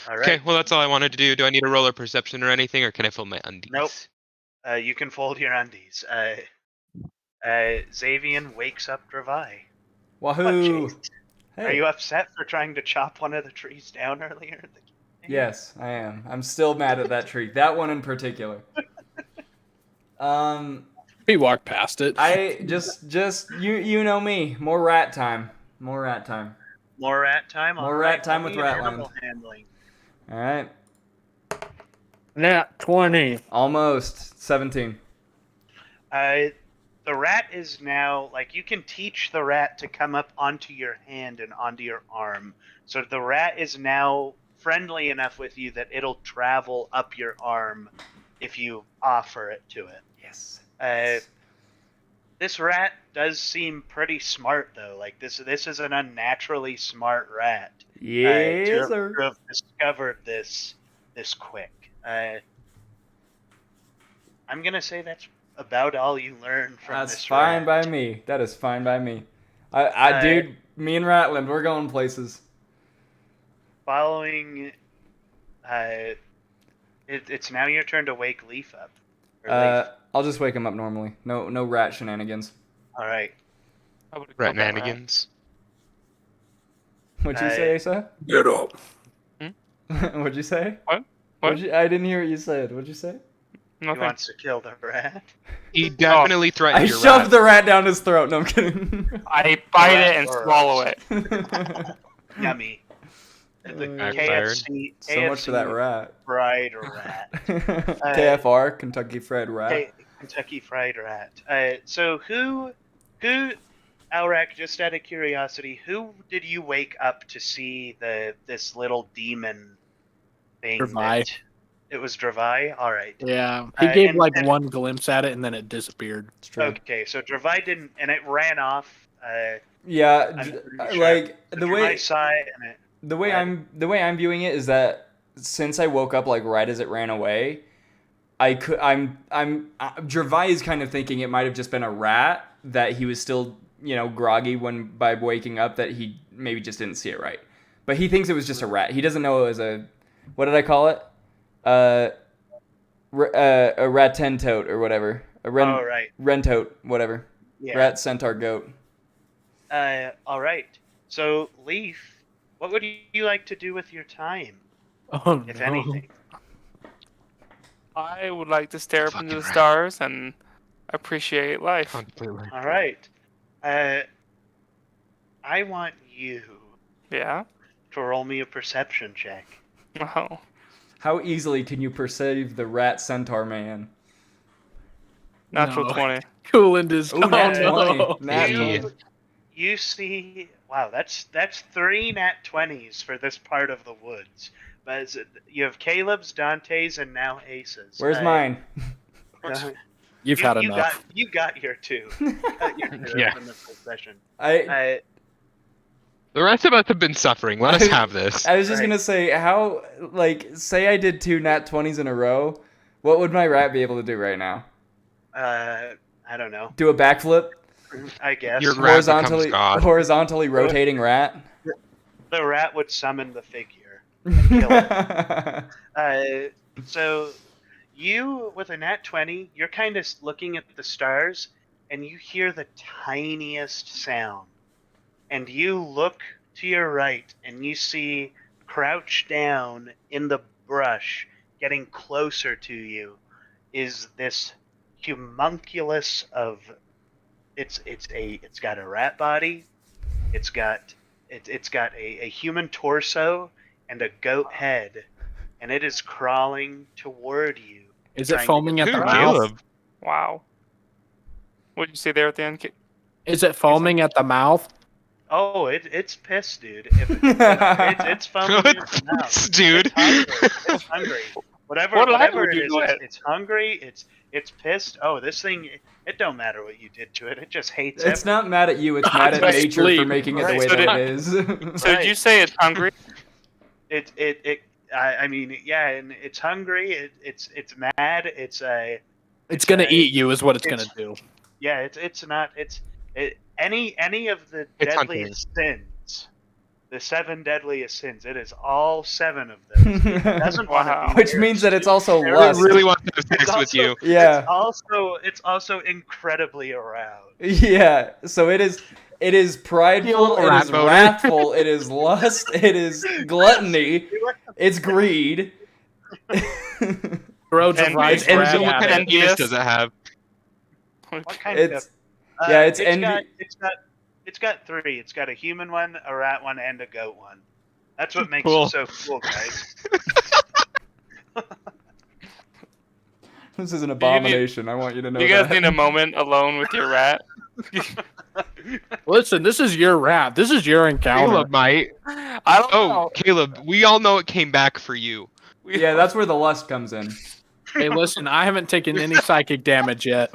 All Okay, right. well that's all I wanted to do. Do I need a roller perception or anything, or can I fold my undies? Nope. You can fold your undies. Xavian wakes up Dravai. Wahoo! Jeez. Hey. Are you upset for trying to chop one of the trees down earlier in the game? Yes, I am. I'm still mad at that tree. That one in particular. We walked past it. I just you know me. More rat time. More rat time. More rat time. More All rat right, time roll with me an Ratland. animal handling. All right. Nat 20. Almost 17. The rat is now like you can teach the rat to come up onto your hand and onto your arm. So the rat is now friendly enough with you that it'll travel up your arm if you offer it to it. Yes. This rat does seem pretty smart though. Like this is an unnaturally smart rat. Yes, to sir. have discovered this quick. I'm gonna say that's about all you learn from That's this fine rat. by me. That is fine by me. Dude, me and Ratland, we're going places. Following, it's now your turn to wake Leaf up. Or Leaf. I'll just wake him up normally. No rat shenanigans. All right. I would've killed that rat. Ratnanigans. What'd you say, Asa? Get up. What'd you say? What? I didn't hear what you said. What'd you say? He Nothing. wants to kill the rat. He definitely I threatened your shoved rat. the rat down his throat. No, I'm kidding. I bite it and swallow it. Yummy. The I'm KFC. So much for that rat. Fried rat. KFR, Kentucky Fried Rat. Kentucky Fried Rat. So who, Alrak, just out of curiosity, who did you wake up to see this little demon thing? Dravai. It was Dravai? All right. Yeah, he gave and- like and- one glimpse at it and then it disappeared. It's true. Okay, so Dravai didn't, and it ran off. Yeah, I'm pretty sure. like So the Dravai way saw it, and it. the way I'm viewing it is that since I woke up like right as it ran away, Dravai is kind of thinking it might have just been a rat that he was still groggy by waking up, that he maybe just didn't see it right, but he thinks it was just a rat. He doesn't know it was a, what did I call it? A ratentote or whatever. A Right. rentote, whatever. Yeah. Rat, centaur, goat. All right. So Leaf, what would you like to do with your time, Oh if no. anything? I would like to stare up into the Fucking rat. stars and appreciate life. Completely. All right. I want you Yeah? to roll me a perception check. Oh. How easily can you perceive the rat centaur man? Natural No. 20. Coolant is. Ooh, nat no. 20. Nat Yeah. 20. You see, wow, that's 3 nat 20s for this part of the woods. But you have Caleb's, Dante's, and now Ace's. Where's mine? You've had enough. You got your 2. Yeah. From the first session. I The rest of us have been suffering. Let us have this. I was just Right. gonna say, how, like, say I did 2 nat 20s in a row, what would my rat be able to do right now? I don't know. Do a backflip? I guess Your rat becomes Horizontally, God. horizontally rotating rat? the rat would summon the figure. So you, with a nat 20, you're kind of looking at the stars, and you hear the tiniest sound. And you look to your right, and you see, crouched down in the brush, getting closer to you, is this homunculus of. It's got a rat body, it's got a human torso and a goat head, and it is crawling toward you. Is it trying to foaming get at the Who, mouth? Caleb? Wow. What did you say there at the end? Is it foaming at the mouth? Oh, it's pissed, dude. It's foaming in its mouth. Dude. It's hungry. Whatever What it language is, you know? it's hungry. It's pissed. Oh, this thing. It don't matter what you did to it. It just hates. It's not mad at you, it's mad at Right. nature for Sleep. making it the Right. way So that did- it is. So did you say it's hungry? I mean, yeah, and it's hungry. It's mad. It's It's gonna a- eat you, is what it's it's- gonna do. yeah. It's not. Any of the It's deadliest hunting. sins The 7 deadliest sins. It is all 7 of those. It doesn't want to Wow. be Which here. means that it's also It I lust. really want to have It's sex with also- you. Yeah. It's also incredibly aroused. Yeah. So it is prideful, it rat is boner. wrathful, it is lust, it is gluttony, it's greed. Roads of And Rice. it's envy. So what kind of Envious. penis does it have? What kind It's of? it's envy. It's got 3. It's got a human one, a rat one, and a goat one. That's what makes Cool. it so cool, guys. This is an abomination. I want you to know You guys that. need a moment alone with your rat. Listen, this is your rap. This is your encounter. Caleb might. I don't Oh, know. Caleb, we all know it came back for you. Yeah, that's where the lust comes in. Hey, listen, I haven't taken any psychic damage yet.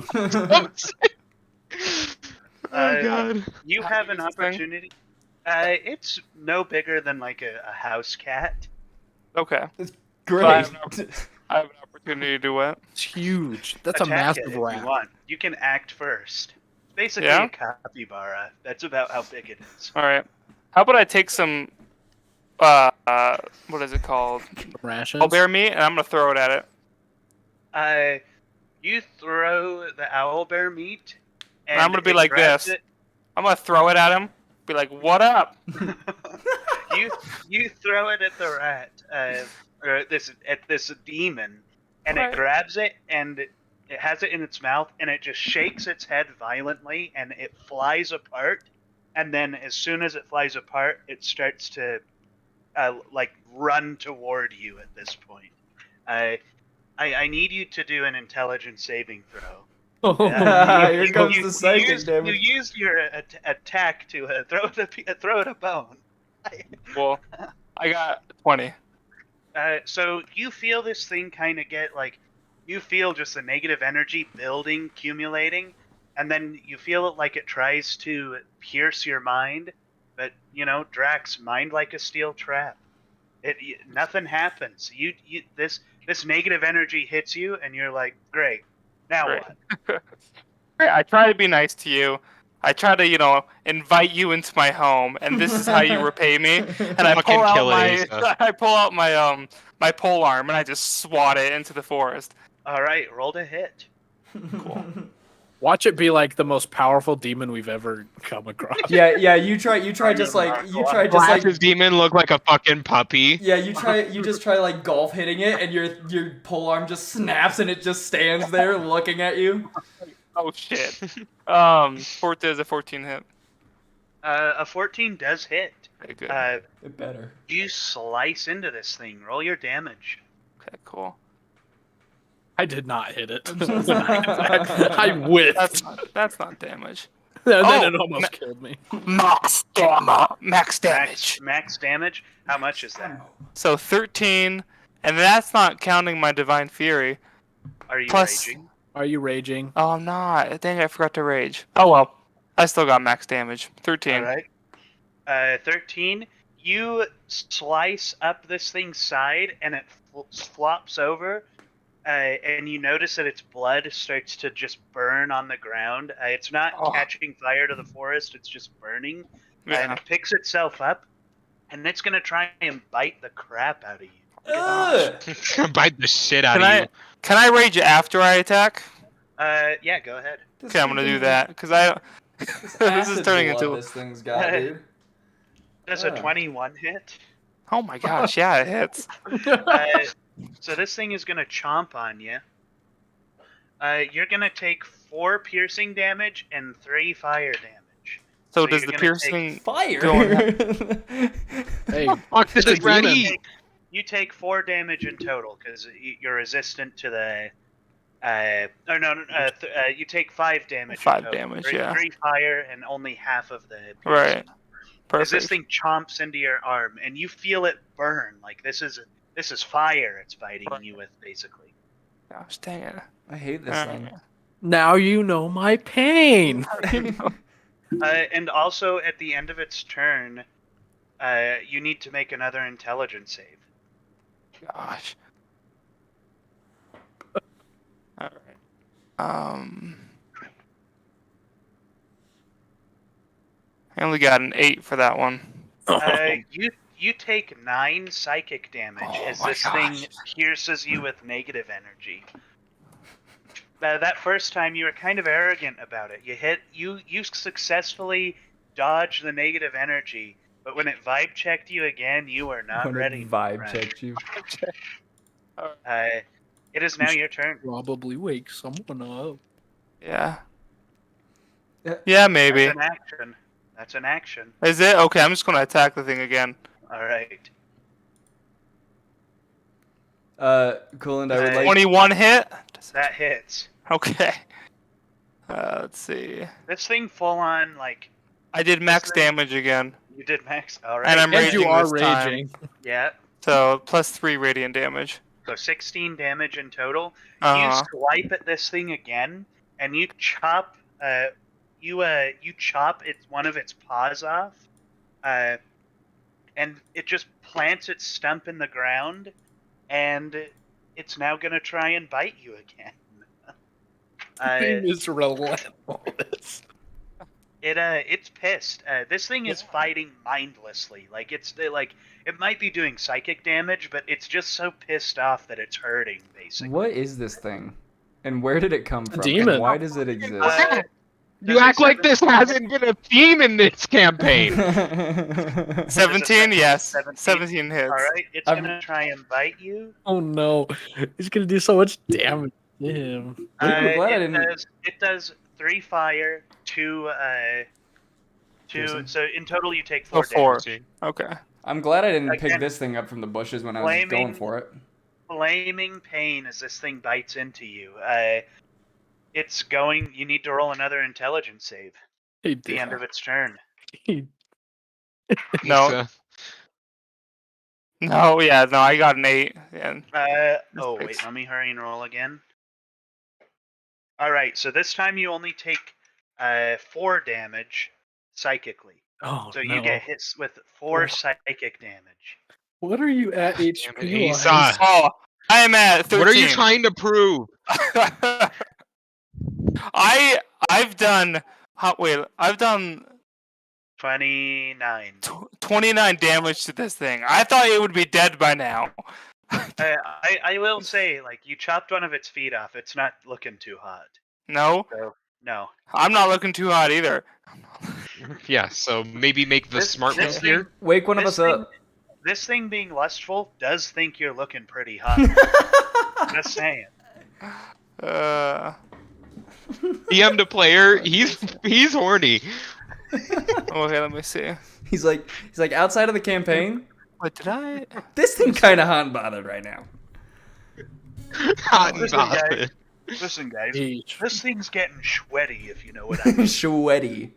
Oh Uh, god. You How have big an is this thing? opportunity. It's no bigger than like a house cat. Okay. Great. I have an opportunity to do what? It's huge. That's a Attack it massive if you rat. want. You can act first. Basically Yeah? a capybara. That's about how big it is. All right. How about I take some, what is it called? Rations. Owlbear meat, and I'm gonna throw it at it. You throw the owlbear meat, and I'm gonna be it like grabs this. I'm gonna throw it at him. Be like, "What up?" you throw it at the rat, or at this demon, and Right. it grabs it and it has it in its mouth, and it just shakes its head violently, and it flies apart. And then, as soon as it flies apart, it starts to like run toward you. At this point, I need you to do an intelligence saving throw. Here comes the You psychic used, damage. you used your attack to throw it a bone. Well, I got 20. So you feel this thing kind of get like, you feel just the negative energy building, accumulating, and then you feel it like it tries to pierce your mind, but Drax, mind like a steel trap. Nothing happens. This negative energy hits you, and you're like, great. Now Great. what? I try to be nice to you. I try to, invite you into my home, and this is how you repay me. And I Fucking pull out kill my, Asa. I pull out my my pole arm, and I just swat it into the forest. All right, roll to hit. Watch it be like the most powerful demon we've ever come across. Yeah. You try just Flash demon look like a fucking puppy. Yeah, you just try like golf hitting it, and your pole arm just snaps, and it just stands there looking at you. Oh shit. Is a 14 hit. A 14 does hit. Okay, good. It better. You slice into this thing. Roll your damage. Okay, cool. I did not hit it. I whiffed. That's not damage. And then Oh, it almost killed me. Max damage. Max damage. How much is that? So 13, and that's not counting my divine fury. Are you Plus- raging? Are you raging? Oh, I'm not. Dang, I forgot to rage. Oh well, I still got max damage. 13. All right. 13. You slice up this thing's side, and it flops over. And you notice that its blood starts to just burn on the ground. It's not Oh. catching fire to the forest; it's just burning. And Yeah. it picks itself up, and it's gonna try and bite the crap out of you. Ugh. Bite the shit out Can of you. Can I rage after I attack? Yeah, go ahead. Okay, I'm gonna do that because I. This This is turning into. this thing's got, dude. Does a Ah. 21 hit? Oh my gosh! Yeah, it hits. So this thing is gonna chomp on you. You're gonna take 4 piercing damage and 3 fire damage. So So does you're the gonna piercing? Fire. Hey, Fuck this is Demon. ready. You take 4 damage in total because you're resistant to the. You take 5 damage. 5 in total. damage, 3, yeah. 3 fire and only half of the. Right. As this Perfect. thing chomps into your arm, and you feel it burn. Like this is fire. It's biting you with, basically. Gosh dang it. I hate this thing. now you know my pain. And also, at the end of its turn, you need to make another intelligence save. Gosh. All right. I only got an 8 for that one. You take 9 psychic damage Oh as my this thing gosh. pierces you with negative energy. That first time you were kind of arrogant about it. You successfully dodged the negative energy, but when it vibe checked you again, you were not When ready. it my vibe friend. checked you. It is now your turn. Probably wake someone up. Yeah. Yeah. Yeah, maybe. That's an action. That's an action. Is it? Okay, I'm just gonna attack the thing again. All right. Coolant, I would like 21 hit? That hits. Okay. Let's see. This thing full on like I did max thing- damage again. you did max. All right. And I'm And you raging are this time. raging. Yeah. So plus 3 radiant damage. So 16 damage in total. Uh-huh. You swipe at this thing again, and you chop. You chop one of its paws off, and it just plants its stump in the ground, and it's now gonna try and bite you again. Thing is relentless. It's pissed. This thing is fighting mindlessly. Like it might be doing psychic damage, but it's just so pissed off that it's hurting. Basically, What is this thing? And where did it come from? demon. And why does it exist? You act like this hasn't been a theme in this campaign. 17, yes. 17? 17 hits. all right, it's I'm- gonna try and bite you. Oh no, he's gonna do so much damage to him. I'm glad I didn't- It does 3 fire, 2 Piercing. So in total you take Oh, 4 4. damage. Okay. I'm glad I didn't pick Again, this thing up from the bushes when I was flaming- going for it. Flaming pain as this thing bites into you. It's going. You need to roll another intelligence save He at the end of its turn. No. No, yeah, no, I got an 8. And Oh wait, Six. let me hurry and roll again. All right, so this time you only take 4 damage psychically. Oh So no. you get hit with 4 Oh. psychic damage. What are you at HP? He's, wise? oh, I am at 13. What are you trying to prove? I've done I've done 29. 29 damage to this thing. I thought it would be dead by now. I will say, like, you chopped one of its feet off. It's not looking too hot. No, So no. I'm not looking too hot either. Yeah, so maybe make the smart this move here. Wake one of This us thing- up. This thing being lustful does think you're looking pretty hot. Just saying. DM to player, he's horny. Okay, let me see. He's like outside of the campaign. What did I? This thing kind of hot and bothered right now. Hot and Listen, guys. bothered. Listen, guys. H. This thing's getting sweaty, if you know what I mean. Sweaty.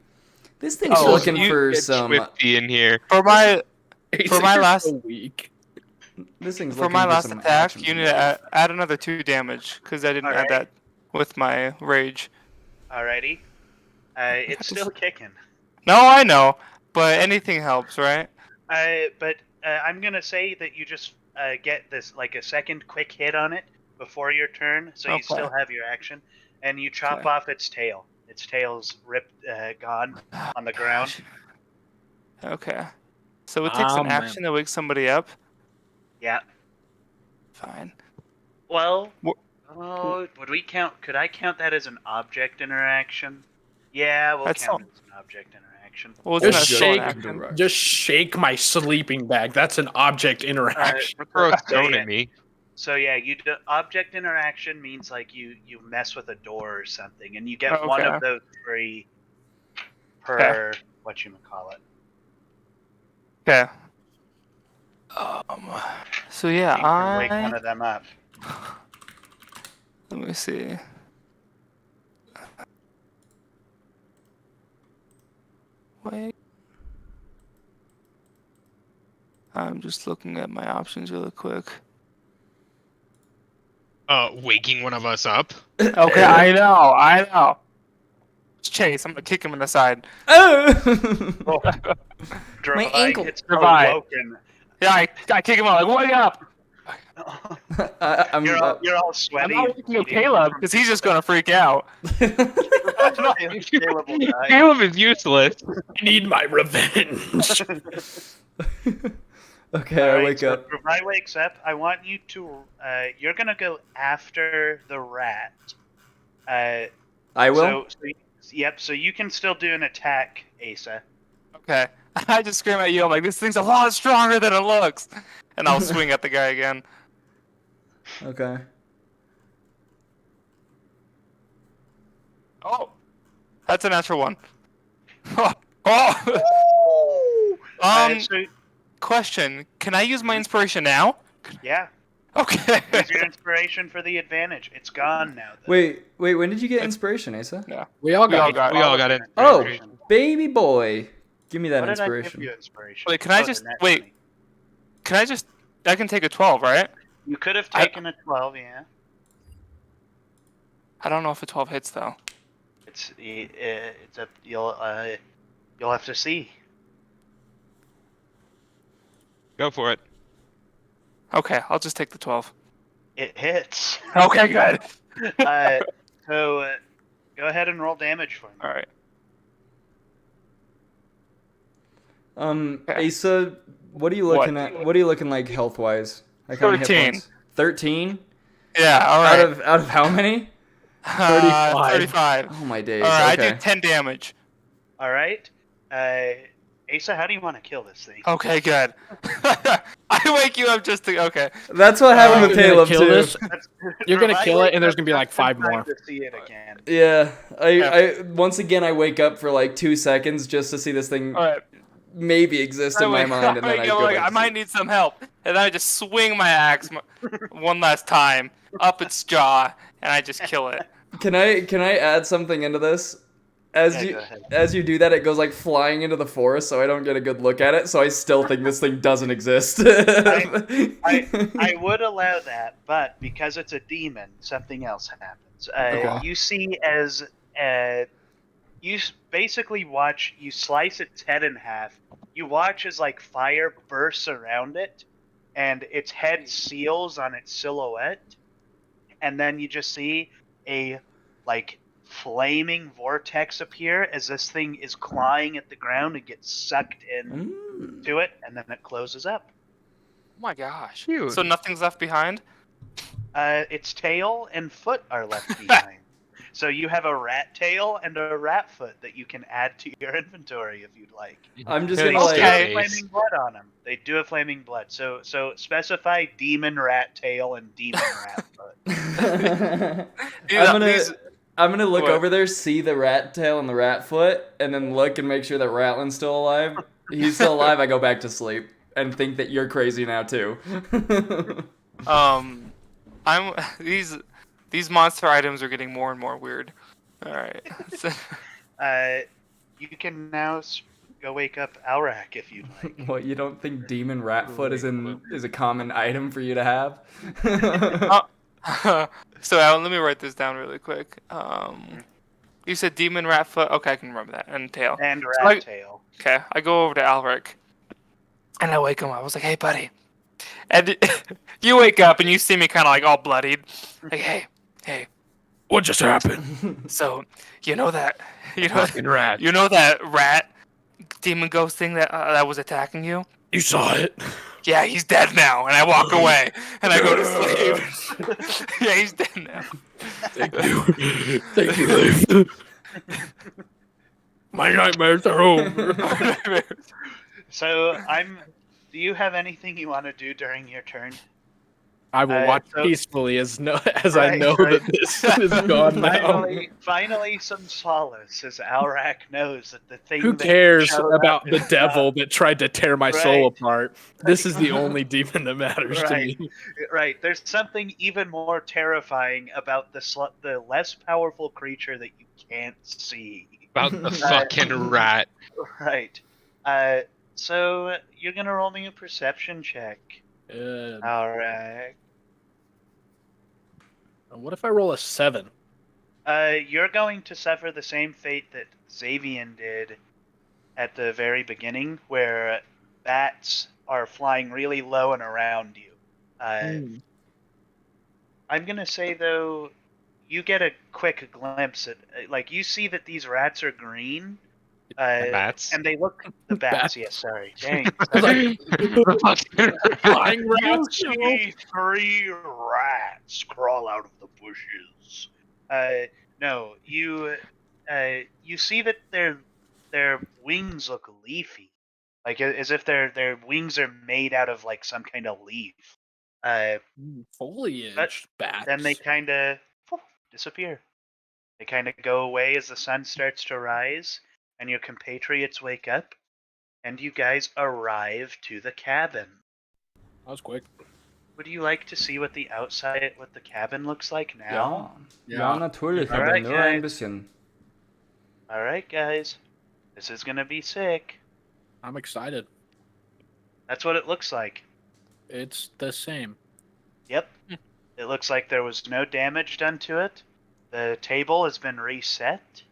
This thing's Oh, looking you for Get some. Swifty in here. For my You're last- so weak. This thing's for looking my for last some attack, action you from need me. to add another 2 damage because I didn't add Alright. that with my rage. Alrighty. It's still kicking. No, I know, but anything helps, right? But I'm gonna say that you just get this like a second quick hit on it before your turn, so you Okay. still have your action, and you chop Okay. off its tail. Its tail's ripped, gone on the ground. Okay. So it takes an man. action to wake somebody up. Yeah. Fine. Well, Wha- oh, would we count? Could I count that as an object interaction? Yeah, we'll That's count not- it as an object interaction. Well, it's Just not showing shake- action. Just shake my sleeping bag. That's an object interaction. Throw a stone yeah. at me. So yeah, object interaction means like you mess with a door or something, and you get one Okay. of those 3 per whatchamacallit. Okay. So yeah, You can wake I one of them up. let me see. Wait. I'm just looking at my options really quick. Waking one of us up. Okay, I know. It's Chase, I'm gonna kick him in the side. Oh! Dravai ankle. gets Dravai. awoken. Yeah, I kick him out like, wake up! I'm, You're all I'm sweaty. not waking up Caleb because he's just gonna freak out. Caleb will die. Caleb is useless. I need my revenge. Okay, I Alright, wake so up. Rai wakes up. I want you to. You're gonna go after the rat. I will. Yep. So you can still do an attack, Asa. Okay. I just scream at you. I'm like, this thing's a lot stronger than it looks, and I'll swing at the guy again. Okay. Oh, that's a natural one. Oh. So Question: can I use my inspiration now? yeah, Okay. use your inspiration for the advantage. It's gone now. Though. Wait. When did you get inspiration, Asa? We all We all got. got. We all got it. Oh, baby boy. Give me that What did I give inspiration. you inspiration? Wait, can I Oh, the just net wait? 20. Can I just? I can take a 12, right? You could have taken a 12. Yeah. I don't know if a 12 hits though. It's a you'll have to see. Go for it. Okay, I'll just take the 12. It hits. Okay, good. So go ahead and roll damage for me. All right. Okay. Asa, what are you looking at? What are you looking like health wise? Like how many hit 13. points? 13? Yeah. All right. Out of how many? 35. Oh my days. All right, Okay. I do 10 damage. All right. Asa, how do you want to kill this thing? Okay, good. I wake you up just to. Okay. That's what happened with You're gonna Caleb kill too. this. You're gonna Rai kill it, wakes and there's up gonna be like just in 5 time more. To see it again. Yeah, Yeah. I once again I wake up for like 2 seconds just to see this thing All right. maybe exist in my mind, and then I go like, back I to might sleep. need some help, and then I just swing my axe one last time up its jaw, and I just kill it. Can I add something into this? As Yeah, you go ahead. as you do that, it goes like flying into the forest, so I don't get a good look at it. So I still think this thing doesn't exist. I would allow that, but because it's a demon, something else happens. Okay. You see as basically watch you slice its head in half. You watch as like fire bursts around it, and its head seals on its silhouette, and then you just see a like flaming vortex appear as this thing is clawing at the ground and gets sucked in to it, and then it closes up. Oh my gosh! Cute. So nothing's left behind. Its tail and foot are left behind. So you have a rat tail and a rat foot that you can add to your inventory if you'd like. I'm just Really gonna They like. do have flaming blood on them. They do have flaming blood. So specify demon rat tail and demon rat foot. I'm gonna look What? over there, see the rat tail and the rat foot, and then look and make sure that Ratlin's still alive. He's still alive. I go back to sleep and think that you're crazy now too. I'm these monster items are getting more and more weird. All right. You can now go wake up Alrak if you'd like. What, you don't think demon rat foot is a common item for you to have? So Alan, let me write this down really quick. You said demon rat foot. Okay, I can remember that. And tail. And rat like- tail. Okay, I go over to Alric, and I wake him up. I was like, "Hey, buddy," and you wake up and you see me kind of like all bloodied. Like, hey, What just happened? so you know that Fucking rat. you know that rat demon ghost thing that was attacking you? You saw it. Yeah, he's dead now. And I walk away and I go to sleep. Yeah, he's dead now. Thank you. Thank you, Leif. My nightmares are over. So do you have anything you want to do during your turn? I will watch so- peacefully as I Right, know right. that this is gone now. Finally, some solace as Alrak knows that the thing. Who that cares showed about up the is devil that tried to tear my soul Right. apart? This is the only demon that matters Right. to me. Right. There's something even more terrifying about the less powerful creature that you can't see. About the fucking rat. Right. So you're gonna roll me a perception check. All right. What if I roll a 7? You're going to suffer the same fate that Xavian did at the very beginning, where bats are flying really low and around you. I'm gonna say though, you get a quick glimpse at, like, you see that these rats are green, Bats. And they look the bats. Yes, sorry. Dang. Flying You rats. see 3 rats crawl out of the bushes. No, you see that their wings look leafy, like as if their wings are made out of like some kind of leaf. Foliage bats. Then they kind of disappear. They kind of go away as the sun starts to rise, and your compatriots wake up, and you guys arrive to the cabin. That was quick. Would you like to see what the cabin looks like now? Ja, natürlich, aber Alright, nur ein guys. bisschen. All right, guys. This is gonna be sick. I'm excited. That's what it looks like. It's the same. Yep. It looks like there was no damage done to it. The table has been reset.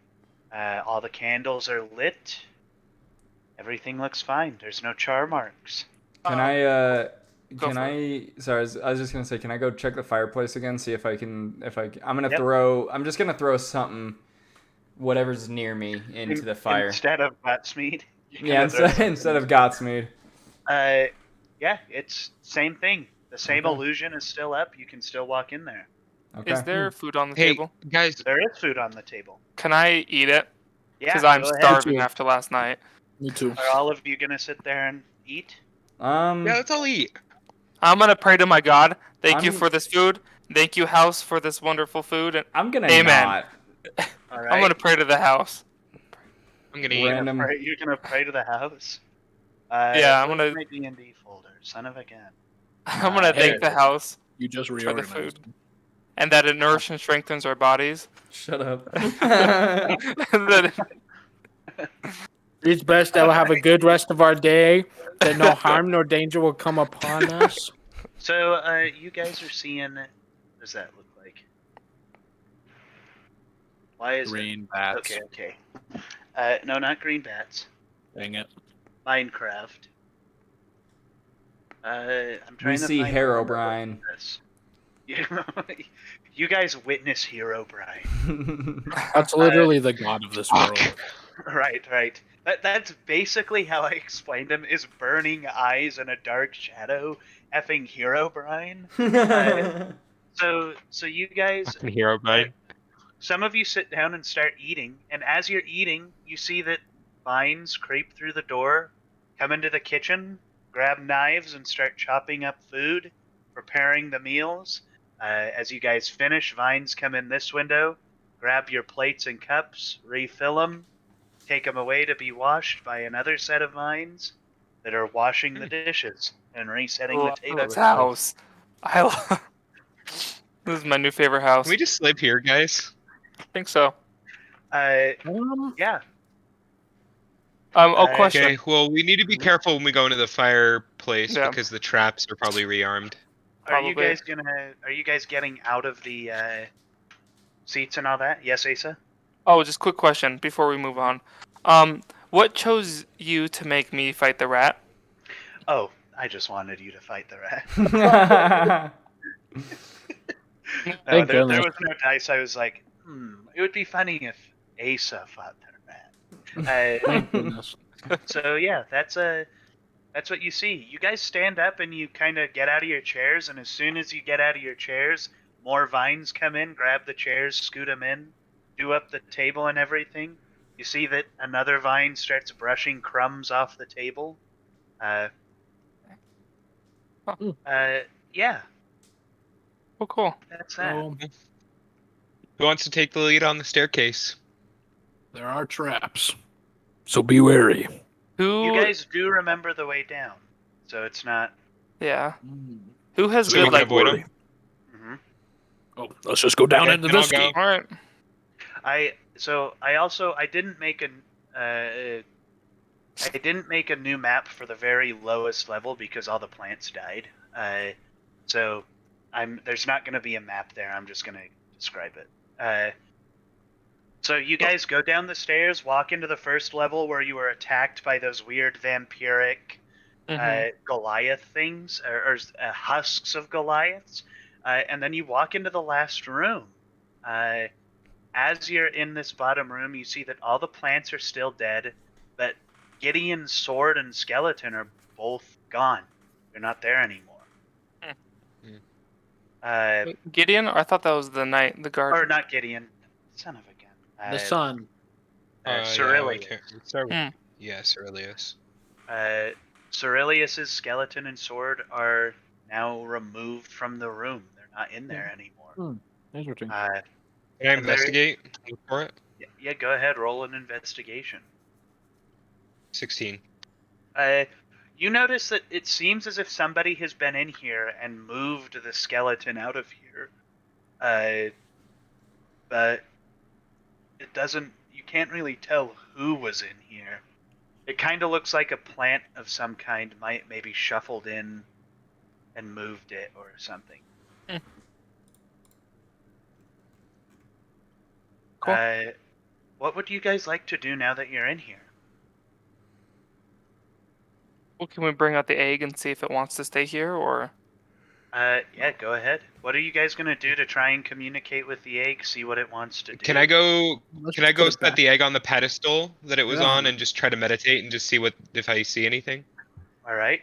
All the candles are lit. Everything looks fine. There's no char marks. Can Go for sorry, I was just gonna say, can I go check the fireplace again, see if I'm gonna Yep. I'm just gonna throw something, whatever's near me, into the fire. Instead of Gutsmead. Yeah, instead of Godsmead. Yeah, it's same thing. The same illusion is still up. You can still walk in there. Okay. Is there food on the Hey, table? guys, There is food on the table. Can I eat it? Yeah, Because I'm go ahead. starving too. after last night. Me too. Are all of you gonna sit there and eat? yeah, let's all eat. I'm gonna pray to my God. Thank you I'm- for this food. Thank you, house, for this wonderful food. And I'm gonna Amen. not. All right. I'm gonna pray to the house. I'm gonna eat. Random. You're gonna pray to the house. Yeah, I'm where's gonna- my D&D folder. Son of a gun. I'm gonna Hey. thank the house You just for the reorganized. food, and that it nourishes and strengthens our bodies. Shut up. And that It's best that we'll have a good rest of our day, that no harm nor danger will come upon us. So, you guys are seeing. What does that look like? Why is Green it? bats. Okay. No, not green bats. Dang it. Minecraft. I'm trying We to see find Herobrine. this. You guys witness Herobrine. That's literally the god of this world. Right. That's basically how I explained him: is burning eyes and a dark shadow, effing Herobrine. So you guys, Hero bite. some of you sit down and start eating, and as you're eating, you see that vines creep through the door, come into the kitchen, grab knives, and start chopping up food, preparing the meals. As you guys finish, vines come in this window, grab your plates and cups, refill them, take them away to be washed by another set of vines that are washing the dishes and resetting the table. this house. This is my new favorite house. Can we just sleep here, guys? I think so. Yeah. Question. Okay. Well, we need to be careful when we go into the fireplace Yeah. because the traps are probably rearmed. Are you Probably. guys getting out of the seats and all that? Yes, Asa? Oh, just quick question before we move on. What chose you to make me fight the rat? Oh, I just wanted you to fight the rat. No, Thank there goodness. was no dice. I was like, it would be funny if Asa fought the rat. Thank goodness. So yeah, that's what you see. You guys stand up and you kind of get out of your chairs, and as soon as you get out of your chairs, more vines come in, grab the chairs, scoot them in, do up the table and everything. You see that another vine starts brushing crumbs off the table. Yeah, Oh, cool. that's that. So, Who wants to take the lead on the staircase? there are traps. So be wary. Who? You guys do remember the way down, so it's not. Yeah. Who has So we good can like? avoid 'em? Mhm. Oh, let's just go down Okay, into then I'll this go. gate. All right. I didn't make a new map for the very lowest level because all the plants died. So there's not going to be a map there. I'm just going to describe it. So you guys go down the stairs, walk into the first level where you were attacked by those weird vampiric Goliath things, or husks of Goliaths, and then you walk into the last room. As you're in this bottom room, you see that all the plants are still dead. but Gideon's sword and skeleton are both gone. They're not there anymore. Gideon? I thought that was the knight, the guard. Or not Gideon. Son of a gun. The sun. Cerelia. Yeah, Cerilius. Cerilius's skeleton and sword are now removed from the room. They're not in there anymore. Interesting. Can I And there- investigate? Look for it. Yeah, go ahead. Roll an investigation. 16. You notice that it seems as if somebody has been in here and moved the skeleton out of here. But it doesn't. You can't really tell who was in here. It kind of looks like a plant of some kind might maybe shuffled in and moved it or something. Cool. What would you guys like to do now that you're in here? Well, can we bring out the egg and see if it wants to stay here, or? Yeah, go ahead. What are you guys gonna do to try and communicate with the egg? See what it wants to do. Can I go? Let's Can I just go put it set back. the egg on the pedestal that it was Yeah. on and just try to meditate and just see if I see anything? All right.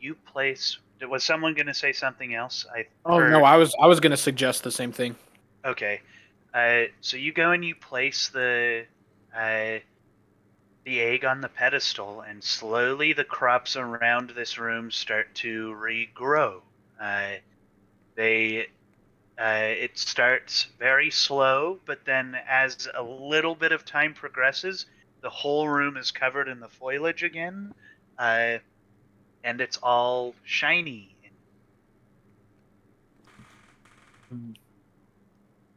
You place. Was someone gonna say something else? Oh no, I was gonna suggest the same thing. Okay. So you go and you place the egg on the pedestal, and slowly the crops around this room start to regrow. It starts very slow, but then as a little bit of time progresses, the whole room is covered in the foliage again, and it's all shiny.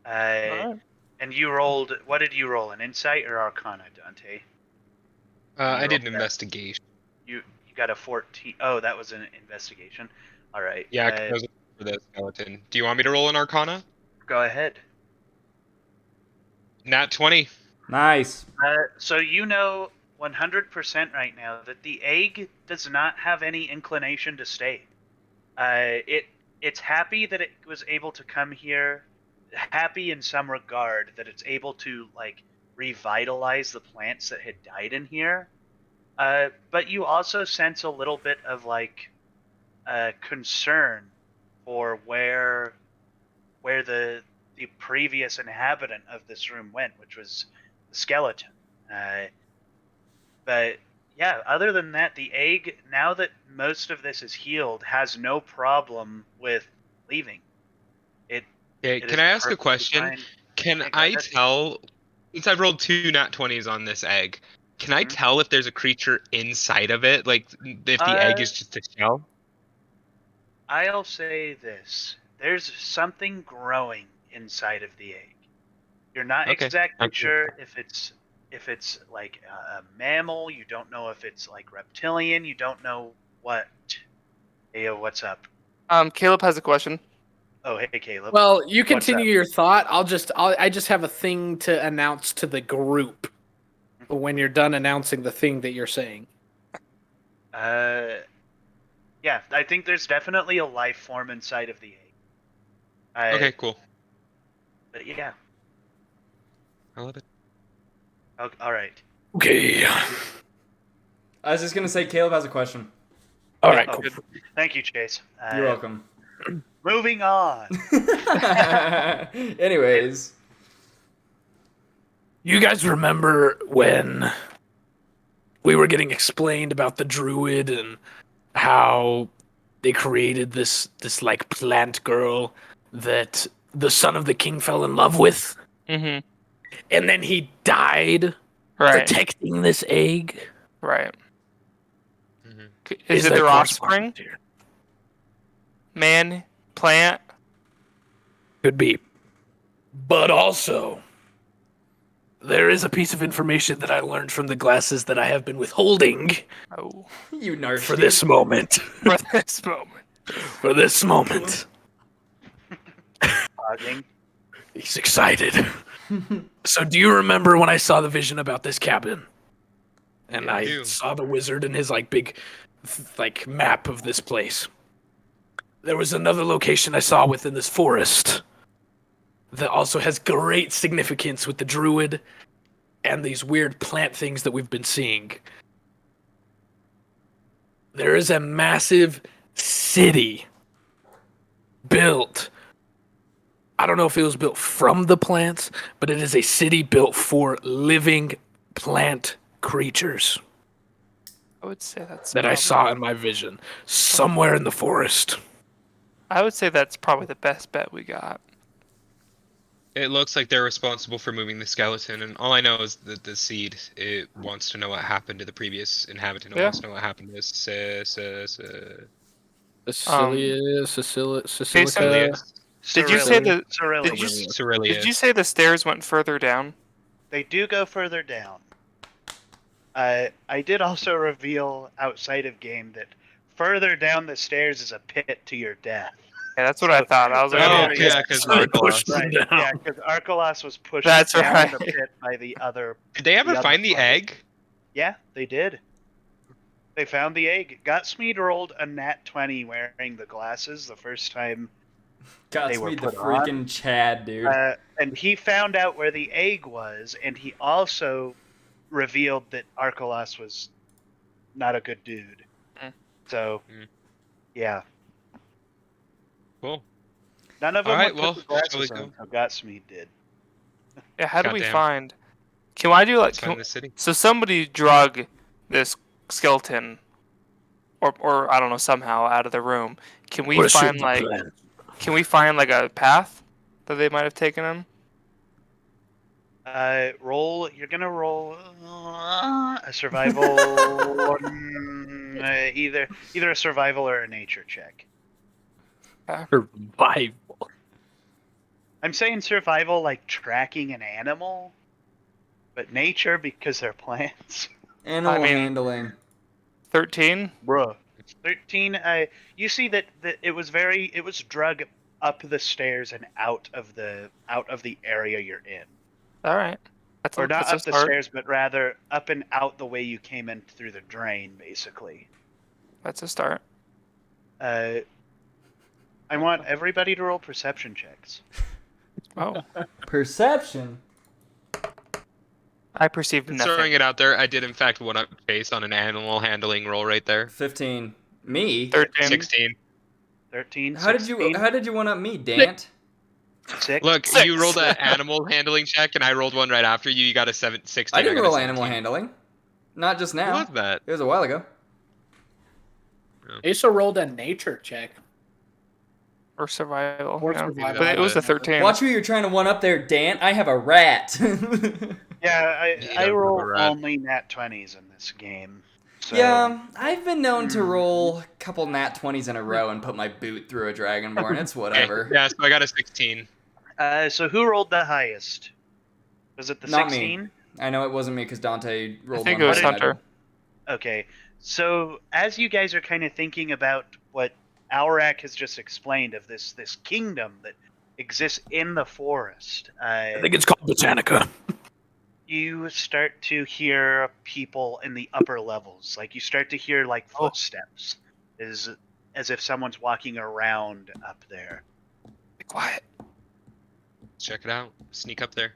Alright. And you rolled. What did you roll? An insight or Arcana, Dante? I did an rolled that. investigation. You got a 14. Oh, that was an investigation. All right. Yeah, 'cause I was looking for the skeleton. Do you want me to roll an Arcana? Go ahead. Nat 20. Nice. So you know 100% right now that the egg does not have any inclination to stay. It's happy that it was able to come here, happy in some regard that it's able to like revitalize the plants that had died in here. But you also sense a little bit of like concern for where the previous inhabitant of this room went, which was the skeleton. But yeah, other than that, the egg, now that most of this is healed, has no problem with leaving. Okay, It can is I ask a perfectly question? fine. Can Yeah, go I ahead. tell, since I've rolled 2 nat 20s on this egg, can I Mhm. tell if there's a creature inside of it? Like, if the egg is just a shell? I'll say this: there's something growing inside of the egg. You're not Okay. exactly Okay. sure if it's like a mammal. You don't know if it's like reptilian. You don't know what. Hey, what's up? Caleb has a question. Oh, hey, Caleb. Well, you What's continue up? your thought. I just have a thing to announce to the group when you're done announcing the thing that you're saying. Yeah, I think there's definitely a life form inside of the egg. Okay, cool. But yeah. I love it. All right. Okay. I was just gonna say, Caleb has a question. All right. Oh, Cool. good. Thank you, Chase. You're welcome. Moving on. Anyways, You guys remember when we were getting explained about the druid and how they created this like plant girl that the son of the king fell in love with, Mm-hmm. and then he died Right. protecting this egg? Right. Mhm. Is it there their correspondence offspring? here? Man, plant. Could be. But also, there is a piece of information that I learned from the glasses that I have been withholding Oh, you narc. for this moment. for this moment. For this moment. Logging. He's excited. So do you remember when I saw the vision about this cabin? And Yeah, I I do. saw the wizard and his like big like map of this place. There was another location I saw within this forest that also has great significance with the druid and these weird plant things that we've been seeing, there is a massive city built. I don't know if it was built from the plants, but it is a city built for living plant creatures I would say that's that I probably- saw in my vision somewhere in the forest. I would say that's probably the best bet we got. It looks like they're responsible for moving the skeleton, and all I know is that the seed, it wants to know what happened to the previous inhabitant. It Yeah. wants to know what happened to Cecilia. Did you say the- Cerulean. did you- Cerulean. Did you say the stairs went further down? They do go further down. I did also reveal outside of game that further down the stairs is a pit to your death. Yeah, that's what I thought. I was like, Oh, oh, yeah, because Somebody pushed them Right, down. yeah, because Arkelos was pushed That's down right. the pit by the other. Did they ever the other find the party. egg? Yeah, they did. They found the egg. Godsmeed rolled a nat 20 wearing the glasses the first time, Godspeed the put on. freaking Chad, dude. and he found out where the egg was, and he also revealed that Arkelos was not a good dude. Mm. So, Mm. yeah. Cool. None of them Alright, would well, put the glasses shall we on, so Godsmeed did. yeah. How do we Goddamn. find? Can I do like? Let's find the city. So somebody drug this skeleton, or I don't know, somehow out of the room. Can we What a find shooting like? plan. Can we find like a path that they might have taken him? Roll. You're gonna roll a survival, either a survival or a nature check. Survival. I'm saying survival like tracking an animal, but nature because they're plants. Animal I mean- handling. 13. Bruh. 13. You see that it was drug up the stairs and out of the area you're in, All right. That's or not that's a up the start. stairs, but rather up and out the way you came in through the drain, basically. That's a start. I want everybody to roll perception checks. Oh, Perception. I perceived Throwing nothing. it out there, I did in fact one up Chase on an animal handling roll right there. 15. Me? 13. 16. 13. How did 16, you one up me, Dant? 6. Look, Six. you rolled an animal handling check, and I rolled one right after you. You got a 16. I didn't got a roll 17. animal handling. Not just Who now. was that? It was a while ago. Asa rolled a nature check. Or survival. Or yeah. survival. But it was a 13. Watch who you're trying to one up there, Dant. I have a rat. Yeah, You I don't roll have a rat. only nat 20s in this game. So, Yeah, I've been known to roll a couple nat 20s in a row and put my boot through a Dragonborn. It's Okay, whatever. yeah, so I got a 16. So who rolled the highest? Was it the Not me. 16? I know it wasn't me because Dante rolled think one it was higher than I Hunter. did. Okay. So as you guys are kind of thinking about what Aurak has just explained of this kingdom that exists in the forest, I think it's called Botanica. you start to hear people in the upper levels. Like you start to hear like footsteps, as if someone's walking around up there. Be quiet. Check it out. Sneak up there.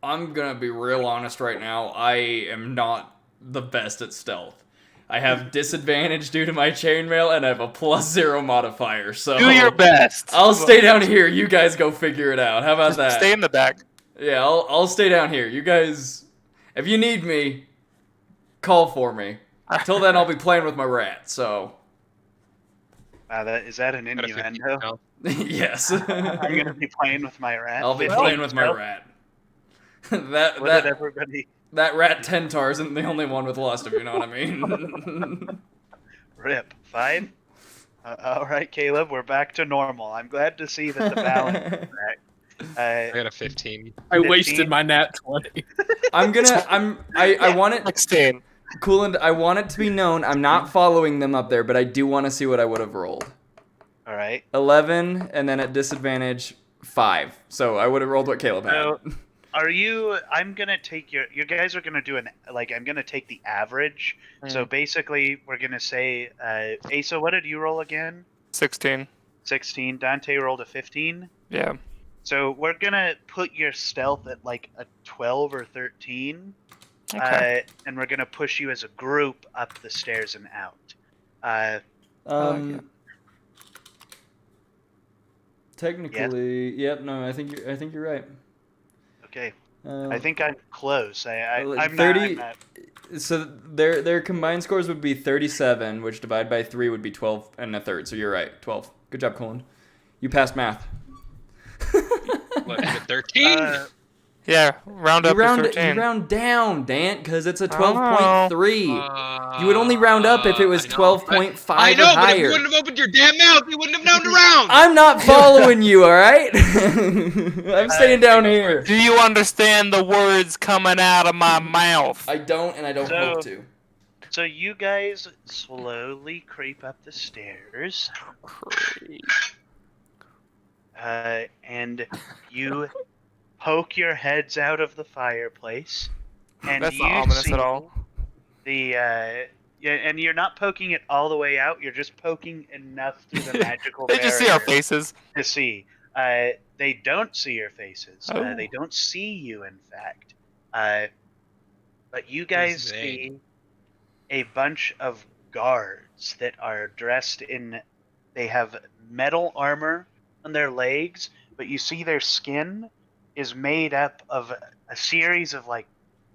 I'm gonna be real honest right now. I am not the best at stealth. I have disadvantage due to my chainmail, and I have a +0 modifier. So Do your best. I'll stay down here. You guys go figure it out. How about Just that? stay in the back. Yeah, I'll stay down here. You guys, if you need me, call for me. Till then, I'll be playing with my rat. So Is that an Got a 15 innuendo? now. yes, I'm gonna be playing with my rat. I'll be 15 playing with my stealth? rat. What did that everybody that rat Tentar isn't the only one with lust, if you know what I mean. rip? 5? All right, Caleb, we're back to normal. I'm glad to see that the balance is back. I got a 15. I 15. wasted my nat 20. I want it, 16. Cooland, I want it to be known I'm not following them up there, but I do want to see what I would have rolled. All right. 11, and then at disadvantage, 5. So I would have rolled what Caleb had. So, I'm gonna take you guys are gonna do I'm gonna take the average. So basically, we're gonna say, Asa, what did you roll again? 16. 16. Dante rolled a 15. Yeah. So we're gonna put your stealth at like a 12 or 13, Okay. and we're gonna push you as a group up the stairs and out. like it. Technically, yep. No, I think you're right. Okay, Um, I think I'm close. I'm 30. not. So their combined scores would be 37, which divided by 3 would be 12 and a third. So you're right, 12. Good job, Colin. You passed math. What, 13? Yeah, round up to 13. You round down, Dant, because it's a I don't know. 12.3. You would only round up if it was I know. 12.5 I or know, but if you higher. wouldn't have opened your damn mouth, you wouldn't have known to round. I'm not following you, all right? I'm staying down here. Do you understand the words coming out of my mouth? I don't, and I don't hope to. So you guys slowly creep up the stairs, and you poke your heads out of the fireplace, and That's you not ominous see at all. the and you're not poking it all the way out. You're just poking enough through the magical They barrier just see our faces. to see. They don't see your faces. Oh. They don't see you, in fact. But you guys see a bunch of guards that are dressed in. They have metal armor on their legs, but you see their skin is made up of a series of like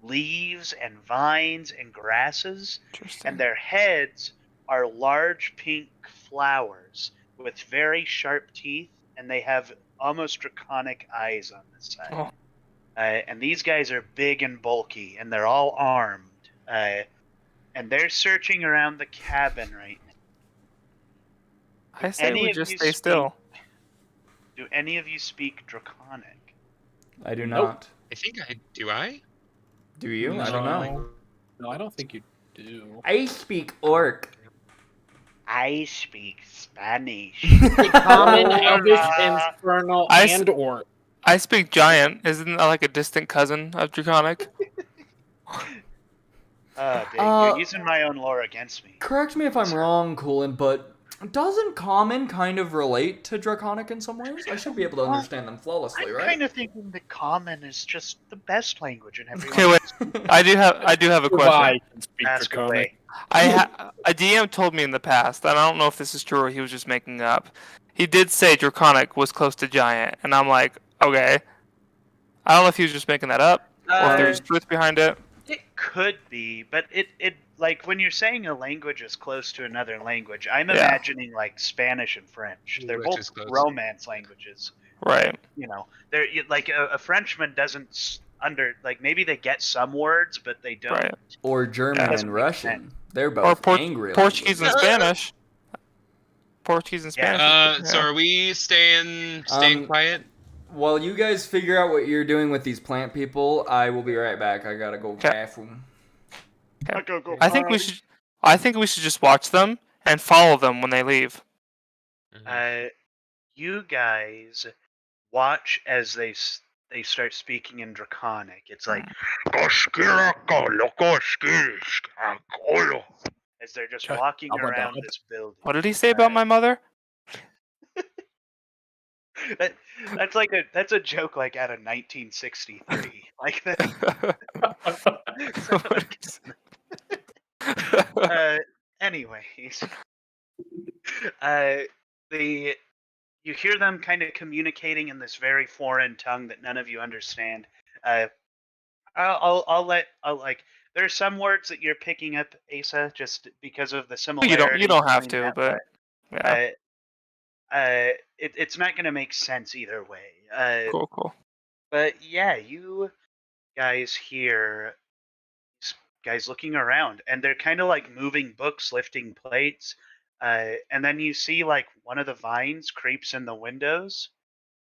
leaves and vines and grasses, Interesting. and their heads are large pink flowers with very sharp teeth, and they have almost draconic eyes on the side. Oh. And these guys are big and bulky, and they're all armed. And they're searching around the cabin right now. I say Any we of just you stay still. Do any of you speak Draconic? I do Nope. not. I think I do. I. Do you? I don't know. No, I don't think you do. I speak Orc. I speak Spanish. Common, Elvish, Infernal, I s- and Orc. I speak giant. Isn't that like a distant cousin of Draconic? Dang, Uh, you're using my own lore against me. Correct me if I'm wrong, Colin, but doesn't Common kind of relate to Draconic in some ways? I should be able to understand them flawlessly, I'm right? kind of thinking that Common is just the best language in every Okay, language. wait. I do have a question. Goodbye, can speak Ask Draconic. away. A DM told me in the past, and I don't know if this is true or he was just making it up. He did say Draconic was close to giant, and I'm like, okay. I don't know if he was just making that up or if there's truth behind it. It could be, but it like when you're saying a language is close to another language, I'm Yeah. imagining like Spanish and French. They're Which both is close. Romance languages. Right. You know, they're like a Frenchman doesn't like maybe they get some words, but they don't. Right. Or German Yeah. and Russian. They're Or both angry. Portuguese and languages. Spanish. Portuguese and Yeah. Spanish. So are we staying quiet? While you guys figure out what you're doing with these plant people, I will be right back. I gotta go Okay. bathroom. Go. I think we should just watch them and follow them when they leave. You guys watch as they start speaking in Draconic. It's like as they're just walking around this building. What did he say about my mother? That's a joke like out of 1963. Like that. Anyways, you hear them kind of communicating in this very foreign tongue that none of you understand. I'll like. There are some words that you're picking up, Asa, just because of the similarity. You don't have between to, that, but yeah. it's not going to make sense either way. Cool. But yeah, you guys hear these guys looking around, and they're kind of like moving books, lifting plates, and then you see like one of the vines creeps in the windows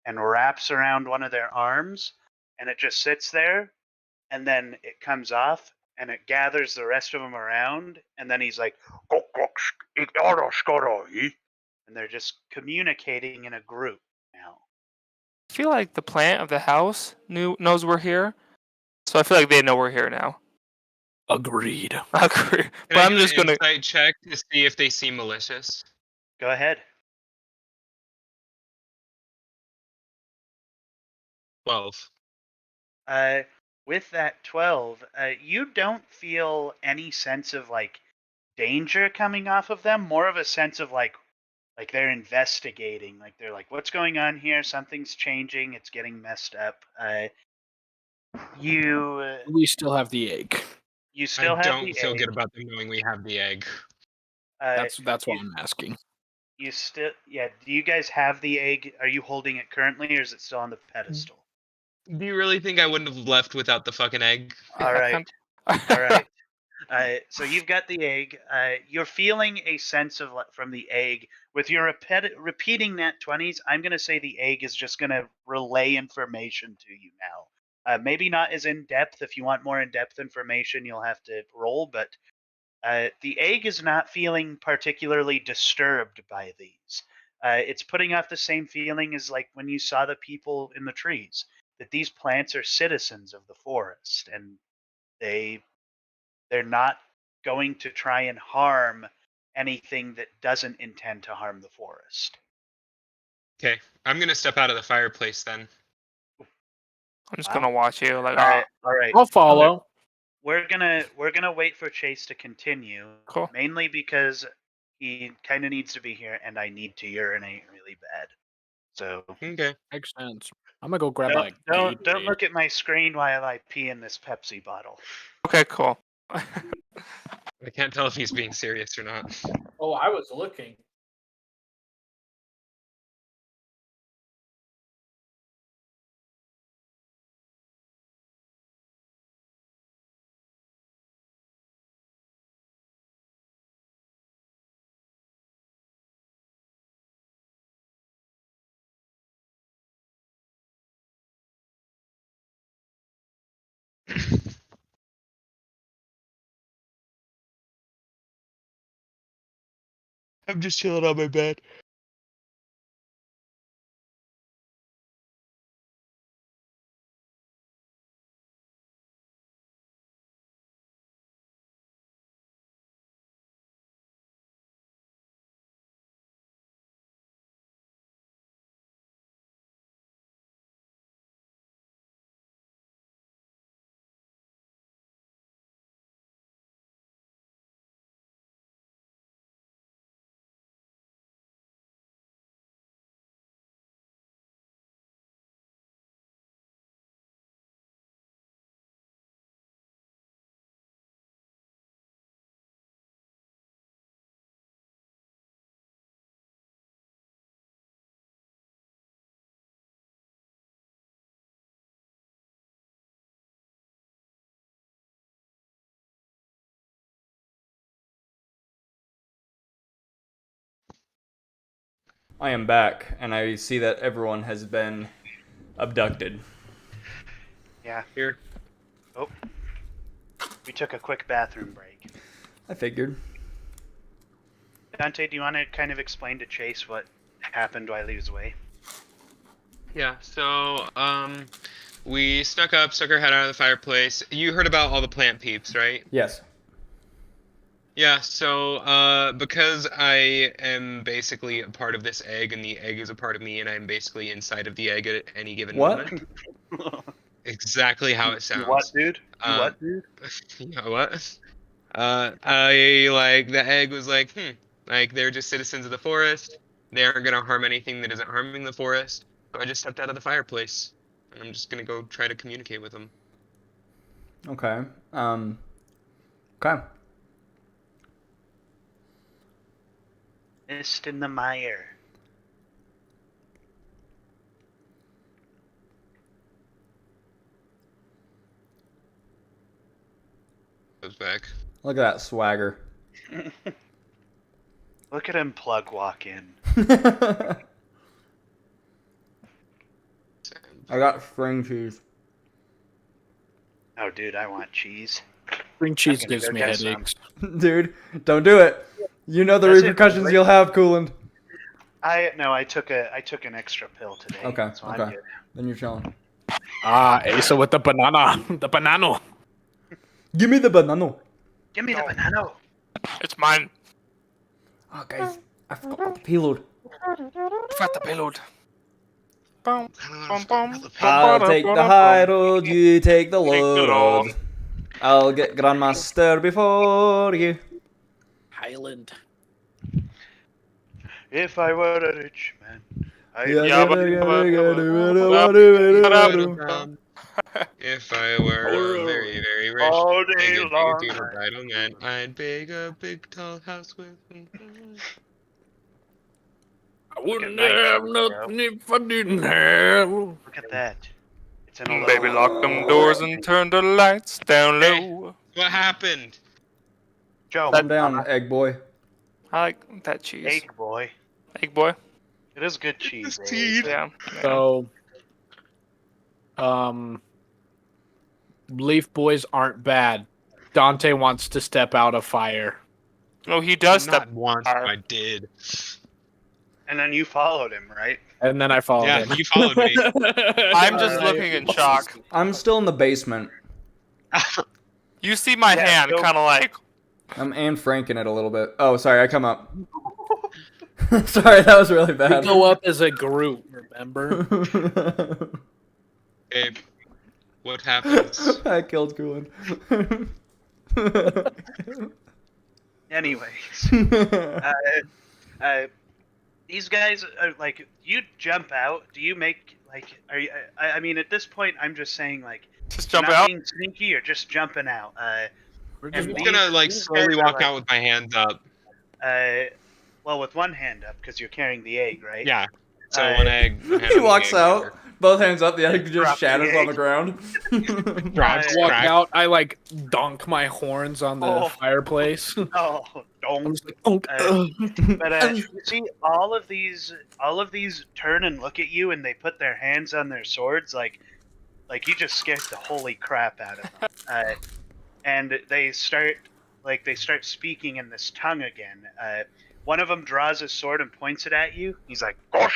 and wraps around one of their arms, and it just sits there, and then it comes off, and it gathers the rest of them around, and then he's like, and they're just communicating in a group now. I feel like the plant of the house knows we're here, so I feel like they know we're here now. Agreed. But Can I I'm do just an gonna. insight check to see if they seem malicious. Go ahead. 12. With that 12, you don't feel any sense of like danger coming off of them. More of a sense of like they're investigating. Like they're like, what's going on here? Something's changing. It's getting messed up. You We still have the egg. you still I have don't the feel egg. good about them knowing we have the egg. That's why I'm asking. You still, yeah. Do you guys have the egg? Are you holding it currently, or is it still on the pedestal? Do you really think I wouldn't have left without the fucking egg? All right, all right. So you've got the egg. You're feeling a sense of from the egg with your repeating nat 20s. I'm gonna say the egg is just gonna relay information to you now. Maybe not as in depth. If you want more in depth information, you'll have to roll. But the egg is not feeling particularly disturbed by these. It's putting off the same feeling as like when you saw the people in the trees. That these plants are citizens of the forest, and they're not going to try and harm anything that doesn't intend to harm the forest. Okay, I'm gonna step out of the fireplace then. I'm just gonna watch you like, All right. I'll follow. We're gonna wait for Chase to continue. Cool. Mainly because he kind of needs to be here, and I need to urinate really bad. So Okay. Makes sense. I'm gonna go grab don't Gatorade. look at my screen while I pee in this Pepsi bottle. okay, cool. I can't tell if he's being serious or not. Oh, I was looking. I'm just chilling on my bed. I am back, and I see that everyone has been abducted. Yeah. Here. Oh. We took a quick bathroom break. I figured. Dante, do you want to kind of explain to Chase what happened while he was away? Yeah, so, we stuck our head out of the fireplace. You heard about all the plant peeps, right? Yes. Yeah, so, because I am basically a part of this egg, and the egg is a part of me, and I'm basically inside of the egg at any given moment. Exactly how it sounds. You what, dude? You what, dude? You know what? The egg was like, like, they're just citizens of the forest. They aren't gonna harm anything that isn't harming the forest. So I just stepped out of the fireplace, and I'm just gonna go try to communicate with them. Okay. Okay. Mist in the mire. Goes back. Look at that swagger. Look at him plug walk in. I got string cheese. Oh, dude, I want cheese. String cheese I'm gonna gives go me get some. headaches. Dude, don't do it. You know the Does it repercussions really? you'll have, Cooland. I took an extra pill today. Okay, So I'm okay. good. Then you're chilling. Asa with the banana. The banana. Give me the banana. Give me the banana. It's mine. Oh, guys, I forgot about the payload. Fat the payload. bum, bum, bum, I'll take the high road, you take the Take the low low. road. I'll get Grandmaster before you. Highland. If I were a rich man, I If I were a very, very rich, all big day and long. big bridal man, I'd big a big tall house with. I wouldn't night, have bro. nothing if I didn't have. Look at that. It's an Baby, lock them doors and turn the lights down low. What happened? Joe, Calm down, egg boy. I like that cheese. egg boy. Egg boy. It is good cheese. This eh? seed. Yeah. So, Leaf Boys aren't bad. Dante wants to step out of fire. No, he does Not step. once. I did. And then you followed him, right? And then I followed Yeah, him. you followed me. I'm just looking in shock. I'm still in the basement. You see my Yeah, hand, so- kind of like. I'm Anne Franking it a little bit. Oh, sorry, I come up. Sorry, that was really We bad. go up as a group, remember? Hey, what happens? I killed Coolin. Anyways, these guys are like, you jump out. Do you make like? Are you? I mean, at this point, I'm just saying like, Just you're jump not out. being sneaky or just jumping out. We're And I'm just these- gonna like these slowly guys are, walk like- out with my hands up. Well, with one hand up because you're carrying the egg, right? Yeah. So Uh, one egg. one hand He on the walks egg, out, both hands up, the egg just Drop the shatters on egg. the ground. Drops, I walk crack. out. I like dunk my horns on the Oh. fireplace. Oh, I'm don't. just like, "Unk, But you see, all of these turn and look at you, and they put their hands on their swords, like you just scared the holy crap out of them. And they start speaking in this tongue again. One of them draws his sword and points it at you. He's like, Can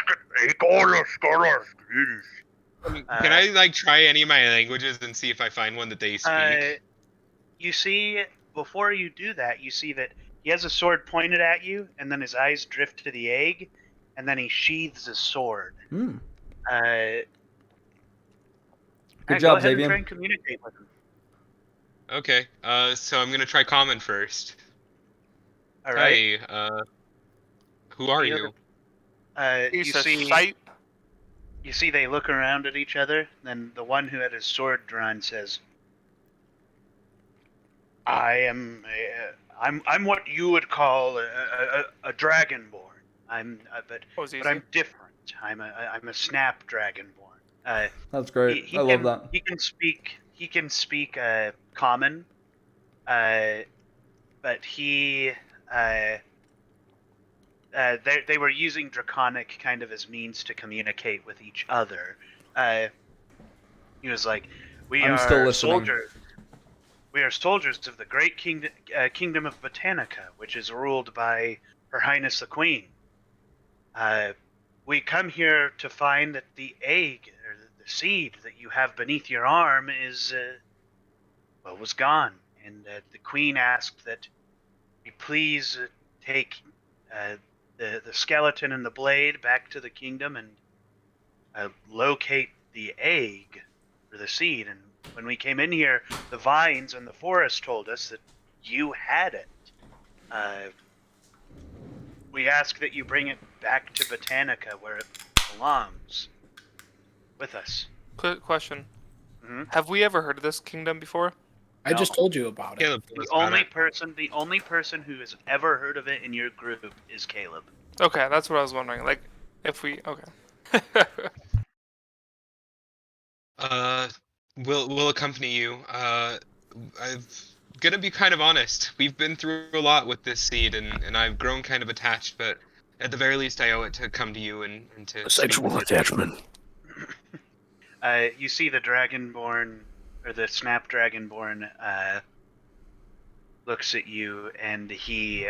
I like try any of my languages and see if I find one that they speak? You see, before you do that, you see that he has a sword pointed at you, and then his eyes drift to the egg, and then he sheathes his sword. Hmm. Good Good job, go ahead Xavier. And try and communicate with him. Okay. So I'm gonna try common first. All right. Hey, who are Yeah. you? He You says, see, "Shite." you see, they look around at each other. Then the one who had his sword drawn says, I'm what you would call a dragonborn. But I'm different. I'm a snap dragonborn. That's great. He I love can, that. He can speak. He can speak common, but he. They were using Draconic kind of as means to communicate with each other. He was like, "We I'm are still listening. soldiers. We are soldiers of the great kingdom of Botanica, which is ruled by Her Highness the Queen. We come here to find that the egg or the seed that you have beneath your arm is was gone, and the Queen asked that we please take the skeleton and the blade back to the kingdom and locate the egg or the seed. And when we came in here, the vines and the forest told us that you had it. We ask that you bring it back to Botanica where it belongs. With us." Quick question. Mhm. Have we ever heard of this kingdom before? I just told you about it. Caleb, The only person who has ever heard of it in your group is Caleb. Okay, that's what I was wondering. Like, if we okay. We'll accompany you. I'm gonna be kind of honest. We've been through a lot with this seed, and I've grown kind of attached. But at the very least, I owe it to come to you and to speak Sexual with you. attachment. You see the Dragonborn, or the Snap Dragonborn, looks at you, and he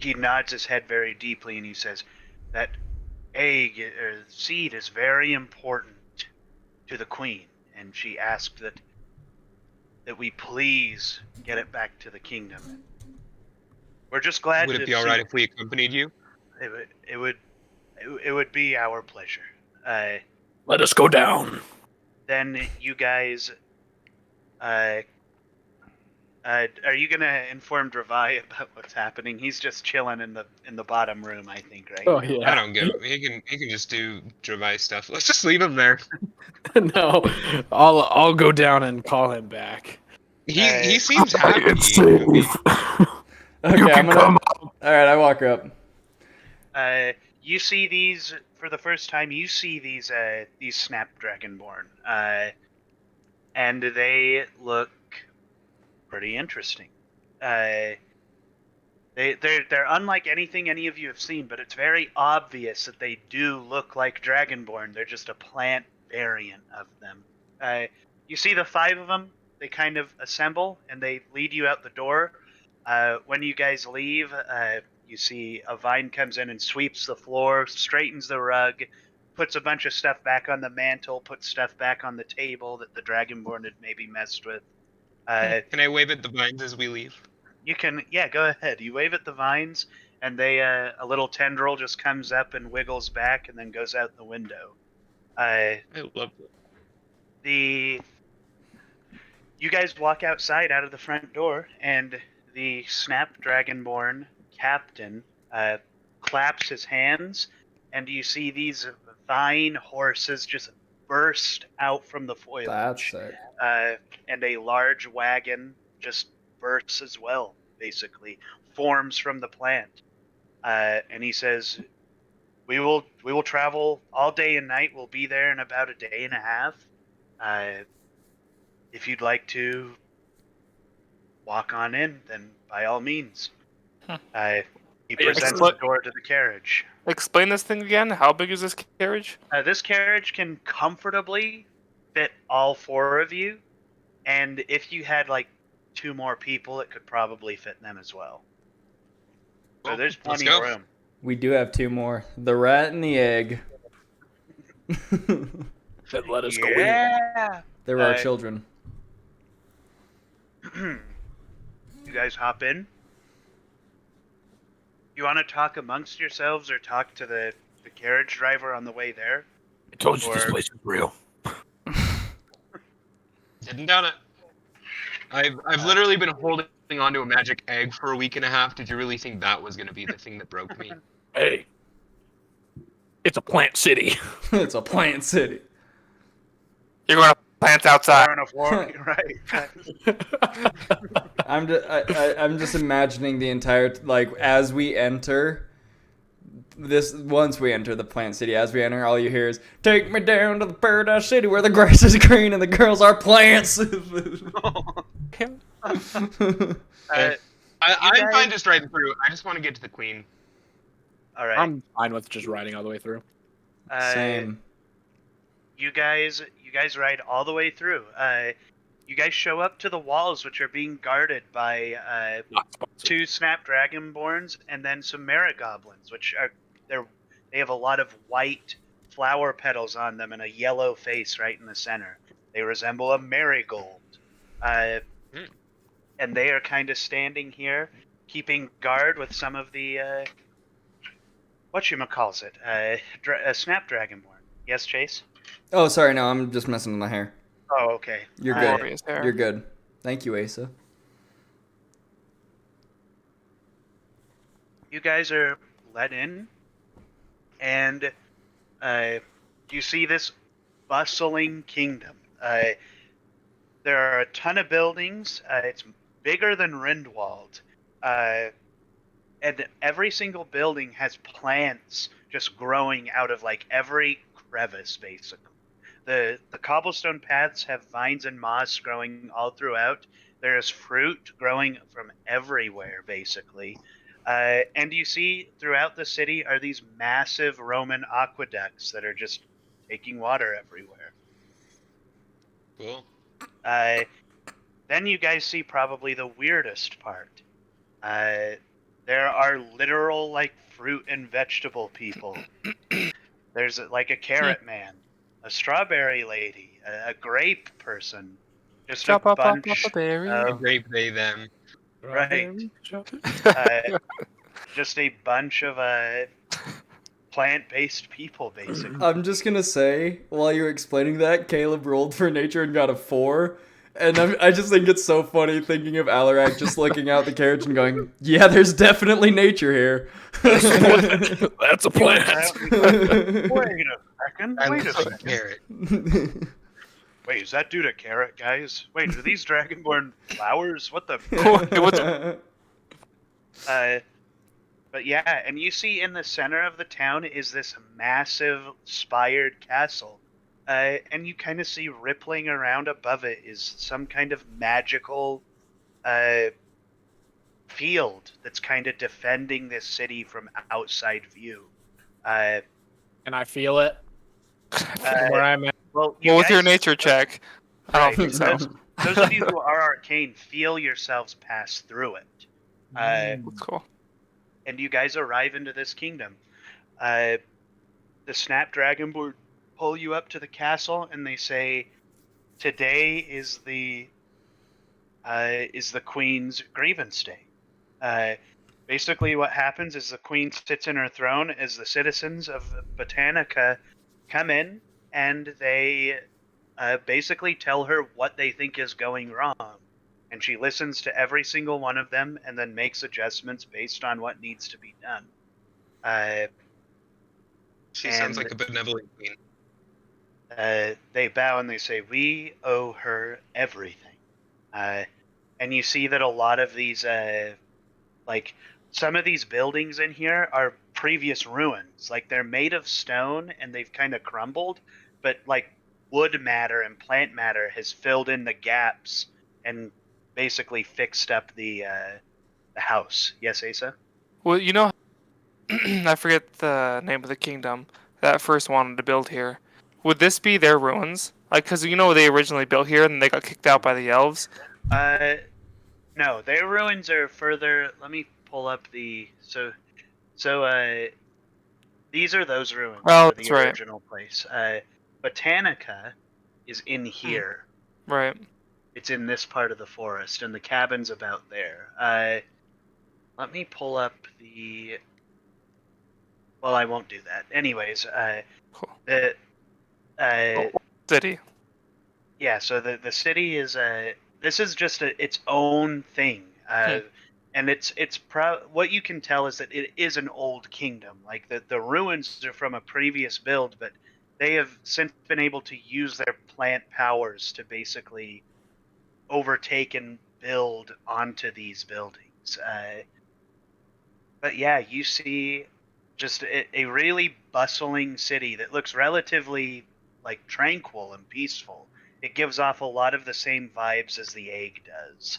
nods his head very deeply, and he says, "That egg or seed is very important to the Queen, and she asked that we please get it back to the kingdom. We're just glad Would to it be all see right if we accompanied you? it would It would be our pleasure. Let us go down. Then you guys, are you gonna inform Dravai about what's happening? He's just chilling in the bottom room, I think, right? Oh now. yeah. I don't give. He can just do Dravai stuff. Let's just leave him there. No, I'll go down and call him back. He seems happy. It's safe. Okay, You I'm can gonna. come All right, I walk up. You see these for the first time. You see these Snapdragonborn, and they look pretty interesting. They're unlike anything any of you have seen, but it's very obvious that they do look like Dragonborn. They're just a plant variant of them. You see the 5 of them. They kind of assemble and they lead you out the door. When you guys leave, you see a vine comes in and sweeps the floor, straightens the rug, puts a bunch of stuff back on the mantle, puts stuff back on the table that the Dragonborn had maybe messed with. Can I wave at the vines as we leave? You can, yeah, go ahead. You wave at the vines, and they a little tendril just comes up and wiggles back, and then goes out the window. I love it. You guys walk outside out of the front door, and the Snapdragonborn captain claps his hands, and you see these vine horses just burst out from the foliage. That's sick. And a large wagon just bursts as well, basically, forms from the plant. And he says, we will travel all day and night. We'll be there in about a day and a half. If you'd like to walk on in, then by all means. He presents the door to the carriage. Explain this thing again. How big is this carriage? This carriage can comfortably fit all 4 of you, and if you had like 2 more people, it could probably fit them as well. So there's Let's plenty of go. room. We do have 2 more. The rat and the egg. Then let us go in. Yeah. They were our children. You guys hop in. You want to talk amongst yourselves or talk to the carriage driver on the way there? I told you this Or- place is real. Didn't doubt it. I've literally been holding onto a magic egg for a week and a half. Did you really think that was going to be the thing that broke me? Hey, it's a plant city. It's a plant city. You're going to plants outside. Far enough walk, right? I'm just imagining the entire like as we enter this. Once we enter the plant city, as we enter, all you hear is "Take me down to the paradise city where the grass is green and the girls are plants." I'm guys- fine just riding through. I just want to get to the queen. All right. I'm fine with just riding all the way through. Same. You guys ride all the way through. You guys show up to the walls, which are being guarded by Not sponsored. 2 Snapdragonborns and then some Marigoblins, which are they have a lot of white flower petals on them and a yellow face right in the center. They resemble a marigold, and they are kind of standing here, keeping guard with some of the whatchamacalls it, a Snapdragonborn. Yes, Chase. Oh, sorry. No, I'm just messing with my hair. Oh, okay. You're Uh, good. Glorious hair. You're good. Thank you, Asa. You guys are let in, and you see this bustling kingdom. There are a ton of buildings. It's bigger than Rindwald, and every single building has plants just growing out of like every crevice, basically. The cobblestone paths have vines and moss growing all throughout. There's fruit growing from everywhere, basically. And you see throughout the city are these massive Roman aqueducts that are just taking water everywhere. Cool. Then you guys see probably the weirdest part. There are literal like fruit and vegetable people. There's like a carrot man, a strawberry lady, a grape person, just Chop a up bunch a berry. A of grape they them. right. Just a bunch of plant-based people, basically. I'm just gonna say, while you were explaining that, Caleb rolled for nature and got a 4. And I just think it's so funny thinking of Alarak just looking out the carriage and going, yeah, there's definitely nature here. That's a plant. Wait a second. I Wait a love second. carrot. Wait, is that dude a carrot, guys? Wait, are these dragonborn flowers? What the? But yeah, and you see in the center of the town is this massive spired castle. And you kind of see rippling around above it is some kind of magical field that's kind of defending this city from outside view. Can I feel it? From where I'm at. Well, you Well, with your guys- nature check, I Right, don't think so. those of you who are arcane feel yourselves pass through it. That's cool. And you guys arrive into this kingdom. The Snapdragon Board pull you up to the castle, and they say, "Today is the Queen's grievance day." Basically, what happens is the Queen sits in her throne as the citizens of Botanica come in, and they basically tell her what they think is going wrong. And she listens to every single one of them and then makes adjustments based on what needs to be done. She sounds And- like a benevolent queen. They bow and they say, "We owe her everything." And you see that a lot of these, like, some of these buildings in here are previous ruins. Like, they're made of stone and they've kind of crumbled, but, like, wood matter and plant matter has filled in the gaps and basically fixed up the house. Yes, Asa? Well, you know, I forget the name of the kingdom that first wanted to build here. Would this be their ruins? Like, because you know they originally built here and they got kicked out by the elves. No, their ruins are further. Let me pull up the these are those ruins. Oh, for that's the right. original place. Botanica is in here. Right. It's in this part of the forest, and the cabin's about there. Let me pull up the. Well, I won't do that. Anyways, Cool. the. City. Yeah, so the city is this is just its own thing, and it's what you can tell is that it is an old kingdom. Like the ruins are from a previous build, but they have since been able to use their plant powers to basically overtake and build onto these buildings. But yeah, you see just a really bustling city that looks relatively like tranquil and peaceful. It gives off a lot of the same vibes as the egg does.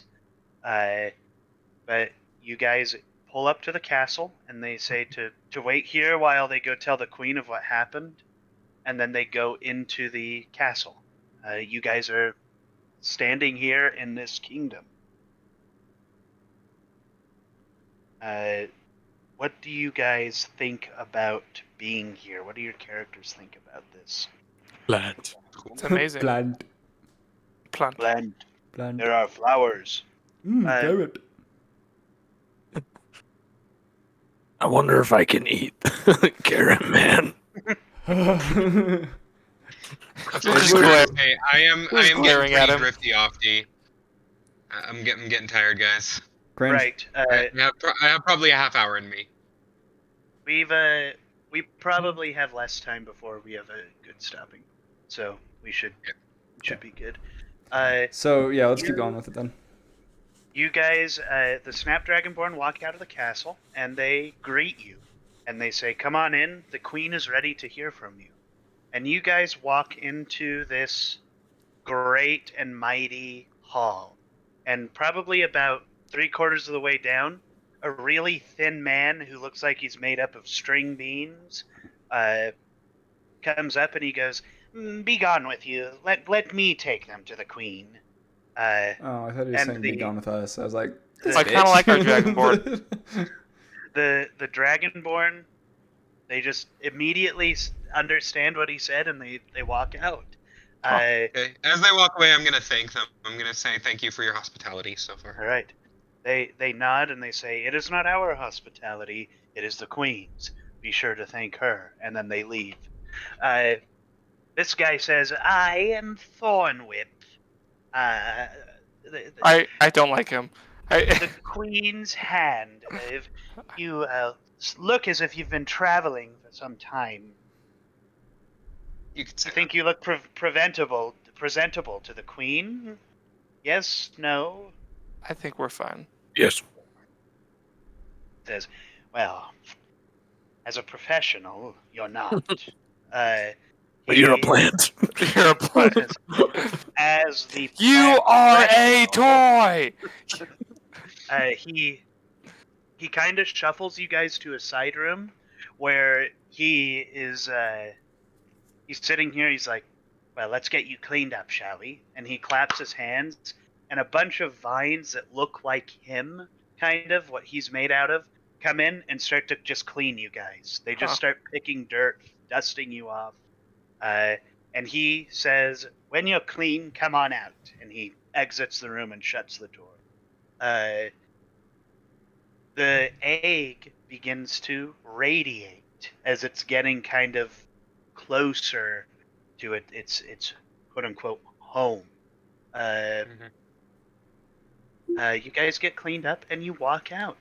But you guys pull up to the castle and they say to wait here while they go tell the queen of what happened, and then they go into the castle. You guys are standing here in this kingdom. What do you guys think about being here? What do your characters think about this? Plant. It's amazing. Plant. Plant. Plant. Plant. There are flowers. Carrot. I wonder if I can eat carrot man. That's what I was Who's gonna glare- say. I am who's glaring getting at pretty him? thrifty off D. I'm getting tired, guys. Cringe. Right. I have probably a half hour in me. We probably have less time before we have a good stopping, so we should be good. So yeah, let's keep going with it then. You guys, the Snapdragonborn walk out of the castle and they greet you, and they say, "Come on in. The queen is ready to hear from you." And you guys walk into this great and mighty hall, and probably about 3/4 of the way down, a really thin man who looks like he's made up of string beans comes up and he goes, "Be gone with you. Let me take them to the queen." Oh, I thought he was And saying be the- gone with us. I was like, I kinda like our Dragonborn. The Dragonborn, they just immediately understand what he said and they walk out. Okay. As they walk away, I'm gonna thank them. I'm gonna say thank you for your hospitality so far. All right. They nod and they say, "It is not our hospitality, it is the queen's. be sure to thank her. And then they leave. This guy says, I am Thornwhip. The I don't like him. the Queen's hand. If you look as if you've been traveling for some time. You could I say think you look presentable to the Queen. Yes? No? I think we're fine. Yes. Says, well, as a professional, you're not. But you're a he- plant. You're a plant. As the You plant are a professional, toy. he kind of shuffles you guys to a side room where he is he's sitting here. He's like, well, let's get you cleaned up, shall we? And he claps his hands, and a bunch of vines that look like him, kind of what he's made out of, come in and start to just clean you guys. They just Huh. start picking dirt, dusting you off. And he says, when you're clean, come on out. And he exits the room and shuts the door. The egg begins to radiate as it's getting kind of closer to its quote unquote home. You guys get cleaned up and you walk out.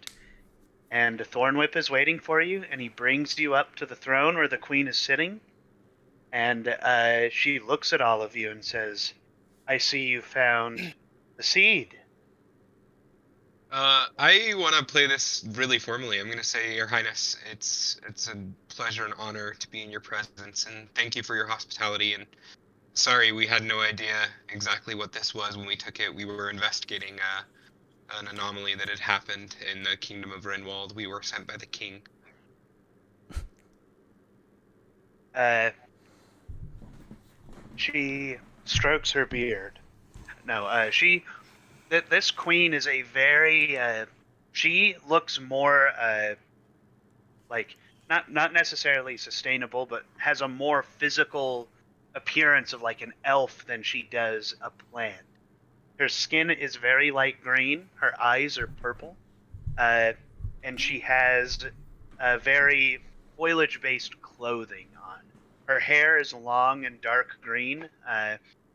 And Thornwhip is waiting for you, and he brings you up to the throne where the queen is sitting. And she looks at all of you and says, I see you found the seed. I want to play this really formally. I'm going to say, Your Highness, it's a pleasure and honor to be in your presence, and thank you for your hospitality. And sorry, we had no idea exactly what this was when we took it. We were investigating an anomaly that had happened in the Kingdom of Rinwald. We were sent by the king. She strokes her beard. No, this queen is a very, she looks more, like, not necessarily sustainable, but has a more physical appearance of like an elf than she does a plant. Her skin is very light green, her eyes are purple, and she has very foliage-based clothing on. Her hair is long and dark green,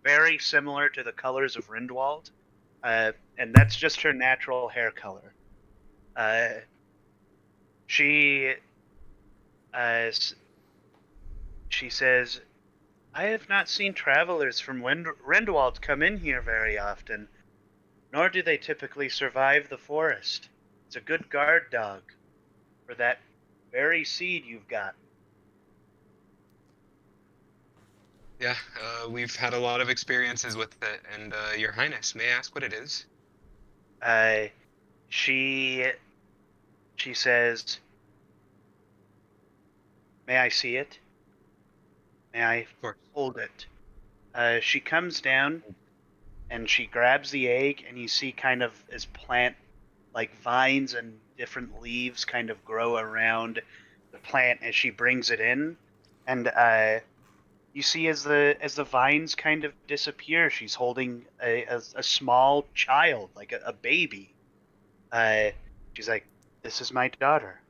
very similar to the colors of Rindwald, and that's just her natural hair color. She says, I have not seen travelers from Rindwald come in here very often, nor do they typically survive the forest. It's a good guard dog for that very seed you've got. Yeah, we've had a lot of experiences with it, and Your Highness, may I ask what it is? She says, may I see it? May I Of course. hold it? She comes down and she grabs the egg, and you see kind of as plant, like vines and different leaves kind of grow around the plant as she brings it in. And you see as the vines kind of disappear, she's holding a small child, like a baby. She's like, this is my daughter.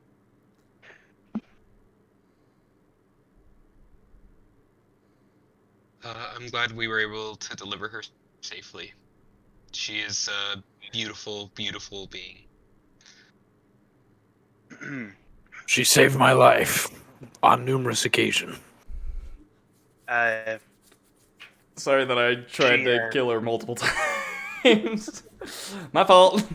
I'm glad we were able to deliver her safely. She is a beautiful, beautiful being. She saved my life on numerous occasions. Sorry that I tried She, to kill her multiple times. My fault.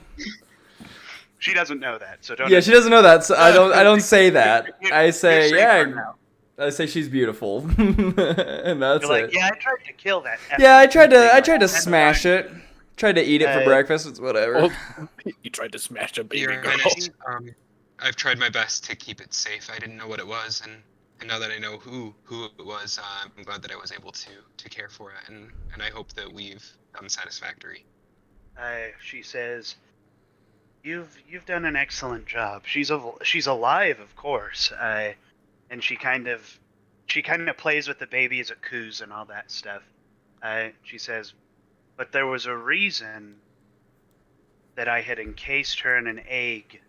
She doesn't know that, so don't. Yeah, she doesn't know that, so I don't say that. I say, You're yeah, safer now. I say she's beautiful. And that's You're like, it. yeah, I tried to kill that. Yeah, I tried effing to thing. smash it. Tried to eat it for breakfast, it's whatever. Well, you tried to smash a baby Your girl. Highness, I've tried my best to keep it safe. I didn't know what it was, and now that I know who it was, I'm glad that I was able to care for it, and I hope that we've done satisfactory. She says, "You've done an excellent job. She's alive, of course. And she kind of plays with the baby as a coos and all that stuff. She says, but there was a reason that I had encased her in an egg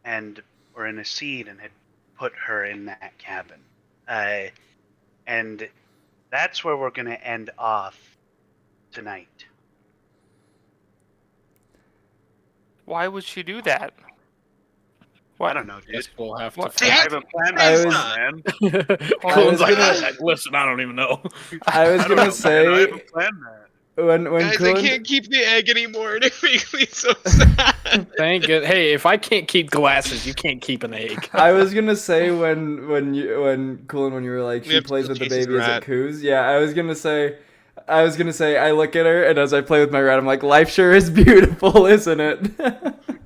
or in a seed and had put her in that cabin. And that's where we're going to end off tonight. Why would she do that? I don't know, Guess dude. we'll have What? to. I haven't planned I this was- one, man. Colin's like, gonna- listen, I don't even know. I was I don't gonna know, man. I say haven't planned that. when Guys, Coolin, I can't keep the egg anymore, and it makes me so sad. Thank you. Hey, if I can't keep glasses, you can't keep an egg. I was gonna say when Coolin, when you were like We she have to plays with the chase his baby as it rat. coos. Yeah, I was gonna say I look at her and as I play with my rat, I'm like, life sure is beautiful, isn't it?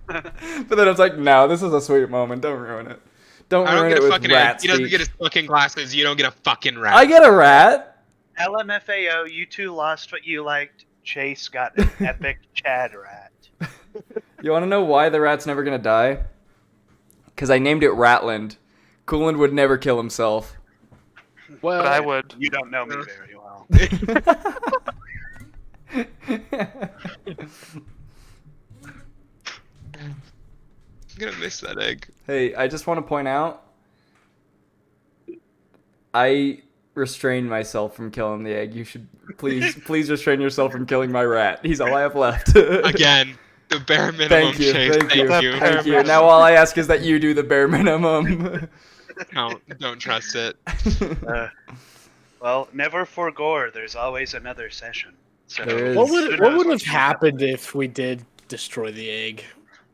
But then I was like, no, this is a sweet moment. Don't ruin it. Don't I don't ruin get it a with fucking rat egg. He doesn't speak. get his fucking glasses. You don't get a fucking rat. I get a rat. LMFAO, you two lost what you liked. Chase got an epic Chad rat. You want to know why the rat's never gonna die? Because I named it Ratland. Coolin would never kill himself. Well, But I would. You don't know me very well. I'm gonna miss that egg. Hey, I just want to point out, I restrained myself from killing the egg. You should please restrain yourself from killing my rat. He's all I have left. Again, the bare minimum. Thank you, Chase. thank you, Thank you. thank you. Now all I ask is that you do the bare minimum. Don't trust it. Well, never forgore. There's always another session. So There is. what who would knows have what's gonna happen. happened if we did destroy the egg?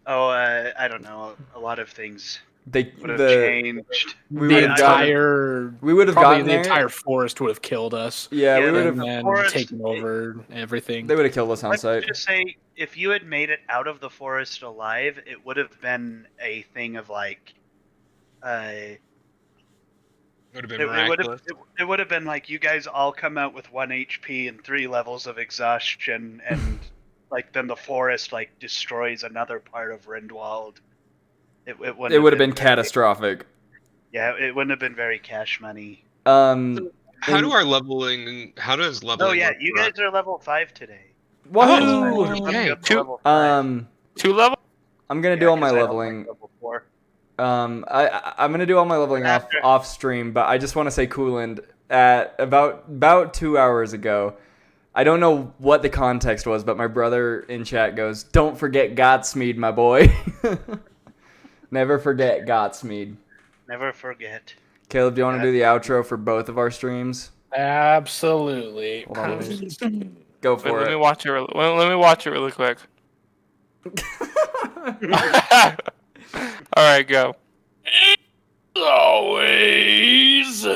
Oh, I don't know. A lot of things They would have the changed. we The would have gotten entire, we would have probably gotten the there. entire forest would have killed us. Yeah, Yeah, we would the have. And then forest- taken over everything. They would have killed us on Let's sight. just say, if you had made it out of the forest alive, it would have been a thing of like, Would have it, been miraculous. it would have been like you guys all come out with 1 HP and 3 levels of exhaustion, and like then the forest like destroys another part of Rindwald. It It would have been catastrophic. Yeah, it wouldn't have been very cash money. How and- do our leveling? How does leveling? Oh yeah, work you for guys are level 5 today. Whoa! Let's okay. go to Two- level 5. 2 level? I'm gonna do Yeah, all my 'cause I don't leveling. like level 4. I'm gonna do all my leveling After- off stream, but I just want to say, Cooland, at about 2 hours ago, I don't know what the context was, but my brother in chat goes, "Don't forget Godsmeed, my boy." Never forget Godsmeed. Never forget. Caleb, do you want to do the outro for both of our streams? Absolutely. Hold on, let me- Go Wait, for let me it. watch it. Let me watch it really quick. All right, go. Always.